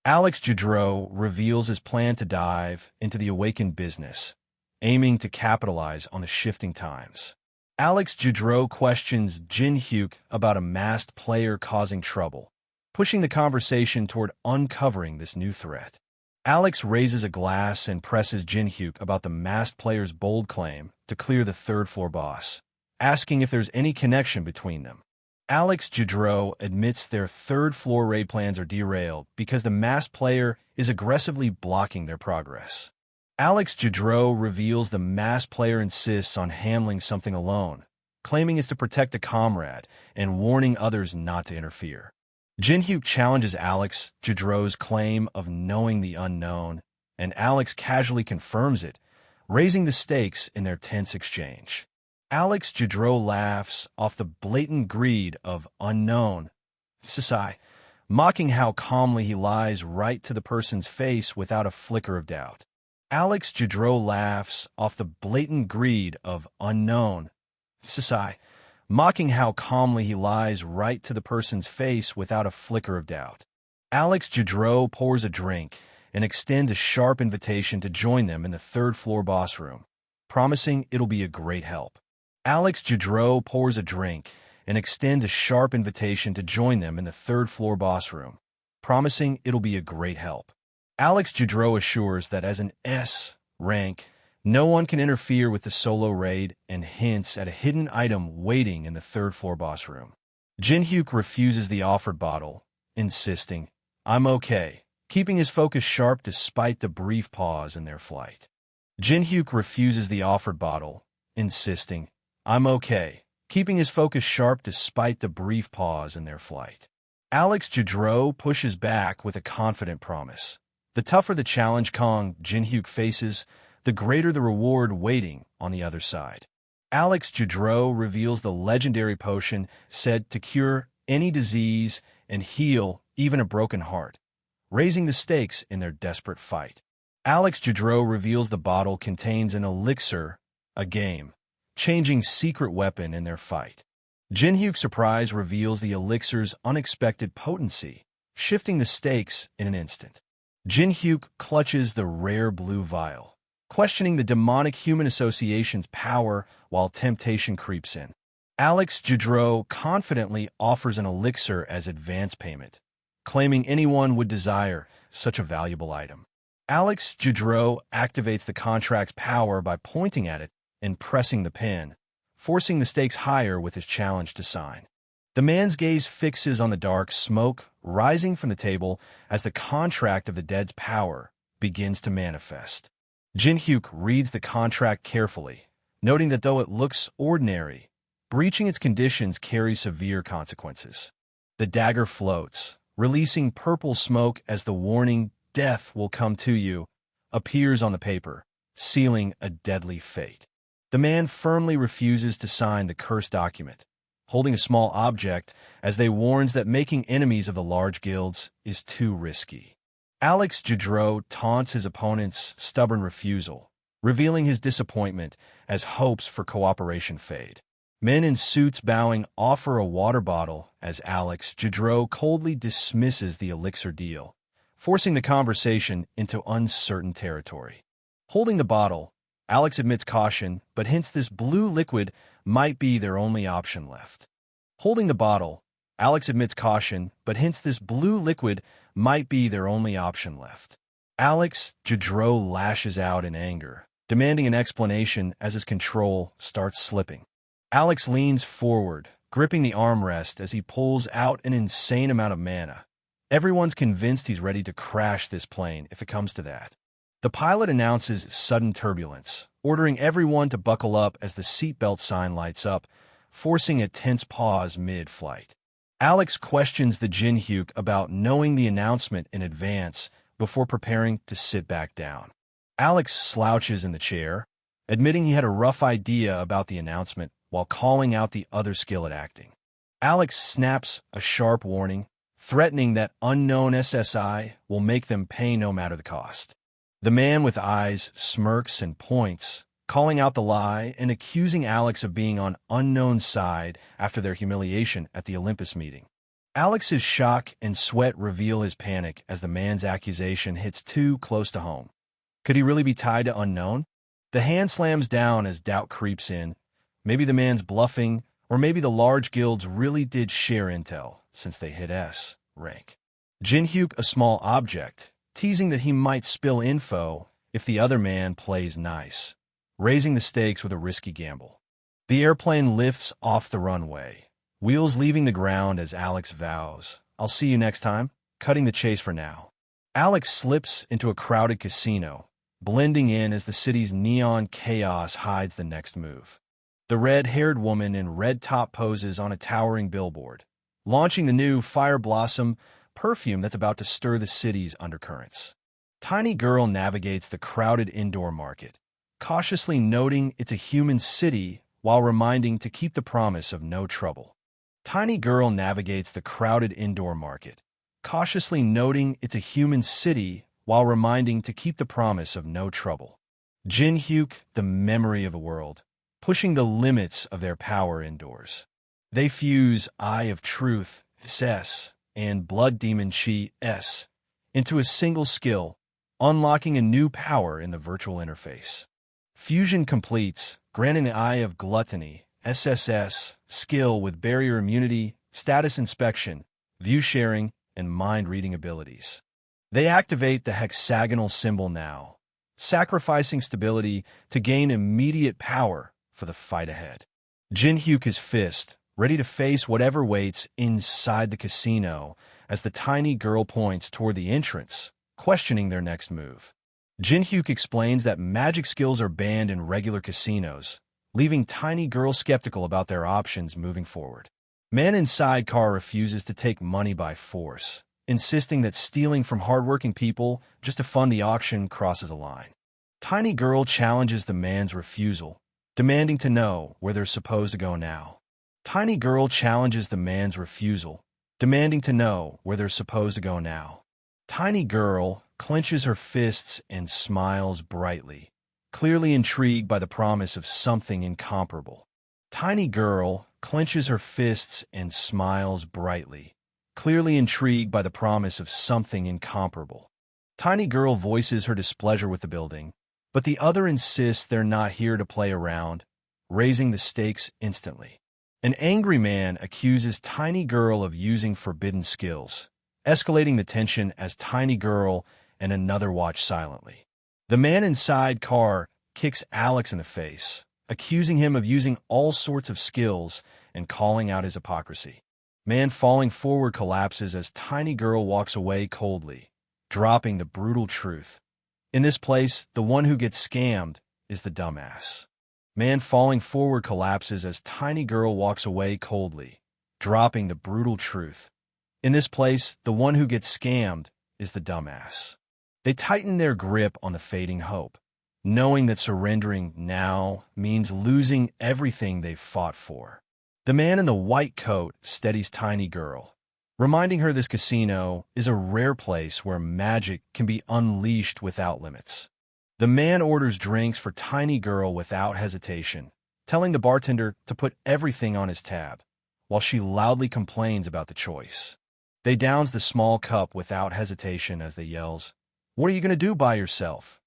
[SPEAKER 1] Alex Jadro reveals his plan to dive into the awakened business, aiming to capitalize on the shifting times. Alex Jadro questions Jin-hyuk about a masked player causing trouble, pushing the conversation toward uncovering this new threat. Alex raises a glass and presses Jin-hyuk about the masked player's bold claim to clear the third-floor boss, asking if there's any connection between them. Alex Jadro admits their third-floor raid plans are derailed because the masked player is aggressively blocking their progress. Alex Jadro reveals the masked player insists on handling something alone, claiming it's to protect a comrade and warning others not to interfere. Jin-hyuk challenges Alex Jadro's claim of knowing the unknown, and Alex casually confirms it, raising the stakes in their tense exchange. Alex Jadro laughs off the blatant greed of unknown Sasai, mocking how calmly he lies right to the person's face without a flicker of doubt. Alex Jadro laughs off the blatant greed of unknown Sasai, mocking how calmly he lies right to the person's face without a flicker of doubt. Alex Jadro pours a drink and extends a sharp invitation to join them in the third-floor boss room, promising it'll be a great help. Alex Jadro pours a drink and extends a sharp invitation to join them in the third-floor boss room, promising it'll be a great help. Alex Jadro assures that as an S rank, no one can interfere with the solo raid and hints at a hidden item waiting in the third-floor boss room. Jin-hyuk refuses the offered bottle, insisting, "I'm okay," keeping his focus sharp despite the brief pause in their flight. Jin-hyuk refuses the offered bottle, insisting, "I'm okay," keeping his focus sharp despite the brief pause in their flight. Alex Jadro pushes back with a confident promise. The tougher the challenge Kong Jin-hyuk faces, the greater the reward waiting on the other side. Alex Jadro reveals the legendary potion said to cure any disease and heal even a broken heart, raising the stakes in their desperate fight. Alex Jadro reveals the bottle contains an elixir, a game-changing secret weapon in their fight. Jin-hyuk's surprise reveals the elixir's unexpected potency, shifting the stakes in an instant. Jin-hyuk clutches the rare blue vial, questioning the demonic human association's power while temptation creeps in. Alex Jadro confidently offers an elixir as advance payment, claiming anyone would desire such a valuable item. Alex Jadro activates the contract's power by pointing at it and pressing the pin, forcing the stakes higher with his challenge to sign. The man's gaze fixes on the dark smoke rising from the table as the contract of the dead's power begins to manifest. Jin-hyuk reads the contract carefully, noting that though it looks ordinary, breaching its conditions carries severe consequences. The dagger floats, releasing purple smoke as the warning, "Death will come to you," appears on the paper, sealing a deadly fate. The man firmly refuses to sign the cursed document, holding a small object as they warns that making enemies of the large guilds is too risky. Alex Jadro taunts his opponent's stubborn refusal, revealing his disappointment as hopes for cooperation fade. Men in suits bowing offer a water bottle as Alex Jadro coldly dismisses the elixir deal, forcing the conversation into uncertain territory. Holding the bottle, Alex admits caution, but hints this blue liquid might be their only option left. Holding the bottle, Alex admits caution, but hints this blue liquid might be their only option left. Alex Jadro lashes out in anger, demanding an explanation as his control starts slipping. Alex leans forward, gripping the armrest as he pulls out an insane amount of mana. Everyone's convinced he's ready to crash this plane if it comes to that. The pilot announces sudden turbulence, ordering everyone to buckle up as the seatbelt sign lights up, forcing a tense pause mid-flight. Alex questions the Jin-hyuk about knowing the announcement in advance before preparing to sit back down. Alex slouches in the chair, admitting he had a rough idea about the announcement while calling out the other skill at acting. Alex snaps a sharp warning, threatening that unknown SSI will make them pay no matter the cost. The man with eyes smirks and points, calling out the lie and accusing Alex of being on unknown's side after their humiliation at the Olympus meeting. Alex's shock and sweat reveal his panic as the man's accusation hits too close to home. Could he really be tied to unknown? The hand slams down as doubt creeps in. Maybe the man's bluffing, or maybe the large guilds really did share intel since they hit S rank. Jin-hyuk a small object, teasing that he might spill info if the other man plays nice, raising the stakes with a risky gamble. The airplane lifts off the runway, wheels leaving the ground as Alex vows, "I'll see you next time," cutting the chase for now. Alex slips into a crowded casino, blending in as the city's neon chaos hides the next move. The red-haired woman in red top poses on a towering billboard, launching the new Fire Blossom perfume that's about to stir the city's undercurrents. Tiny Girl navigates the crowded indoor market, cautiously noting it's a human city while reminding to keep the promise of no trouble. Tiny Girl navigates the crowded indoor market, cautiously noting it's a human city while reminding to keep the promise of no trouble. Jin-hyuk, the memory of a world, pushing the limits of their power indoors. They fuse Eye of Truth, S, and Blood Demon Chi, S, into a single skill, unlocking a new power in the virtual interface. Fusion completes, granting the Eye of Gluttony, SSS, skill with barrier immunity, status inspection, view sharing, and mind-reading abilities. They activate the hexagonal symbol now, sacrificing stability to gain immediate power for the fight ahead. Jin Hyuk his fist, ready to face whatever waits inside the casino as the tiny girl points toward the entrance, questioning their next move. Jin Hyuk explains that magic skills are banned in regular casinos, leaving tiny girl skeptical about their options moving forward. Man inside car refuses to take money by force, insisting that stealing from hardworking people just to fund the auction crosses a line. Tiny girl challenges the man's refusal, demanding to know where they're supposed to go now. Tiny girl challenges the man's refusal, demanding to know where they're supposed to go now. Tiny girl clenches her fists and smiles brightly, clearly intrigued by the promise of something incomparable. Tiny girl clenches her fists and smiles brightly, clearly intrigued by the promise of something incomparable. Tiny girl voices her displeasure with the building, but the other insists they're not here to play around, raising the stakes instantly. An angry man accuses Tiny Girl of using forbidden skills, escalating the tension as Tiny Girl and another watch silently. The man inside car kicks Alex in the face, accusing him of using all sorts of skills and calling out his hypocrisy. Man falling forward collapses as Tiny Girl walks away coldly, dropping the brutal truth. In this place, the one who gets scammed is the dumbass. Man falling forward collapses as Tiny Girl walks away coldly, dropping the brutal truth. In this place, the one who gets scammed is the dumbass. They tighten their grip on the fading hope, knowing that surrendering now means losing everything they've fought for. The man in the white coat steadies Tiny Girl, reminding her this casino is a rare place where magic can be unleashed without limits. The man orders drinks for Tiny Girl without hesitation, telling the bartender to put everything on his tab, while she loudly complains about the choice. They downs the small cup without hesitation as they yells, "What are you going to do by yourself?"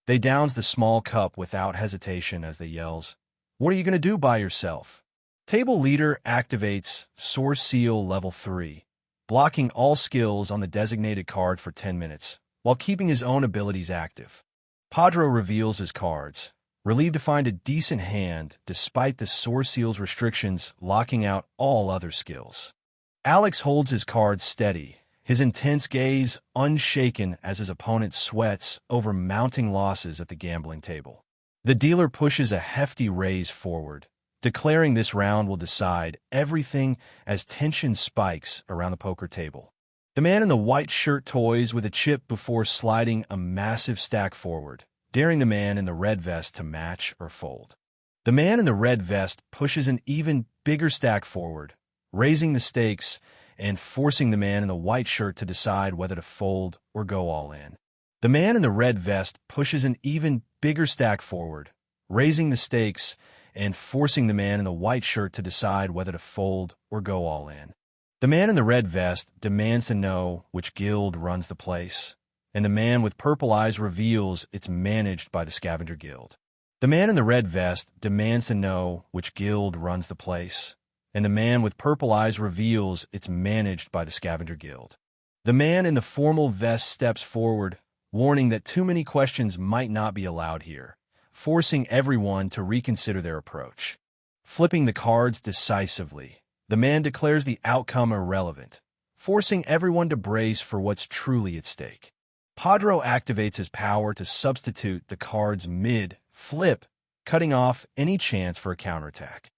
[SPEAKER 1] They downs the small cup without hesitation as they yells, "What are you going to do by yourself?" Table leader activates Source Seal Level 3, blocking all skills on the designated card for 10 minutes, while keeping his own abilities active. Padro reveals his cards, relieved to find a decent hand despite the Source Seal's restrictions locking out all other skills. Alex holds his cards steady, his intense gaze unshaken as his opponent sweats over mounting losses at the gambling table. The dealer pushes a hefty raise forward, declaring this round will decide everything as tension spikes around the poker table. The man in the white shirt toys with a chip before sliding a massive stack forward, daring the man in the red vest to match or fold. The man in the red vest pushes an even bigger stack forward, raising the stakes and forcing the man in the white shirt to decide whether to fold or go all in. The man in the red vest pushes an even bigger stack forward, raising the stakes and forcing the man in the white shirt to decide whether to fold or go all in. The man in the red vest demands to know which guild runs the place, and the man with purple eyes reveals it's managed by the Scavenger Guild. The man in the red vest demands to know which guild runs the place, and the man with purple eyes reveals it's managed by the Scavenger Guild. The man in the formal vest steps forward, warning that too many questions might not be allowed here, forcing everyone to reconsider their approach. Flipping the cards decisively, the man declares the outcome irrelevant, forcing everyone to brace for what's truly at stake. Padro activates his power to substitute the cards mid-flip, cutting off any chance for a counterattack.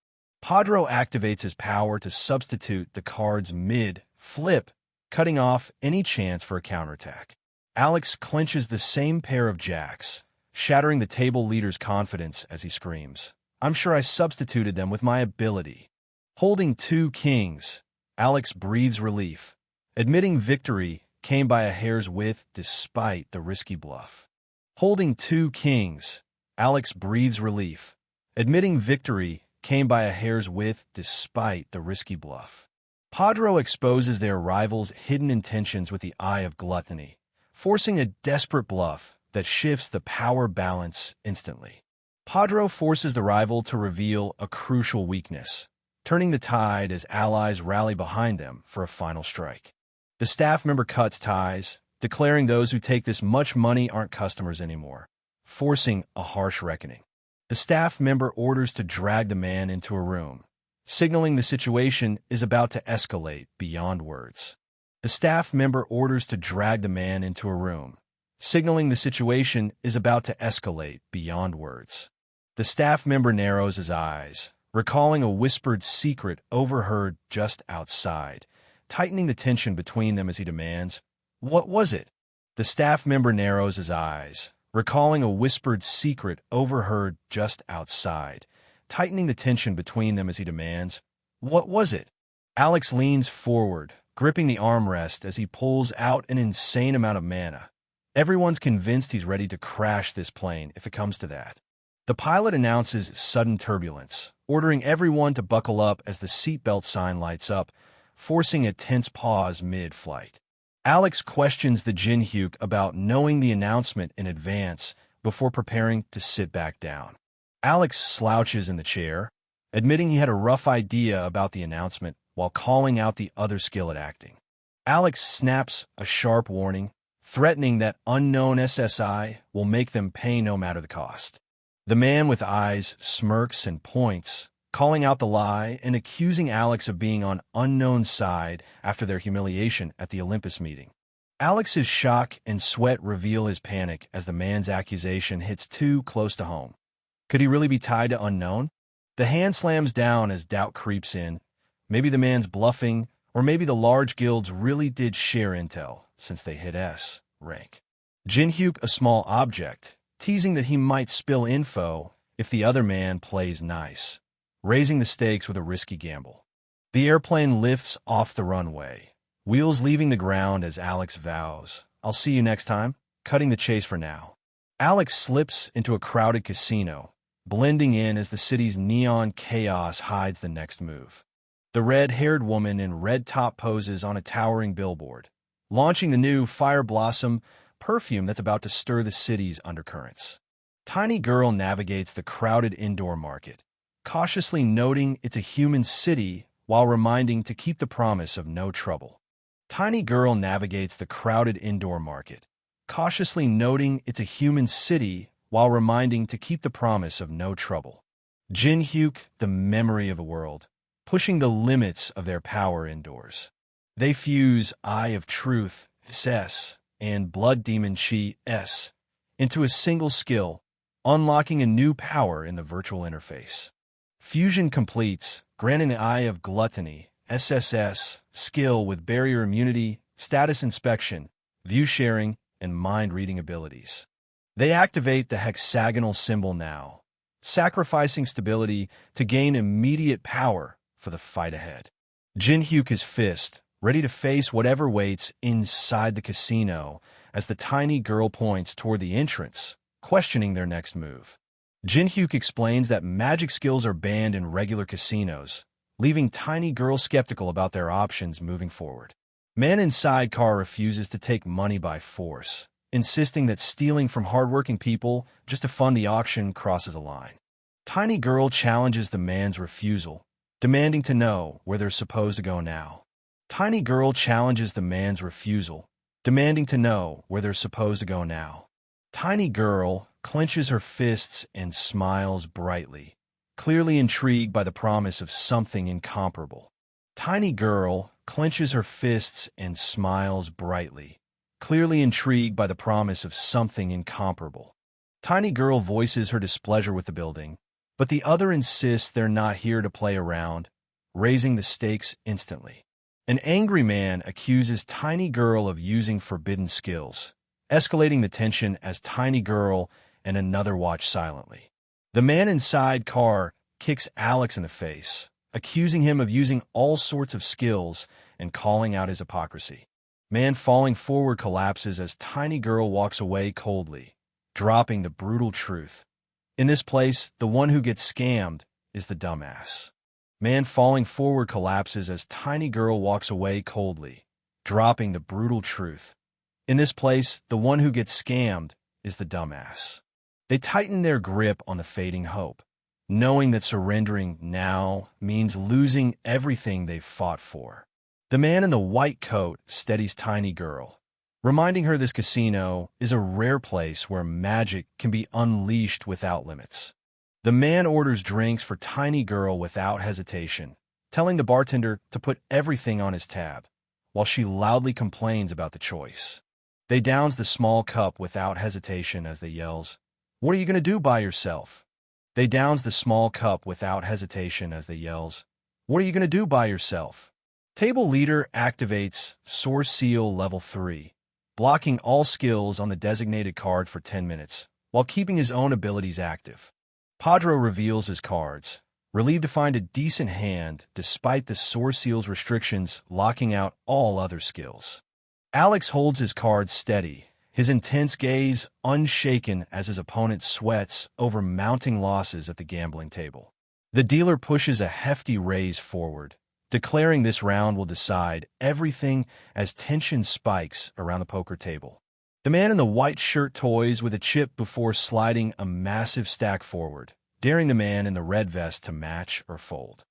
[SPEAKER 1] Padro activates his power to substitute the cards mid-flip, cutting off any chance for a counterattack. Alex clenches the same pair of jacks, shattering the table leader's confidence as he screams, "I'm sure I substituted them with my ability." Holding 2 kings, Alex breathes relief, admitting victory came by a hair's width despite the risky bluff. Holding 2 kings, Alex breathes relief, admitting victory came by a hair's width despite the risky bluff. Padro exposes their rivals' hidden intentions with the eye of gluttony, forcing a desperate bluff that shifts the power balance instantly. Padro forces the rival to reveal a crucial weakness, turning the tide as allies rally behind them for a final strike. The staff member cuts ties, declaring those who take this much money aren't customers anymore, forcing a harsh reckoning. The staff member orders to drag the man into a room, signaling the situation is about to escalate beyond words. The staff member orders to drag the man into a room, signaling the situation is about to escalate beyond words. The staff member narrows his eyes, recalling a whispered secret overheard just outside, tightening the tension between them as he demands, "What was it?" The staff member narrows his eyes, recalling a whispered secret overheard just outside, tightening the tension between them as he demands, "What was it?" Alex leans forward, gripping the armrest as he pulls out an insane amount of mana. Everyone's convinced he's ready to crash this plane if it comes to that. The pilot announces sudden turbulence, ordering everyone to buckle up as the seatbelt sign lights up, forcing a tense pause mid-flight. Alex questions the Jinhyuk about knowing the announcement in advance before preparing to sit back down. Alex slouches in the chair, admitting he had a rough idea about the announcement while calling out the other skill at acting. Alex snaps a sharp warning, threatening that unknown SSI will make them pay no matter the cost. The man with eyes smirks and points, calling out the lie and accusing Alex of being on unknown side after their humiliation at the Olympus meeting. Alex's shock and sweat reveal his panic as the man's accusation hits too close to home. Could he really be tied to unknown? The hand slams down as doubt creeps in. Maybe the man's bluffing, or maybe the large guilds really did share intel since they hit S rank. Jinhyuk a small object, teasing that he might spill info if the other man plays nice, raising the stakes with a risky gamble. The airplane lifts off the runway, wheels leaving the ground as Alex vows, "I'll see you next time," cutting the chase for now. Alex slips into a crowded casino, blending in as the city's neon chaos hides the next move. The red-haired woman in red top poses on a towering billboard, launching the new Fire Blossom perfume that's about to stir the city's undercurrents. Tiny Girl navigates the crowded indoor market, cautiously noting it's a human city while reminding to keep the promise of no trouble. Tiny Girl navigates the crowded indoor market, cautiously noting it's a human city while reminding to keep the promise of no trouble. Jinhyuk, the memory of a world, pushing the limits of their power indoors. They fuse Eye of Truth, S, and Blood Demon Chi, S, into a single skill, unlocking a new power in the virtual interface. Fusion completes, granting the Eye of Gluttony, SSS, skill with barrier immunity, status inspection, view sharing, and mind-reading abilities. They activate the hexagonal symbol now, sacrificing stability to gain immediate power for the fight ahead. Jinhyuk is fist, ready to face whatever waits inside the casino as the Tiny Girl points toward the entrance, questioning their next move. Jinhyuk explains that magic skills are banned in regular casinos, leaving Tiny Girl skeptical about their options moving forward. Man in sidecar refuses to take money by force, insisting that stealing from hardworking people just to fund the auction crosses a line. Tiny Girl challenges the man's refusal, demanding to know where they're supposed to go now. Tiny Girl challenges the man's refusal, demanding to know where they're supposed to go now. Tiny Girl clenches her fists and smiles brightly, clearly intrigued by the promise of something incomparable. Tiny Girl clenches her fists and smiles brightly, clearly intrigued by the promise of something incomparable. Tiny Girl voices her displeasure with the building, but the other insists they're not here to play around, raising the stakes instantly. An angry man accuses Tiny Girl of using forbidden skills, escalating the tension as Tiny Girl and another watch silently. The man inside car kicks Alex in the face, accusing him of using all sorts of skills and calling out his hypocrisy. Man falling forward collapses as Tiny Girl walks away coldly, dropping the brutal truth. In this place, the one who gets scammed is the dumbass. Man falling forward collapses as Tiny Girl walks away coldly, dropping the brutal truth. In this place, the one who gets scammed is the dumbass. They tighten their grip on the fading hope, knowing that surrendering now means losing everything they've fought for. The man in the white coat steadies tiny girl, reminding her this casino is a rare place where magic can be unleashed without limits. The man orders drinks for tiny girl without hesitation, telling the bartender to put everything on his tab, while she loudly complains about the choice. They downs the small cup without hesitation as they yells, "What are you going to do by yourself?" They downs the small cup without hesitation as they yells, "What are you going to do by yourself?" Table leader activates Source Seal Level 3, blocking all skills on the designated card for 10 minutes, while keeping his own abilities active. Patron reveals his cards, relieved to find a decent hand despite the Source Seal's restrictions locking out all other skills. Alex holds his cards steady, his intense gaze unshaken as his opponent sweats over mounting losses at the gambling table. The dealer pushes a hefty raise forward, declaring this round will decide everything as tension spikes around the poker table. The man in the white shirt toys with a chip before sliding a massive stack forward, daring the man in the red vest to match or fold.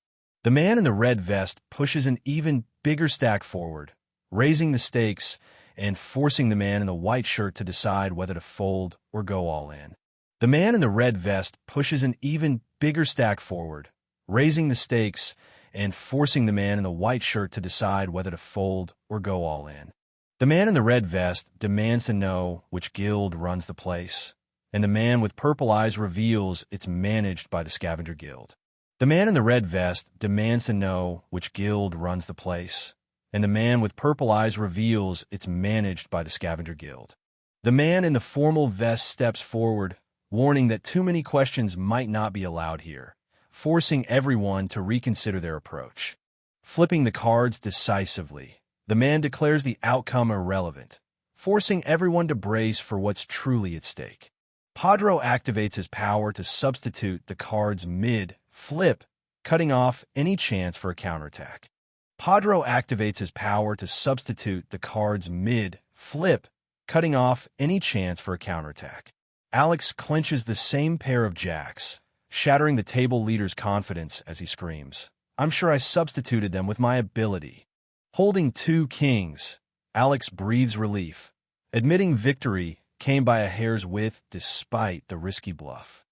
[SPEAKER 1] The man in the red vest pushes an even bigger stack forward, raising the stakes and forcing the man in the white shirt to decide whether to fold or go all in. The man in the red vest pushes an even bigger stack forward, raising the stakes and forcing the man in the white shirt to decide whether to fold or go all in. The man in the red vest demands to know which guild runs the place, and the man with purple eyes reveals it's managed by the Scavenger Guild. The man in the red vest demands to know which guild runs the place, and the man with purple eyes reveals it's managed by the Scavenger Guild. The man in the formal vest steps forward, warning that too many questions might not be allowed here, forcing everyone to reconsider their approach. Flipping the cards decisively, the man declares the outcome irrelevant, forcing everyone to brace for what's truly at stake. Padro activates his power to substitute the cards mid-flip, cutting off any chance for a counterattack. Padro activates his power to substitute the cards mid-flip, cutting off any chance for a counterattack. Alex clenches the same pair of jacks, shattering the table leader's confidence as he screams, "I'm sure I substituted them with my ability." Holding 2 kings, Alex breathes relief, admitting victory came by a hair's width despite the risky bluff.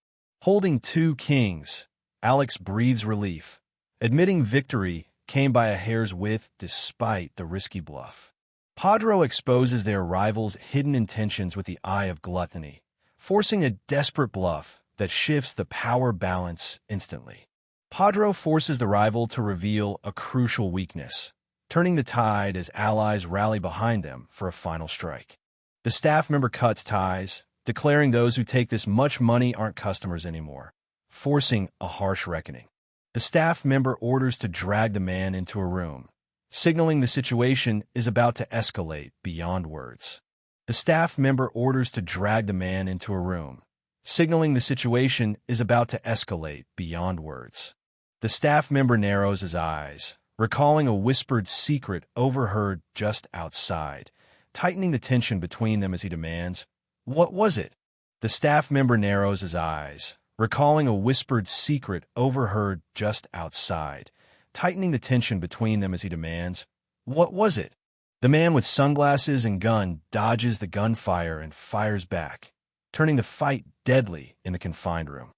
[SPEAKER 1] Holding 2 kings, Alex breathes relief, admitting victory came by a hair's width despite the risky bluff. Padro exposes their rival's hidden intentions with the eye of gluttony, forcing a desperate bluff that shifts the power balance instantly. Padro forces the rival to reveal a crucial weakness, turning the tide as allies rally behind them for a final strike. The staff member cuts ties, declaring those who take this much money aren't customers anymore, forcing a harsh reckoning. The staff member orders to drag the man into a room, signaling the situation is about to escalate beyond words. The staff member orders to drag the man into a room, signaling the situation is about to escalate beyond words. The staff member narrows his eyes, recalling a whispered secret overheard just outside, tightening the tension between them as he demands, "What was it?" The staff member narrows his eyes, recalling a whispered secret overheard just outside, tightening the tension between them as he demands, "What was it?" The man with sunglasses and gun dodges the gunfire and fires back, turning the fight deadly in the confined room.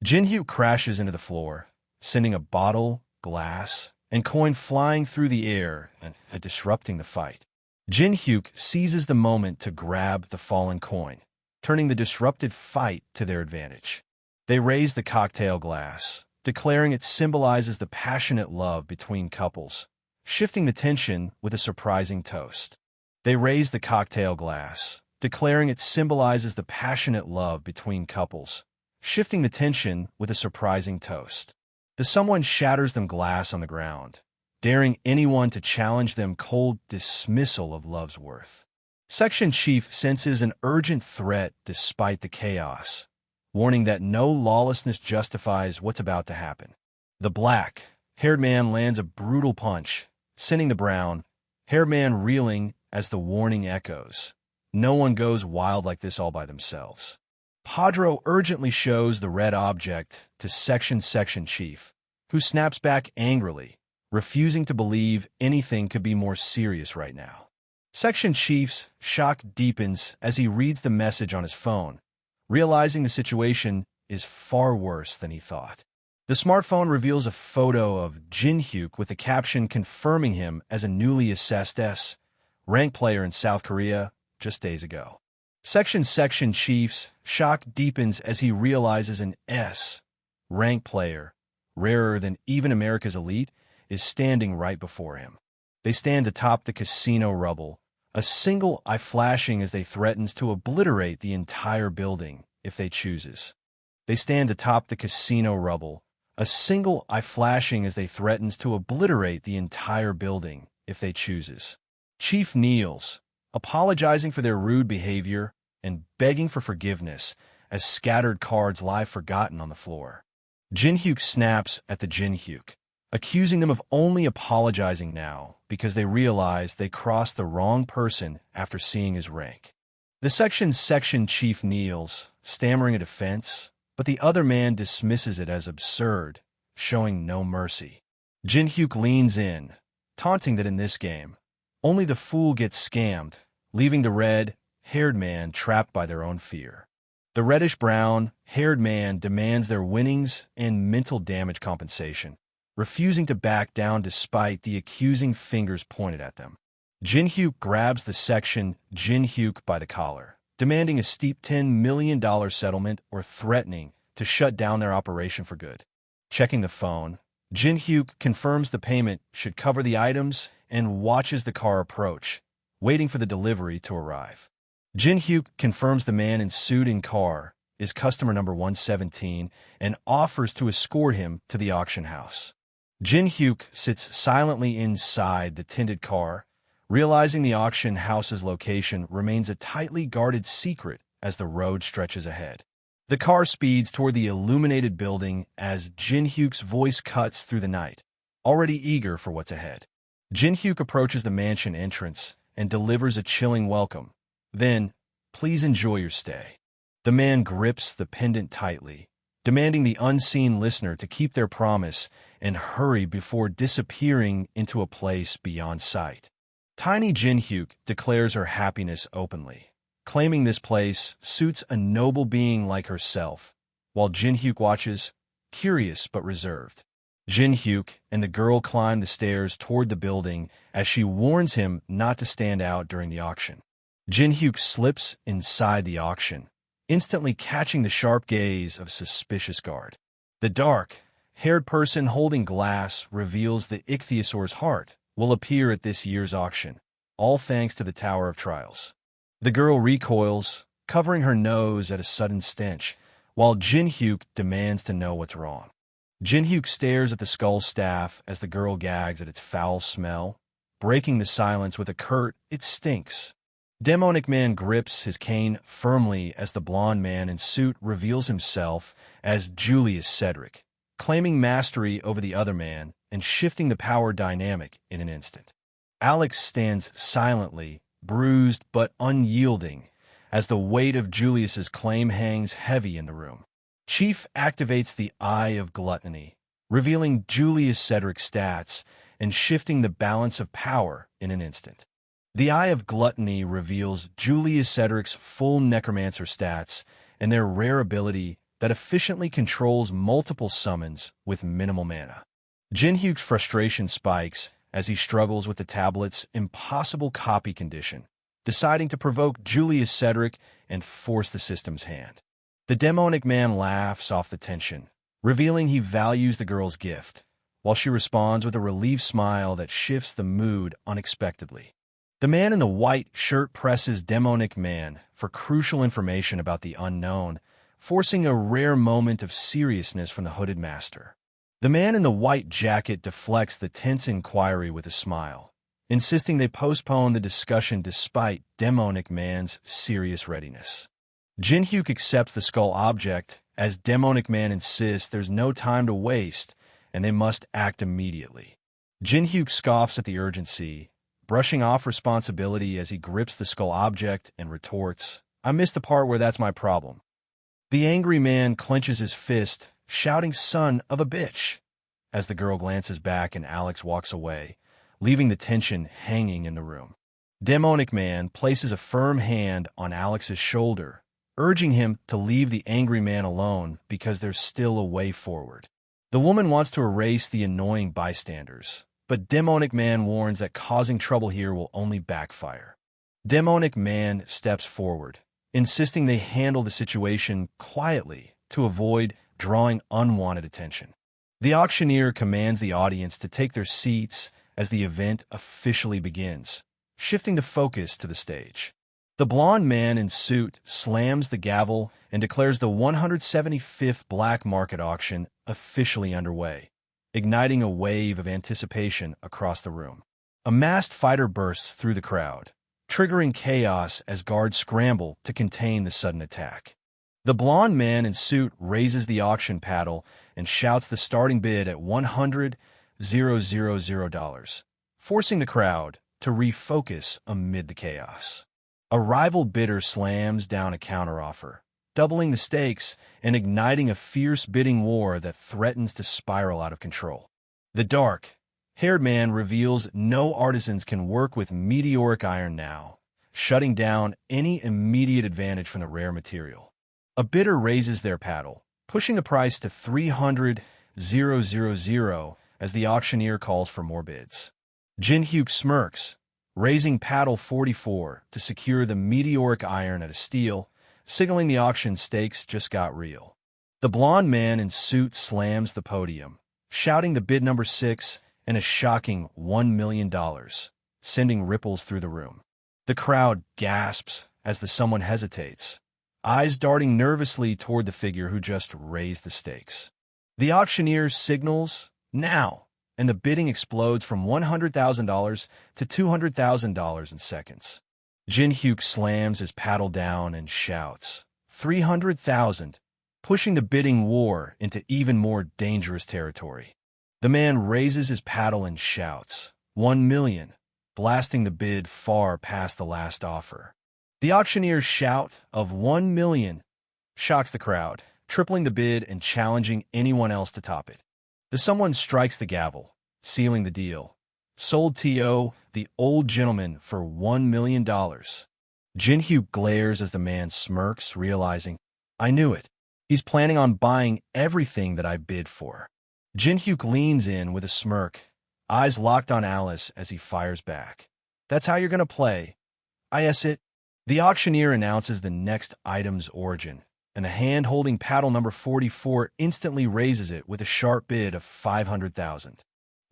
[SPEAKER 1] Jinhyu crashes into the floor, sending a bottle, glass, and coin flying through the air and disrupting the fight. Jinhyu seizes the moment to grab the fallen coin, turning the disrupted fight to their advantage. They raise the cocktail glass, declaring it symbolizes the passionate love between couples, shifting the tension with a surprising toast. They raise the cocktail glass, declaring it symbolizes the passionate love between couples, shifting the tension with a surprising toast. The someone shatters them glass on the ground, daring anyone to challenge them cold dismissal of love's worth. Section Chief senses an urgent threat despite the chaos, warning that no lawlessness justifies what's about to happen. The black-haired man lands a brutal punch, sending the brown-haired man reeling as the warning echoes. No one goes wild like this all by themselves. Padro urgently shows the red object to Section Chief, who snaps back angrily, refusing to believe anything could be more serious right now. Section Chief's shock deepens as he reads the message on his phone, realizing the situation is far worse than he thought. The smartphone reveals a photo of Jin-hyuk with a caption confirming him as a newly assessed S-rank player in South Korea just days ago. Section Chief's shock deepens as he realizes an S-rank player, rarer than even America's elite, is standing right before him. They stand atop the casino rubble, a single eye flashing as they threatens to obliterate the entire building if they chooses. They stand atop the casino rubble, a single eye flashing as they threatens to obliterate the entire building if they chooses. Chief kneels, apologizing for their rude behavior and begging for forgiveness as scattered cards lie forgotten on the floor. Jin-hyuk snaps at the Jin-hyuk, accusing them of only apologizing now because they realize they crossed the wrong person after seeing his rank. The section chief kneels, stammering a defense, but the other man dismisses it as absurd, showing no mercy. Jin-hyuk leans in, taunting that in this game, only the fool gets scammed, leaving the red-haired man trapped by their own fear. The reddish-brown-haired man demands their winnings and mental damage compensation, refusing to back down despite the accusing fingers pointed at them. Jin-hyuk grabs the section Jin-hyuk by the collar, demanding a steep $10 million settlement or threatening to shut down their operation for good. Checking the phone, Jin-hyuk confirms the payment should cover the items and watches the car approach, waiting for the delivery to arrive. Jin-hyuk confirms the man in suit and car is customer number 117 and offers to escort him to the auction house. Jin-hyuk sits silently inside the tinted car, realizing the auction house's location remains a tightly guarded secret as the road stretches ahead. The car speeds toward the illuminated building as Jin-hyuk's voice cuts through the night, already eager for what's ahead. Jin-hyuk approaches the mansion entrance and delivers a chilling welcome. Then, please enjoy your stay. The man grips the pendant tightly, demanding the unseen listener to keep their promise and hurry before disappearing into a place beyond sight. Tiny Jin-hyuk declares her happiness openly, claiming this place suits a noble being like herself, while Jin-hyuk watches, curious but reserved. Jin-hyuk and the girl climb the stairs toward the building as she warns him not to stand out during the auction. Jin-hyuk slips inside the auction, instantly catching the sharp gaze of a suspicious guard. The dark-haired person holding glass reveals the ichthyosaur's heart will appear at this year's auction, all thanks to the Tower of Trials. The girl recoils, covering her nose at a sudden stench, while Jin-hyuk demands to know what's wrong. Jin-hyuk stares at the skull staff as the girl gags at its foul smell, breaking the silence with a curt, "It stinks." Demonic Man grips his cane firmly as the blonde man in suit reveals himself as Julius Cedric, claiming mastery over the other man and shifting the power dynamic in an instant. Alex stands silently, bruised but unyielding, as the weight of Julius's claim hangs heavy in the room. Chief activates the Eye of Gluttony, revealing Julius Cedric's stats and shifting the balance of power in an instant. The Eye of Gluttony reveals Julius Cedric's full Necromancer stats and their rare ability that efficiently controls multiple summons with minimal mana. Jin-hyuk's frustration spikes as he struggles with the tablet's impossible copy condition, deciding to provoke Julius Cedric and force the system's hand. The demonic man laughs off the tension, revealing he values the girl's gift, while she responds with a relieved smile that shifts the mood unexpectedly. The man in the white shirt presses demonic man for crucial information about the unknown, forcing a rare moment of seriousness from the hooded master. The man in the white jacket deflects the tense inquiry with a smile, insisting they postpone the discussion despite demonic man's serious readiness. Jin-hyuk accepts the skull object as demonic man insists there's no time to waste and they must act immediately. Jin-hyuk scoffs at the urgency, brushing off responsibility as he grips the skull object and retorts, "I missed the part where that's my problem." The angry man clenches his fist, shouting, "Son of a bitch!" as the girl glances back and Alex walks away, leaving the tension hanging in the room. Demonic Man places a firm hand on Alex's shoulder, urging him to leave the angry man alone because there's still a way forward. The woman wants to erase the annoying bystanders, but Demonic Man warns that causing trouble here will only backfire. Demonic Man steps forward, insisting they handle the situation quietly to avoid drawing unwanted attention. The auctioneer commands the audience to take their seats as the event officially begins, shifting the focus to the stage. The blonde man in suit slams the gavel and declares the 175th black market auction officially underway, igniting a wave of anticipation across the room. A masked fighter bursts through the crowd, triggering chaos as guards scramble to contain the sudden attack. The blonde man in suit raises the auction paddle and shouts the starting bid at $100,000, forcing the crowd to refocus amid the chaos. A rival bidder slams down a counteroffer, doubling the stakes and igniting a fierce bidding war that threatens to spiral out of control. The dark-haired man reveals no artisans can work with meteoric iron now, shutting down any immediate advantage from the rare material. A bidder raises their paddle, pushing the price to $300,000 as the auctioneer calls for more bids. Jin-hyuk smirks, raising paddle 44 to secure the meteoric iron at a steal, signaling the auction stakes just got real. The blonde man in suit slams the podium, shouting the bid number 6 and a shocking $1 million, sending ripples through the room. The crowd gasps as the someone hesitates, eyes darting nervously toward the figure who just raised the stakes. The auctioneer signals, now, and the bidding explodes from $100,000 to $200,000 in seconds. Jin-hyuk slams his paddle down and shouts, $300,000, pushing the bidding war into even more dangerous territory. The man raises his paddle and shouts, $1 million, blasting the bid far past the last offer. The auctioneer's shout of $1 million shocks the crowd, tripling the bid and challenging anyone else to top it. The someone strikes the gavel, sealing the deal. Sold to the old gentleman for $1 million. Jin-hyuk glares as the man smirks, realizing, I knew it. He's planning on buying everything that I bid for. Jin-hyuk leans in with a smirk, eyes locked on Alice as he fires back. That's how you're going to play. I guess it. The auctioneer announces the next item's origin, and the hand holding paddle number 44 instantly raises it with a sharp bid of $500,000.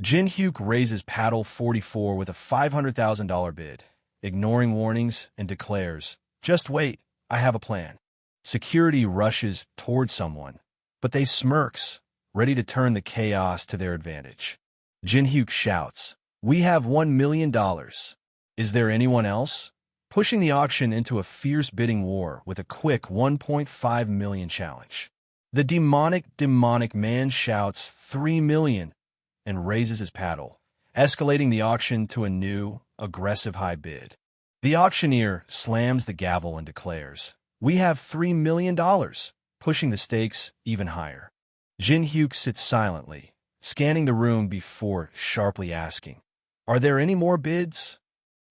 [SPEAKER 1] Jin-hyuk raises paddle 44 with a $500,000 bid, ignoring warnings, and declares, just wait, I have a plan. Security rushes toward someone, but they smirks, ready to turn the chaos to their advantage. Jin-hyuk shouts, we have $1 million. Is there anyone else? Pushing the auction into a fierce bidding war with a quick $1.5 million challenge. The demonic man shouts $3 million and raises his paddle, escalating the auction to a new, aggressive high bid. The auctioneer slams the gavel and declares, we have $3 million, pushing the stakes even higher. Jin-hyuk sits silently, scanning the room before sharply asking, are there any more bids?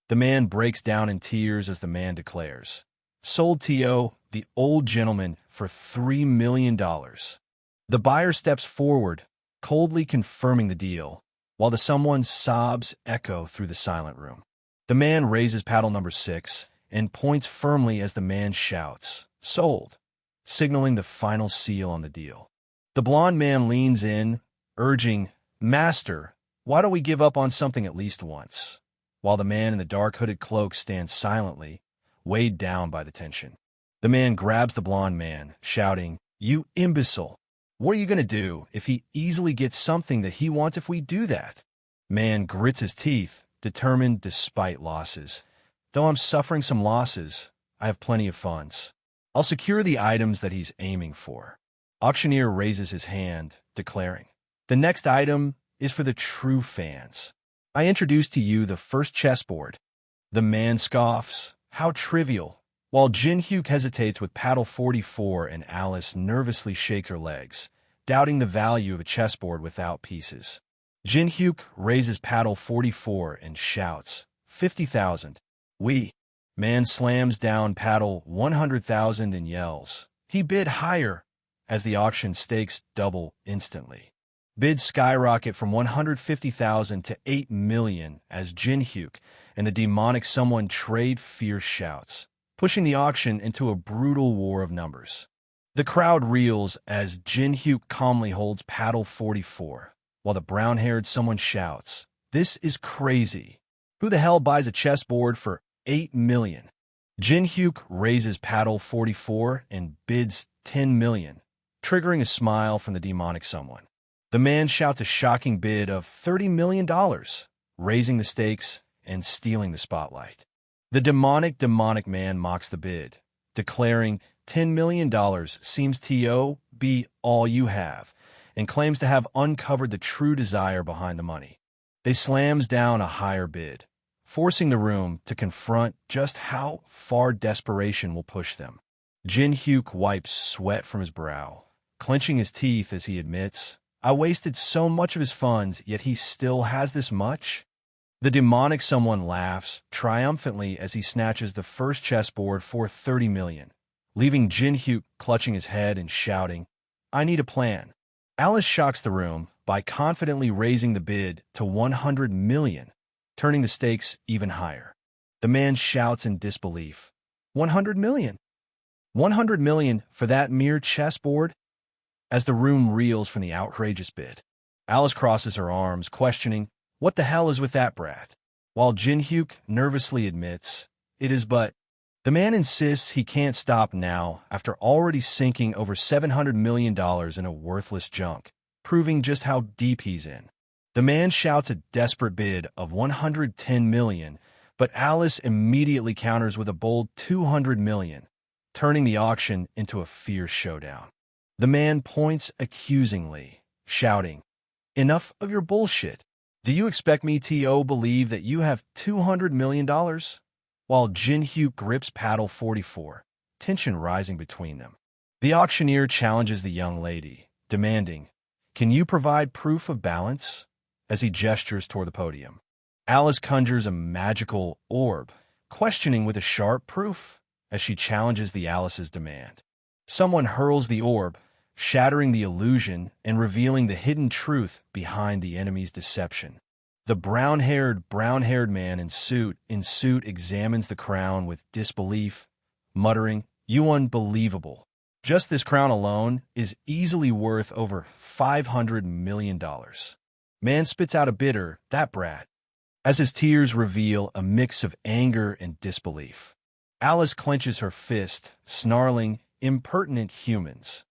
[SPEAKER 1] The man breaks down in tears as the man declares, sold to the old gentleman for $3 million. The buyer steps forward, coldly confirming the deal, while the someone's sobs echo through the silent room. The man raises paddle number 6 and points firmly as the man shouts, sold, signaling the final seal on the deal. The blonde man leans in, urging, Master, why don't we give up on something at least once? While the man in the dark hooded cloak stands silently, weighed down by the tension. The man grabs the blonde man, shouting, you imbecile! What are you going to do if he easily gets something that he wants if we do that? Man grits his teeth, determined despite losses. Though I'm suffering some losses, I have plenty of funds. I'll secure the items that he's aiming for. Auctioneer raises his hand, declaring, the next item is for the true fans. I introduce to you the first chessboard. The man scoffs, how trivial, while Jin-hyuk hesitates with paddle 44 and Alice nervously shake her legs, doubting the value of a chessboard without pieces. Jin-hyuk raises paddle 44 and shouts, 50,000. We. Man slams down paddle 100,000 and yells. He bid higher, as the auction stakes double instantly. Bids skyrocket from 150,000 to 8 million as Jin-hyuk and the demonic someone trade fierce shouts, pushing the auction into a brutal war of numbers. The crowd reels as Jin-hyuk calmly holds paddle 44, while the brown-haired someone shouts, "This is crazy. Who the hell buys a chessboard for 8 million? Jin-hyuk raises paddle 44 and bids 10 million, triggering a smile from the demonic someone. The man shouts a shocking bid of $30 million, raising the stakes and stealing the spotlight. The demonic man mocks the bid, declaring $10 million seems to be all you have, and claims to have uncovered the true desire behind the money. They slams down a higher bid, forcing the room to confront just how far desperation will push them. Jin-hyuk wipes sweat from his brow, clenching his teeth as he admits, "I wasted so much of his funds, yet he still has this much?" The demonic someone laughs triumphantly as he snatches the first chessboard for 30 million, leaving Jin-hyuk clutching his head and shouting, "I need a plan." Alice shocks the room by confidently raising the bid to 100 million, turning the stakes even higher. The man shouts in disbelief, 100 million? 100 million for that mere chessboard? As the room reels from the outrageous bid, Alice crosses her arms, questioning, "What the hell is with that brat?" While Jin-hyuk nervously admits, "It is but..." The man insists he can't stop now after already sinking over $700 million in a worthless junk, proving just how deep he's in. The man shouts a desperate bid of 110 million, but Alice immediately counters with a bold 200 million, turning the auction into a fierce showdown. The man points accusingly, shouting, "Enough of your bullshit. Do you expect me to believe that you have $200 million? While Jin-hyuk grips paddle 44, tension rising between them. The auctioneer challenges the young lady, demanding, "Can you provide proof of balance?" as he gestures toward the podium. Alice conjures a magical orb, questioning with a sharp proof as she challenges the Alice's demand. Someone hurls the orb, shattering the illusion and revealing the hidden truth behind the enemy's deception. The brown-haired man in suit examines the crown with disbelief, muttering, "You unbelievable. Just this crown alone is easily worth over $500 million. Man spits out a bidder, that brat, as his tears reveal a mix of anger and disbelief. Alice clenches her fist, snarling, "Impertinent humans."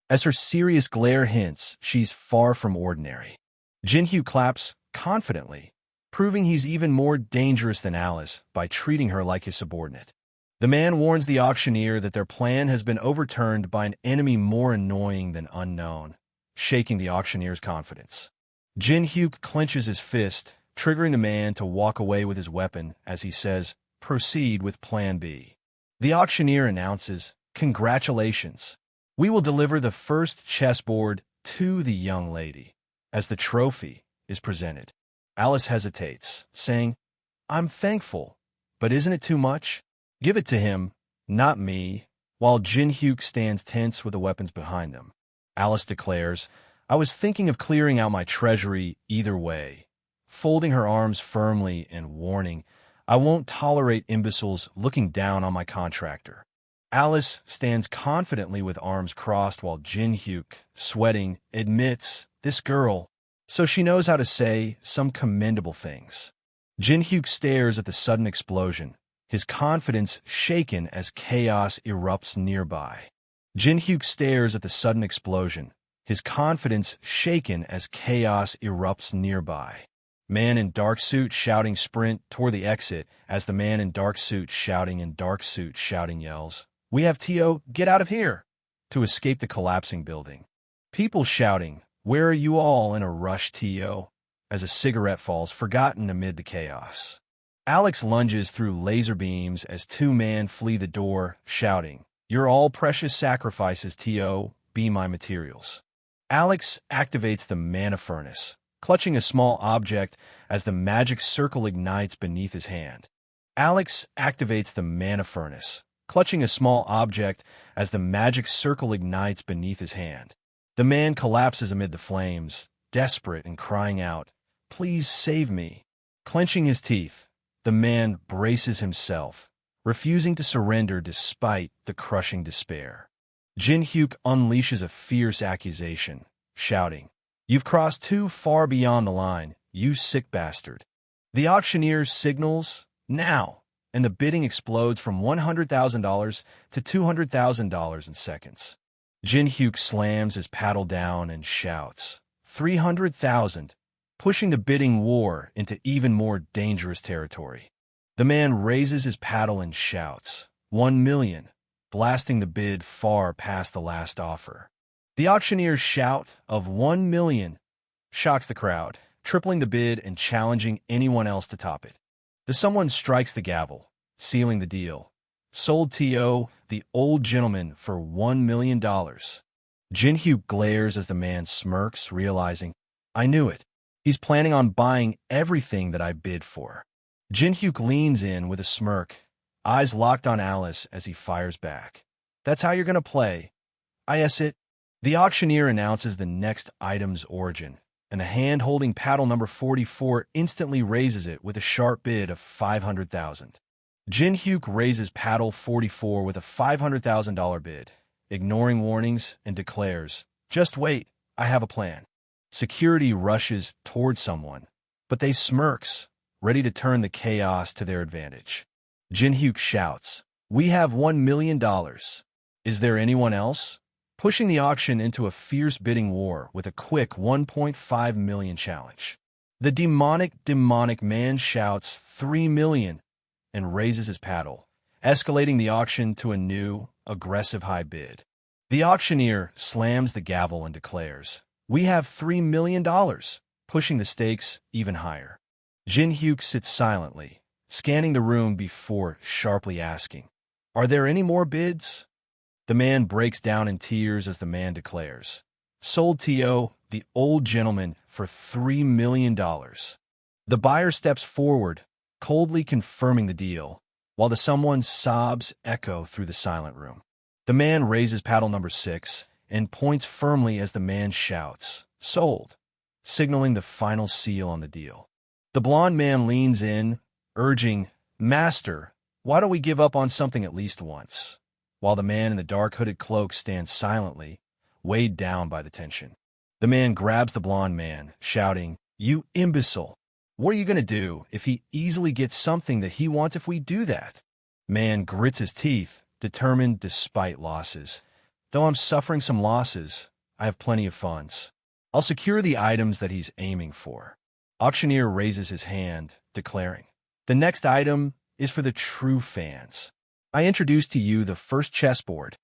[SPEAKER 1] As her serious glare hints, she's far from ordinary. Jin-hyuk claps confidently, proving he's even more dangerous than Alice by treating her like his subordinate. The man warns the auctioneer that their plan has been overturned by an enemy more annoying than unknown, shaking the auctioneer's confidence. Jin-hyuk clenches his fist, triggering the man to walk away with his weapon as he says, "Proceed with Plan B." The auctioneer announces, "Congratulations. We will deliver the first chessboard to the young lady," as the trophy is presented. Alice hesitates, saying, "I'm thankful, but isn't it too much? Give it to him, not me," while Jin-hyuk stands tense with the weapons behind them. Alice declares, "I was thinking of clearing out my treasury either way," folding her arms firmly and warning, "I won't tolerate imbeciles looking down on my contractor." Alice stands confidently with arms crossed while Jin-hyuk, sweating, admits, "This girl," so she knows how to say some commendable things. Jin-hyuk stares at the sudden explosion, his confidence shaken as chaos erupts nearby. Jin-hyuk stares at the sudden explosion, his confidence shaken as chaos erupts nearby. Man in dark suit shouting sprint toward the exit as the man in dark suit shouting yells, "We have to get out of here," to escape the collapsing building. People shouting, "Where are you all?" in a rush as a cigarette falls forgotten amid the chaos. Alex lunges through laser beams as two men flee the door, shouting, "You're all precious sacrifices, be my materials." Alex activates the mana furnace, clutching a small object as the magic circle ignites beneath his hand. Alex activates the mana furnace, clutching a small object as the magic circle ignites beneath his hand. The man collapses amid the flames, desperate and crying out, "Please save me." Clenching his teeth, the man braces himself, refusing to surrender despite the crushing despair. Jin-hyuk unleashes a fierce accusation, shouting, "You've crossed too far beyond the line, you sick bastard." The auctioneer signals, "Now," and the bidding explodes from $100,000 to $200,000 in seconds. Jin-hyuk slams his paddle down and shouts, "300,000, pushing the bidding war into even more dangerous territory. The man raises his paddle and shouts, 1 million, blasting the bid far past the last offer. The auctioneer's shout of 1 million shocks the crowd, tripling the bid and challenging anyone else to top it. The someone strikes the gavel, sealing the deal. Sold to the old gentleman for $1 million. Jin-hyuk glares as the man smirks, realizing, "I knew it. He's planning on buying everything that I bid for." Jin-hyuk leans in with a smirk, eyes locked on Alice as he fires back. "That's how you're going to play. I guess it." The auctioneer announces the next item's origin, and the hand holding paddle number 44 instantly raises it with a sharp bid of 500,000. Jin-hyuk raises paddle 44 with a $500,000 bid, ignoring warnings, and declares, "Just wait, I have a plan." Security rushes toward someone, but they smirks, ready to turn the chaos to their advantage. Jin-hyuk shouts, "We have $1 million. Is there anyone else?" Pushing the auction into a fierce bidding war with a quick 1.5 million challenge. The demonic man shouts 3 million and raises his paddle, escalating the auction to a new, aggressive high bid. The auctioneer slams the gavel and declares, "We have $3 million, pushing the stakes even higher. Jin-hyuk sits silently, scanning the room before sharply asking, "Are there any more bids?" The man breaks down in tears as the man declares, "Sold to the old gentleman for $3 million. The buyer steps forward, coldly confirming the deal, while the someone's sobs echo through the silent room. The man raises paddle number 6 and points firmly as the man shouts, "Sold," signaling the final seal on the deal. The blonde man leans in, urging, "Master, why don't we give up on something at least once?" While the man in the dark hooded cloak stands silently, weighed down by the tension. The man grabs the blonde man, shouting, "You imbecile! What are you going to do if he easily gets something that he wants if we do that?" Man grits his teeth, determined despite losses. "Though I'm suffering some losses, I have plenty of funds. I'll secure the items that he's aiming for." Auctioneer raises his hand, declaring, "The next item is for the true fans. I introduce to you the first chessboard."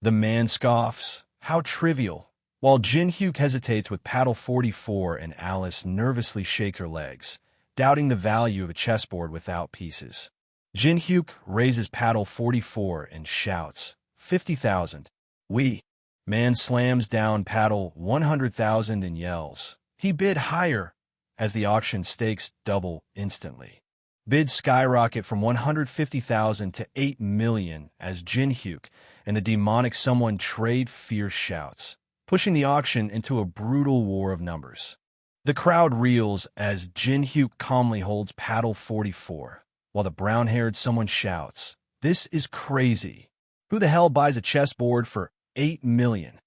[SPEAKER 1] The man scoffs, "How trivial," while Jin-hyuk hesitates with paddle 44 and Alice nervously shake her legs, doubting the value of a chessboard without pieces. Jin-hyuk raises paddle 44 and shouts, 50,000. "We." Man slams down paddle 100,000 and yells, "He bid higher," as the auction stakes double instantly. Bids skyrocket from 150,000 to 8 million as Jin-hyuk and the demonic someone trade fierce shouts, pushing the auction into a brutal war of numbers. The crowd reels as Jin-hyuk calmly holds paddle 44, while the brown-haired someone shouts, "This is crazy. Who the hell buys a chessboard for 8 million?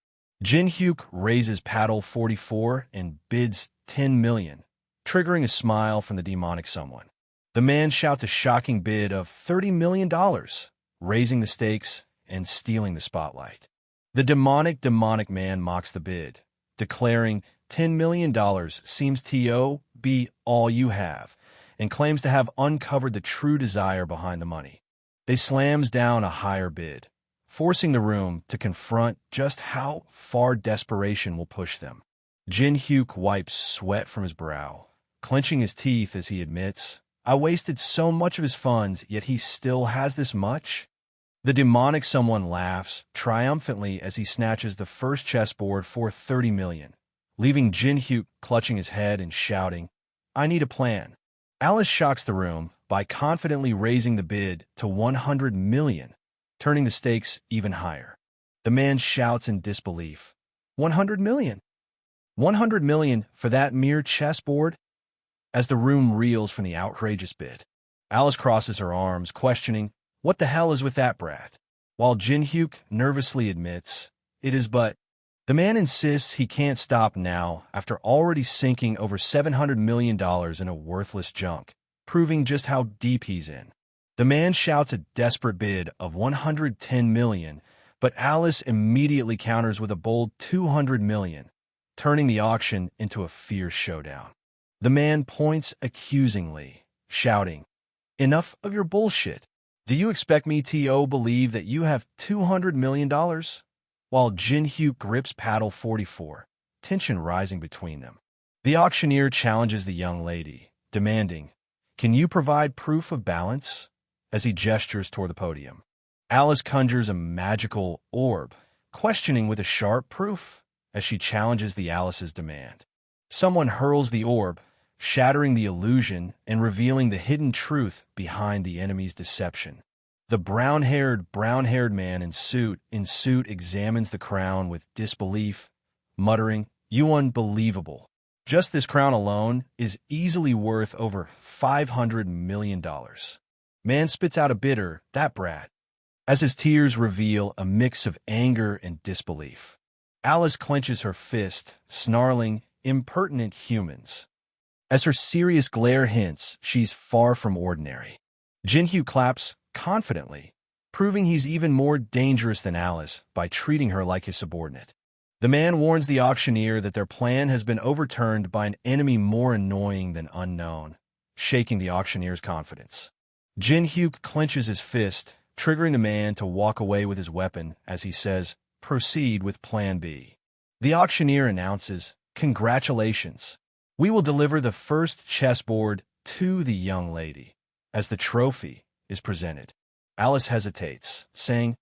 [SPEAKER 1] Jin-hyuk raises paddle 44 and bids 10 million, triggering a smile from the demonic someone. The man shouts a shocking bid of $30 million, raising the stakes and stealing the spotlight. The demonic man mocks the bid, declaring $10 million seems to be all you have, and claims to have uncovered the true desire behind the money. They slams down a higher bid, forcing the room to confront just how far desperation will push them. Jin-hyuk wipes sweat from his brow, clenching his teeth as he admits, "I wasted so much of his funds, yet he still has this much?" The demonic someone laughs triumphantly as he snatches the first chessboard for 30 million, leaving Jin-hyuk clutching his head and shouting, "I need a plan." Alice shocks the room by confidently raising the bid to 100 million, turning the stakes even higher. The man shouts in disbelief, 100 million? 100 million for that mere chessboard? As the room reels from the outrageous bid, Alice crosses her arms, questioning, "What the hell is with that brat?" While Jin-hyuk nervously admits, "It is but..." The man insists he can't stop now after already sinking over $700 million in a worthless junk, proving just how deep he's in. The man shouts a desperate bid of 110 million, but Alice immediately counters with a bold 200 million, turning the auction into a fierce showdown. The man points accusingly, shouting, "Enough of your bullshit. Do you expect me to believe that you have $200 million? While Jin-hyuk grips paddle 44, tension rising between them. The auctioneer challenges the young lady, demanding, "Can you provide proof of balance?" as he gestures toward the podium. Alice conjures a magical orb, questioning with a sharp proof as she challenges the Alice's demand. Someone hurls the orb, shattering the illusion and revealing the hidden truth behind the enemy's deception. The brown-haired man in suit examines the crown with disbelief, muttering, "You unbelievable. Just this crown alone is easily worth over $500 million. Man spits out a bitter, "That brat," as his tears reveal a mix of anger and disbelief. Alice clenches her fist, snarling, "Impertinent humans." As her serious glare hints, she's far from ordinary. Jin-hyuk claps confidently, proving he's even more dangerous than Alice by treating her like his subordinate. The man warns the auctioneer that their plan has been overturned by an enemy more annoying than unknown, shaking the auctioneer's confidence. Jin-hyuk clenches his fist, triggering the man to walk away with his weapon as he says, "Proceed with Plan B." The auctioneer announces, "Congratulations. We will deliver the first chessboard to the young lady," as the trophy is presented. Alice hesitates, saying,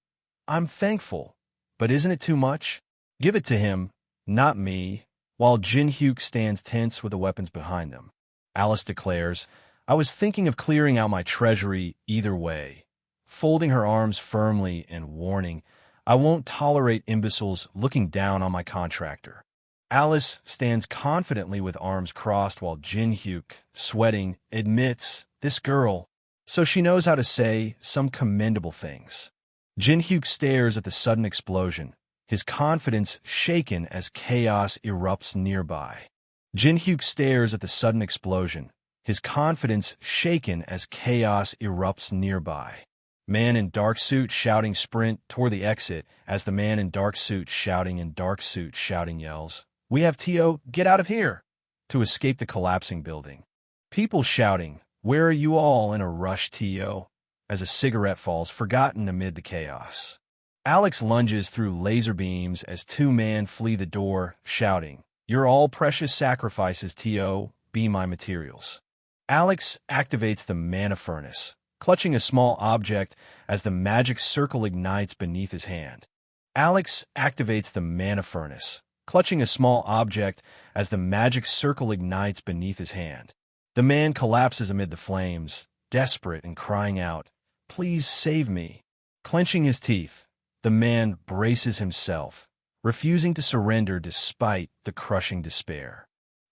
[SPEAKER 1] "I'm thankful, but isn't it too much? Give it to him, not me," while Jin-hyuk stands tense with the weapons behind them. Alice declares, "I was thinking of clearing out my treasury either way," folding her arms firmly and warning, "I won't tolerate imbeciles looking down on my contractor." Alice stands confidently with arms crossed while Jin-hyuk, sweating, admits, "This girl," so she knows how to say some commendable things. Jin-hyuk stares at the sudden explosion, his confidence shaken as chaos erupts nearby. Jin-hyuk stares at the sudden explosion, his confidence shaken as chaos erupts nearby. Man in dark suit shouting sprint toward the exit as the man in dark suit shouting yells, "We have TO, get out of here!" to escape the collapsing building. People shouting, "Where are you all?" in a rush TO, as a cigarette falls forgotten amid the chaos. Alex lunges through laser beams as two men flee the door, shouting, "You're all precious sacrifices, TO, be my materials." Alex activates the mana furnace, clutching a small object as the magic circle ignites beneath his hand. Alex activates the mana furnace, clutching a small object as the magic circle ignites beneath his hand. The man collapses amid the flames, desperate and crying out, "Please save me." Clenching his teeth, the man braces himself, refusing to surrender despite the crushing despair.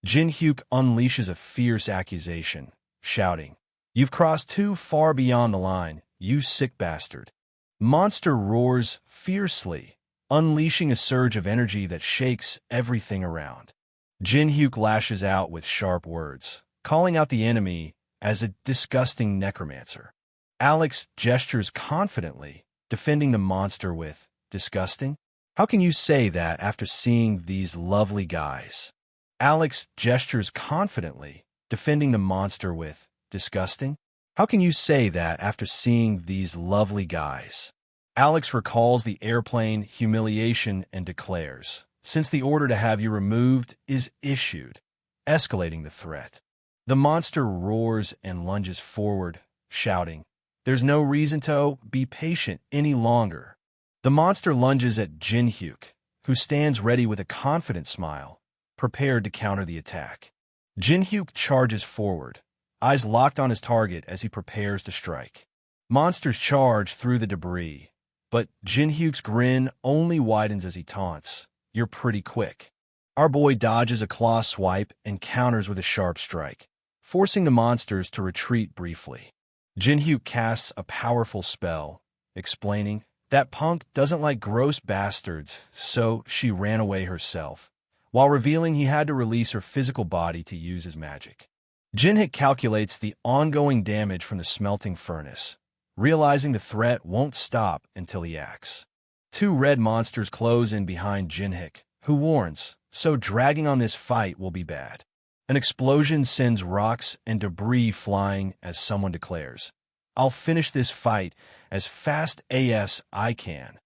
[SPEAKER 1] Jin-hyuk unleashes a fierce accusation, shouting, "You've crossed too far beyond the line, you sick bastard." Monster roars fiercely, unleashing a surge of energy that shakes everything around. Jin-hyuk lashes out with sharp words, calling out the enemy as a disgusting necromancer. Alex gestures confidently, defending the monster with, "Disgusting? How can you say that after seeing these lovely guys?" Alex gestures confidently, defending the monster with, "Disgusting? How can you say that after seeing these lovely guys?" Alex recalls the airplane humiliation and declares, "Since the order to have you removed is issued," escalating the threat. The monster roars and lunges forward, shouting, There's no reason to be patient any longer. The monster lunges at Jin-hyuk, who stands ready with a confident smile, prepared to counter the attack. Jin-hyuk charges forward, eyes locked on his target as he prepares to strike. Monsters charge through the debris, but Jin-hyuk's grin only widens as he taunts. You're pretty quick. Our boy dodges a claw swipe and counters with a sharp strike, forcing the monsters to retreat briefly. Jin-hyuk casts a powerful spell, explaining, that punk doesn't like gross bastards, so she ran away herself, while revealing he had to release her physical body to use his magic. Jin-hyuk calculates the ongoing damage from the smelting furnace, realizing the threat won't stop until he acts. Two red monsters close in behind Jin-hyuk, who warns, so dragging on this fight will be bad. An explosion sends rocks and debris flying as someone declares, I'll finish this fight as fast as I can.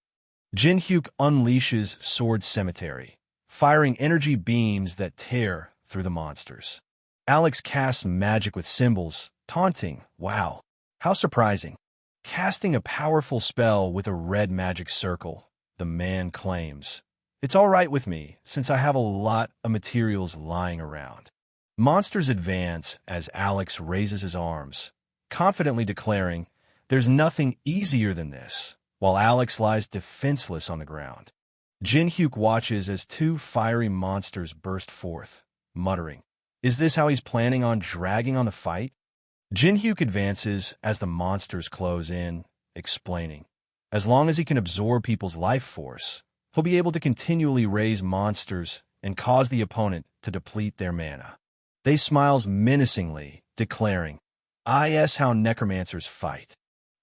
[SPEAKER 1] Jin-hyuk unleashes Sword Cemetery, firing energy beams that tear through the monsters. Alex casts magic with symbols, taunting, wow, how surprising. Casting a powerful spell with a red magic circle, the man claims, it's all right with me, since I have a lot of materials lying around. Monsters advance as Alex raises his arms, confidently declaring, there's nothing easier than this, while Alex lies defenseless on the ground. Jin-hyuk watches as two fiery monsters burst forth, muttering, is this how he's planning on dragging on the fight? Jin-hyuk advances as the monsters close in, explaining, as long as he can absorb people's life force, he'll be able to continually raise monsters and cause the opponent to deplete their mana. They smiles menacingly, declaring, is how necromancers fight.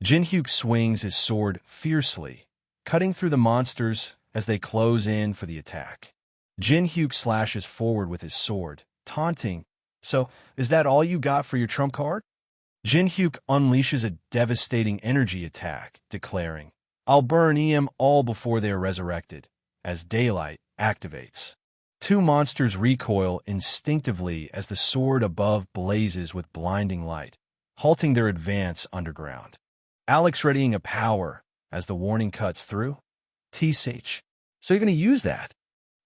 [SPEAKER 1] Jin-hyuk swings his sword fiercely, cutting through the monsters as they close in for the attack. Jin-hyuk slashes forward with his sword, taunting, so is that all you got for your trump card? Jin-hyuk unleashes a devastating energy attack, declaring, I'll burn em all before they are resurrected, as daylight activates. Two monsters recoil instinctively as the sword above blazes with blinding light, halting their advance underground. Alex readying a power as the warning cuts through. TSH. So you're going to use that?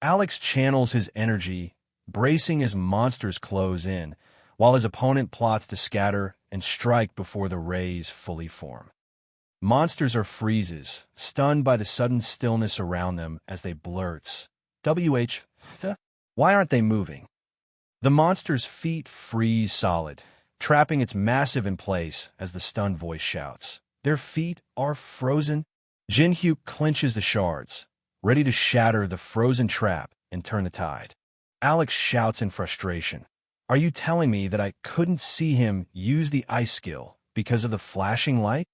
[SPEAKER 1] Alex channels his energy, bracing as monsters close in, while his opponent plots to scatter and strike before the rays fully form. Monsters are freezes, stunned by the sudden stillness around them as they blurts. Why aren't they moving? The monster's feet freeze solid, trapping its massive in place as the stunned voice shouts. Their feet are frozen. Jin-hyuk clenches the shards, ready to shatter the frozen trap and turn the tide. Alex shouts in frustration. Are you telling me that I couldn't see him use the ice skill because of the flashing light?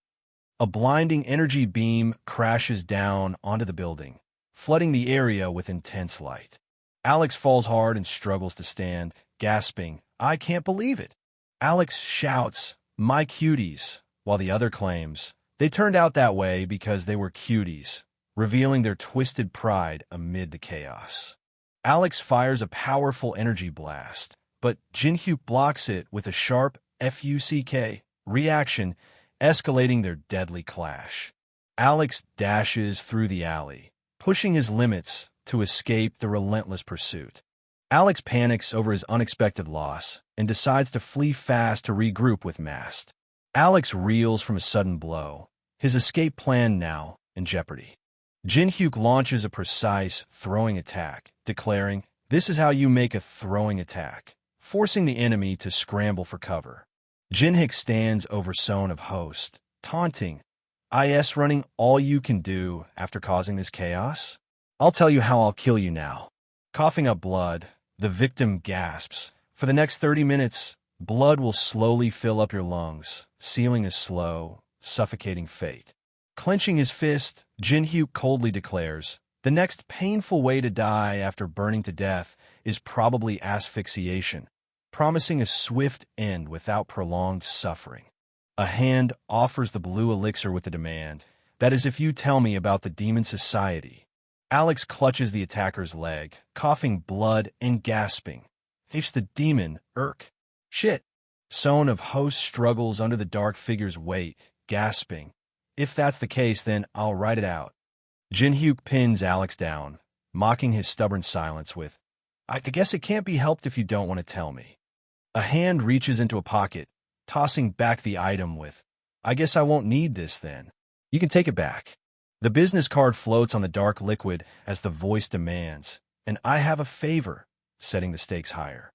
[SPEAKER 1] A blinding energy beam crashes down onto the building, flooding the area with intense light. Alex falls hard and struggles to stand, gasping, I can't believe it. Alex shouts, my cuties, while the other claims, they turned out that way because they were cuties, revealing their twisted pride amid the chaos. Alex fires a powerful energy blast, but Jin-hyuk blocks it with a sharp FUCK reaction, escalating their deadly clash. Alex dashes through the alley, pushing his limits to escape the relentless pursuit. Alex panics over his unexpected loss and decides to flee fast to regroup with Mast. Alex reels from a sudden blow, his escape plan now in jeopardy. Jin-hyuk launches a precise throwing attack, declaring, this is how you make a throwing attack, forcing the enemy to scramble for cover. Jin-hyuk stands over Son of Host, taunting, running all you can do after causing this chaos? I'll tell you how I'll kill you now. Coughing up blood, the victim gasps. For the next 30 minutes, blood will slowly fill up your lungs, sealing a slow, suffocating fate. Clenching his fist, Jin-hyuk coldly declares, the next painful way to die after burning to death is probably asphyxiation, promising a swift end without prolonged suffering. A hand offers the blue elixir with the demand, that is if you tell me about the demon society. Alex clutches the attacker's leg, coughing blood and gasping. It's the demon, Shit. Son of Host struggles under the dark figure's weight, gasping. If that's the case, then I'll write it out. Jin-hyuk pins Alex down, mocking his stubborn silence with, I guess it can't be helped if you don't want to tell me. A hand reaches into a pocket, tossing back the item with, I guess I won't need this then. You can take it back. The business card floats on the dark liquid as the voice demands, and I have a favor, setting the stakes higher.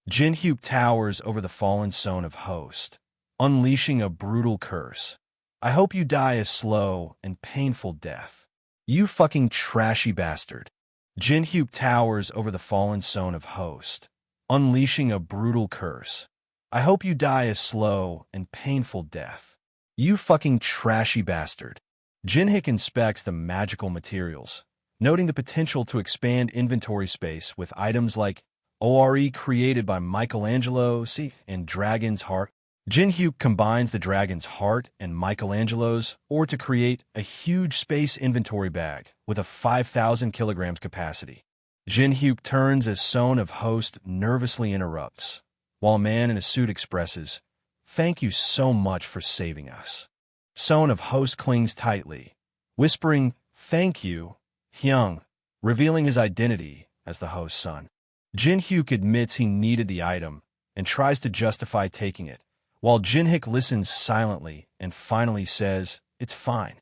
[SPEAKER 1] Jin-hyuk towers over the fallen son of Host, unleashing a brutal curse. I hope you die a slow and painful death. You fucking trashy bastard. Jin-hyuk towers over the fallen son of Host, unleashing a brutal curse. I hope you die a slow and painful death. You fucking trashy bastard. Jin-hyuk inspects the magical materials, noting the potential to expand inventory space with items like ORE created by Michelangelo and Dragon's Heart. Jin-hyuk combines the Dragon's Heart and Michelangelo's or to create a huge space inventory bag with a 5,000 kilograms capacity. Jin-hyuk turns as Son of Host nervously interrupts, while a man in a suit expresses, Thank you so much for saving us. Son of Host clings tightly, whispering, Thank you, Hyung, revealing his identity as the host's son. Jin-hyuk admits he needed the item and tries to justify taking it, while Jin-hyuk listens silently and finally says, It's fine.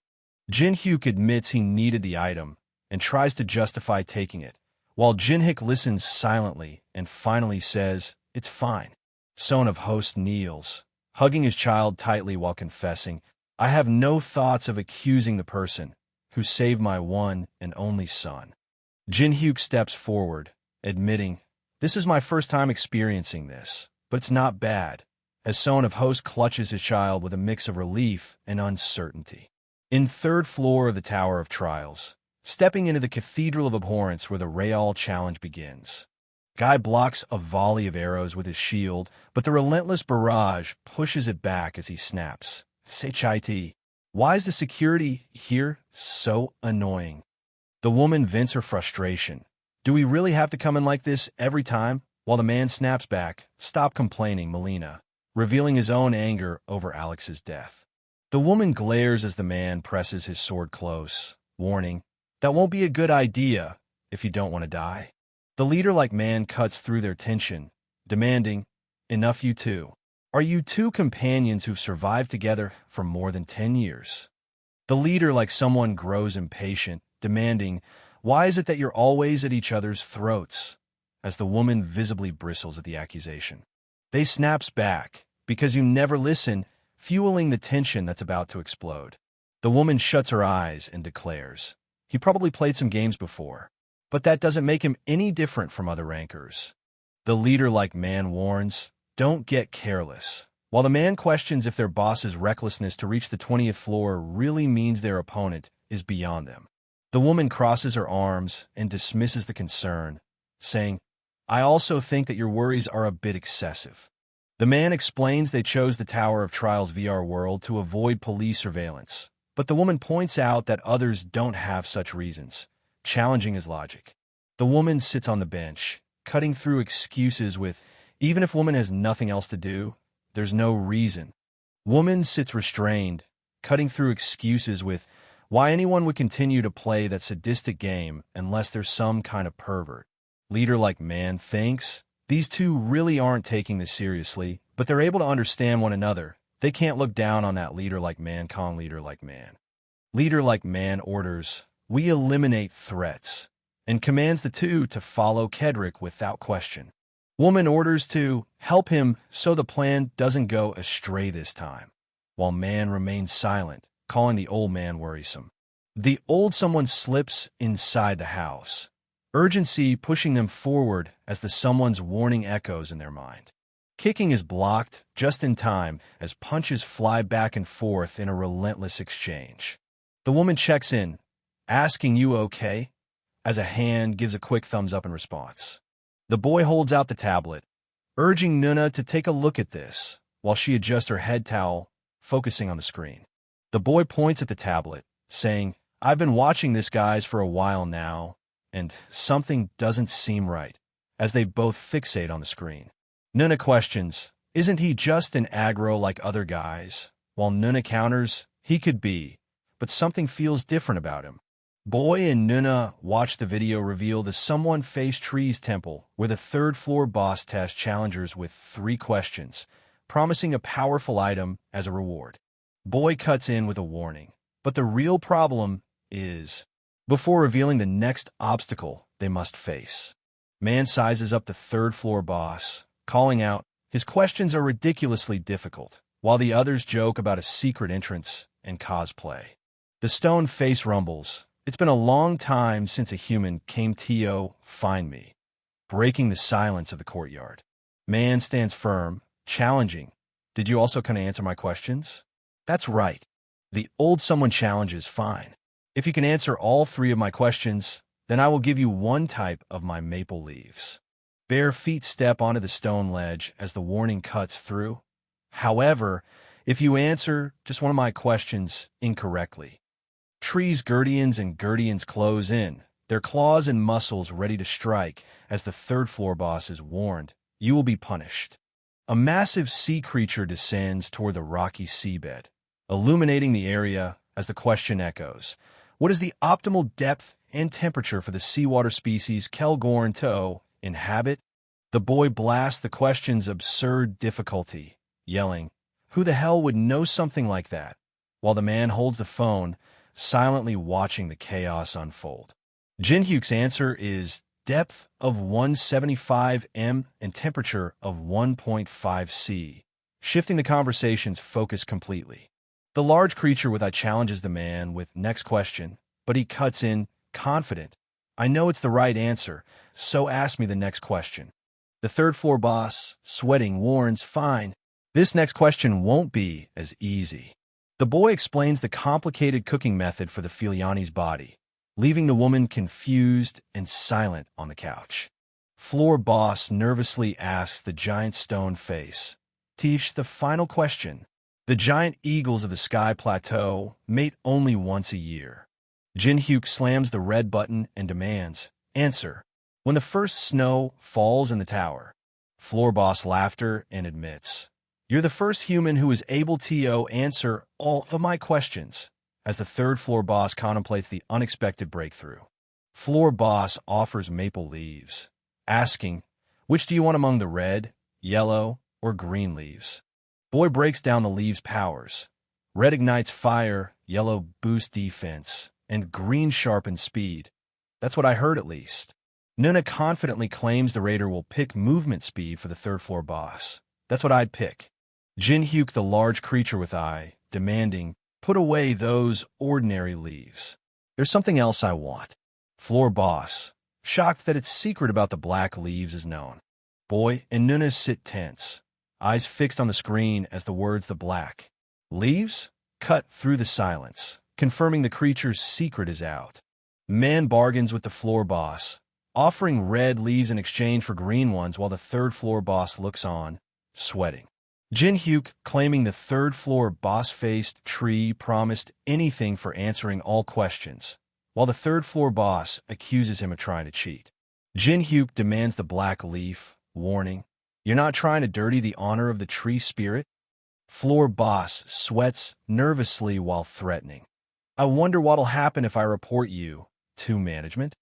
[SPEAKER 1] Jin-hyuk admits he needed the item and tries to justify taking it, while Jin-hyuk listens silently and finally says, It's fine. Son of Host kneels, hugging his child tightly while confessing, I have no thoughts of accusing the person who saved my one and only son. Jin-hyuk steps forward, admitting, This is my first time experiencing this, but it's not bad, as Son of Host clutches his child with a mix of relief and uncertainty. In third floor of the Tower of Trials, stepping into the Cathedral of Abhorrence where the Real Challenge begins. Guy blocks a volley of arrows with his shield, but the relentless barrage pushes it back as he snaps. Say Chai-Ti, why is the security here so annoying? The woman vents her frustration. Do we really have to come in like this every time? While the man snaps back, Stop complaining, Melina, revealing his own anger over Alex's death. The woman glares as the man presses his sword close, warning, That won't be a good idea if you don't want to die. The leader-like man cuts through their tension, demanding, Enough you two. Are you two companions who've survived together for more than 10 years? The leader, like someone, grows impatient, demanding, Why is it that you're always at each other's throats? As the woman visibly bristles at the accusation. They snaps back, Because you never listen, fueling the tension that's about to explode. The woman shuts her eyes and declares, He probably played some games before, but that doesn't make him any different from other rankers. The leader-like man warns, Don't get careless. While the man questions if their boss's recklessness to reach the 20th floor really means their opponent is beyond them. The woman crosses her arms and dismisses the concern, saying, I also think that your worries are a bit excessive. The man explains they chose the Tower of Trials VR world to avoid police surveillance, but the woman points out that others don't have such reasons, challenging his logic. The woman sits on the bench, cutting through excuses with, Even if woman has nothing else to do, there's no reason. Woman sits restrained, cutting through excuses with, Why anyone would continue to play that sadistic game unless there's some kind of pervert. Leader-like man thinks, These two really aren't taking this seriously, but they're able to understand one another. They can't look down on that leader-like man, leader-like man. Leader-like man orders, We eliminate threats, and commands the two to follow Kedrick without question. Woman orders to help him so the plan doesn't go astray this time, while man remains silent, calling the old man worrisome. The old someone slips inside the house, urgency pushing them forward as the someone's warning echoes in their mind. Kicking is blocked just in time as punches fly back and forth in a relentless exchange. The woman checks in, asking you okay, as a hand gives a quick thumbs up in response. The boy holds out the tablet, urging Nuna to take a look at this, while she adjusts her head towel, focusing on the screen. The boy points at the tablet, saying, I've been watching this guys for a while now, and something doesn't seem right, as they both fixate on the screen. Nuna questions, Isn't he just an aggro like other guys? while Nuna counters, he could be, but something feels different about him. Boy and Nuna watch the video reveal the Someone Face Trees Temple, where the third-floor boss tests challengers with 3 questions, promising a powerful item as a reward. Boy cuts in with a warning, but the real problem is, before revealing the next obstacle they must face. Man sizes up the third-floor boss, calling out, his questions are ridiculously difficult, while the others joke about a secret entrance and cosplay. The stone face rumbles. It's been a long time since a human came to find me, breaking the silence of the courtyard. Man stands firm, challenging. Did you also kind of answer my questions? That's right. The old someone challenge is fine. If you can answer all 3 of my questions, then I will give you 1 type of my maple leaves. Bare feet step onto the stone ledge as the warning cuts through. However, if you answer just one of my questions incorrectly, trees Guardians and Guardians close in, their claws and muscles ready to strike as the third-floor boss is warned. You will be punished. A massive sea creature descends toward the rocky seabed, illuminating the area as the question echoes. What is the optimal depth and temperature for the seawater species Kelgorn to inhabit? The boy blasts the question's absurd difficulty, yelling, "Who the hell would know something like that?" while the man holds the phone, silently watching the chaos unfold. Jinhyuk's answer is depth of 175 m and temperature of 1.5 C, shifting the conversation's focus completely. The large creature with eye challenges the man with next question, but he cuts in, confident. I know it's the right answer, so ask me the next question. The third-floor boss, sweating, warns, fine. This next question won't be as easy. The boy explains the complicated cooking method for the Filiani's body, leaving the woman confused and silent on the couch. Floor boss nervously asks the giant stone face, "Teach the final question." The giant eagles of the sky plateau mate only once a year. Jinhyuk slams the red button and demands, "Answer." When the first snow falls in the tower, floor boss laughter and admits, "You're the first human who is able to answer all of my questions," as the third-floor boss contemplates the unexpected breakthrough. Floor boss offers maple leaves, asking, "Which do you want among the red, yellow, or green leaves?" Boy breaks down the leaves' powers. Red ignites fire, yellow boosts defense, and green sharpens speed. That's what I heard, at least. Nuna confidently claims the raider will pick movement speed for the third-floor boss. That's what I'd pick. Jinhyuk, the large creature with eye, demanding, "Put away those ordinary leaves. There's something else I want." Floor boss, shocked that its secret about the black leaves is known. Boy and Nuna sit tense, eyes fixed on the screen as the words "the black leaves" cut through the silence, confirming the creature's secret is out. Man bargains with the floor boss, offering red leaves in exchange for green ones while the third-floor boss looks on, sweating. Jinhyuk, claiming the third-floor boss-faced tree promised anything for answering all questions, while the third-floor boss accuses him of trying to cheat. Jinhyuk demands the black leaf, warning, "You're not trying to dirty the honor of the tree spirit?" Floor boss sweats nervously while threatening, "I wonder what'll happen if I report you to management."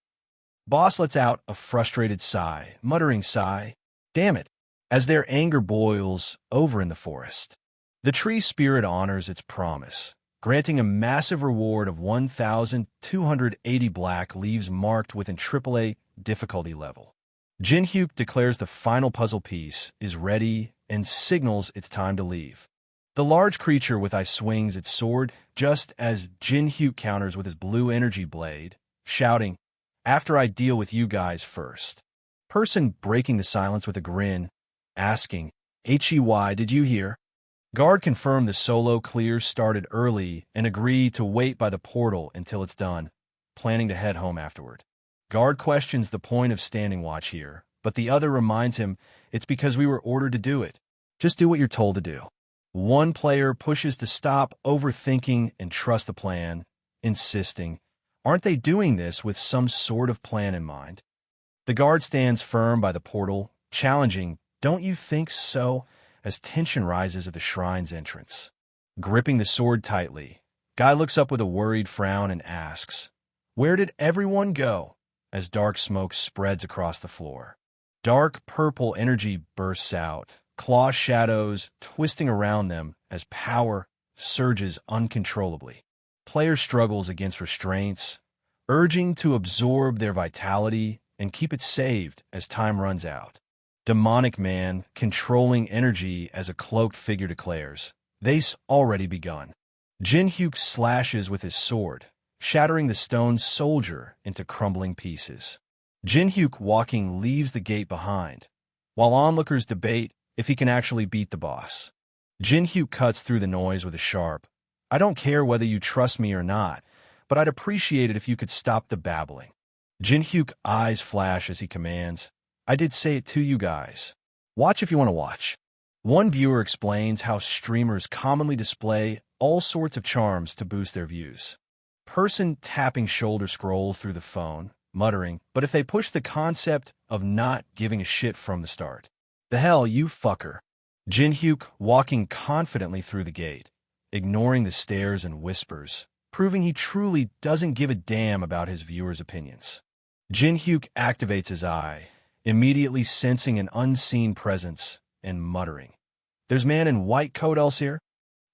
[SPEAKER 1] Boss lets out a frustrated sigh, muttering, "Sigh, damn it," as their anger boils over in the forest. The tree spirit honors its promise, granting a massive reward of 1,280 black leaves marked within AAA difficulty level. Jinhyuk declares the final puzzle piece is ready and signals it's time to leave. The large creature with eye swings its sword just as Jinhyuk counters with his blue energy blade, shouting, "After I deal with you guys first." Person breaking the silence with a grin, asking, "Hey, did you hear?" Guard confirmed the solo clear started early and agreed to wait by the portal until it's done, planning to head home afterward. Guard questions the point of standing watch here, but the other reminds him it's because we were ordered to do it. Just do what you're told to do. One player pushes to stop overthinking and trust the plan, insisting, aren't they doing this with some sort of plan in mind? The guard stands firm by the portal, challenging, don't you think so, as tension rises at the shrine's entrance. gripping the sword tightly. Guy looks up with a worried frown and asks, "Where did everyone go?" as dark smoke spreads across the floor. Dark purple energy bursts out, claw shadows twisting around them as power surges uncontrollably. Player struggles against restraints, urging to absorb their vitality and keep it saved as time runs out. Demonic man, controlling energy as a cloaked figure declares, "They's already begun." Jin-hyuk slashes with his sword, shattering the stone soldier into crumbling pieces. Jin-hyuk walking leaves the gate behind, while onlookers debate if he can actually beat the boss. Jin-hyuk cuts through the noise with a sharp, "I don't care whether you trust me or not, but I'd appreciate it if you could stop the babbling." Jin-hyuk eyes flash as he commands, "I did say it to you guys. Watch if you want to watch." One viewer explains how streamers commonly display all sorts of charms to boost their views. Person tapping shoulder scroll through the phone, muttering, "But if they push the concept of not giving a shit from the start. The hell, you fucker." Jin-hyuk walking confidently through the gate, ignoring the stares and whispers, proving he truly doesn't give a damn about his viewers' opinions. Jin-hyuk activates his eye, immediately sensing an unseen presence and muttering, "There's man in white coat else here?"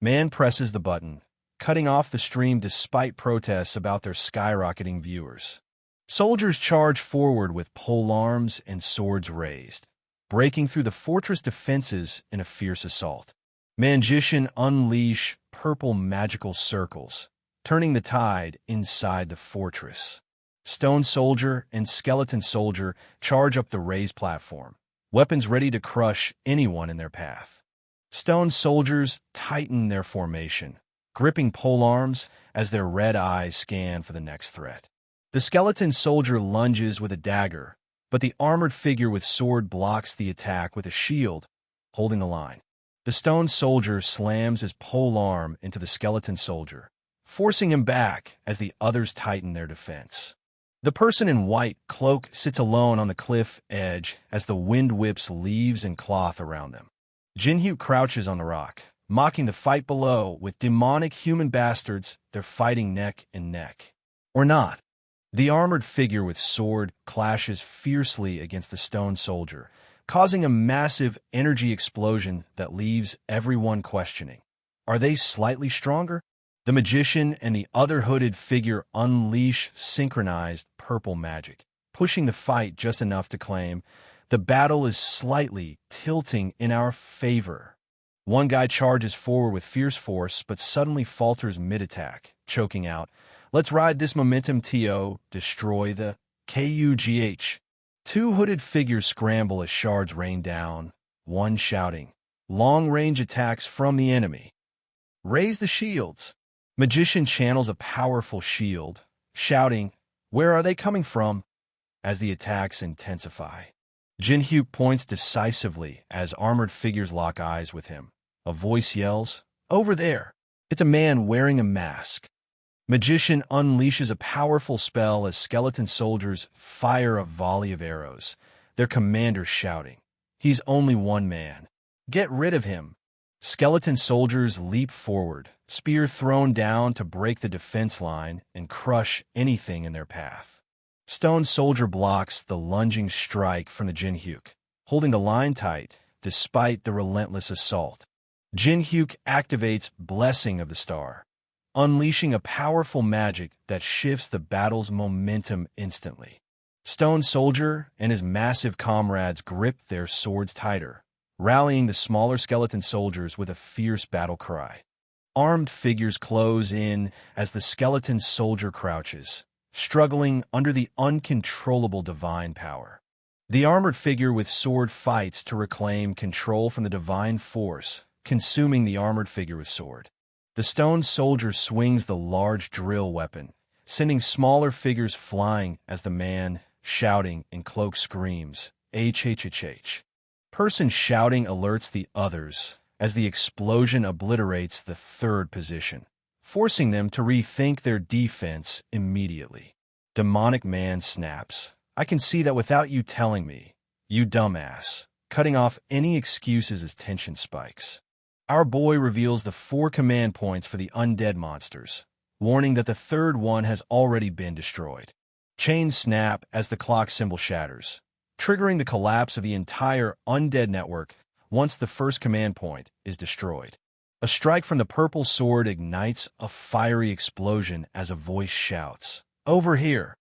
[SPEAKER 1] Man presses the button, cutting off the stream despite protests about their skyrocketing viewers. Soldiers charge forward with polearms and swords raised, breaking through the fortress defenses in a fierce assault. Magician unleash purple magical circles, turning the tide inside the fortress. Stone soldier and skeleton soldier charge up the raised platform, weapons ready to crush anyone in their path. Stone soldiers tighten their formation, gripping polearms as their red eyes scan for the next threat. The skeleton soldier lunges with a dagger, but the armored figure with sword blocks the attack with a shield, holding the line. The stone soldier slams his polearm into the skeleton soldier, forcing him back as the others tighten their defense. The person in white cloak sits alone on the cliff edge as the wind whips leaves and cloth around them. Jin-hyuk crouches on the rock, mocking the fight below with demonic human bastards. They're fighting neck and neck. Or not. The armored figure with sword clashes fiercely against the stone soldier, causing a massive energy explosion that leaves everyone questioning. Are they slightly stronger? The magician and the other hooded figure unleash synchronized purple magic, pushing the fight just enough to claim, "The battle is slightly tilting in our favor." One guy charges forward with fierce force, but suddenly falters mid-attack, choking out, "Let's ride this momentum to destroy the KUGH." Two hooded figures scramble as shards rain down, one shouting, "Long-range attacks from the enemy. Raise the shields." Magician channels a powerful shield, shouting, "Where are they coming from?" as the attacks intensify. Jin-hyuk points decisively as armored figures lock eyes with him. A voice yells, "Over there!" It's a man wearing a mask. Magician unleashes a powerful spell as skeleton soldiers fire a volley of arrows, their commander shouting, "He's only one man. Get rid of him." Skeleton soldiers leap forward, spear thrown down to break the defense line and crush anything in their path. Stone soldier blocks the lunging strike from the Jin-hyuk, holding the line tight despite the relentless assault. Jin-hyuk activates Blessing of the Star, unleashing a powerful magic that shifts the battle's momentum instantly. Stone soldier and his massive comrades grip their swords tighter, rallying the smaller skeleton soldiers with a fierce battle cry. Armed figures close in as the skeleton soldier crouches, struggling under the uncontrollable divine power. The armored figure with sword fights to reclaim control from the divine force, consuming the armored figure with sword. The stone soldier swings the large drill weapon, sending smaller figures flying as the man, shouting in cloak, screams, "HHHH." Person shouting alerts the others as the explosion obliterates the third position, forcing them to rethink their defense immediately. Demonic man snaps, "I can see that without you telling me, you dumbass," cutting off any excuses as tension spikes. Our boy reveals the 4 command points for the undead monsters, warning that the third one has already been destroyed. Chains snap as the clock symbol shatters, triggering the collapse of the entire undead network once the first command point is destroyed. A strike from the purple sword ignites a fiery explosion as a voice shouts, "Over here!"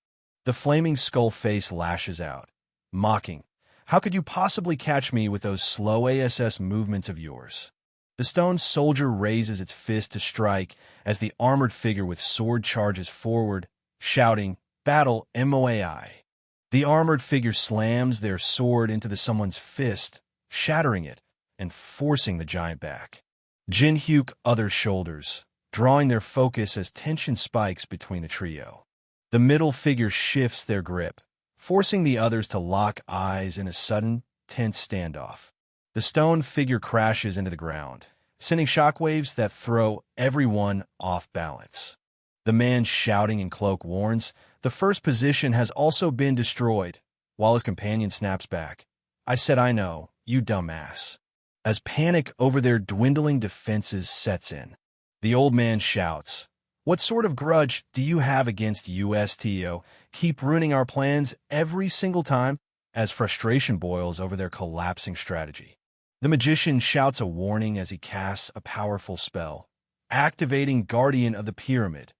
[SPEAKER 1] The flaming skull face lashes out, mocking, "How could you possibly catch me with those slow ASS movements of yours?" The stone soldier raises its fist to strike as the armored figure with sword charges forward, shouting, "Battle MOAI." The armored figure slams their sword into someone's fist, shattering it and forcing the giant back. Jin Hyuk others shoulders, drawing their focus as tension spikes between the trio. The middle figure shifts their grip, forcing the others to lock eyes in a sudden, tense standoff. The stone figure crashes into the ground, sending shockwaves that throw everyone off balance. The man shouting in cloak warns, "The first position has also been destroyed," while his companion snaps back, "I said I know, you dumbass." As panic over their dwindling defenses sets in, the old man shouts, "What sort of grudge do you have against USTO? Keep ruining our plans every single time," as frustration boils over their collapsing strategy. The magician shouts a warning as he casts a powerful spell, activating Guardian of the Pyramid,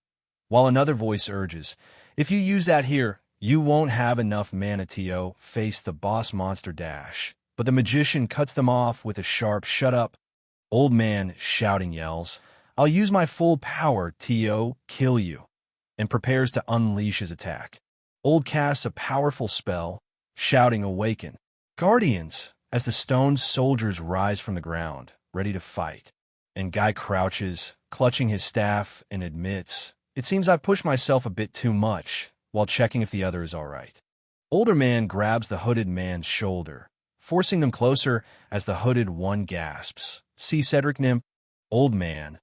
[SPEAKER 1] while another voice urges, "If you use that here, you won't have enough mana to face the boss monster dash." But the magician cuts them off with a sharp "Shut up." Old man shouting yells, "I'll use my full power to kill you," and prepares to unleash his attack. Old casts a powerful spell, shouting "Awaken, Guardians," as the stone soldiers rise from the ground, ready to fight. And Guy crouches, clutching his staff, and admits, "It seems I've pushed myself a bit too much," while checking if the other is all right. Older man grabs the hooded man's shoulder, forcing them closer as the hooded one gasps, "See Cedric Nim?" Old man,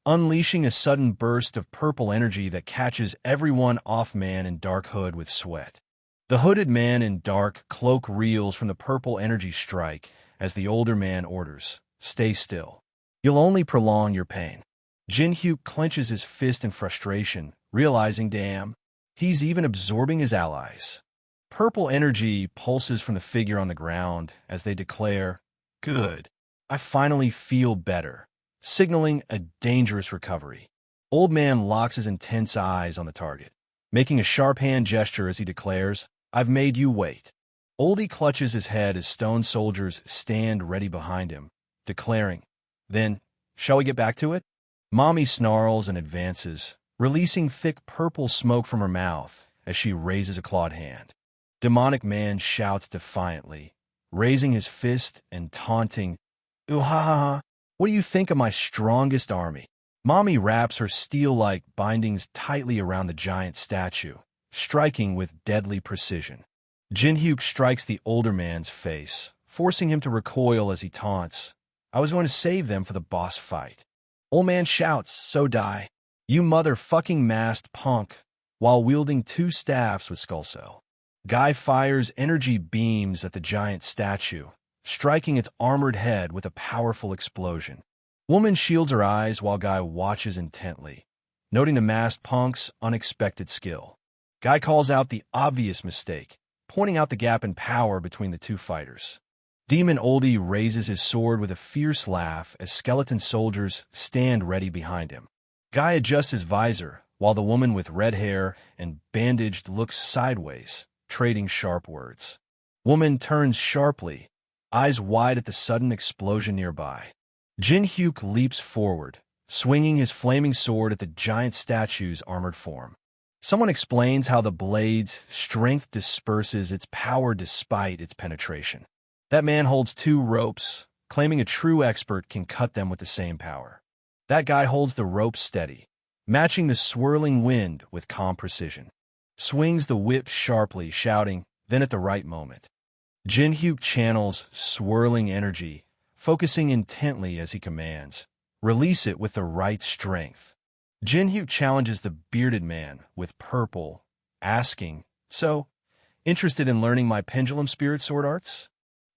[SPEAKER 1] unleashing a sudden burst of purple energy that catches everyone off man in dark hood with sweat. The hooded man in dark cloak reels from the purple energy strike as the older man orders, "Stay still. You'll only prolong your pain." Jin Hyuk clenches his fist in frustration, realizing, damn, he's even absorbing his allies. Purple energy pulses from the figure on the ground as they declare, "Good, I finally feel better," signaling a dangerous recovery. Old man locks his intense eyes on the target, making a sharp hand gesture as he declares, "I've made you wait." Oldie clutches his head as stone soldiers stand ready behind him, declaring, "Then, shall we get back to it?" Mommy snarls and advances, releasing thick purple smoke from her mouth as she raises a clawed hand. Demonic man shouts defiantly, raising his fist and taunting, "Ooh ha ha ha, what do you think of my strongest army?" Mommy wraps her steel-like bindings tightly around the giant statue, striking with deadly precision. Jin Hyuk strikes the older man's face, forcing him to recoil as he taunts, "I was going to save them for the boss fight." Old man shouts, "So die, you motherfucking masked punk," while wielding 2 staffs with Skullcell. Guy fires energy beams at the giant statue, striking its armored head with a powerful explosion. Woman shields her eyes while Guy watches intently, noting the masked punk's unexpected skill. Guy calls out the obvious mistake, pointing out the gap in power between the 2 fighters. Demon Oldie raises his sword with a fierce laugh as skeleton soldiers stand ready behind him. Guy adjusts his visor, while the woman with red hair and bandaged looks sideways, trading sharp words. Woman turns sharply, eyes wide at the sudden explosion nearby. Jin Hyuk leaps forward, swinging his flaming sword at the giant statue's armored form. Someone explains how the blade's strength disperses its power despite its penetration. That man holds 2 ropes, claiming a true expert can cut them with the same power. That guy holds the ropes steady, matching the swirling wind with calm precision. Swings the whip sharply, shouting, then at the right moment. Jin Hyuk channels swirling energy, focusing intently as he commands, "Release it with the right strength." Jin Hyuk challenges the bearded man with purple, asking, "So, interested in learning my pendulum spirit sword arts?"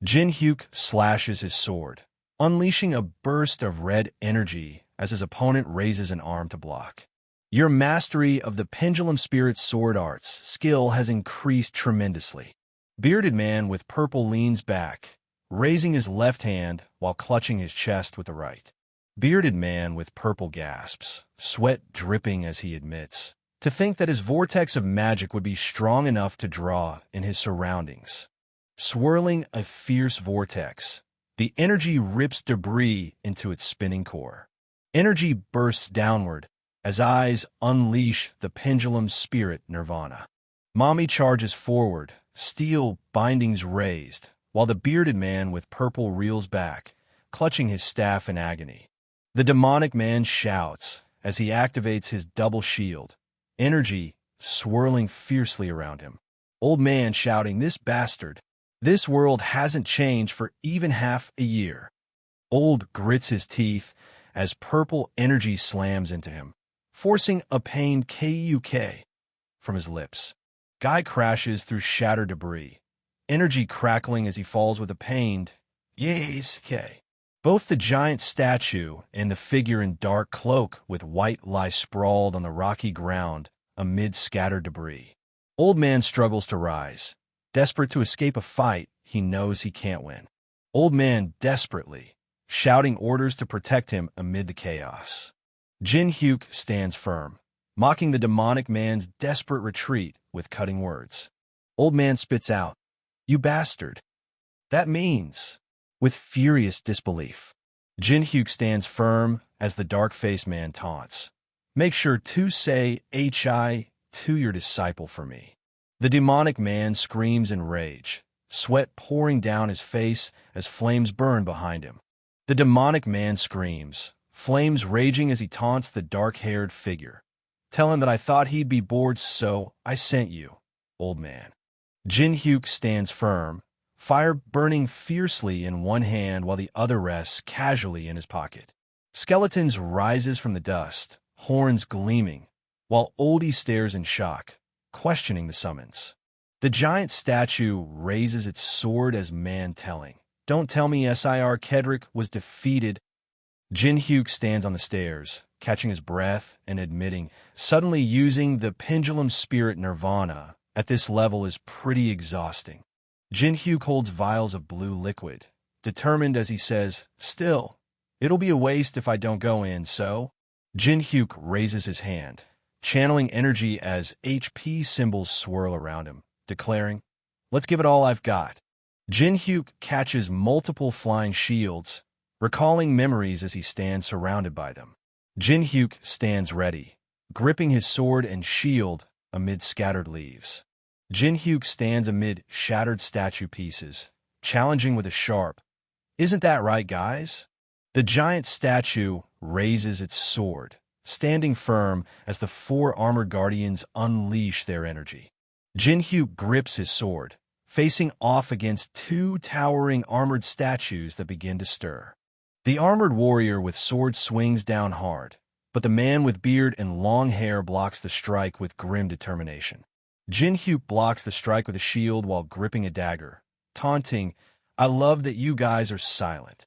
[SPEAKER 1] Jin Hyuk slashes his sword, unleashing a burst of red energy as his opponent raises an arm to block. Your mastery of the Pendulum Spirit sword arts skill has increased tremendously. Bearded man with purple leans back, raising his left hand while clutching his chest with the right. Bearded man with purple gasps, sweat dripping as he admits, to think that his vortex of magic would be strong enough to draw in his surroundings. Swirling a fierce vortex, the energy rips debris into its spinning core. Energy bursts downward as eyes unleash the Pendulum Spirit Nirvana. Mommy charges forward, steel bindings raised, while the bearded man with purple reels back, clutching his staff in agony. The demonic man shouts as he activates his double shield, energy swirling fiercely around him. Old man shouting, "This bastard! This world hasn't changed for even half a year." Old grits his teeth as purple energy slams into him, forcing a pained "KUK" from his lips. Guy crashes through shattered debris, energy crackling as he falls with a pained "Yes, K." Both the giant statue and the figure in dark cloak with white lie sprawled on the rocky ground amid scattered debris. Old man struggles to rise, desperate to escape a fight he knows he can't win. Old man desperately, shouting orders to protect him amid the chaos. Jin Hyuk stands firm, mocking the demonic man's desperate retreat with cutting words. Old man spits out, "You bastard. That means..." with furious disbelief. Jin Hyuk stands firm as the dark-faced man taunts, "Make sure to say hi to your disciple for me." The demonic man screams in rage, sweat pouring down his face as flames burn behind him. The demonic man screams, flames raging as he taunts the dark-haired figure. "Tell him that I thought he'd be bored, so I sent you, old man." Jin Hyuk stands firm, fire burning fiercely in one hand while the other rests casually in his pocket. Skeletons rises from the dust, horns gleaming, while Oldie stares in shock, questioning the summons. The giant statue raises its sword as man telling, "Don't tell me Sir Kedrick was defeated." Jin Hyuk stands on the stairs, catching his breath and admitting, suddenly using the Pendulum Spirit Nirvana at this level is pretty exhausting. Jin Hyuk holds vials of blue liquid, determined as he says, "Still, it'll be a waste if I don't go in, so..." Jin Hyuk raises his hand, channeling energy as HP symbols swirl around him, declaring, "Let's give it all I've got." Jin Hyuk catches multiple flying shields, recalling memories as he stands surrounded by them. Jin Hyuk stands ready, gripping his sword and shield amid scattered leaves. Jin Hyuk stands amid shattered statue pieces, challenging with a sharp, "Isn't that right, guys?" The giant statue raises its sword, standing firm as the four armored guardians unleash their energy. Jin Hyuk grips his sword, facing off against two towering armored statues that begin to stir. The armored warrior with sword swings down hard, but the man with beard and long hair blocks the strike with grim determination. Jin Hyuk blocks the strike with a shield while gripping a dagger, taunting, "I love that you guys are silent."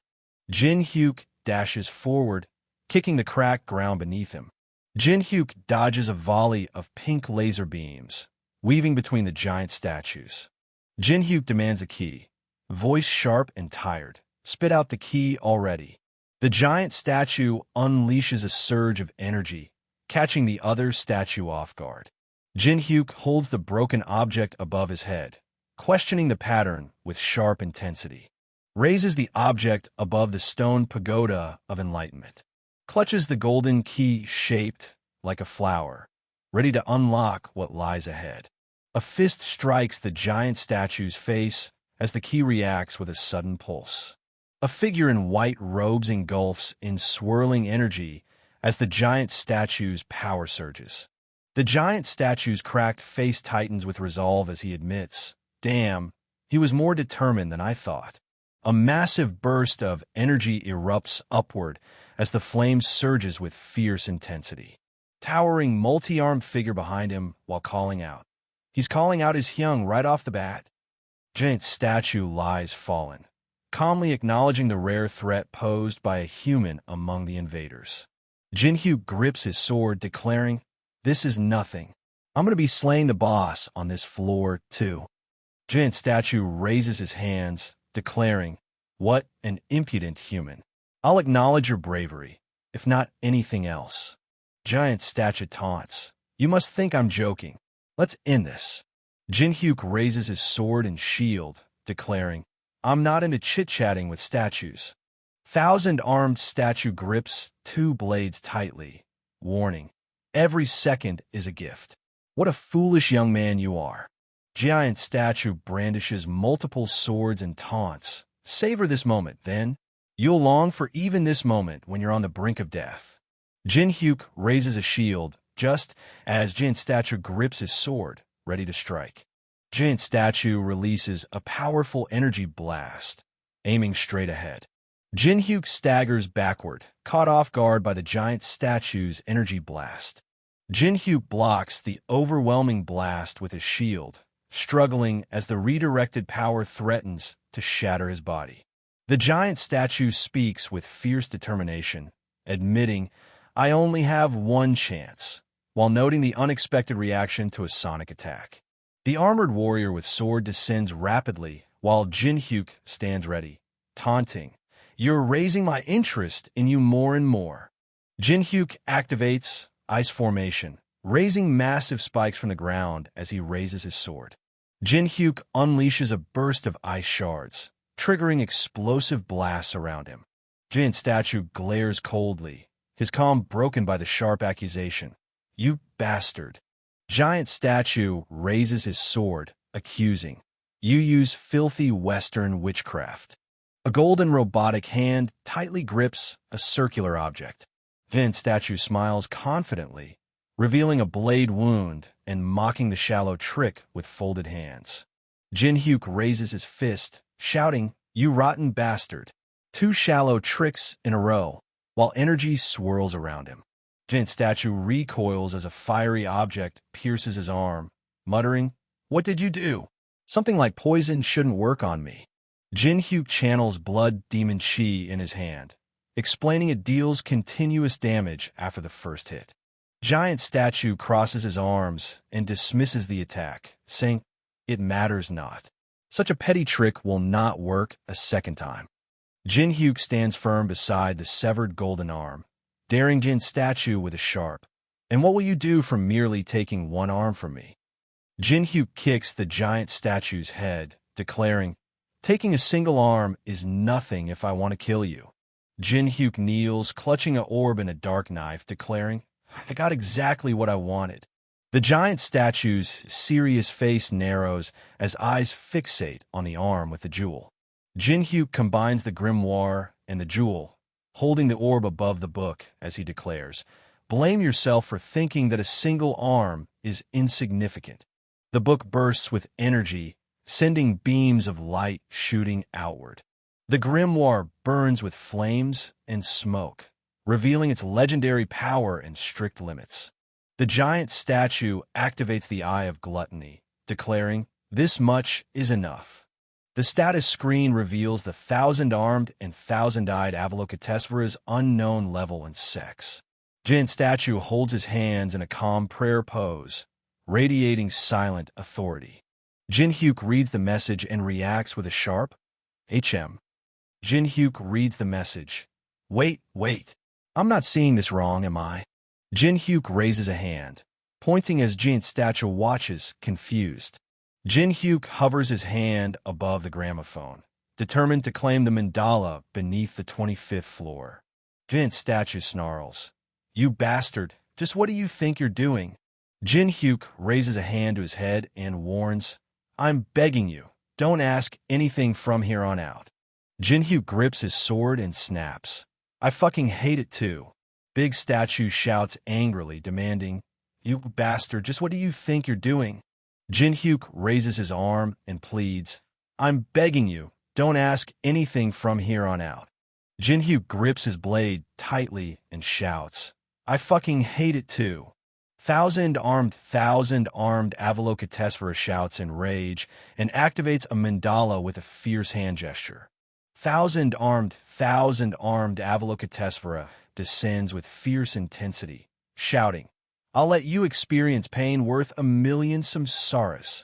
[SPEAKER 1] Jin Hyuk dashes forward, kicking the cracked ground beneath him. Jin Hyuk dodges a volley of pink laser beams, weaving between the giant statues. Jin Hyuk demands a key, voice sharp and tired. "Spit out the key already." The giant statue unleashes a surge of energy, catching the other statue off guard. Jin Hyuk holds the broken object above his head, questioning the pattern with sharp intensity. Raises the object above the stone pagoda of enlightenment. Clutches the golden key shaped like a flower, ready to unlock what lies ahead. A fist strikes the giant statue's face as the key reacts with a sudden pulse. A figure in white robes engulfs in swirling energy as the giant statue's power surges. The giant statue's cracked face tightens with resolve as he admits, "Damn, he was more determined than I thought." A massive burst of energy erupts upward as the flame surges with fierce intensity. Towering multi-armed figure behind him while calling out. He's calling out his Hyung right off the bat. Giant statue lies fallen, calmly acknowledging the rare threat posed by a human among the invaders. Jinhyuk grips his sword, declaring, "This is nothing. I'm going to be slaying the boss on this floor, too." Giant statue raises his hands, declaring, "What an impudent human. I'll acknowledge your bravery, if not anything else." Giant statue taunts, "You must think I'm joking. Let's end this." Jinhyuk raises his sword and shield, declaring, "I'm not into chit-chatting with statues." Thousand-armed statue grips two blades tightly, warning, "Every second is a gift. What a foolish young man you are." Giant statue brandishes multiple swords and taunts, "Savor this moment, then. You'll long for even this moment when you're on the brink of death." Jinhyuk raises a shield, just as Giant statue grips his sword, ready to strike. Giant statue releases a powerful energy blast, aiming straight ahead. Jinhyuk staggers backward, caught off guard by the giant statue's energy blast. Jinhyuk blocks the overwhelming blast with his shield, struggling as the redirected power threatens to shatter his body. The giant statue speaks with fierce determination, admitting, "I only have one chance," while noting the unexpected reaction to a sonic attack. The armored warrior with sword descends rapidly, while Jinhyuk stands ready, taunting, "You're raising my interest in you more and more." Jinhyuk activates ice formation, raising massive spikes from the ground as he raises his sword. Jinhyuk unleashes a burst of ice shards, triggering explosive blasts around him. Giant statue glares coldly, his calm broken by the sharp accusation, "You bastard." Giant statue raises his sword, accusing, "You use filthy Western witchcraft." A golden robotic hand tightly grips a circular object. Giant statue smiles confidently, revealing a blade wound and mocking the shallow trick with folded hands. Jinhyuk raises his fist, shouting, "You rotten bastard." Two shallow tricks in a row, while energy swirls around him. Giant statue recoils as a fiery object pierces his arm, muttering, "What did you do? Something like poison shouldn't work on me." Jinhyuk channels blood demon chi in his hand, explaining it deals continuous damage after the first hit. Giant statue crosses his arms and dismisses the attack, saying, "It matters not. Such a petty trick will not work a second time." Jinhyuk stands firm beside the severed golden arm, daring Giant statue with a sharp, "And what will you do for merely taking one arm from me?" Jinhyuk kicks the giant statue's head, declaring, "Taking a single arm is nothing if I want to kill you." Jinhyuk kneels, clutching an orb and a dark knife, declaring, "I got exactly what I wanted." The giant statue's serious face narrows as eyes fixate on the arm with the jewel. Jinhyuk combines the grimoire and the jewel, holding the orb above the book as he declares, "Blame yourself for thinking that a single arm is insignificant." The book bursts with energy, sending beams of light shooting outward. The grimoire burns with flames and smoke, revealing its legendary power and strict limits. The giant statue activates the Eye of Gluttony, declaring, "This much is enough." The status screen reveals the thousand-armed and thousand-eyed Avalokitesvara's unknown level and sex. Giant statue holds his hands in a calm prayer pose, radiating silent authority. Jinhyuk reads the message and reacts with a sharp, "HM." Jinhyuk reads the message. Wait. I'm not seeing this wrong, am I?" Jinhyuk raises a hand, pointing as giant statue watches, confused. Jinhyuk hovers his hand above the gramophone, determined to claim the mandala beneath the 25th floor. Giant statue snarls, "You bastard, just what do you think you're doing?" Jinhyuk raises a hand to his head and warns, "I'm begging you, don't ask anything from here on out." Jinhyuk grips his sword and snaps, "I fucking hate it too." Big statue shouts angrily, demanding, "You bastard, just what do you think you're doing?" Jinhyuk raises his arm and pleads, "I'm begging you, don't ask anything from here on out." Jinhyuk grips his blade tightly and shouts, "I fucking hate it too." Thousand-armed Avalokitesvara shouts in rage and activates a mandala with a fierce hand gesture. Thousand-armed Avalokitesvara descends with fierce intensity, shouting, "I'll let you experience pain worth a million samsaras."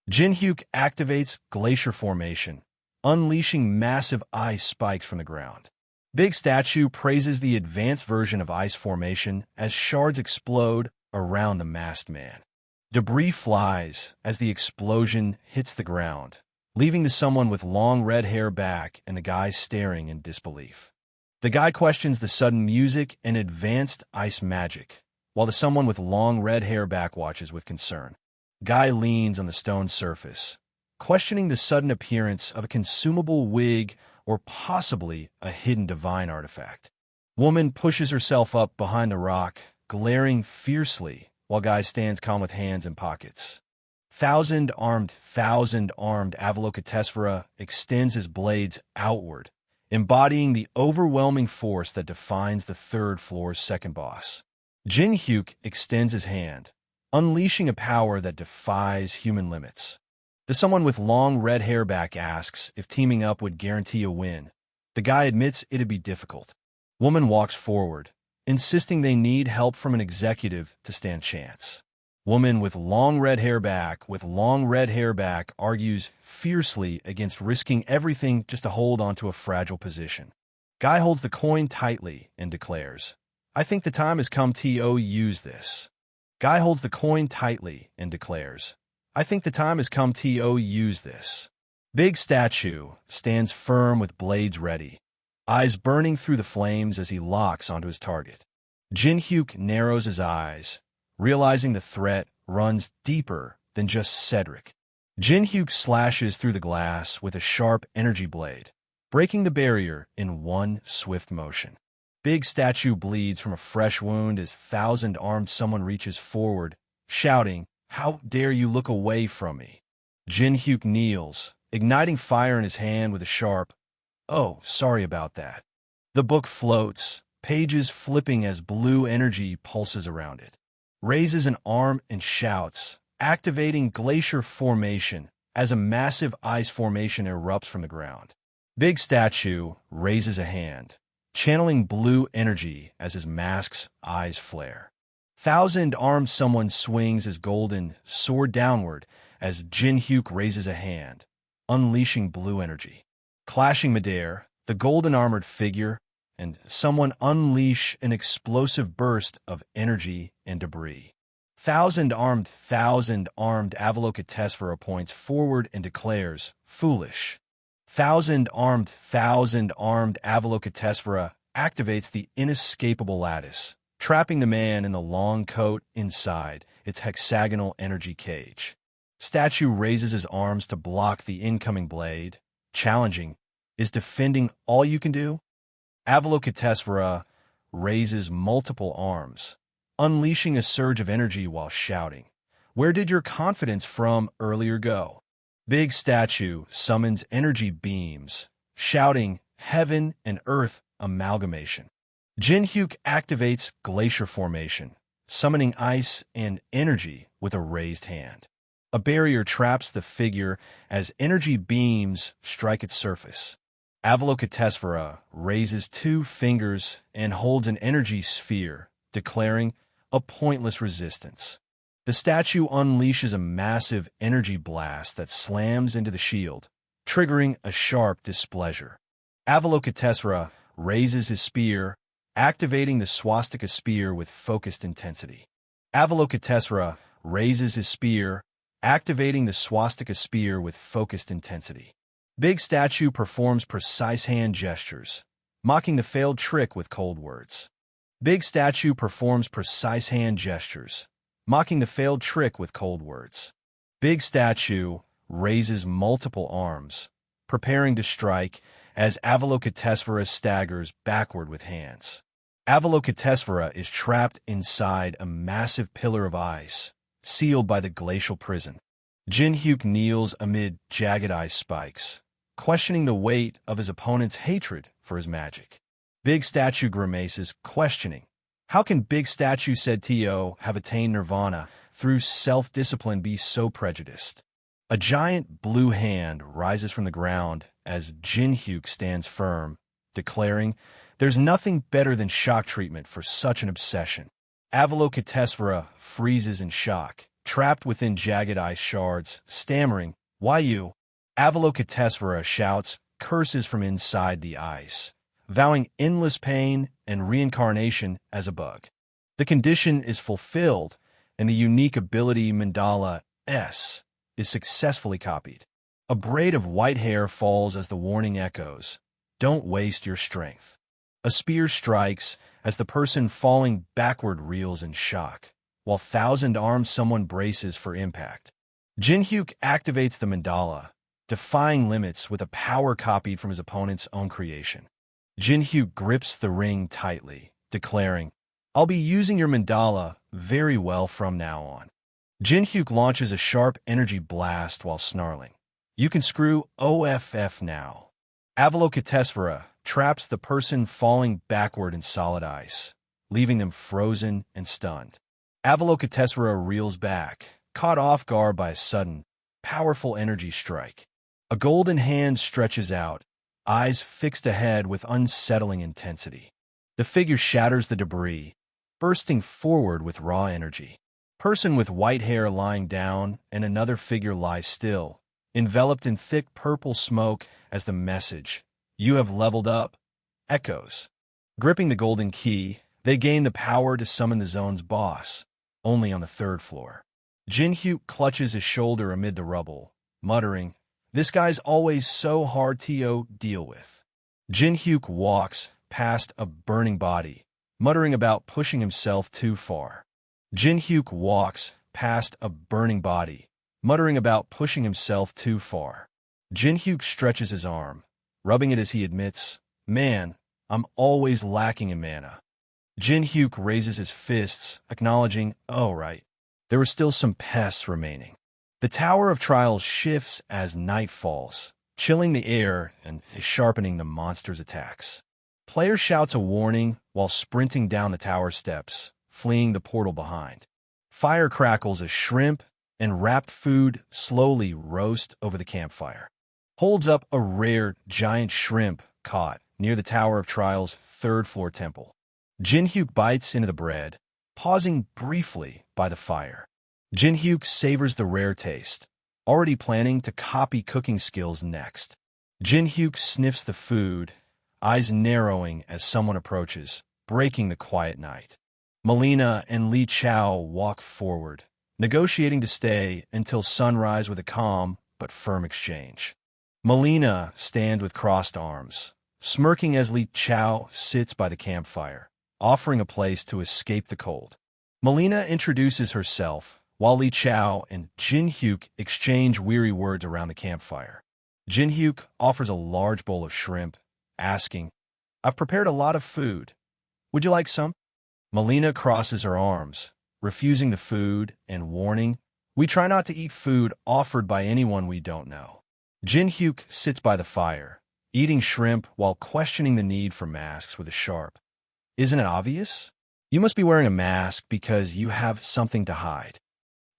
[SPEAKER 1] Jinhyuk activates glacier formation, unleashing massive ice spikes from the ground. Big Statue praises the advanced version of ice formation as shards explode around the masked man. Debris flies as the explosion hits the ground, leaving the someone with long red hair back and the guy staring in disbelief. The guy questions the sudden music and advanced ice magic, while the someone with long red hair back watches with concern. Guy leans on the stone surface, questioning the sudden appearance of a consumable wig or possibly a hidden divine artifact. Woman pushes herself up behind the rock, glaring fiercely, while guy stands calm with hands in pockets. Thousand-armed Avalokitesvara extends his blades outward, embodying the overwhelming force that defines the third floor's second boss. Jinhyuk extends his hand, unleashing a power that defies human limits. The someone with long red hair back asks if teaming up would guarantee a win. The guy admits it'd be difficult. Woman walks forward, insisting they need help from an executive to stand chance. Woman with long red hair back argues fiercely against risking everything just to hold onto a fragile position. Guy holds the coin tightly and declares, "I think the time has come to use this." Guy holds the coin tightly and declares, "I think the time has come to use this." Big Statue stands firm with blades ready, eyes burning through the flames as he locks onto his target. Jinhyuk narrows his eyes, realizing the threat runs deeper than just Cedric. Jinhyuk slashes through the glass with a sharp energy blade, breaking the barrier in one swift motion. Big Statue bleeds from a fresh wound as thousand-armed someone reaches forward, shouting, "How dare you look away from me?" Jinhyuk kneels, igniting fire in his hand with a sharp, "Oh, sorry about that." The book floats, pages flipping as blue energy pulses around it. Raises an arm and shouts, activating glacier formation as a massive ice formation erupts from the ground. Big Statue raises a hand, channeling blue energy as his mask's eyes flare. Thousand-armed someone swings his golden sword downward as Jinhyuk raises a hand, unleashing blue energy. Clashing midair, the golden-armored figure and someone unleash an explosive burst of energy and debris. Thousand-armed Avalokitesvara points forward and declares, "Foolish." Thousand-armed Avalokitesvara activates the inescapable lattice, trapping the man in the long coat inside its hexagonal energy cage. Statue raises his arms to block the incoming blade, challenging, "Is defending all you can do?" Avalokitesvara raises multiple arms, unleashing a surge of energy while shouting, "Where did your confidence from earlier go?" Big Statue summons energy beams, shouting, "Heaven and Earth amalgamation." Jinhyuk activates glacier formation, summoning ice and energy with a raised hand. A barrier traps the figure as energy beams strike its surface. Avalokitesvara raises two fingers and holds an energy sphere, declaring a pointless resistance. The statue unleashes a massive energy blast that slams into the shield, triggering a sharp displeasure. Avalokitesvara raises his spear, activating the swastika spear with focused intensity. Avalokitesvara raises his spear, activating the swastika spear with focused intensity. Big Statue performs precise hand gestures, mocking the failed trick with cold words. Big Statue performs precise hand gestures, mocking the failed trick with cold words. Big Statue raises multiple arms, preparing to strike as Avalokitesvara staggers backward with hands. Avalokitesvara is trapped inside a massive pillar of ice, sealed by the glacial prison. Jinhyuk kneels amid jagged ice spikes, questioning the weight of his opponent's hatred for his magic. Big Statue grimaces, questioning, "How can Big Statue said T.O. have attained nirvana through self-discipline be so prejudiced?" A giant blue hand rises from the ground as Jin-hyuk stands firm, declaring, "There's nothing better than shock treatment for such an obsession." Avalokitesvara freezes in shock, trapped within jagged ice shards, stammering, "Why you?" Avalokitesvara shouts curses from inside the ice, vowing endless pain and reincarnation as a bug. The condition is fulfilled, and the unique ability Mandala S is successfully copied. A braid of white hair falls as the warning echoes, "Don't waste your strength." A spear strikes as the person falling backward reels in shock, while thousand-armed someone braces for impact. Jin-hyuk activates the mandala, defying limits with a power copied from his opponent's own creation. Jin-hyuk grips the ring tightly, declaring, "I'll be using your mandala very well from now on." Jin-hyuk launches a sharp energy blast while snarling, "You can screw OFF now." Avalokitesvara traps the person falling backward in solid ice, leaving them frozen and stunned. Avalokitesvara reels back, caught off guard by a sudden, powerful energy strike. A golden hand stretches out, eyes fixed ahead with unsettling intensity. The figure shatters the debris, bursting forward with raw energy. Person with white hair lying down and another figure lies still, enveloped in thick purple smoke as the message, "You have leveled up," echoes. Gripping the golden key, they gain the power to summon the zone's boss, only on the third floor. Jin-hyuk clutches his shoulder amid the rubble, muttering, "This guy's always so hard to deal with." Jin-hyuk walks past a burning body, muttering about pushing himself too far. Jin-hyuk walks past a burning body, muttering about pushing himself too far. Jin-hyuk stretches his arm, rubbing it as he admits, "Man, I'm always lacking in mana." Jin-hyuk raises his fists, acknowledging, "Oh, right. There were still some pests remaining." The Tower of Trials shifts as night falls, chilling the air and sharpening the monster's attacks. Player shouts a warning while sprinting down the tower steps, fleeing the portal behind. Fire crackles as shrimp and wrapped food slowly roast over the campfire. Holds up a rare giant shrimp caught near the Tower of Trials' third-floor temple. Jin-hyuk bites into the bread, pausing briefly by the fire. Jin-hyuk savors the rare taste, already planning to copy cooking skills next. Jin-hyuk sniffs the food, eyes narrowing as someone approaches, breaking the quiet night. Melina and Li Chao walk forward, negotiating to stay until sunrise with a calm but firm exchange. Melina stands with crossed arms, smirking as Li Chao sits by the campfire, offering a place to escape the cold. Melina introduces herself, while Li Chao and Jin-hyuk exchange weary words around the campfire. Jin-hyuk offers a large bowl of shrimp, asking, "I've prepared a lot of food. Would you like some?" Melina crosses her arms, refusing the food and warning, "We try not to eat food offered by anyone we don't know." Jin-hyuk sits by the fire, eating shrimp while questioning the need for masks with a sharp, "Isn't it obvious? You must be wearing a mask because you have something to hide."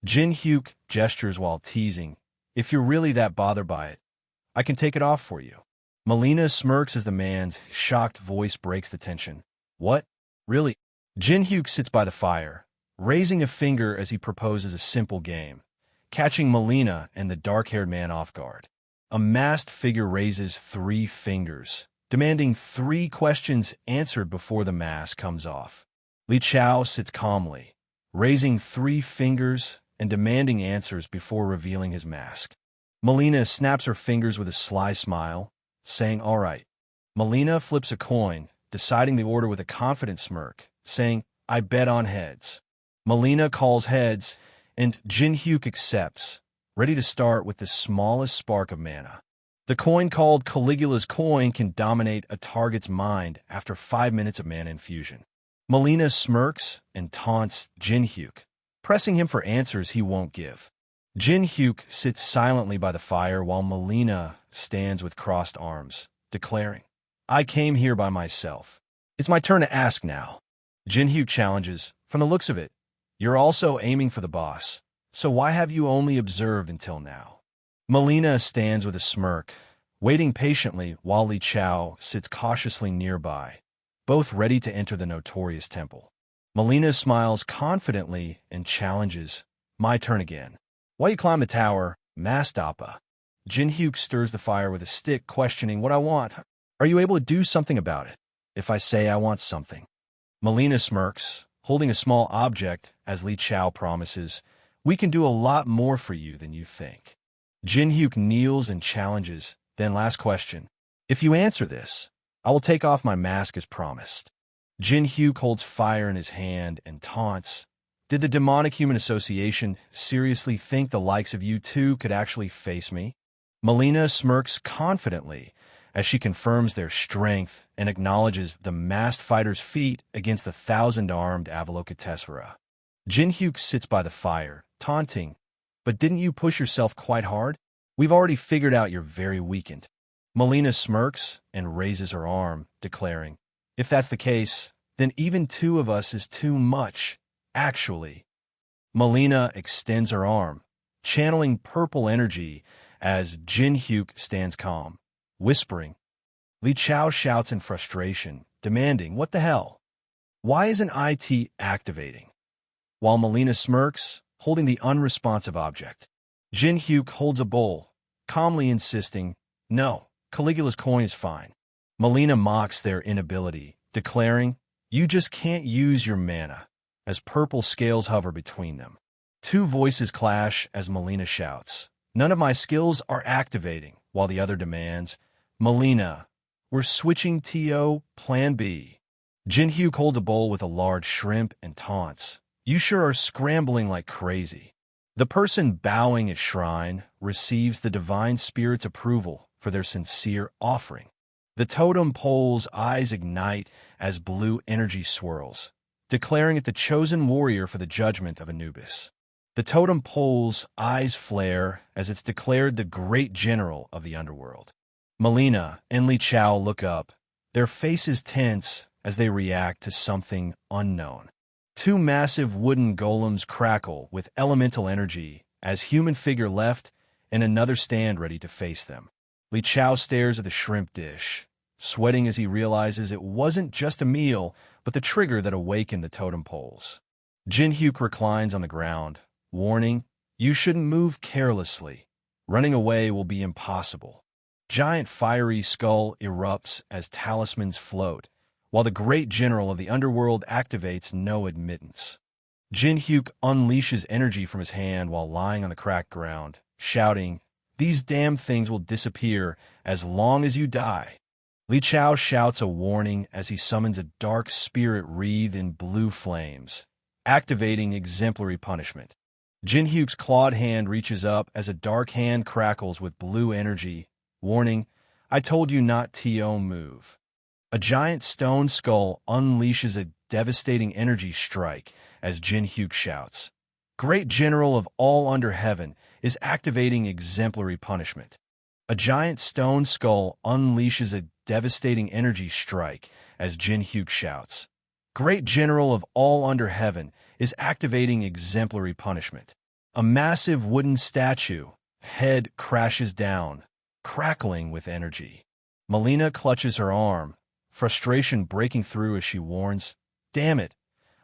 [SPEAKER 1] Jin-hyuk gestures while teasing, "If you're really that bothered by it, I can take it off for you." Melina smirks as the man's shocked voice breaks the tension. "What? Really?" Jin-hyuk sits by the fire, raising a finger as he proposes a simple game, catching Melina and the dark-haired man off guard. A masked figure raises 3 fingers, demanding 3 questions answered before the mask comes off. Li Chao sits calmly, raising 3 fingers and demanding answers before revealing his mask. Melina snaps her fingers with a sly smile, saying, "All right." Melina flips a coin, deciding the order with a confident smirk, saying, "I bet on heads." Melina calls heads, and Jin-hyuk accepts, ready to start with the smallest spark of mana. The coin called Caligula's coin can dominate a target's mind after 5 minutes of mana infusion. Melina smirks and taunts Jin-hyuk, pressing him for answers he won't give. Jin-hyuk sits silently by the fire while Melina stands with crossed arms, declaring, "I came here by myself. It's my turn to ask now." Jin-hyuk challenges, "From the looks of it, you're also aiming for the boss, so why have you only observed until now?" Melina stands with a smirk, waiting patiently while Li Chao sits cautiously nearby, both ready to enter the notorious temple. Melina smiles confidently and challenges, "My turn again. Why you climb the tower, Mastapa?" Jinhyuk stirs the fire with a stick, questioning what I want. Are you able to do something about it? If I say I want something. Melina smirks, holding a small object, as Li Chao promises, "We can do a lot more for you than you think." Jinhyuk kneels and challenges, then last question. "If you answer this, I will take off my mask as promised." Jinhyuk holds fire in his hand and taunts, "Did the Demonic Human Association seriously think the likes of you two could actually face me?" Melina smirks confidently as she confirms their strength and acknowledges the masked fighter's feat against the 1,000-armed Avalokitesvara. Jinhyuk sits by the fire, taunting, "But didn't you push yourself quite hard? We've already figured out you're very weakened." Melina smirks and raises her arm, declaring, "If that's the case, then even two of us is too much, actually." Melina extends her arm, channeling purple energy as Jinhyuk stands calm, whispering. Li Chao shouts in frustration, demanding, "What the hell? Why isn't IT activating?" While Melina smirks, holding the unresponsive object. Jinhyuk holds a bowl, calmly insisting, "No, Caligula's coin is fine." Melina mocks their inability, declaring, "You just can't use your mana," as purple scales hover between them. Two voices clash as Melina shouts, "None of my skills are activating," while the other demands, "Melina, we're switching TO Plan B." Jinhyuk holds a bowl with a large shrimp and taunts, "You sure are scrambling like crazy." The person bowing at shrine receives the divine spirit's approval for their sincere offering. The totem pole's eyes ignite as blue energy swirls, declaring it the chosen warrior for the judgment of Anubis. The totem pole's eyes flare as it's declared the great general of the underworld. Melina and Li Chao look up, their faces tense as they react to something unknown. Two massive wooden golems crackle with elemental energy as human figure left and another stand ready to face them. Li Chao stares at the shrimp dish, sweating as he realizes it wasn't just a meal, but the trigger that awakened the totem poles. Jinhyuk reclines on the ground, warning, "You shouldn't move carelessly. Running away will be impossible." Giant fiery skull erupts as talismans float, while the great general of the underworld activates no admittance. Jinhyuk unleashes energy from his hand while lying on the cracked ground, shouting, "These damn things will disappear as long as you die." Li Chao shouts a warning as he summons a dark spirit wreathed in blue flames, activating exemplary punishment. Jinhyuk's clawed hand reaches up as a dark hand crackles with blue energy, warning, "I told you not to move." A giant stone skull unleashes a devastating energy strike as Jinhyuk shouts, "Great General of all under heaven is activating exemplary punishment." A giant stone skull unleashes a devastating energy strike as Jinhyuk shouts, "Great General of all under heaven is activating exemplary punishment." A massive wooden statue, head crashes down, crackling with energy. Melina clutches her arm, frustration breaking through as she warns, "Damn it,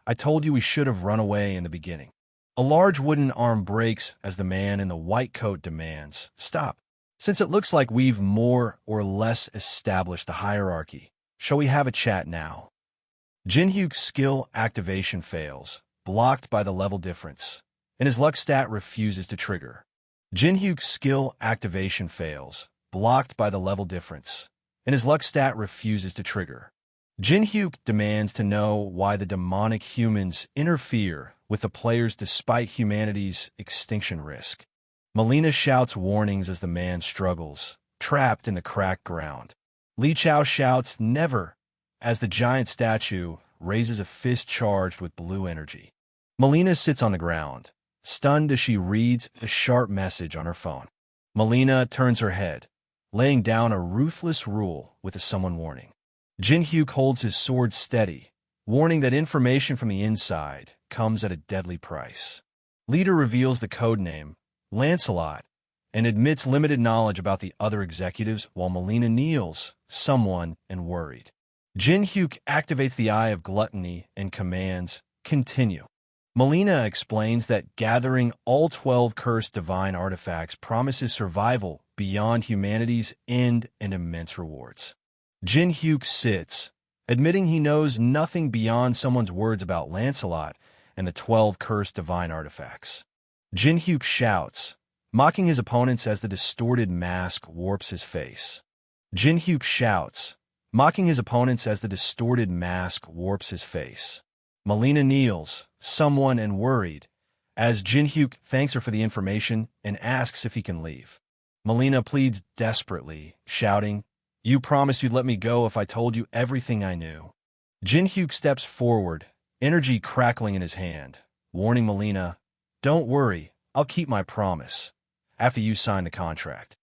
[SPEAKER 1] I told you we should have run away in the beginning." A large wooden arm breaks as the man in the white coat demands, "Stop. Since it looks like we've more or less established the hierarchy, shall we have a chat now?" Jinhyuk's skill activation fails, blocked by the level difference, and his luck stat refuses to trigger. Jinhyuk's skill activation fails, blocked by the level difference, and his luck stat refuses to trigger. Jinhyuk demands to know why the demonic humans interfere with the players despite humanity's extinction risk. Melina shouts warnings as the man struggles, trapped in the cracked ground. Li Chao shouts, "Never," as the giant statue raises a fist charged with blue energy. Melina sits on the ground, stunned as she reads a sharp message on her phone. Melina turns her head, laying down a ruthless rule with a summon warning. Jinhyuk holds his sword steady, warning that information from the inside comes at a deadly price. Leader reveals the codename, Lancelot, and admits limited knowledge about the other executives while Melina kneels, someone, and worried. Jin Hyuk activates the Eye of Gluttony and commands, "Continue." Melina explains that gathering all 12 cursed divine artifacts promises survival beyond humanity's end and immense rewards. Jin Hyuk sits, admitting he knows nothing beyond someone's words about Lancelot and the 12 cursed divine artifacts. Jin Hyuk shouts, mocking his opponents as the distorted mask warps his face. Jin Hyuk shouts, mocking his opponents as the distorted mask warps his face. Melina kneels, someone and worried, as Jin Hyuk thanks her for the information and asks if he can leave. Melina pleads desperately, shouting, "You promised you'd let me go if I told you everything I knew." Jin Hyuk steps forward, energy crackling in his hand, warning Melina, "Don't worry, I'll keep my promise, after you sign the contract."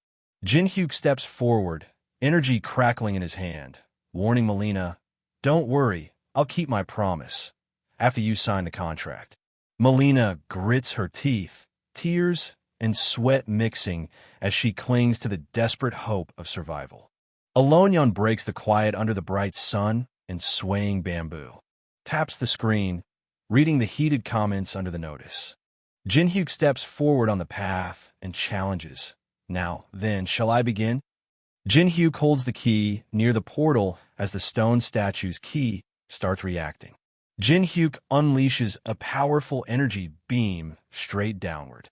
[SPEAKER 1] Jin Hyuk steps forward, energy crackling in his hand, warning Melina, "Don't worry, I'll keep my promise, after you sign the contract." Melina grits her teeth, tears and sweat mixing as she clings to the desperate hope of survival. Alonyon breaks the quiet under the bright sun and swaying bamboo, taps the screen, reading the heated comments under the notice. Jin Hyuk steps forward on the path and challenges, "Now, then, shall I begin?" Jin Hyuk holds the key near the portal as the stone statue's key starts reacting. Jin Hyuk unleashes a powerful energy beam straight downward.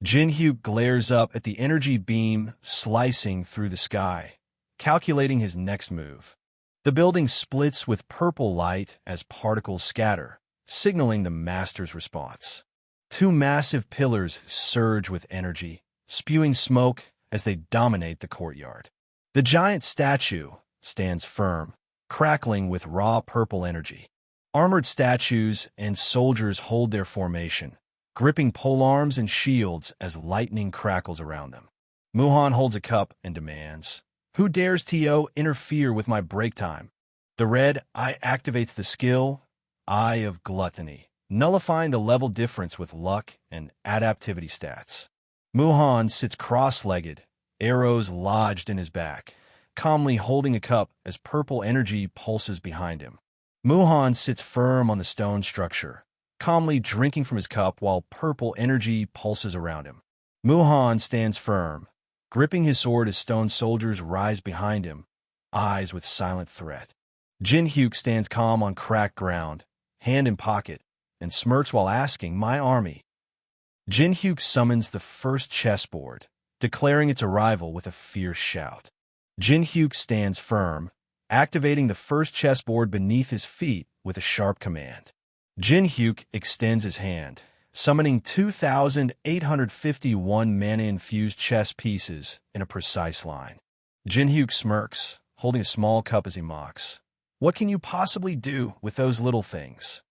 [SPEAKER 1] Jin Hyuk glares up at the energy beam slicing through the sky, calculating his next move. The building splits with purple light as particles scatter, signaling the master's response. Two massive pillars surge with energy, spewing smoke as they dominate the courtyard. The giant statue stands firm, crackling with raw purple energy. Armored statues and soldiers hold their formation, gripping polearms and shields as lightning crackles around them. Muhan holds a cup and demands, "Who dares to interfere with my break time?" The red eye activates the skill, Eye of Gluttony, nullifying the level difference with luck and adaptivity stats. Muhan sits cross-legged, arrows lodged in his back, calmly holding a cup as purple energy pulses behind him. Muhan sits firm on the stone structure, calmly drinking from his cup while purple energy pulses around him. Muhan stands firm, gripping his sword as stone soldiers rise behind him, eyes with silent threat. Jin Hyuk stands calm on cracked ground, hand in pocket, and smirks while asking, "My army?" Jin Hyuk summons the first chessboard, declaring its arrival with a fierce shout. Jin Hyuk stands firm, activating the first chessboard beneath his feet with a sharp command. Jin Hyuk extends his hand, summoning 2,851 mana-infused chess pieces in a precise line. Jin Hyuk smirks, holding a small cup as he mocks, "What can you possibly do with those little things?"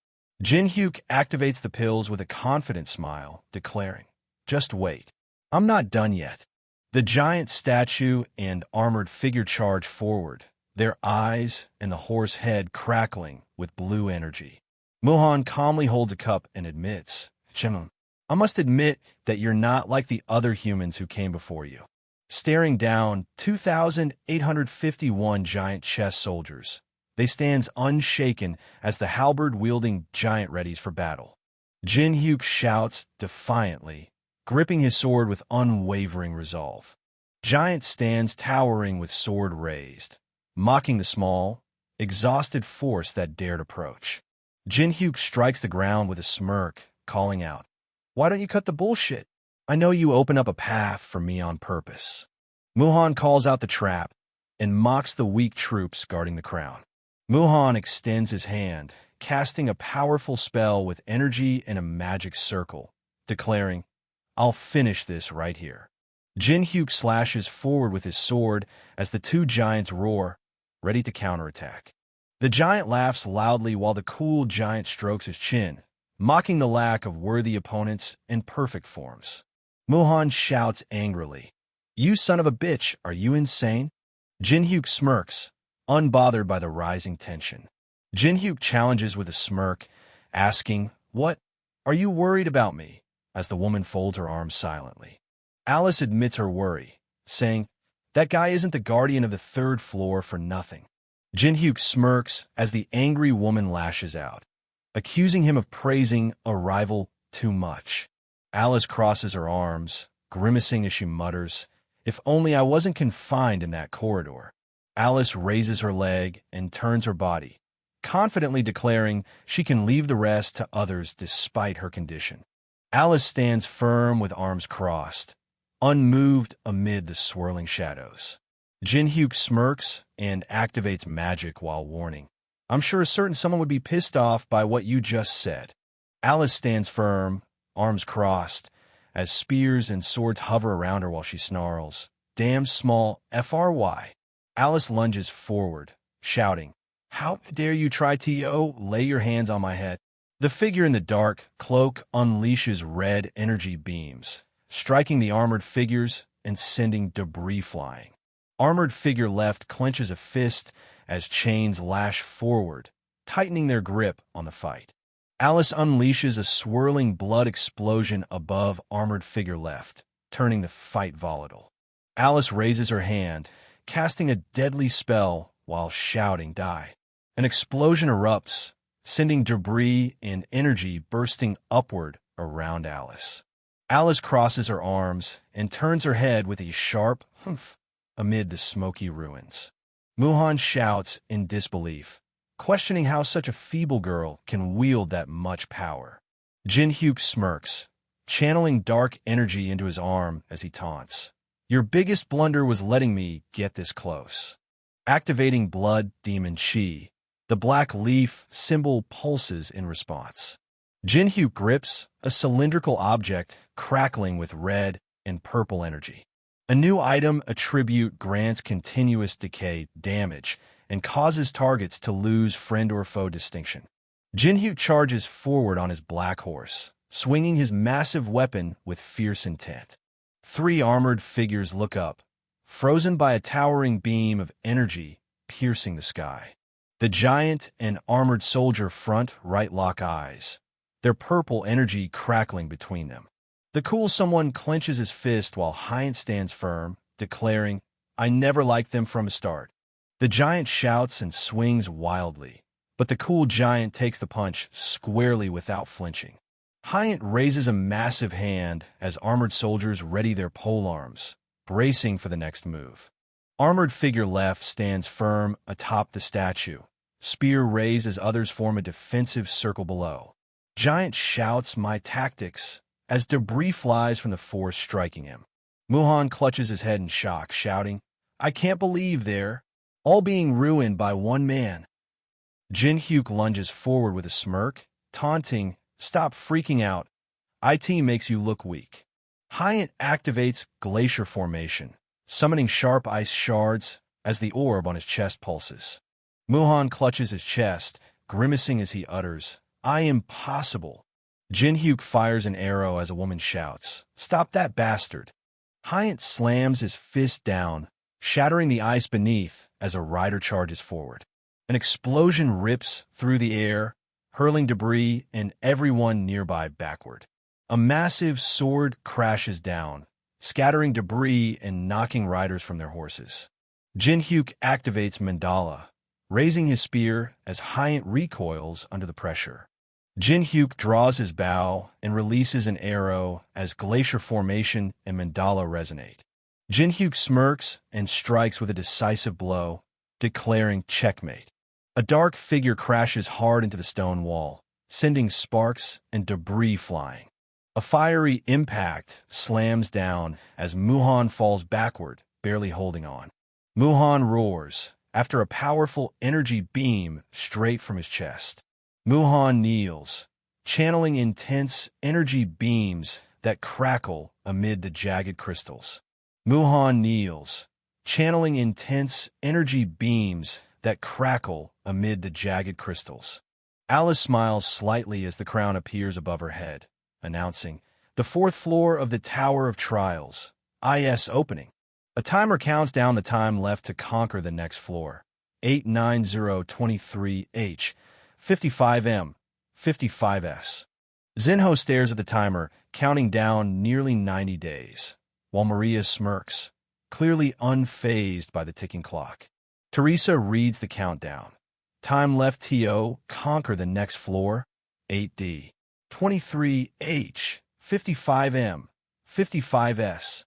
[SPEAKER 1] Jin Hyuk activates the pills with a confident smile, declaring, "Just wait. I'm not done yet." The giant statue and armored figure charge forward, their eyes and the horse head crackling with blue energy. Muhan calmly holds a cup and admits, "Shimon, I must admit that you're not like the other humans who came before you." Staring down 2,851 giant chess soldiers, they stand unshaken as the halberd-wielding giant readies for battle. Jin Hyuk shouts defiantly, gripping his sword with unwavering resolve. Giant stands towering with sword raised, mocking the small, exhausted force that dared approach. Jin Hyuk strikes the ground with a smirk, calling out, "Why don't you cut the bullshit? I know you open up a path for me on purpose." Muhan calls out the trap and mocks the weak troops guarding the crown. Muhan extends his hand, casting a powerful spell with energy in a magic circle, declaring, "I'll finish this right here." Jin Hyuk slashes forward with his sword as the two giants roar, ready to counterattack. The giant laughs loudly while the cool giant strokes his chin, mocking the lack of worthy opponents in perfect forms. Muhan shouts angrily, "You son of a bitch, are you insane?" Jin Hyuk smirks, unbothered by the rising tension. Jin Hyuk challenges with a smirk, asking, "What? Are you worried about me?" as the woman folds her arms silently. Alice admits her worry, saying, "That guy isn't the guardian of the third floor for nothing." Jin-hyuk smirks as the angry woman lashes out, accusing him of praising a rival too much. Alice crosses her arms, grimacing as she mutters, "If only I wasn't confined in that corridor." Alice raises her leg and turns her body, confidently declaring she can leave the rest to others despite her condition. Alice stands firm with arms crossed, unmoved amid the swirling shadows. Jin-hyuk smirks and activates magic while warning, "I'm sure certain someone would be pissed off by what you just said." Alice stands firm, arms crossed, as spears and swords hover around her while she snarls, "Damn small FRY." Alice lunges forward, shouting, "How dare you try to lay your hands on my head?" The figure in the dark cloak unleashes red energy beams, striking the armored figures and sending debris flying. Armored figure left clenches a fist as chains lash forward, tightening their grip on the fight. Alice unleashes a swirling blood explosion above armored figure left, turning the fight volatile. Alice raises her hand, casting a deadly spell while shouting, "Die." An explosion erupts, sending debris and energy bursting upward around Alice. Alice crosses her arms and turns her head with a sharp humph amid the smoky ruins. Muhan shouts in disbelief, questioning how such a feeble girl can wield that much power. Jin-hyuk smirks, channeling dark energy into his arm as he taunts, "Your biggest blunder was letting me get this close." Activating Blood Demon Chi, the black leaf symbol pulses in response. Jin-hyuk grips a cylindrical object crackling with red and purple energy. A new item attribute grants continuous decay damage and causes targets to lose friend or foe distinction. Jin-hyuk charges forward on his black horse, swinging his massive weapon with fierce intent. Three armored figures look up, frozen by a towering beam of energy piercing the sky. The giant and armored soldier front right lock eyes, their purple energy crackling between them. The cool someone clenches his fist while Hyant stands firm, declaring, "I never liked them from the start." The giant shouts and swings wildly, but the cool giant takes the punch squarely without flinching. Hyant raises a massive hand as armored soldiers ready their polearms, bracing for the next move. Armored figure left stands firm atop the statue, spear raised as others form a defensive circle below. Giant shouts, "My tactics," as debris flies from the force striking him. Muhan clutches his head in shock, shouting, "I can't believe they're all being ruined by one man." Jin-hyuk lunges forward with a smirk, taunting, "Stop freaking out. IT makes you look weak." Hyant activates Glacier Formation, summoning sharp ice shards as the orb on his chest pulses. Muhan clutches his chest, grimacing as he utters, "I am possible." Jin-hyuk fires an arrow as a woman shouts, "Stop that bastard." Hyant slams his fist down, shattering the ice beneath as a rider charges forward. An explosion rips through the air, hurling debris and everyone nearby backward. A massive sword crashes down, scattering debris and knocking riders from their horses. Jin-hyuk activates Mandala, raising his spear as Hyant recoils under the pressure. Jin-hyuk draws his bow and releases an arrow as Glacier Formation and Mandala resonate. Jin-hyuk smirks and strikes with a decisive blow, declaring checkmate. A dark figure crashes hard into the stone wall, sending sparks and debris flying. A fiery impact slams down as Muhan falls backward, barely holding on. Muhan roars after a powerful energy beam straight from his chest. Muhan kneels, channeling intense energy beams that crackle amid the jagged crystals. Muhan kneels, channeling intense energy beams that crackle amid the jagged crystals. Alice smiles slightly as the crown appears above her head, announcing, "The fourth floor of the Tower of Trials, IS opening." A timer counts down the time left to conquer the next floor. 89023H, 55M, 55S. Zinho stares at the timer, counting down nearly 90 days. while Maria smirks, clearly unfazed by the ticking clock. Teresa reads the countdown. Time left to conquer the next floor. 8D. 23H. 55M. 55S.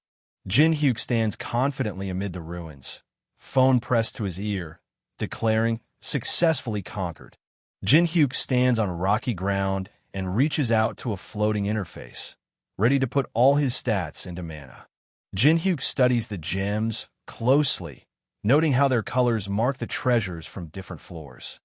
[SPEAKER 1] Jin-hyuk stands confidently amid the ruins, phone pressed to his ear, declaring, successfully conquered. Jin-hyuk stands on rocky ground and reaches out to a floating interface, ready to put all his stats into mana. Jin-hyuk studies the gems closely, noting how their colors mark the treasures from different floors.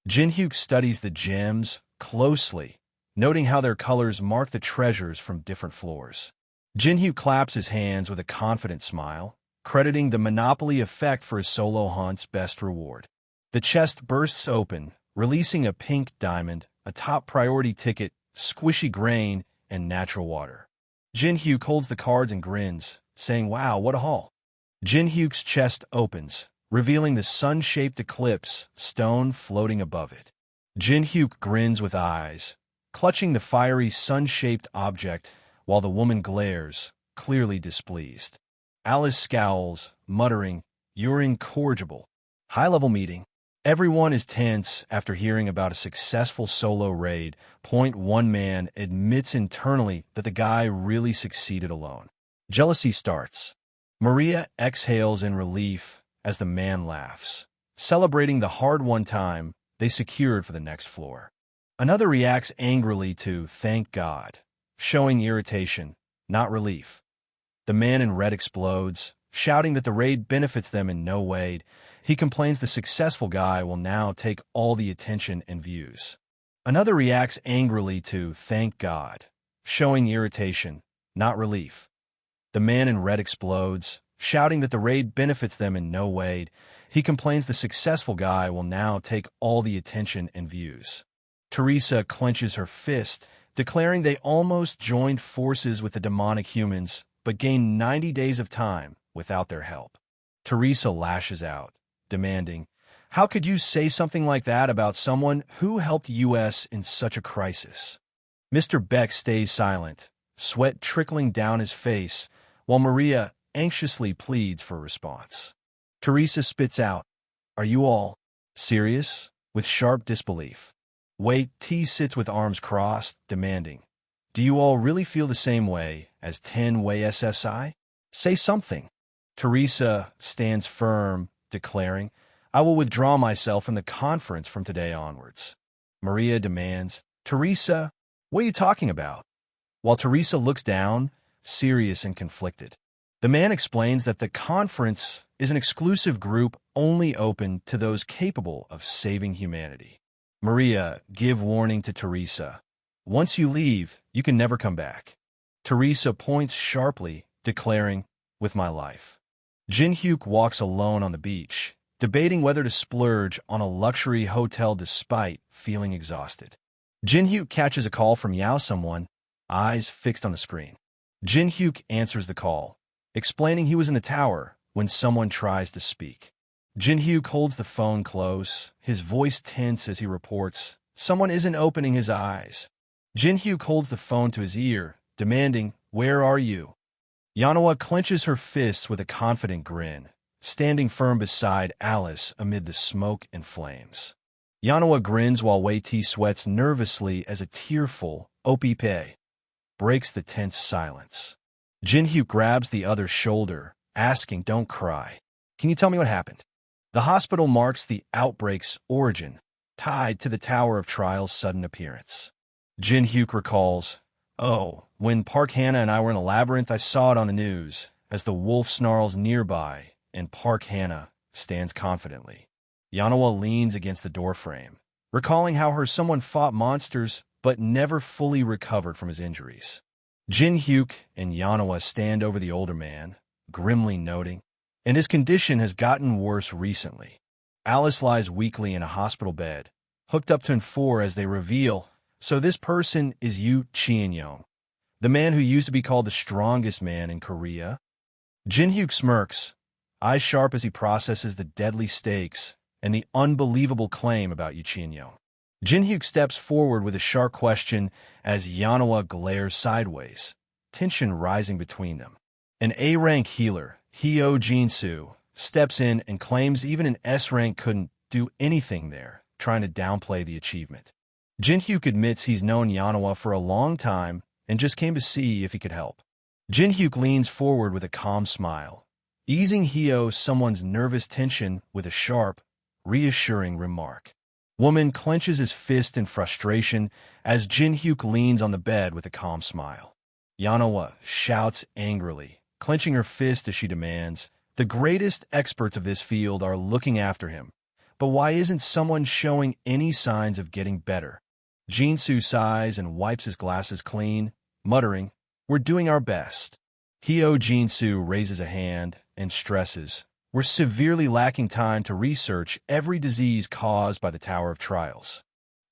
[SPEAKER 1] Jin-hyuk studies the gems closely, noting how their colors mark the treasures from different floors. Jin-hyuk claps his hands with a confident smile, crediting the Monopoly effect for his solo hunt's best reward. The chest bursts open, releasing a pink diamond, a top priority ticket, squishy grain, and natural water. Jin-hyuk holds the cards and grins, saying, "Wow, what a haul." Jin-hyuk's chest opens, revealing the sun-shaped eclipse stone floating above it. Jin-hyuk grins with eyes, clutching the fiery sun-shaped object while the woman glares, clearly displeased. Alice scowls, muttering, "You're incorrigible." High-level meeting. Everyone is tense after hearing about a successful solo raid. One man admits internally that the guy really succeeded alone. Jealousy starts. Maria exhales in relief as the man laughs, celebrating the hard-won time they secured for the next floor. Another reacts angrily to "thank God," showing irritation, not relief. The man in red explodes, shouting that the raid benefits them in no way. He complains the successful guy will now take all the attention and views. Another reacts angrily to "thank God," showing irritation, not relief. The man in red explodes, shouting that the raid benefits them in no way. He complains the successful guy will now take all the attention and views. Teresa clenches her fist, declaring they almost joined forces with the demonic humans, but gained 90 days of time without their help. Teresa lashes out, demanding, "How could you say something like that about someone who helped US in such a crisis?" Mr. Beck stays silent, sweat trickling down his face, while Maria anxiously pleads for a response. Teresa spits out, "Are you all serious?" with sharp disbelief. Wei T sits with arms crossed, demanding, "Do you all really feel the same way as 10 Wei SSI? Say something." Teresa stands firm, declaring, "I will withdraw myself from the conference from today onwards." Maria demands, "Teresa, what are you talking about?" While Teresa looks down, serious and conflicted. The man explains that the conference is an exclusive group only open to those capable of saving humanity. Maria, give warning to Teresa. "Once you leave, you can never come back." Teresa points sharply, declaring, "With my life." Jin-hyuk walks alone on the beach, debating whether to splurge on a luxury hotel despite feeling exhausted. Jin-hyuk catches a call from someone, eyes fixed on the screen. Jin-hyuk answers the call, explaining he was in the tower when someone tries to speak. Jin-hyuk holds the phone close, his voice tense as he reports, "Someone isn't opening his eyes." Jin-hyuk holds the phone to his ear, demanding, "Where are you?" Yanawa clenches her fists with a confident grin, standing firm beside Alice amid the smoke and flames. Yanawa grins while Wei T sweats nervously as a tearful OPP breaks the tense silence. Jin-hyuk grabs the other's shoulder, asking, "Don't cry. Can you tell me what happened?" The hospital marks the outbreak's origin, tied to the Tower of Trial's sudden appearance. Jin-hyuk recalls, "Oh, when Park Hannah and I were in the labyrinth, I saw it on the news," as the wolf snarls nearby and Park Hannah stands confidently. Yanawa leans against the doorframe, recalling how her someone fought monsters but never fully recovered from his injuries. Jin-hyuk and Yanawa stand over the older man, grimly noting, "And his condition has gotten worse recently." Alice lies weakly in a hospital bed, hooked up to N4 as they reveal, "So this person is Yu Chien-yong, the man who used to be called the strongest man in Korea?" Jin-hyuk smirks, eyes sharp as he processes the deadly stakes and the unbelievable claim about Yu Chien-yong. Jin-hyuk steps forward with a sharp question as Yanawa glares sideways, tension rising between them. An A-rank healer, Hyo Jinsu, steps in and claims even an S-rank couldn't do anything there, trying to downplay the achievement. Jin-hyuk admits he's known Yanawa for a long time and just came to see if he could help. Jin-hyuk leans forward with a calm smile, easing someone's nervous tension with a sharp, reassuring remark. Woman clenches his fist in frustration as Jin-hyuk leans on the bed with a calm smile. Yanawa shouts angrily, clenching her fist as she demands, "The greatest experts of this field are looking after him, but why isn't someone showing any signs of getting better?" Jinsu sighs and wipes his glasses clean, muttering, "We're doing our best." Hyo Jinsu raises a hand and stresses, "We're severely lacking time to research every disease caused by the Tower of Trials."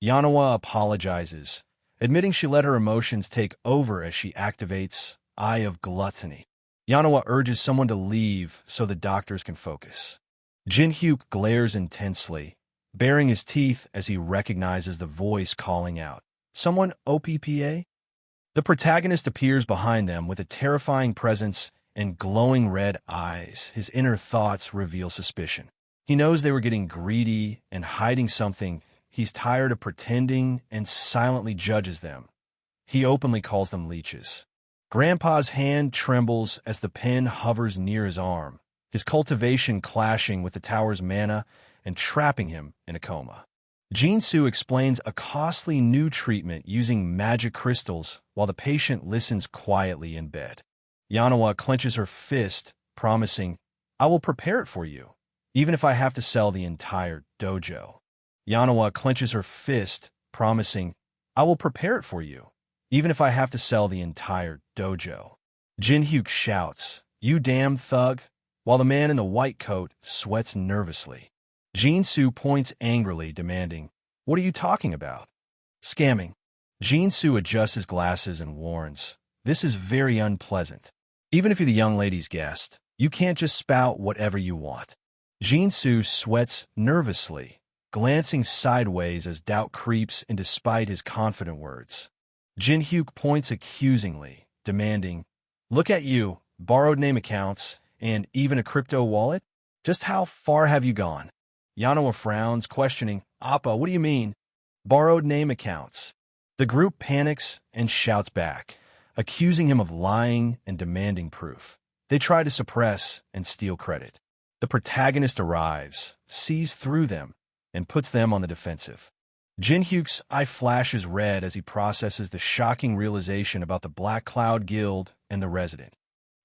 [SPEAKER 1] Yanawa apologizes, admitting she let her emotions take over as she activates Eye of Gluttony. Yanawa urges someone to leave so the doctors can focus. Jin-hyuk glares intensely, baring his teeth as he recognizes the voice calling out, "Someone OPPA?" The protagonist appears behind them with a terrifying presence and glowing red eyes. His inner thoughts reveal suspicion. He knows they were getting greedy and hiding something. He's tired of pretending and silently judges them. He openly calls them leeches. Grandpa's hand trembles as the pen hovers near his arm, his cultivation clashing with the tower's mana and trapping him in a coma. Jinsu explains a costly new treatment using magic crystals while the patient listens quietly in bed. Yanawa clenches her fist, promising, "I will prepare it for you, even if I have to sell the entire dojo." Yanawa clenches her fist, promising, "I will prepare it for you, even if I have to sell the entire dojo." Jin-hyuk shouts, "You damn thug," while the man in the white coat sweats nervously. Jinsu points angrily, demanding, "What are you talking about?" "Scamming." Jinsu adjusts his glasses and warns, "This is very unpleasant. Even if you're the young lady's guest, you can't just spout whatever you want." Jinsu sweats nervously, glancing sideways as doubt creeps in despite his confident words. Jin-hyuk points accusingly, demanding, "Look at you, borrowed name accounts, and even a crypto wallet? Just how far have you gone?" Yanawa frowns, questioning, "Appa, what do you mean?" "Borrowed name accounts." The group panics and shouts back, accusing him of lying and demanding proof. They try to suppress and steal credit. The protagonist arrives, sees through them, and puts them on the defensive. Jin-hyuk's eye flashes red as he processes the shocking realization about the Black Cloud Guild and the resident.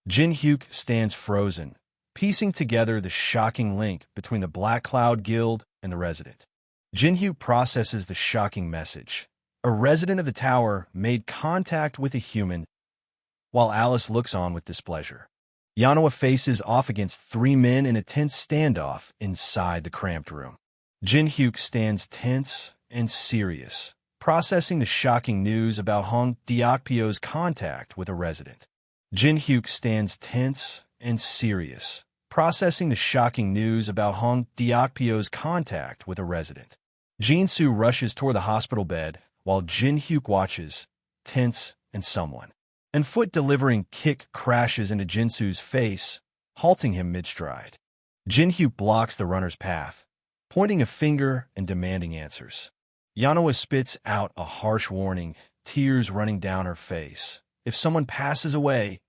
[SPEAKER 1] Jin-hyuk stands frozen, piecing together the shocking link between the Black Cloud Guild and the resident. Jin-hyuk processes the shocking message. A resident of the tower made contact with a human, while Alice looks on with displeasure. Yanawa faces off against three men in a tense standoff inside the cramped room. Jin-hyuk stands tense and serious, processing the shocking news about Hong Diokpyo's contact with a resident. Jin-hyuk stands tense and serious, processing the shocking news about Hong Diokpyo's contact with a resident. Jinsu rushes toward the hospital bed, while Jin-hyuk watches, tense and someone. And foot delivering kick crashes into Jinsu's face, halting him mid-stride. Jin-hyuk blocks the runner's path, pointing a finger and demanding answers. Yanawa spits out a harsh warning, tears running down her face. "If someone passes away,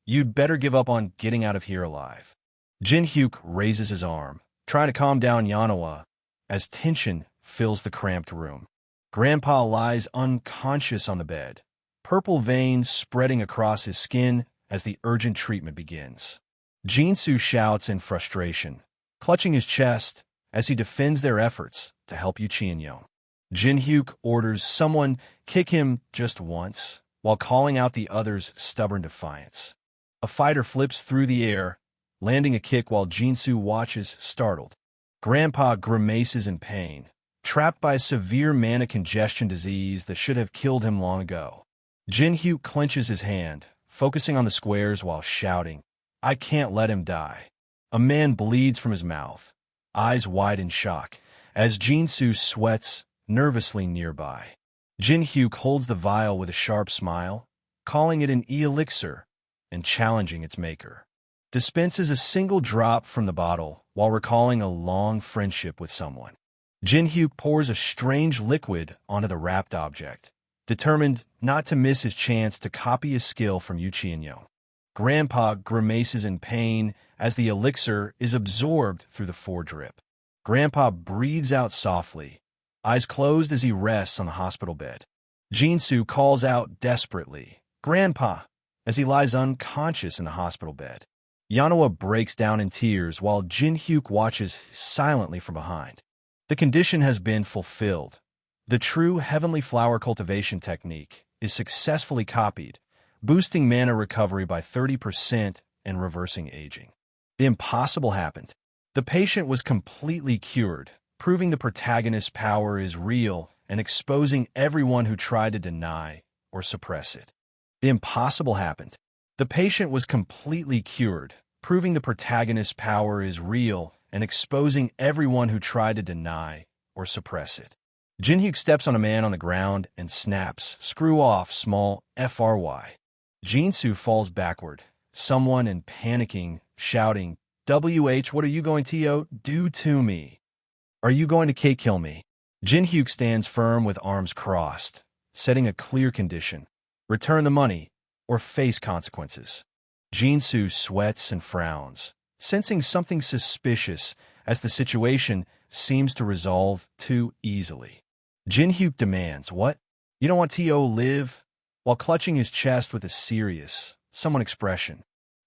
[SPEAKER 1] you'd better give up on getting out of here alive." Jin-hyuk raises his arm, trying to calm down Yanawa, as tension fills the cramped room. Grandpa lies unconscious on the bed, purple veins spreading across his skin as the urgent treatment begins. Jinsu shouts in frustration, clutching his chest as he defends their efforts to help Yuchien-yon. Jin-hyuk orders someone kick him just once, while calling out the other's stubborn defiance. A fighter flips through the air, landing a kick while Jinsu watches, startled. Grandpa grimaces in pain, trapped by a severe mana congestion disease that should have killed him long ago. Jin-hyuk clenches his hand, focusing on the squares while shouting, "I can't let him die." A man bleeds from his mouth, eyes wide in shock, as Jinsu sweats nervously nearby. Jin-hyuk holds the vial with a sharp smile, calling it an e-elixir, and challenging its maker. Dispenses a single drop from the bottle while recalling a long friendship with someone. Jin-hyuk pours a strange liquid onto the wrapped object, determined not to miss his chance to copy his skill from Yu Chien-yo. Grandpa grimaces in pain as the elixir is absorbed through the foredrip. Grandpa breathes out softly, eyes closed as he rests on the hospital bed. Jin-soo calls out desperately, "Grandpa," as he lies unconscious in the hospital bed. Yanoa breaks down in tears while Jin-hyuk watches silently from behind. The condition has been fulfilled. The true heavenly flower cultivation technique is successfully copied, boosting mana recovery by 30% and reversing aging. The impossible happened. The patient was completely cured, proving the protagonist's power is real and exposing everyone who tried to deny or suppress it. The impossible happened. The patient was completely cured, proving the protagonist's power is real and exposing everyone who tried to deny or suppress it. Jin-hyuk steps on a man on the ground and snaps, "Screw off, small FRY." Jin-soo falls backward, someone in panicking, shouting, "WH, what are you going to do to me? Are you going to kill me?" Jin-hyuk stands firm with arms crossed, setting a clear condition: return the money or face consequences. Jin-soo sweats and frowns, sensing something suspicious as the situation seems to resolve too easily. Jin-hyuk demands, "What? You don't want to live?" while clutching his chest with a serious, someone expression.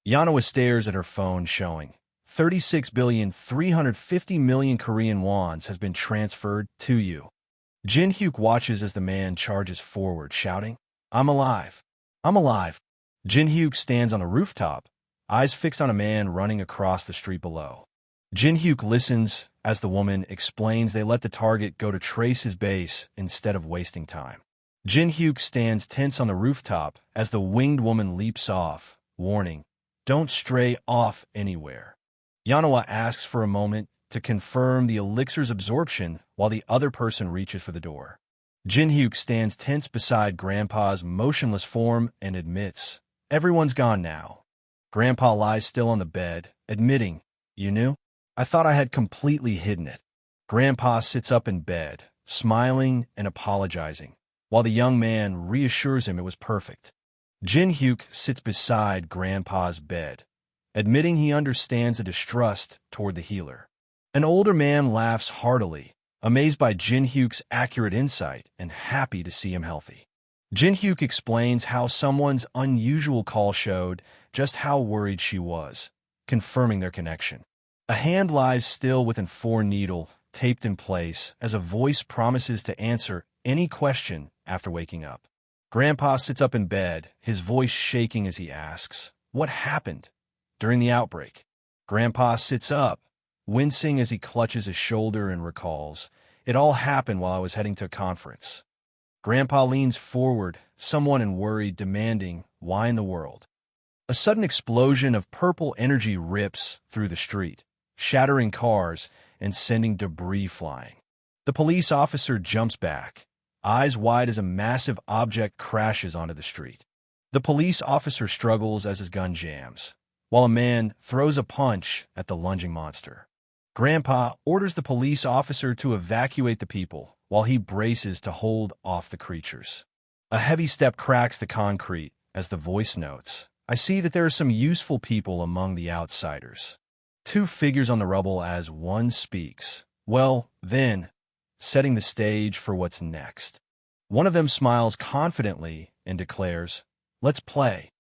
[SPEAKER 1] Yanoa stares at her phone showing 36,350,000,000 Korean wons has been transferred to you. Jin-hyuk watches as the man charges forward, shouting, "I'm alive! I'm alive!" Jin-hyuk stands on a rooftop, eyes fixed on a man running across the street below. Jin-hyuk listens as the woman explains they let the target go to trace his base instead of wasting time. Jin-hyuk stands tense on the rooftop as the winged woman leaps off, warning, "Don't stray off anywhere." Yanoa asks for a moment to confirm the elixir's absorption while the other person reaches for the door. Jin-hyuk stands tense beside Grandpa's motionless form and admits, "Everyone's gone now." Grandpa lies still on the bed, admitting, "You knew? I thought I had completely hidden it." Grandpa sits up in bed, smiling and apologizing, while the young man reassures him it was perfect. Jin-hyuk sits beside Grandpa's bed, admitting he understands the distrust toward the healer. An older man laughs heartily, amazed by Jin-hyuk's accurate insight and happy to see him healthy. Jin-hyuk explains how someone's unusual call showed just how worried she was, confirming their connection. A hand lies still with an 4 needle taped in place as a voice promises to answer any question after waking up. Grandpa sits up in bed, his voice shaking as he asks, "What happened during the outbreak?" Grandpa sits up, wincing as he clutches his shoulder and recalls, "It all happened while I was heading to a conference." Grandpa leans forward, somewhat in worry, demanding, "Why in the world?" A sudden explosion of purple energy rips through the street, shattering cars and sending debris flying. The police officer jumps back, eyes wide as a massive object crashes onto the street. The police officer struggles as his gun jams, while a man throws a punch at the lunging monster. Grandpa orders the police officer to evacuate the people while he braces to hold off the creatures. A heavy step cracks the concrete as the voice notes, "I see that there are some useful people among the outsiders." 2 figures on the rubble as one speaks, "Well, then," setting the stage for what's next. One of them smiles confidently and declares, "Let's play."